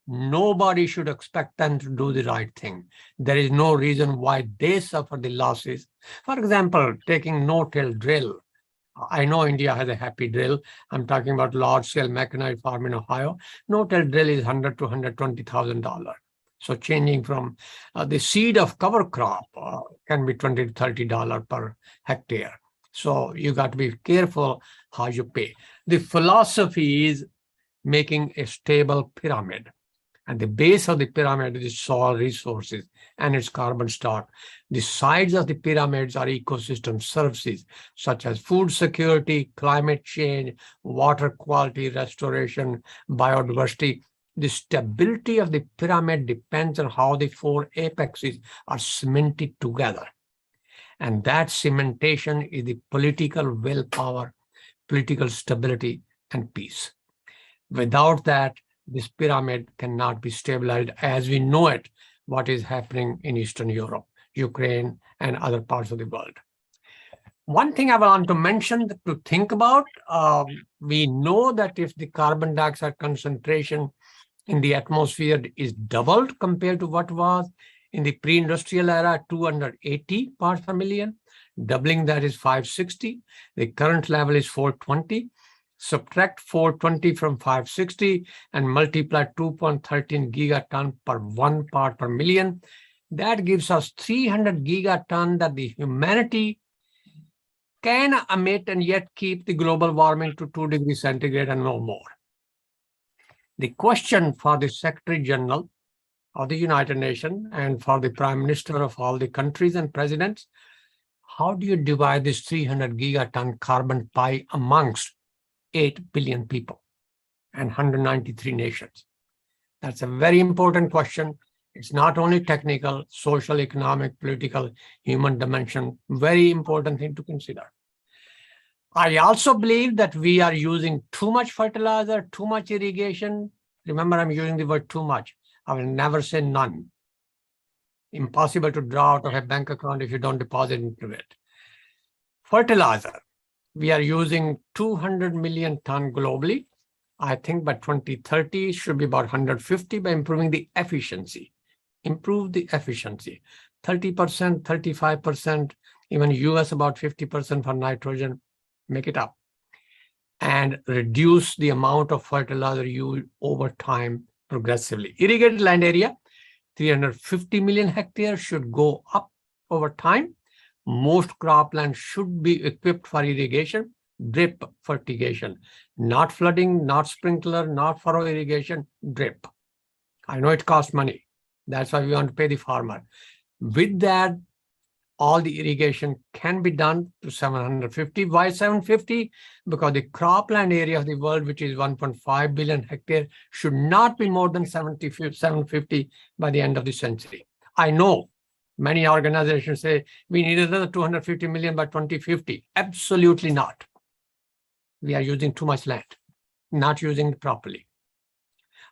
nobody should expect them to do the right thing. There is no reason why they suffer the losses. For example, taking no-till drill. I know India has a happy drill. I'm talking about large-scale mechanized farm in Ohio. No-till drill is $100,000 to $120,000. So changing from the seed of cover crop can be $20 to $30 per hectare. So you got to be careful how you pay. The philosophy is making a stable pyramid. And the base of the pyramid is soil resources and its carbon stock. The sides of the pyramids are ecosystem services, such as food security, climate change, water quality restoration, biodiversity. The stability of the pyramid depends on how the 4 apexes are cemented together. And that cementation is the political willpower, political stability, and peace. Without that, this pyramid cannot be stabilized as we know it, what is happening in Eastern Europe, Ukraine, and other parts of the world. One thing I want to mention to think about, we know that if the carbon dioxide concentration in the atmosphere is doubled compared to what was in the pre-industrial era, 280 parts per million, doubling that is 560. The current level is 420. Subtract 420 from 560 and multiply 2.13 gigaton per 1 part per million. That gives us 300 gigaton that the humanity can emit and yet keep the global warming to 2 degrees centigrade and no more. The question for the Secretary General of the United Nations and for the Prime Minister of all the countries and presidents, How do you divide this 300 gigaton carbon pie amongst 8 billion people and 193 nations? That's a very important question. It's not only technical, social, economic, political, human dimension, very important thing to consider. I also believe that we are using too much fertilizer, too much irrigation. Remember, I'm using the word too much. I will never say none. Impossible to draw out of a bank account if you don't deposit into it. Fertilizer, we are using 200 million ton globally. I think by 2030 should be about 150 by improving the efficiency. Improve the efficiency. 30%, 35%, even US about 50% for nitrogen, make it up. And reduce the amount of fertilizer used over time progressively. Irrigated land area, 350 million hectares should go up over time. Most cropland should be equipped for irrigation, drip fertigation, not flooding, not sprinkler, not furrow irrigation, drip. I know it costs money. That's why we want to pay the farmer. With that, all the irrigation can be done to 750. Why 750? Because the cropland area of the world, which is 1.5 billion hectares, should not be more than 750 by the end of the century. I know many organizations say we need another 250 million by 2050. Absolutely not. We are using too much land, not using it properly.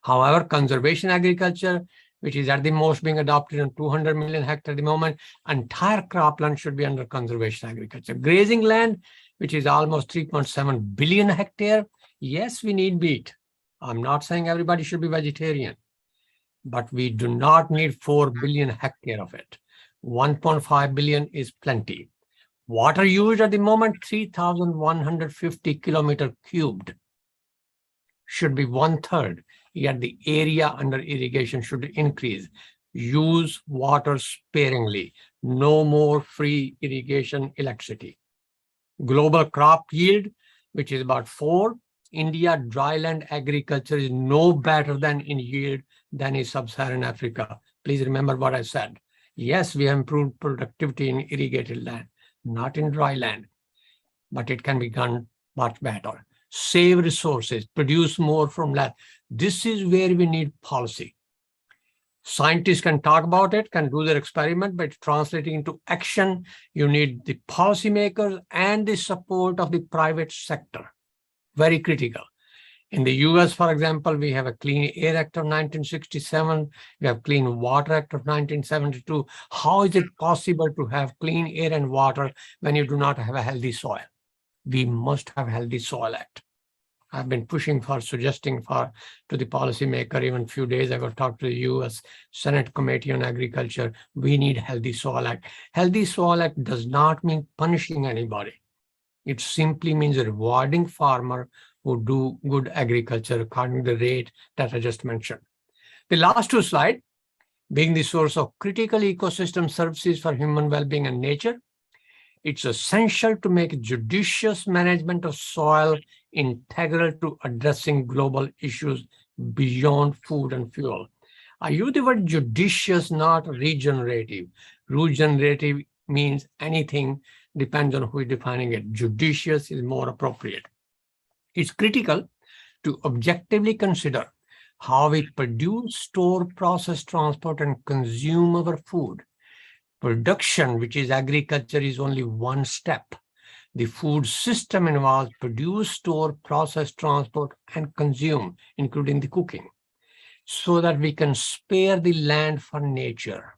However, conservation agriculture, which is at the most being adopted in 200 million hectares at the moment, entire cropland should be under conservation agriculture. Grazing land, which is almost 3.7 billion hectares, yes, we need meat. I'm not saying everybody should be vegetarian, but we do not need 4 billion hectares of it. 1.5 billion is plenty. Water used at the moment, 3,150 kilometers cubed. Should be 1/3. Yet the area under irrigation should increase. Use water sparingly. No more free irrigation electricity. Global crop yield, which is about 4. India dryland agriculture is no better than in yield than in sub-Saharan Africa. Please remember what I said. Yes, we have improved productivity in irrigated land, not in dry land, but it can be done much better. Save resources, produce more from less. This is where we need policy. Scientists can talk about it, can do their experiment, but translating into action, you need the policymakers and the support of the private sector. Very critical. In the US, for example, we have a Clean Air Act of 1967. We have Clean Water Act of 1972. How is it possible to have clean air and water when you do not have a healthy soil? We must have healthy soil act. I've been pushing for, suggesting for to the policymaker, even a few days ago, talked to the US Senate Committee on Agriculture. We need healthy soil act. Healthy soil act does not mean punishing anybody. It simply means rewarding farmer who do good agriculture according to the rate that I just mentioned. The last 2 slides, being the source of critical ecosystem services for human well-being and nature, it's essential to make judicious management of soil integral to addressing global issues beyond food and fuel. I use the word judicious, not regenerative. Regenerative means anything, depends on who is defining it. Judicious is more appropriate. It's critical to objectively consider how we produce, store, process, transport, and consume our food. Production, which is agriculture, is only one step. The food system involves produce, store, process, transport, and consume, including the cooking, so that we can spare the land for nature,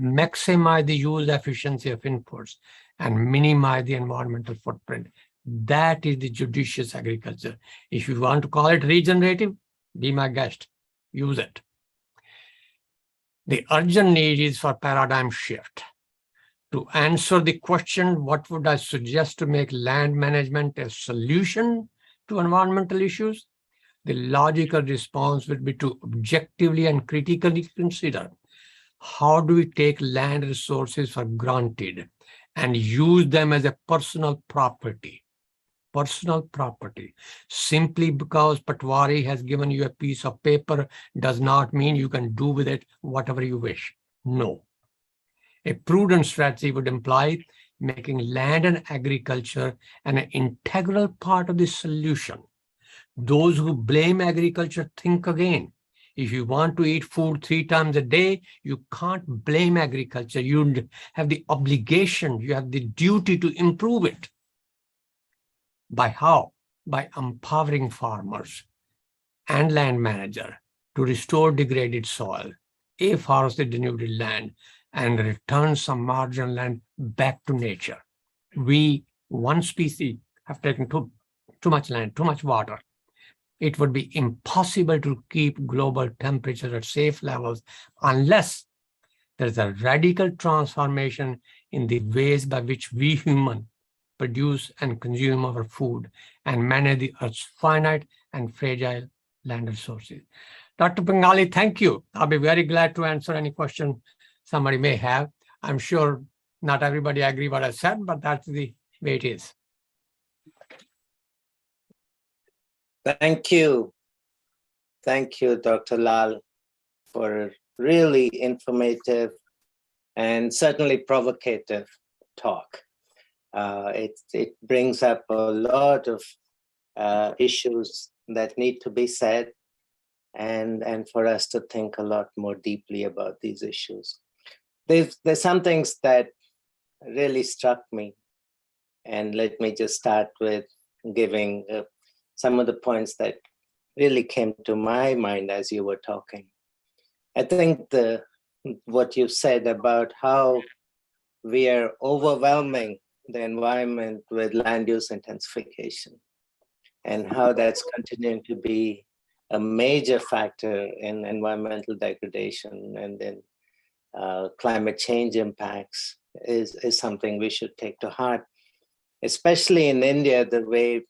maximize the use efficiency of inputs, and minimize the environmental footprint. That is the judicious agriculture. If you want to call it regenerative, be my guest, use it. The urgent need is for paradigm shift. To answer the question, what would I suggest to make land management a solution to environmental issues? The logical response would be to objectively and critically consider how do we take land resources for granted and use them as a personal property. Personal property. Simply because Patwari has given you a piece of paper does not mean you can do with it whatever you wish. No. A prudent strategy would imply making land and agriculture an integral part of the solution. Those who blame agriculture think again. If you want to eat food 3 times a day, you can't blame agriculture. You have the obligation, you have the duty to improve it. By how? By empowering farmers and land manager to restore degraded soil, afforest the denuded land, and return some marginal land back to nature. We, one species, have taken too much land, too much water. It would be impossible to keep global temperature at safe levels unless there's a radical transformation in the ways by which we humans produce and consume our food and manage the Earth's finite and fragile land resources. Dr. Bengali, thank you. I'll be very glad to answer any question somebody may have. I'm sure not everybody agree what I said, but that's the way it is. Thank you. Thank you, Dr. Lal, for a really informative and certainly provocative talk. It brings up a lot of issues that need to be said and for us to think a lot more deeply about these issues. There's some things that really struck me, and let me just start with giving some of the points that really came to my mind as you were talking. I think what you said about how we are overwhelming the environment with land use intensification and how that's continuing to be a major factor in environmental degradation and in climate change impacts is something we should take to heart, especially in India, the way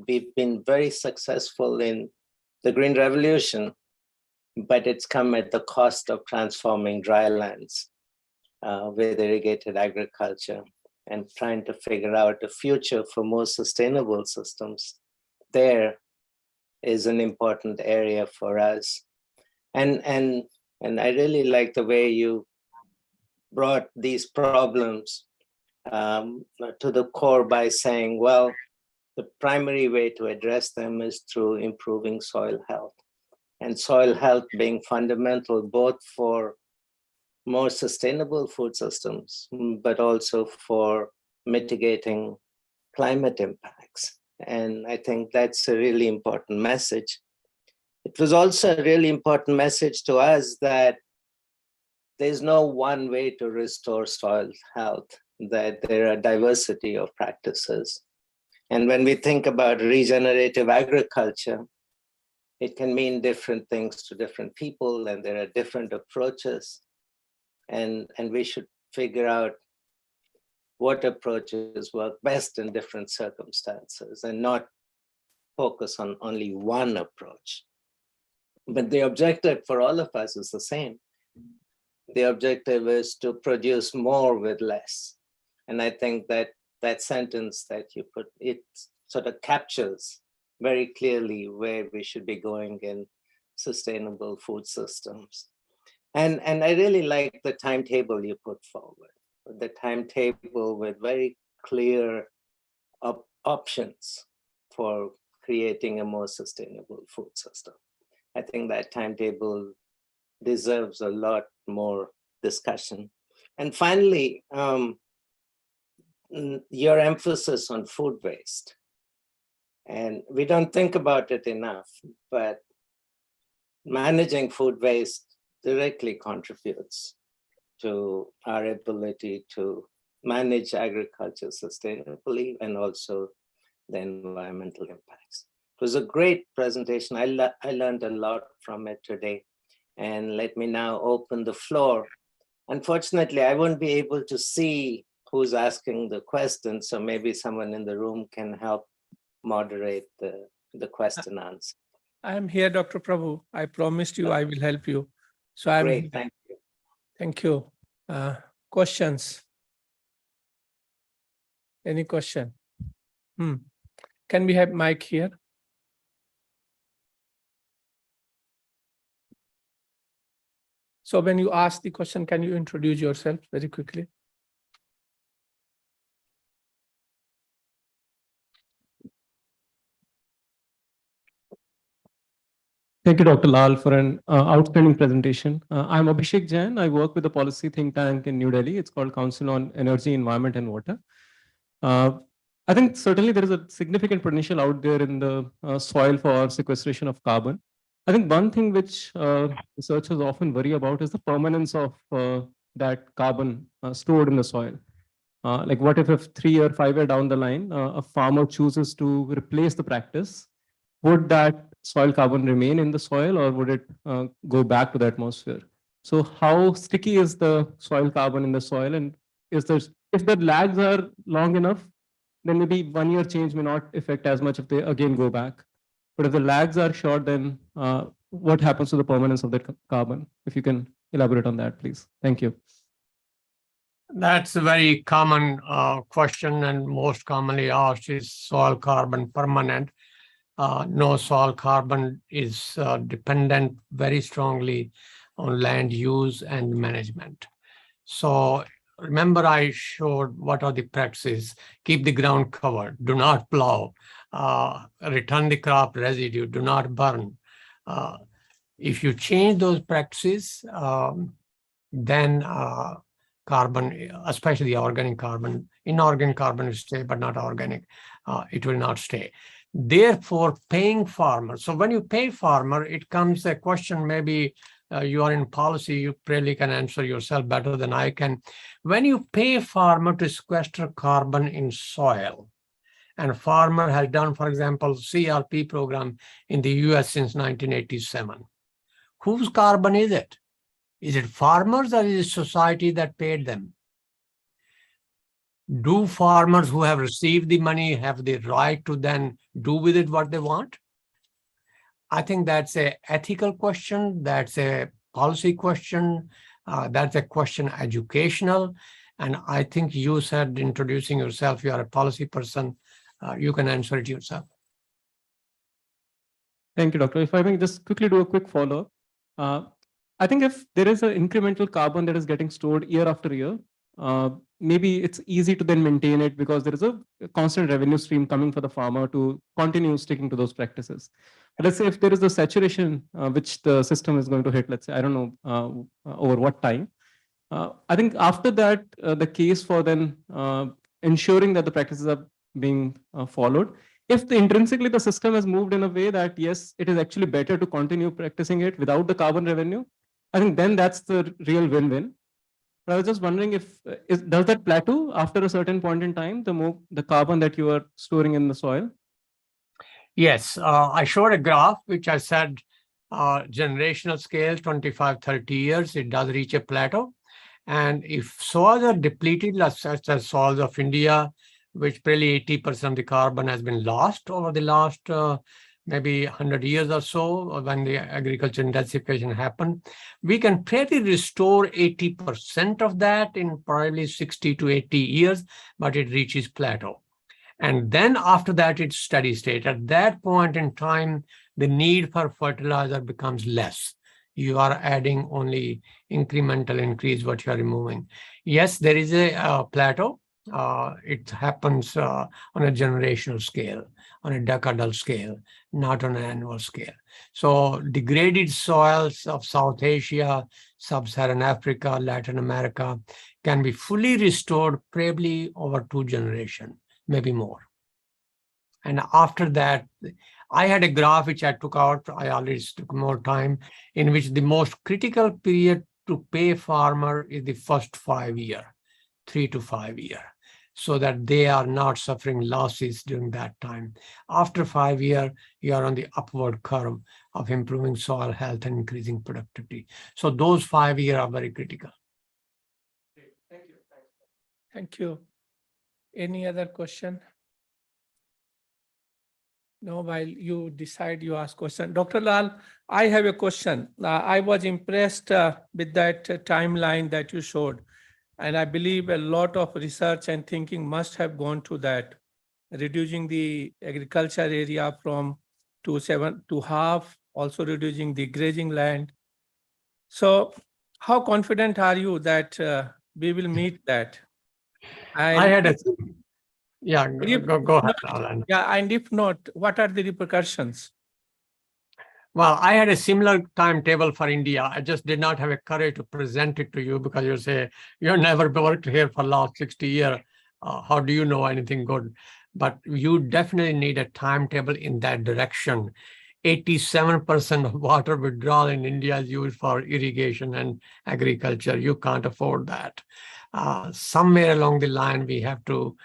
we've been very successful in the Green Revolution, but it's come at the cost of transforming dry lands with irrigated agriculture and trying to figure out a future for more sustainable systems. There is an important area for us. And I really like the way you brought these problems to the core by saying, well, the primary way to address them is through improving soil health. And soil health being fundamental both for more sustainable food systems, but also for mitigating climate impacts. And I think that's a really important message. It was also a really important message to us that there's no one way to restore soil health, that there are diversity of practices. And when we think about regenerative agriculture, it can mean different things to different people, and there are different approaches. And we should figure out what approaches work best in different circumstances and not focus on only one approach. But the objective for all of us is the same. The objective is to produce more with less. And I think that that sentence that you put, it sort of captures very clearly where we should be going in sustainable food systems. And I really like the timetable you put forward, the timetable with very clear options for creating a more sustainable food system. I think that timetable deserves a lot more discussion. And finally, your emphasis on food waste. And we don't think about it enough, but managing food waste directly contributes to our ability to manage agriculture sustainably and also the environmental impacts. It was a great presentation. I learned a lot from it today. And let me now open the floor. Unfortunately, I won't be able to see who's asking the question, so maybe someone in the room can help moderate the question answer. I am here, Dr. Prabhu. I promised you I will help you. So I'm Great, here. thank you. Thank you. Questions? Any question? Can we have mic here? So when you ask the question, can you introduce yourself very quickly? Thank you, Dr. Lal, for an outstanding presentation. I'm Abhishek Jain. I work with the policy think tank in New Delhi. It's called Council on Energy, Environment and Water. I think certainly there is a significant potential out there in the soil for sequestration of carbon. I think one thing which researchers often worry about is the permanence of that carbon stored in the soil. Like what if 3 or 5 years down the line, a farmer chooses to replace the practice? Would that soil carbon remain in the soil or would it go back to the atmosphere? So how sticky is the soil carbon in the soil? And if the lags are long enough, then maybe 1 year change may not affect as much if they again go back. But if the lags are short, then what happens to the permanence of that carbon? If you can elaborate on that, please. Thank you. That's a very common question, and most commonly asked is soil carbon permanent? No, soil carbon is dependent very strongly on land use and management. So remember I showed what are the practices: keep the ground covered, do not plow, return the crop residue, do not burn. If you change those practices, then carbon, especially organic carbon, inorganic carbon will stay, but not organic, it will not stay. Therefore, paying farmers. So when you pay farmer, it comes a question, maybe you are in policy, you probably can answer yourself better than I can. When you pay farmer to sequester carbon in soil, and farmer has done, for example, CRP program in the US since 1987, whose carbon is it? Is it farmers or is it society that paid them? Do farmers who have received the money have the right to then do with it what they want? I think that's an ethical question. That's a policy question. That's a question educational. And I think you said, introducing yourself, you are a policy person. You can answer it yourself. Thank you, Doctor. If I may just quickly do a quick follow-up. I think if there is an incremental carbon that is getting stored year after year, maybe it's easy to then maintain it because there is a constant revenue stream coming for the farmer to continue sticking to those practices. But let's say if there is a saturation which the system is going to hit, let's say, I don't know over what time. I think after that, the case for then ensuring that the practices are being followed, if intrinsically the system has moved in a way that, yes, it is actually better to continue practicing it without the carbon revenue, I think then that's the real win-win. But I was just wondering if, does that plateau after a certain point in time, the carbon that you are storing in the soil? Yes, I showed a graph, which I said generational scale, 25, 30 years, it does reach a plateau. And if soils are depleted, such as soils of India, which probably 80% of the carbon has been lost over the last maybe 100 years or so, when the agriculture intensification happened, we can probably restore 80% of that in probably 60 to 80 years, but it reaches plateau. And then after that, it's steady state. At that point in time, the need for fertilizer becomes less. You are adding only incremental increase what you are removing. Yes, there is a plateau. It happens on a generational scale, on a decadal scale, not on an annual scale. So degraded soils of South Asia, Sub-Saharan Africa, Latin America can be fully restored probably over 2 generations, maybe more. And after that, I had a graph which I took out, I already took more time, in which the most critical period to pay farmer is the first 5 years, 3 to 5 years, so that they are not suffering losses during that time. After 5 years, you are on the upward curve of improving soil health and increasing productivity. So those 5 years are very critical. Thank you. Thank you. Any other question? No, while you decide, you ask question. Dr. Lal, I have a question. I was impressed with that timeline that you showed. And I believe a lot of research and thinking must have gone to that, reducing the agriculture area from to half, also reducing the grazing land. So how confident are you that we will meet that? I had a... Yeah, go ahead, Alan. Yeah, and if not, what are the repercussions? Well, I had a similar timetable for India. I just did not have a courage to present it to you because you say, you've never worked here for last 60 years. How do you know anything good? But you definitely need a timetable in that direction. 87% of water withdrawal in India is used for irrigation and agriculture. You can't afford that. Somewhere along the line, we have to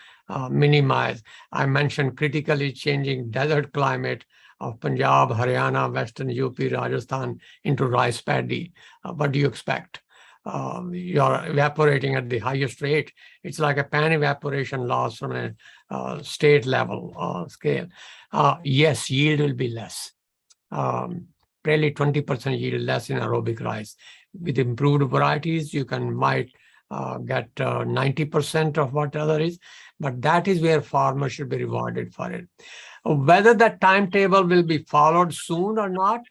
minimize. I mentioned critically changing desert climate of Punjab, Haryana, Western UP, Rajasthan into rice paddy. What do you expect? You're evaporating at the highest rate. It's like a pan evaporation loss from a state level scale. Yes, yield will be less. Probably 20% yield less in aerobic rice. With improved varieties, you might get 90% of what other is, but that is where farmers should be rewarded for it. Whether that timetable will be followed soon or not,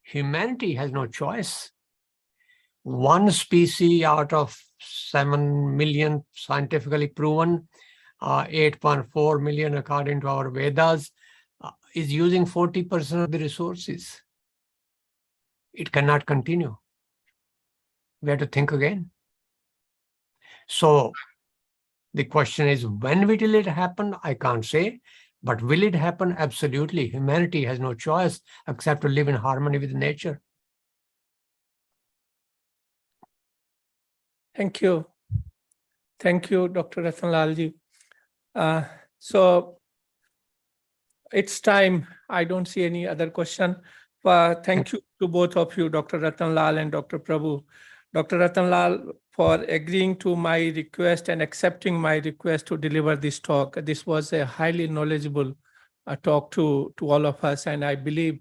humanity has no choice. One species out of 7 million scientifically proven, 8.4 million according to our Vedas, is using 40% of the resources. It cannot continue. We have to think again. So the question is, when will it happen? I can't say. But will it happen? Absolutely. Humanity has no choice except to live in harmony with nature. Thank you. Thank you, Dr. Ratnalal. So it's time. I don't see any other question. Thank you to both of you, Dr. Ratnalal and Dr. Prabhu. Dr. Ratnalal, for agreeing to my request and accepting my request to deliver this talk. This was a highly knowledgeable talk to all of us. And I believe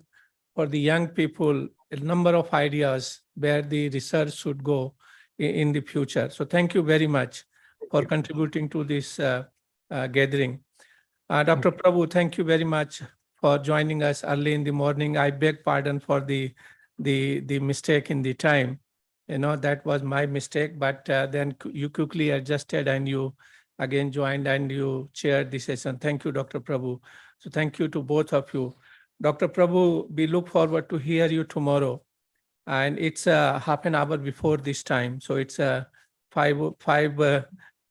for the young people, a number of ideas where the research should go in the future. So thank you very much for contributing to this gathering. Dr. Prabhu, thank you very much for joining us early in the morning. I beg pardon for the mistake in the time. That was my mistake, but then you quickly adjusted and you again joined and you chaired the session. Thank you, Dr. Prabhu. So thank you to both of you. Dr. Prabhu, we look forward to hear you tomorrow. And it's half an hour before this time. So it's 5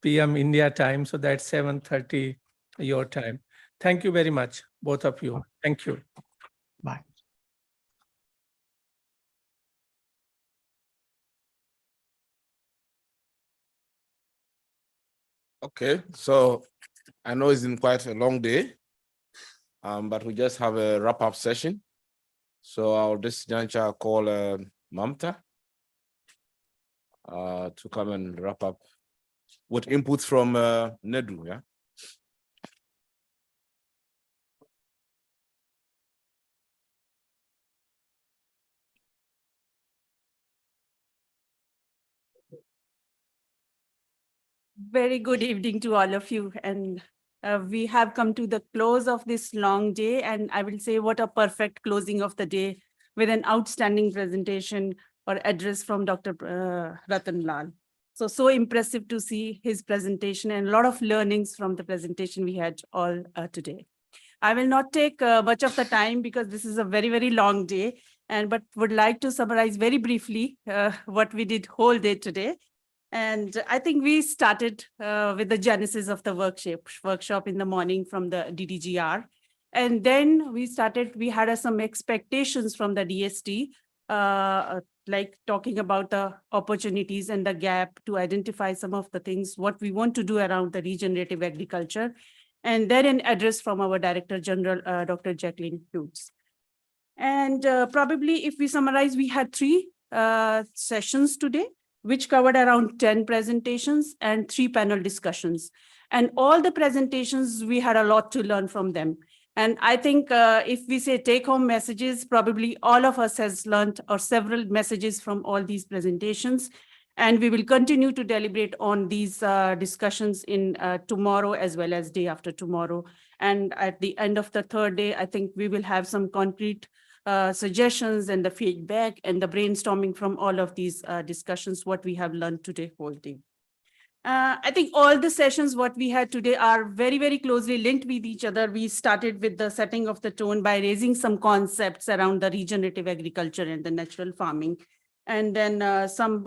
p.m. India time. So that's 7:30 your time. Thank you very much, both of you. Thank you. Bye. Okay, so I know it's been quite a long day, but we just have a wrap-up session. So I'll this juncture call Mamta to come and wrap up with input from Nedu. Yeah. Very good evening to all of you. And we have come to the close of this long day. And I will say what a perfect closing of the day with an outstanding presentation or address from Dr. Ratnalal. So impressive to see his presentation and a lot of learnings from the presentation we had all today. I will not take much of the time because this is a very, very long day, but would like to summarize very briefly what we did whole day today. And I think we started with the genesis of the workshop in the morning from the DDGR. And then we had some expectations from the DST, like talking about the opportunities and the gap to identify some of the things, what we want to do around the regenerative agriculture. And then an address from our Director General, Dr. Jacqueline Hughes. And probably if we summarize, we had 3 sessions today, which covered around 10 presentations and 3 panel discussions. And all the presentations, we had a lot to learn from them. And I think if we say take-home messages, probably all of us has learned or several messages from all these presentations. And we will continue to deliberate on these discussions in tomorrow as well as day after tomorrow. And at the end of the 3rd day, I think we will have some concrete suggestions and the feedback and the brainstorming from all of these discussions, what we have learned today whole day. I think all the sessions what we had today are very, very closely linked with each other. We started with the setting of the tone by raising some concepts around the regenerative agriculture and the natural farming. And then some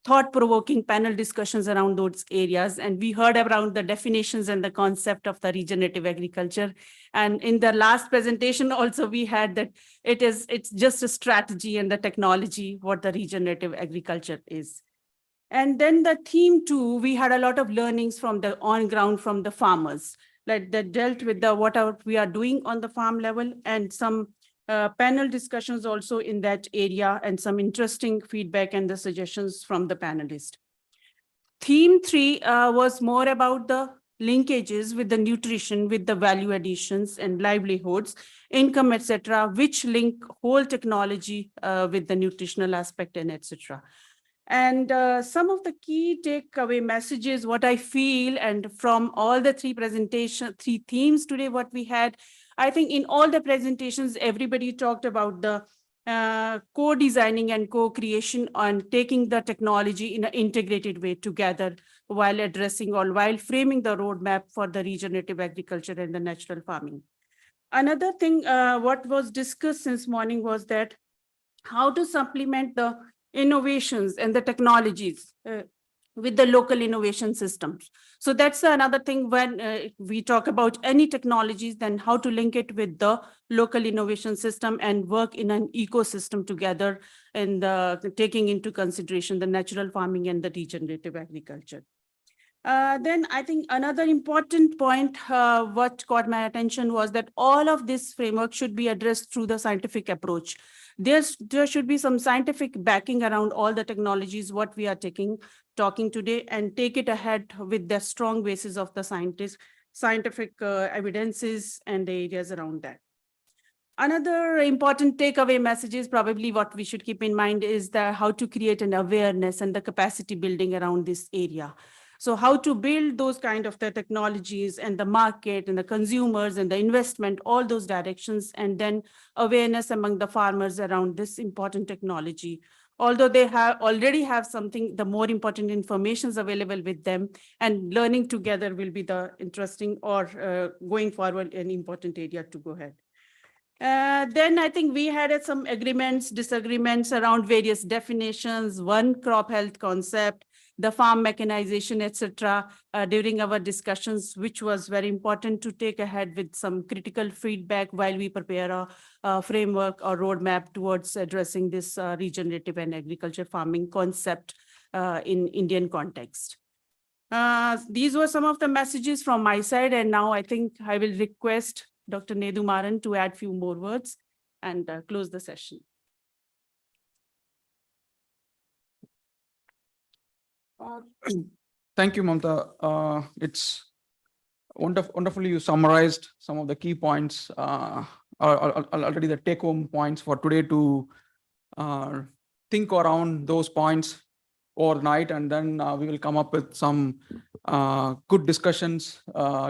thought-provoking panel discussions around those areas. And we heard around the definitions and the concept of the regenerative agriculture. And in the last presentation also, we had that it's just a strategy and the technology, what the regenerative agriculture is. And then the theme 2, we had a lot of learnings from the on ground from the farmers, like that dealt with the what we are doing on the farm level, and some panel discussions also in that area, and some interesting feedback and the suggestions from the panelists. Theme 3 was more about the linkages with the nutrition, with the value additions and livelihoods, income, etc., which link whole technology with the nutritional aspect and etc. And some of the key takeaway messages, what I feel, and from all the three themes today, what we had, I think in all the presentations, everybody talked about the co-designing and co-creation on taking the technology in an integrated way together while addressing or while framing the roadmap for the regenerative agriculture and the natural farming. Another thing, what was discussed since morning was that how to supplement the innovations and the technologies with the local innovation systems. So that's another thing when we talk about any technologies, then how to link it with the local innovation system and work in an ecosystem together, and taking into consideration the natural farming and the regenerative agriculture. Then I think another important point what caught my attention was that all of this framework should be addressed through the scientific approach. There should be some scientific backing around all the technologies what we are talking today, and take it ahead with the strong basis of the scientific evidences and the areas around that. Another important takeaway message is probably what we should keep in mind is how to create an awareness and the capacity building around this area. So how to build those kind of the technologies and the market and the consumers and the investment, all those directions, and then awareness among the farmers around this important technology. Although they already have something, the more important information is available with them, and learning together will be the interesting or going forward an important area to go ahead. Then I think we had some disagreements around various definitions, one crop health concept, the farm mechanization, etc. During our discussions, which was very important to take ahead with some critical feedback while we prepare a framework or roadmap towards addressing this regenerative and agriculture farming concept in Indian context. These were some of the messages from my side, and now I think I will request Dr. Nedu Maran to add few more words and close the session. Thank you, Mamta. It's wonderfully you summarized some of the key points, already the take-home points for today to think around those points overnight, and then we will come up with some good discussions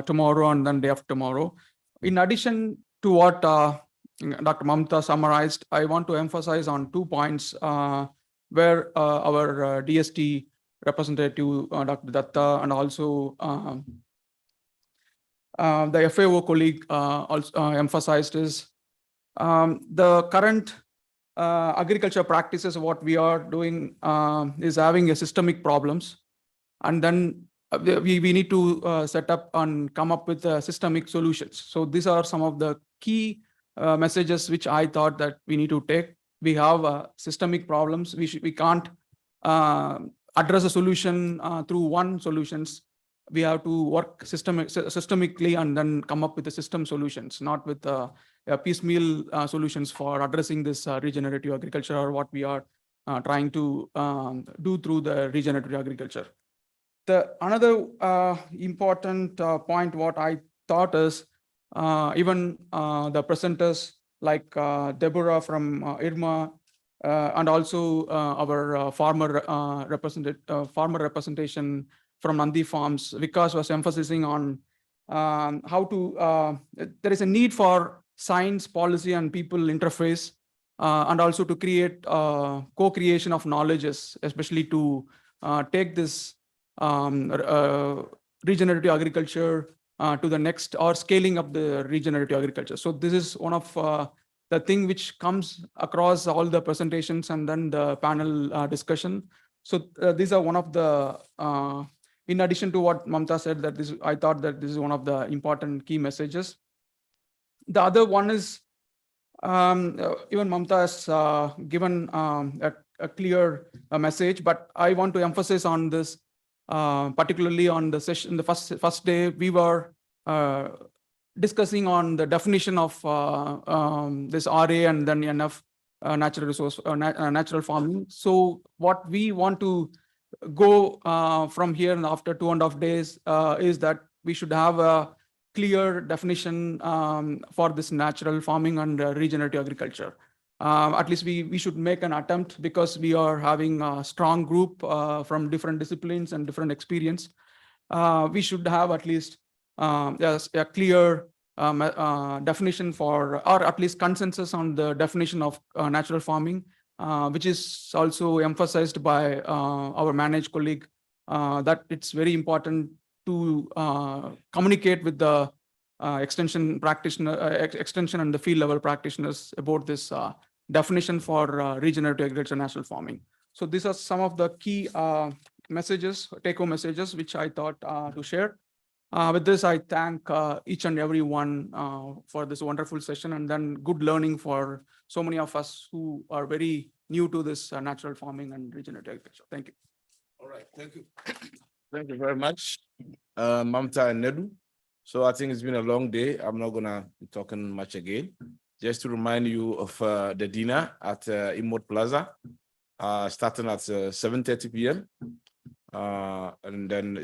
tomorrow and then day after tomorrow. In addition to what Dr. Mamta summarized, I want to emphasize on 2 points where our DST representative, Dr. Datta, and also the FAO colleague also emphasized is the current agriculture practices, what we are doing is having a systemic problems. And then we need to set up and come up with systemic solutions. So these are some of the key messages which I thought that we need to take. We have systemic problems. We can't address a solution through one solutions. We have to work systemically and then come up with the system solutions, not with piecemeal solutions for addressing this regenerative agriculture, or what we are trying to do through the regenerative agriculture. Another important point what I thought is even the presenters like Deborah from IRMA and also our farmer representation from Nandi Farms, Vikas was emphasizing on how to, there is a need for science, policy, and people interface, and also to create co-creation of knowledges, especially to take this regenerative agriculture to the next, or scaling up the regenerative agriculture. So this is one of the thing which comes across all the presentations and then the panel discussion. So these are one of the, in addition to what Mamta said, that this, I thought that this is one of the important key messages. The other one is, even Mamta has given a clear message, but I want to emphasize on this, particularly on the session, the first day, we were discussing on the definition of this RA and then NF, natural resource, natural farming. So what we want to go from here and after 2.5 days is that we should have a clear definition for this natural farming and regenerative agriculture. At least we should make an attempt, because we are having a strong group from different disciplines and different experience. We should have at least a clear definition for, or at least consensus on the definition of natural farming, which is also emphasized by our managed colleague, that it's very important to communicate with the extension practitioner, extension and the field level practitioners about this definition for regenerative agriculture, natural farming. So these are some of the key messages, take-home messages, which I thought to share. With this, I thank each and every one for this wonderful session, and then good learning for so many of us who are very new to this natural farming and regenerative agriculture. Thank you. All right, thank you. Thank you very much, Mamta and Nedu. So I think it's been a long day. I'm not gonna be talking much again. Just to remind you of the dinner at Imod Plaza, starting at 7:30 p.m. And then it's